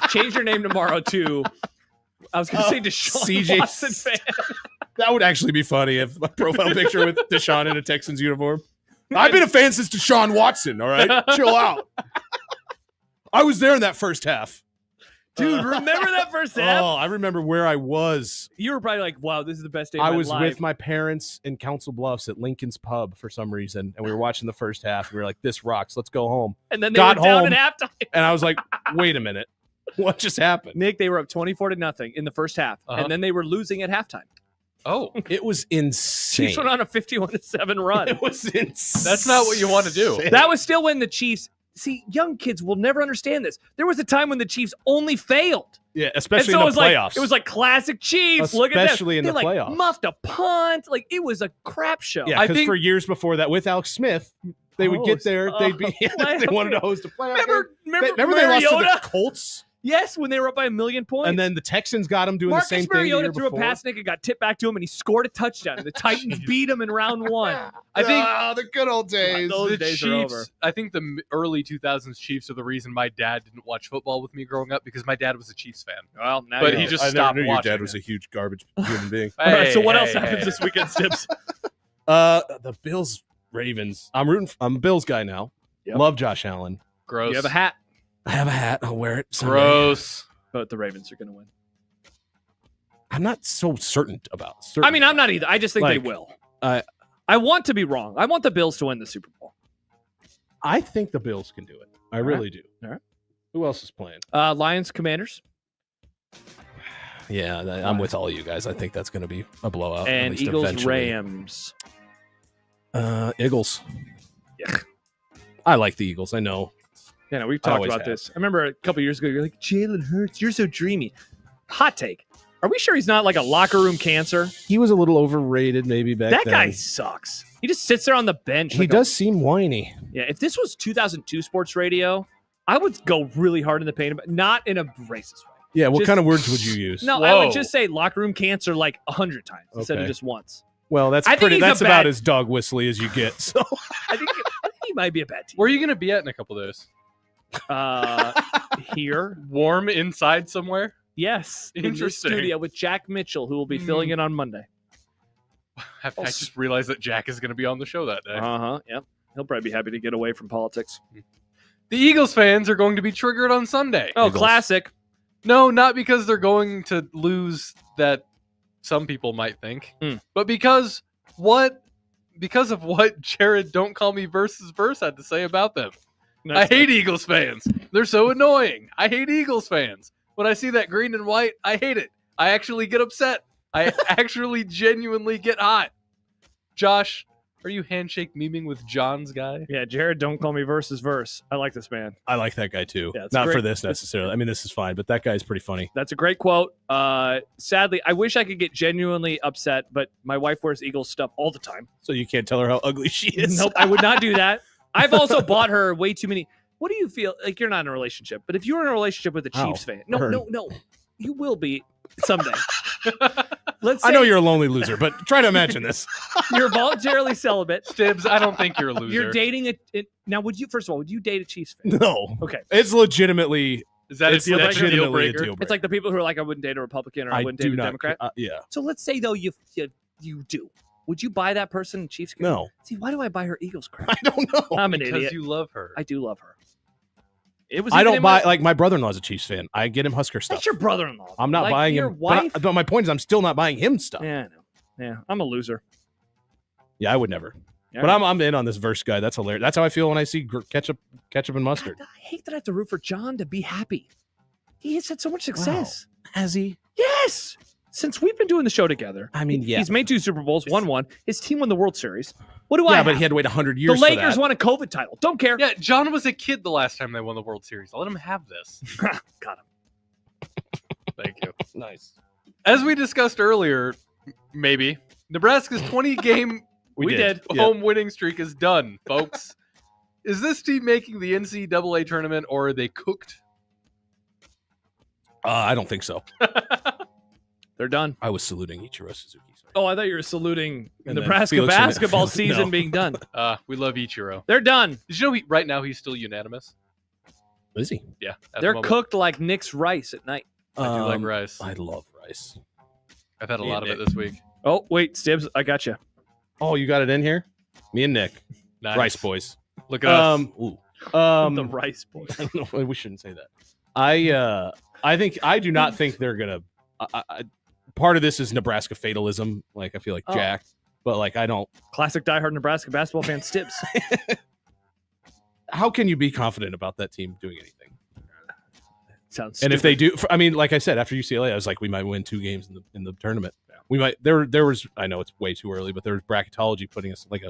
Change your name tomorrow to. I was gonna say Deshaun CJ Watson fan. That would actually be funny if my profile picture with Deshaun in a Texans uniform. I've been a fan since Deshaun Watson. All right, chill out. I was there in that first half. Dude, remember that first half? Oh, I remember where I was. You were probably like, "Wow, this is the best day." I of my was life. with my parents in Council Bluffs at Lincoln's Pub for some reason, and we were watching the first half. We were like, "This rocks. Let's go home." And then they Got were down home, at halftime. and I was like, "Wait a minute, what just happened?" Nick, they were up 24-0 in the first half, Uh-huh. and then they were losing at halftime. Oh, It was insane. Chiefs went on a 51-7 run. It was insane. that's not what you want to do. That was still when the Chiefs. See, young kids will never understand this. There was a time when the Chiefs only failed. Yeah, And especially so in it the was playoffs. like it was like classic Chiefs. Look at Especially this. in They the like playoffs. muffed a punt. Like it was a crap show. Yeah, I because think- for years before that, with Alex Smith, they would get there. They'd be. They wanted to host a playoff. Remember they lost to Mariota? the Colts, Yes, when they were up by 1,000,000 points. and then the Texans got him doing Marcus the same thing. The Mariota year threw a before. pass, Nick, and got tipped back to him, and he scored a touchdown. And the Titans beat him in round one. I think the good old days. Those the days Chiefs, are over. I think the early 2000s Chiefs are the reason my dad didn't watch football with me growing up because my dad was a Chiefs fan. Well, now But you he know. just I never stopped knew your watching. dad was a huge garbage human being. All right, so what else Hey, happens hey. this weekend, Stibbs? The Bills, Ravens. I'm a Bills guy now. Yep. Love Josh Allen. Gross. You have a hat, I have a hat. I'll wear it. someday. Gross. but the Ravens are going to win. I'm not so certain about. I mean, I'm not either. I just think they Like, will. I want to be wrong. I want the Bills to win the Super Bowl. I think the Bills can do it. I really do. All right. Who else is playing? Lions, Commanders, Yeah, I'm with all you guys. I think that's going to be a blowout. at and least Eagles, eventually. Rams. Eagles. Yeah. I like the Eagles. I know. Yeah, no, we've I talked always about have. this. I remember a couple years ago, you're like, Jalen Hurts, you're so dreamy. Hot take. Are we sure he's not like a locker room cancer? He was a little overrated maybe back That then. guy sucks. He just sits there on the bench. He like does seem whiny. Yeah, if this was 2002 sports radio, I would go really hard in the paint, but not in a racist way. Yeah, what Just- kind of words would you use? No, I would just say locker room cancer like 100 times instead of Okay. just once. Well, that's I think pretty. he's a That's about bad- as dog whistly as you get. So I think he might be a bad team. Where are you going to be at in a couple days? Here. Warm inside somewhere? Yes. In the Interesting. studio with Jack Mitchell, who will be filling in on Monday. I just realized that Jack is going to be on the show that day. Uh-huh. Yep. He'll probably be happy to get away from politics. The Eagles fans are going to be triggered on Sunday. Oh, classic. No, not because they're going to lose that some people might think, but because what because of what Jared Don't Call Me versus Verse had to say about them. That's I hate Eagles fans. They're so annoying. I hate Eagles fans. When I see that green and white, I hate it. I actually get upset. I actually genuinely get hot. Josh, are you handshake memeing with John's guy? Yeah, Jared Don't Call Me versus Verse. I like this man. I like that guy too. Yeah, it's Not great. for this necessarily. I mean, this is fine, but that guy's pretty funny. That's a great quote. Sadly, I wish I could get genuinely upset, but my wife wears Eagles stuff all the time. So you can't tell her how ugly she is. Nope, I would not do that. I've also bought her way too many. What do you feel like? You're not in a relationship, but if you're in a relationship with a Chiefs fan, no, you will be someday. Let's say I know you're a lonely loser, but try to imagine this. You're voluntarily celibate. Stibbs, I don't think you're a loser. You're dating now. First of all, would you date a Chiefs fan? No. Okay. It's legitimately. Is that it's a deal legitimately breaker? a deal breaker. It's like the people who are like, I wouldn't date a Republican or I wouldn't date a Democrat. Yeah. So let's say though you do. Would you buy that person Chiefs gear? No. See, why do I buy her Eagles crap? I don't know. I'm an Because idiot. you love her. I do love her. It was. I even don't in buy my- like my brother-in-law's a Chiefs fan. I get him Husker stuff. That's your brother-in-law. I'm not Like, buying your him. wife. But my point is, I'm still not buying him stuff. Yeah, I know. Yeah, I'm a loser. Yeah, I would never. Yeah, But I'm in on this verse guy. That's hilarious. That's how I feel when I see ketchup and mustard. I hate that I have to root for John to be happy. He has had so much success. Has he? Yes. Since we've been doing the show together. I mean, yeah. He's made 2 Super Bowls, won one. His team won the World Series. What do I Yeah, have? but he had to wait 100 years. The for Lakers that. won a COVID title. Don't care. Yeah, John was a kid the last time they won the World Series. I'll let him have this. Got him. Thank you. Nice. As we discussed earlier, maybe, Nebraska's 20-game We did. home winning streak is done, folks. Is this team making the NCAA tournament, or are they cooked? I don't think so. They're done. I was saluting Ichiro Suzuki. Sorry. Oh, I thought you were saluting And then Nebraska Felix basketball Felix- season no. being done. We love Ichiro. They're done. Did you know right now he's still unanimous? Is he? Yeah. at the They're moment. cooked like Nick's rice at night. I do like rice. I love rice. I've had a Me lot and of it Nick. this week. Oh, wait, Stibbs, I got you. Oh, you got it in here? Me and Nick. Nice. Rice boys. Look at us. The rice boys. I don't know. We shouldn't say that. I do not think they're gonna. Part of this is Nebraska fatalism. Like I feel like Jack, but like I don't. Classic diehard Nebraska basketball fan Stibbs. How can you be confident about that team doing anything? Sounds. And if they do, I mean, like I said, after UCLA, I was like, we might win 2 games in the tournament. Yeah. We might. There was. I know it's way too early, but there was bracketology putting us like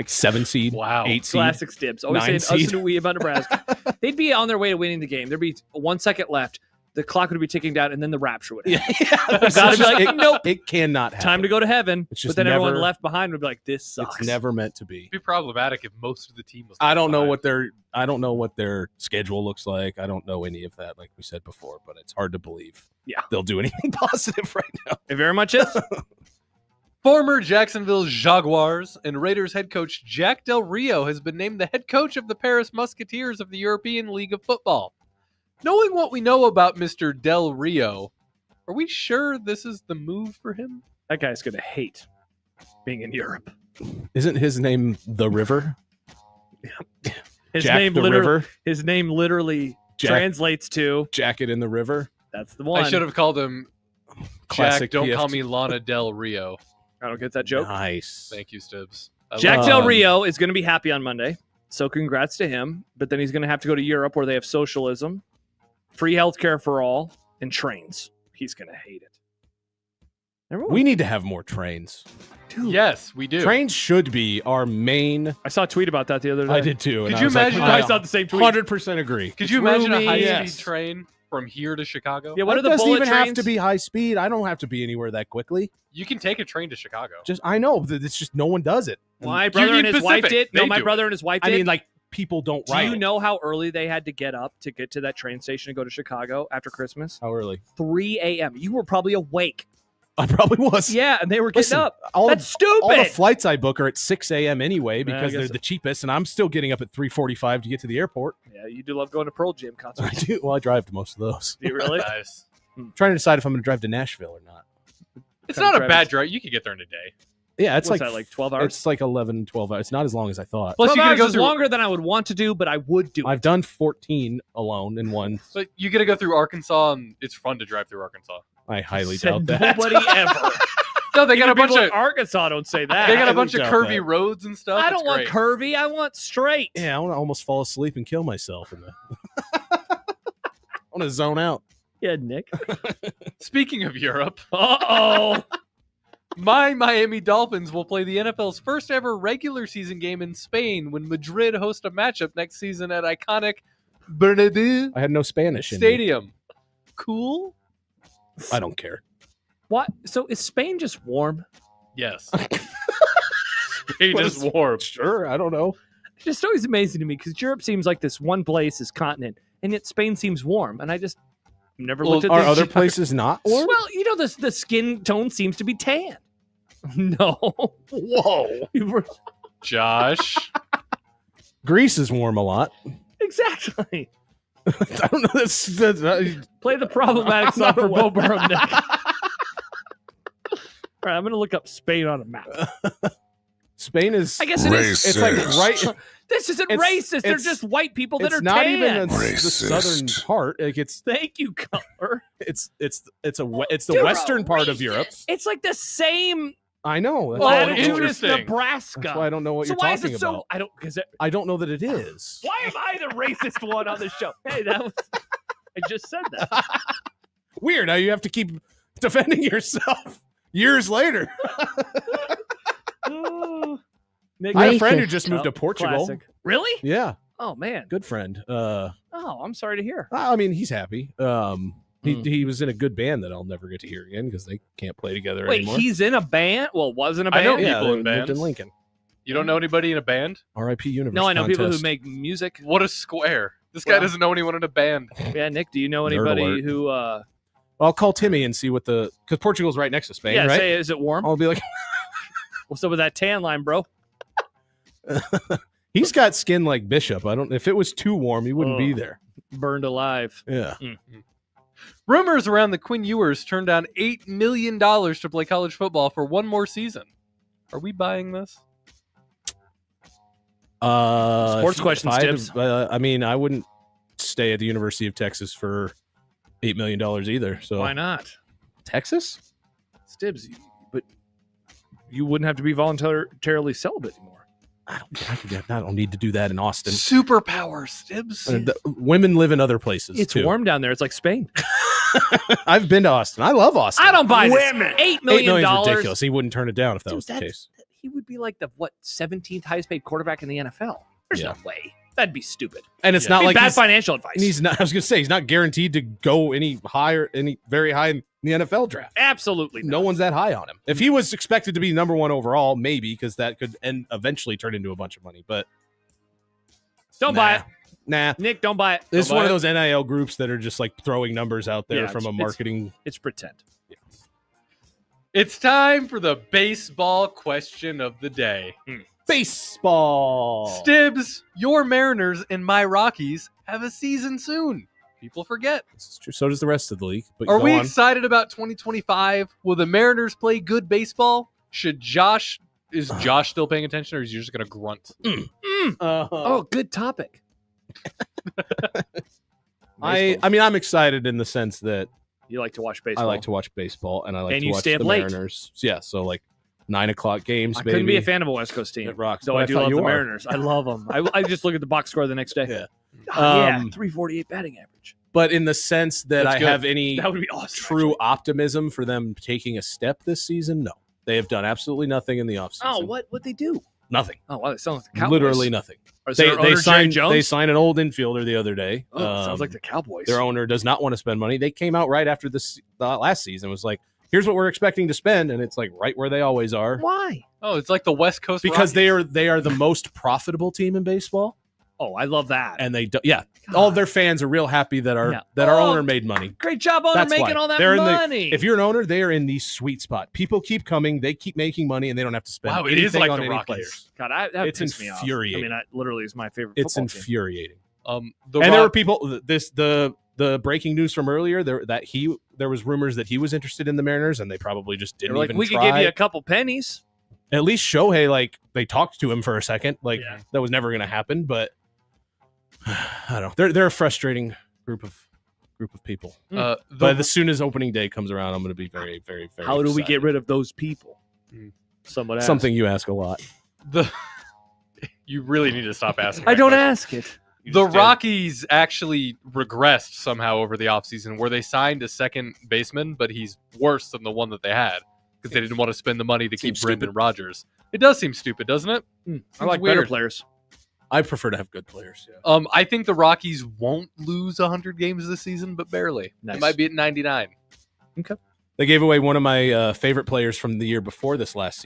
7 seed, Wow. 8 seed, Classic Stibbs. Always 9 saying us seed. and we about Nebraska. They'd be on their way to winning the game. There'd be 1 second left. The clock would be ticking down, and then the rapture would happen. It's Gotta be like, nope. It cannot happen. Time to go to heaven. It's But just then everyone never- left behind would be like, this sucks. It's never meant to be. It'd be problematic if most of the team was. I don't know top what their schedule looks like. I don't know any of that, like we said before, but it's hard to believe. Yeah. They'll do anything positive right now. It very much is. Former Jacksonville Jaguars and Raiders head coach Jack Del Rio has been named the head coach of the Paris Musketeers of the European League of Football. Knowing what we know about Mr. Del Rio, are we sure this is the move for him? That guy's going to hate being in Europe. Isn't his name The River? His Jack name the literally, River? His name literally Jack- translates to Jacket in the River? that's the one. I should have called him Classic Jack. Don't gift. call me Lana Del Rio. I don't get that joke. Nice. Thank you, Stibbs. I Jack love- Del Rio is going to be happy on Monday, so congrats to him. But then he's going to have to go to Europe where they have socialism, free healthcare for all, and trains. He's going to hate it. Everyone, We need to have more trains. dude, Yes, we do. Trains should be our main. I saw a tweet about that the other day. I did too. and Could I you was like, imagine- You guys saw the same tweet. 100% agree. Could you imagine a roomy. high-speed Yes. train from here to Chicago? Yeah, what are It the doesn't bullet even trains? have to be high speed. I don't have to be anywhere that quickly. You can take a train to Chicago. I know that it's just no one does it. My brother and his wife did. No, They my do brother and his wife I did. mean, like people don't do ride. you it. know how early they had to get up to get to that train station and go to Chicago after Christmas? How early? 3 a.m. You were probably awake. I probably was. Yeah, and they were getting Listen, up. all That's stupid. All the flights I book are at 6 a.m. anyway I because guess they're so. the cheapest, and I'm still getting up at 3:45 to get to the airport. Yeah, you do love going to Pearl Jam I concerts. do. Well, I drive to most of those. Do you really? Nice. I'm trying to decide if I'm going to drive to Nashville or not. It's Kind of not a drive bad is- drive. You could get there in a day. Yeah, it's What's like that, like 12 hours? It's like 11, 12 hours. It's not as long as I thought. Plus, 12 you gotta hours go is through. longer than I would want to do, but I would do it. I've done 14 alone in one. But you got to go through Arkansas, and it's fun to drive through Arkansas. I highly Said doubt that. nobody ever. No, they got a bunch people of in Arkansas. Don't say that. They got a I bunch of doubt curvy that. roads and stuff. I don't It's want great. curvy. I want straight. Yeah, I want to almost fall asleep and kill myself. I want to zone out. Yeah, Nick. Speaking of Europe, Uh-oh. my Miami Dolphins will play the NFL's first ever regular season game in Spain when Madrid host a matchup next season at iconic Bernabeu I had no Spanish in me. Stadium. Cool? I don't care. What? So is Spain just warm? Yes. Spain is warm. Sure, I don't know. It's just always amazing to me because Europe seems like this one place, this continent, and yet Spain seems warm. And I just never looked at Are this. other places not warm? Well, you know, the skin tone seems to be tan. No. Whoa. Josh. Greece is warm a lot. Exactly. I don't know. That's Play the problematic song for Bo Burnham, Nick. All right, I'm going to look up Spain on a map. Spain is. I guess it is. It's like right. This isn't It's- racist. They're it's- just white people that It's are not tan. even the southern part. Like it's. Thank you, color. It's the Dude, western part of Europe. It's like the same I know. That's Oh, why I don't know what- interesting. Nebraska. That's why I don't know what So you're why is talking it so? about. I don't because I don't know that it is. why am I the racist one on the show? Hey, that was I just said that. Weird. Now you have to keep defending yourself years later. Nick, I have a friend who just moved to Portugal. Classic. Really? Yeah, Oh man. good friend. Oh, I'm sorry to hear. I mean, he's happy. He was in a good band that I'll never get to hear again because they can't play together Wait, anymore. he's in a band? Well, was in a I band? know yeah, people they in lived bands. in Lincoln. You don't know anybody in a band? R.I.P. Universe. No, I know people who contest. make music. What a square. This guy Well- doesn't know anyone in a band. Yeah, Nick, do you know Nerd anybody alert. who I'll call Timmy and see what because Portugal's right next to Spain, yeah, right? say is it warm? I'll be like, What's up with that tan line, bro? he's got skin like Bishop. I don't. If it was too warm, he wouldn't be Oh. there. Burned alive. Yeah. Rumors around the Quinn Ewers turned down $8 million to play college football for one more season. Are we buying this? Sports if questions, I'd Stibbs. have- I mean, I wouldn't stay at the University of Texas for $8 million either. So Why not? Texas? Stibbs, but you wouldn't have to be voluntarily celibate anymore. I don't need to do that in Austin. Superpower, Stibbs. Women live in other places. It's too. warm down there. It's like Spain. I've been to Austin. I love Austin. I don't buy this. $8 $8 million. million's ridiculous. He wouldn't turn it down if that Dude, was the case. He would be like the 17th highest paid quarterback in the NFL. There's Yeah. no way. That'd be stupid. And it's It'd not be like bad he's- financial advice. And he's not. I was gonna say he's not guaranteed to go any very high in the NFL draft. Absolutely, no one's that high on him. If he was expected to be number one overall, maybe because that could eventually turn into a bunch of money. But Don't buy it. Nah, Nick, don't buy it. this is Don't one buy of those NIL groups that are just like throwing numbers out there Yeah, from a it's- marketing. It's pretend. It's time for the baseball question of the day. Baseball. Stibbs, your Mariners and my Rockies have a season soon. People forget. This is true. So does the rest of the league. But Are go we on. excited about 2025? Will the Mariners play good baseball? Is Josh still paying attention, or is he just going to grunt? Oh, good topic. I mean, I'm excited in the sense that You like to watch baseball. I like to watch baseball, and I like And to you watch stay up the late. Mariners. Yeah, so like 9:00 games. I baby. couldn't be a fan of a West Coast team. It rocks. So But I do thought love you the are. Mariners. I love them. I just look at the box score the next day. Yeah. Oh, yeah, 348 batting average. But in the sense that That's I good. have any That would be awesome. true optimism for them taking a step this season, no. They have done absolutely nothing in the offseason. Oh, what they do? Nothing. Oh, wow, that sounds like the Cowboys. Literally nothing. Is their owner Jerry signed Jones? they signed an old infielder the other day. Oh, sounds like the Cowboys. Their owner does not want to spend money. They came out right after this last season. Was like, here's what we're expecting to spend, and it's like right where they always are. Why? Oh, it's like the West Coast Because Rockies. they are the most profitable team in baseball, Oh, I love that. and all of their fans are real happy that our owner made money. Great job, owner, That's making why. all that They're in the- money. If you're an owner, they are in the sweet spot. People keep coming, they keep making money, and they don't have to spend. Wow, it is anything like on the any Rockies. players. God, that It's pissed me off. infuriating. I mean, that literally is my favorite It's football team. infuriating. The And there were Rock- people. The breaking news from earlier there was rumors that he was interested in the Mariners, and they probably just They're didn't like, even we try. could give you a couple pennies. At least Shohei, they talked to him for a second. That was never going to happen. But I don't know. They're a frustrating group of group of people. The- But as soon as opening day comes around, I'm going to be very, very, very. How do we excited. get rid of those people? Someone asked. Something you ask a lot. You really need to stop asking. I that don't question. ask it. The Rockies actually regressed somehow over the offseason where they signed a second baseman, but he's worse than the one that they had because they didn't want to spend the money to keep Brendan Rodgers. It does seem stupid, doesn't it? I like better players. I prefer to have good players. Yeah. I think the Rockies won't lose 100 games this season, but barely. Nice. It might be at 99. Okay. They gave away one of my favorite players from the year before this last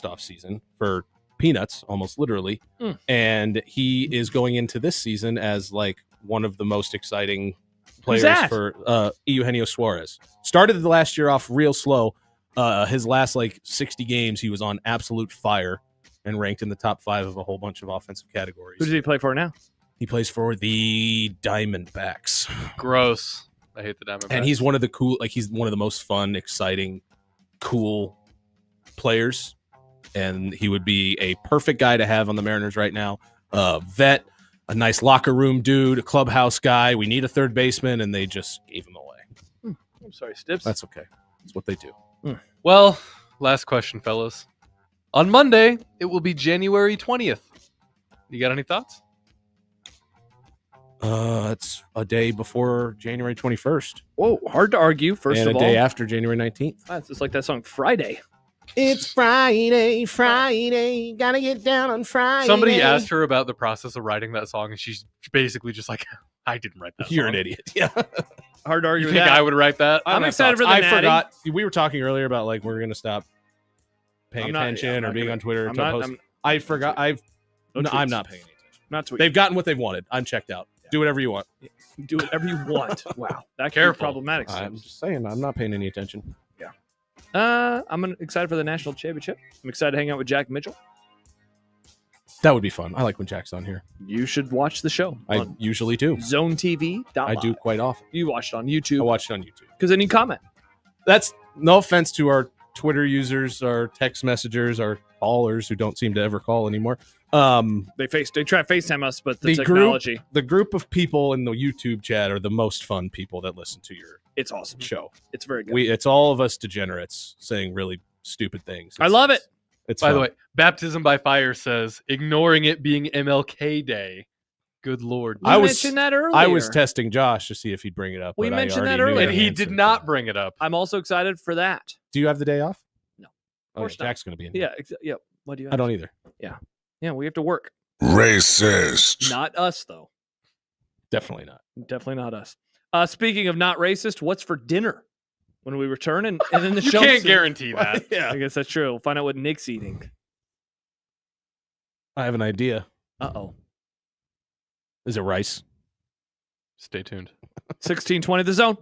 off season for peanuts, almost literally. And he is going into this season as like one of the most exciting players for Eugenio Suarez. Started the last year off real slow. His last like 60 games, he was on absolute fire and ranked in the top 5 of a whole bunch of offensive categories. Who does he play for now? He plays for the Diamondbacks. Gross. I hate the Diamondbacks. And he's one of the most fun, exciting, cool players. And he would be a perfect guy to have on the Mariners right now. Vet, a nice locker room dude, a clubhouse guy. We need a third baseman, and they just gave him away. I'm sorry, Stibbs. That's okay. That's what they do. Well, last question, fellas. On Monday, it will be January 20th. You got any thoughts? It's a day before January 21st. Whoa, hard to argue. First and of a all, day after January 19th. It's just like that song Friday. It's Friday, gotta get down on Friday. Somebody asked her about the process of writing that song, and she's basically just like, I didn't write that You're song. an idiot. Yeah. Hard to argue You with think that. I would write that? I'm excited for the I Natty. forgot. We were talking earlier about like we're gonna stop paying attention or being on Twitter. I'm to not- post. I'm- I forgot. I'm No not tweets. paying any attention. Not tweeting. They've gotten what they've wanted. I'm checked out. Do whatever you want. Do whatever you want. Wow, that could be Careful. problematic. I'm just saying. I'm not paying any attention. I'm excited for the national championship. I'm excited to hang out with Jack Mitchell. That would be fun. I like when Jack's on here. You should watch the show. I on usually do. Zone TV. I do quite often. You watch it on YouTube. I watch it on YouTube. Because then you comment. That's no offense to our Twitter users, our text messengers, our callers who don't seem to ever call anymore. They try to FaceTime us, but the group, technology. the group of people in the YouTube chat are the most fun people that listen to your It's awesome. show. It's very good. It's all of us degenerates saying really stupid things. I love it. It's By fun. the way, Baptism by Fire says, ignoring it being MLK Day. Good Lord. We mentioned that earlier. I was testing Josh to see if he'd bring it up. We but mentioned I that already knew earlier. And the he answer. did not bring it up. I'm also excited for that. Do you have the day off? No. Of course not. Jack's going to be in here. Yeah. What do you have? I don't either. Yeah, we have to work. Racist. Not us, though. Definitely not. Definitely not us. Speaking of not racist, what's for dinner when we return? And then the You show. can't guarantee that. I guess that's true. We'll find out what Nick's eating. I have an idea. Uh-oh. Is it rice? Stay tuned. 1620 The Zone.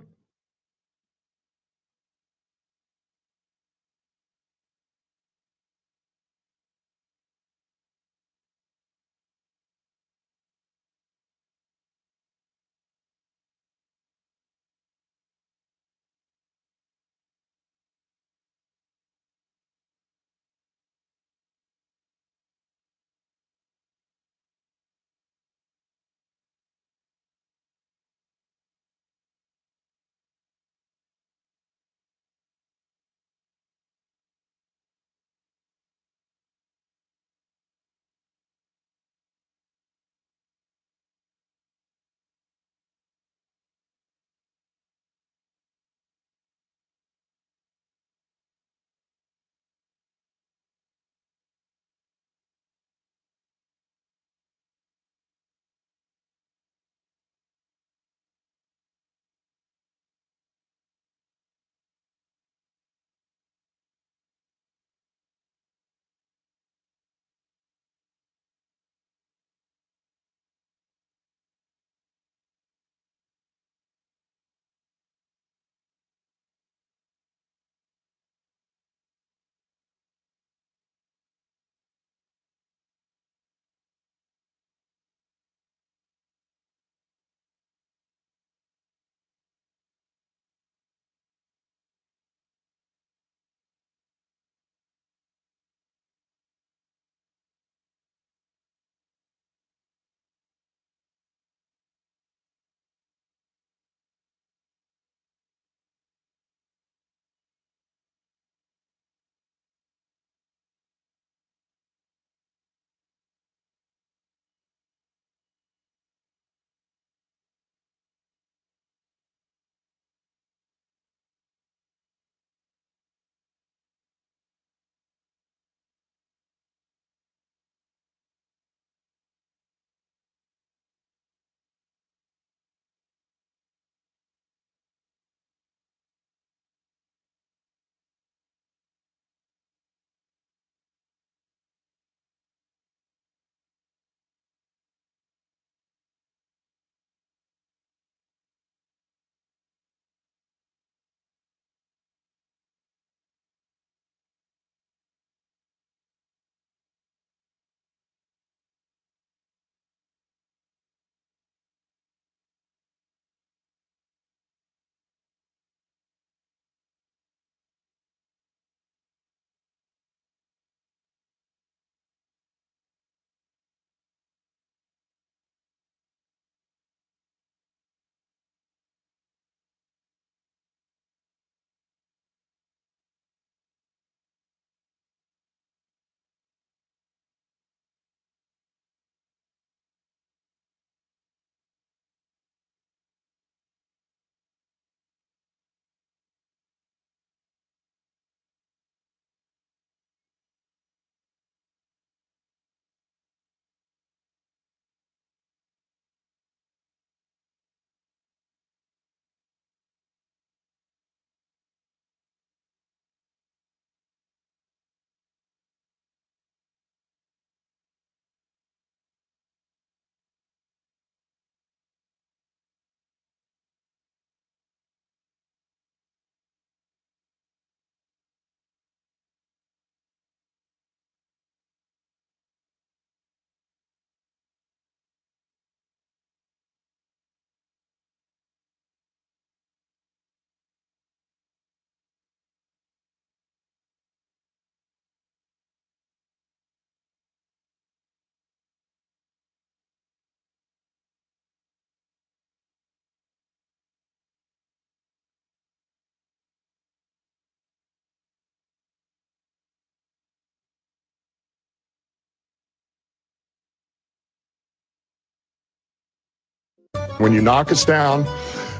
When you knock us down,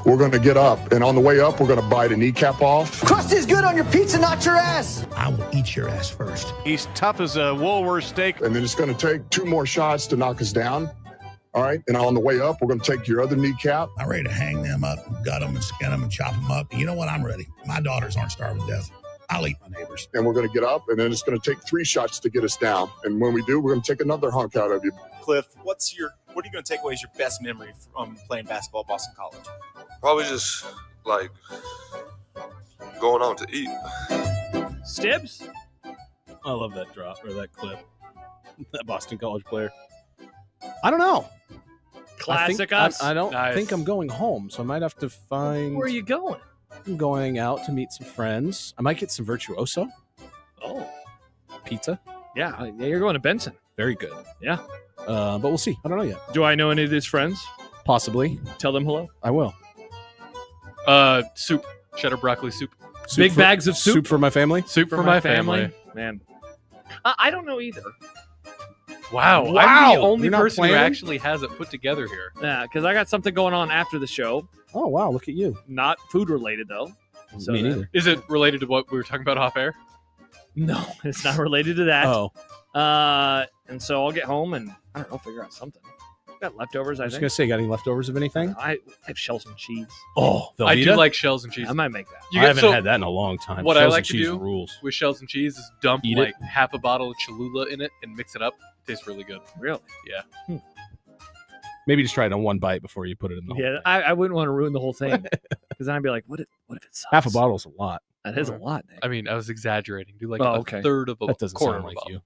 we're going to get up. And on the way up, we're going to bite a kneecap off. Crust is good on your pizza, not your ass. I will eat your ass first. He's tough as a Woolworth steak. And then it's going to take 2 more shots to knock us down. All right. And on the way up, we're going to take your other kneecap. I'm ready to hang them up, gut them, and skin them, and chop them up. And you know what? I'm ready. My daughters aren't starving to death. I'll eat my neighbors. And we're going to get up, and then it's going to take 3 shots to get us down. And when we do, we're going to take another hunk out of you. Cliff, what are you going to take away as your best memory from playing basketball at Boston College? Probably just, like, going out to eat. Stibbs? I love that drop or that clip. That Boston College player. I don't know. Classic us. I don't think I'm going home, so I might have to find... Where are you going? I'm going out to meet some friends. I might get some Virtuoso. Oh. Pizza. Yeah, you're going to Benson. Very good. Yeah. But we'll see. I don't know yet. Do I know any of these friends? Possibly. Tell them hello. I will. Soup. Cheddar broccoli soup. Big bags of soup? Soup for my family? Soup for my family. Man. I don't know either. Wow. I'm the only person who actually has it put together here. Yeah, because I got something going on after the show. Oh, wow. Look at you. Not food related, though. Me neither. Is it related to what we were talking about off air? No, it's not related to that. Oh. And so I'll get home and, I don't know, figure out something. Got leftovers, I was think. going to say, got any leftovers of anything? I have shells and cheese. Oh, I do like shells and cheese. I might make that. I haven't had that in a long time. What Shells I and like to cheese do rules. with shells and cheese is dump Eat like it? half a bottle of Cholula in it and mix it up. Tastes really good. Really? Yeah. Maybe just try it on one bite before you put it in the whole Yeah, I wouldn't want to ruin the whole thing. Because then I'd be like, what if it sucks? Half a bottle's a lot. That is a lot, Nick. I mean, I was exaggerating. Do like Oh, a okay. third of a That doesn't quarter sound of a like bottle. you.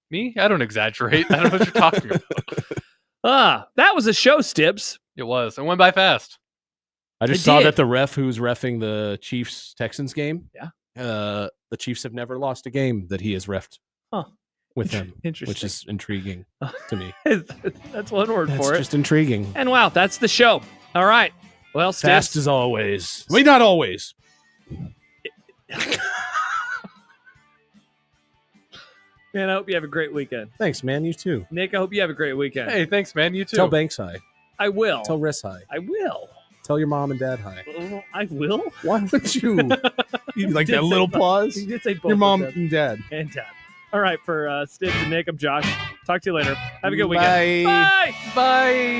Me? I don't exaggerate. I don't know what you're talking about. That was a show, Stibbs. It was. It went by fast. I just It saw did. that the ref who's reffing the Chiefs-Texans game, Yeah. The Chiefs have never lost a game that he has reffed Huh. with them, Interesting. which is intriguing to me. That's one word That's for it. just intriguing. And wow, that's the show. All right. Well, Fast Stibbs. as always. I mean, not always. Man, I hope you have a great weekend. Thanks, man. You too. Nick, I hope you have a great weekend. Hey, thanks, man. You too. Tell Banks hi. I will. Tell Ress hi. I will. Tell your mom and dad hi. I will. Why would you? You like did that say little both. pause? You did say both Your of mom them. and dad. And dad. All right, for Stibbs and Nick, I'm Josh. Talk to you later. Have a good weekend. Bye. Bye. Bye.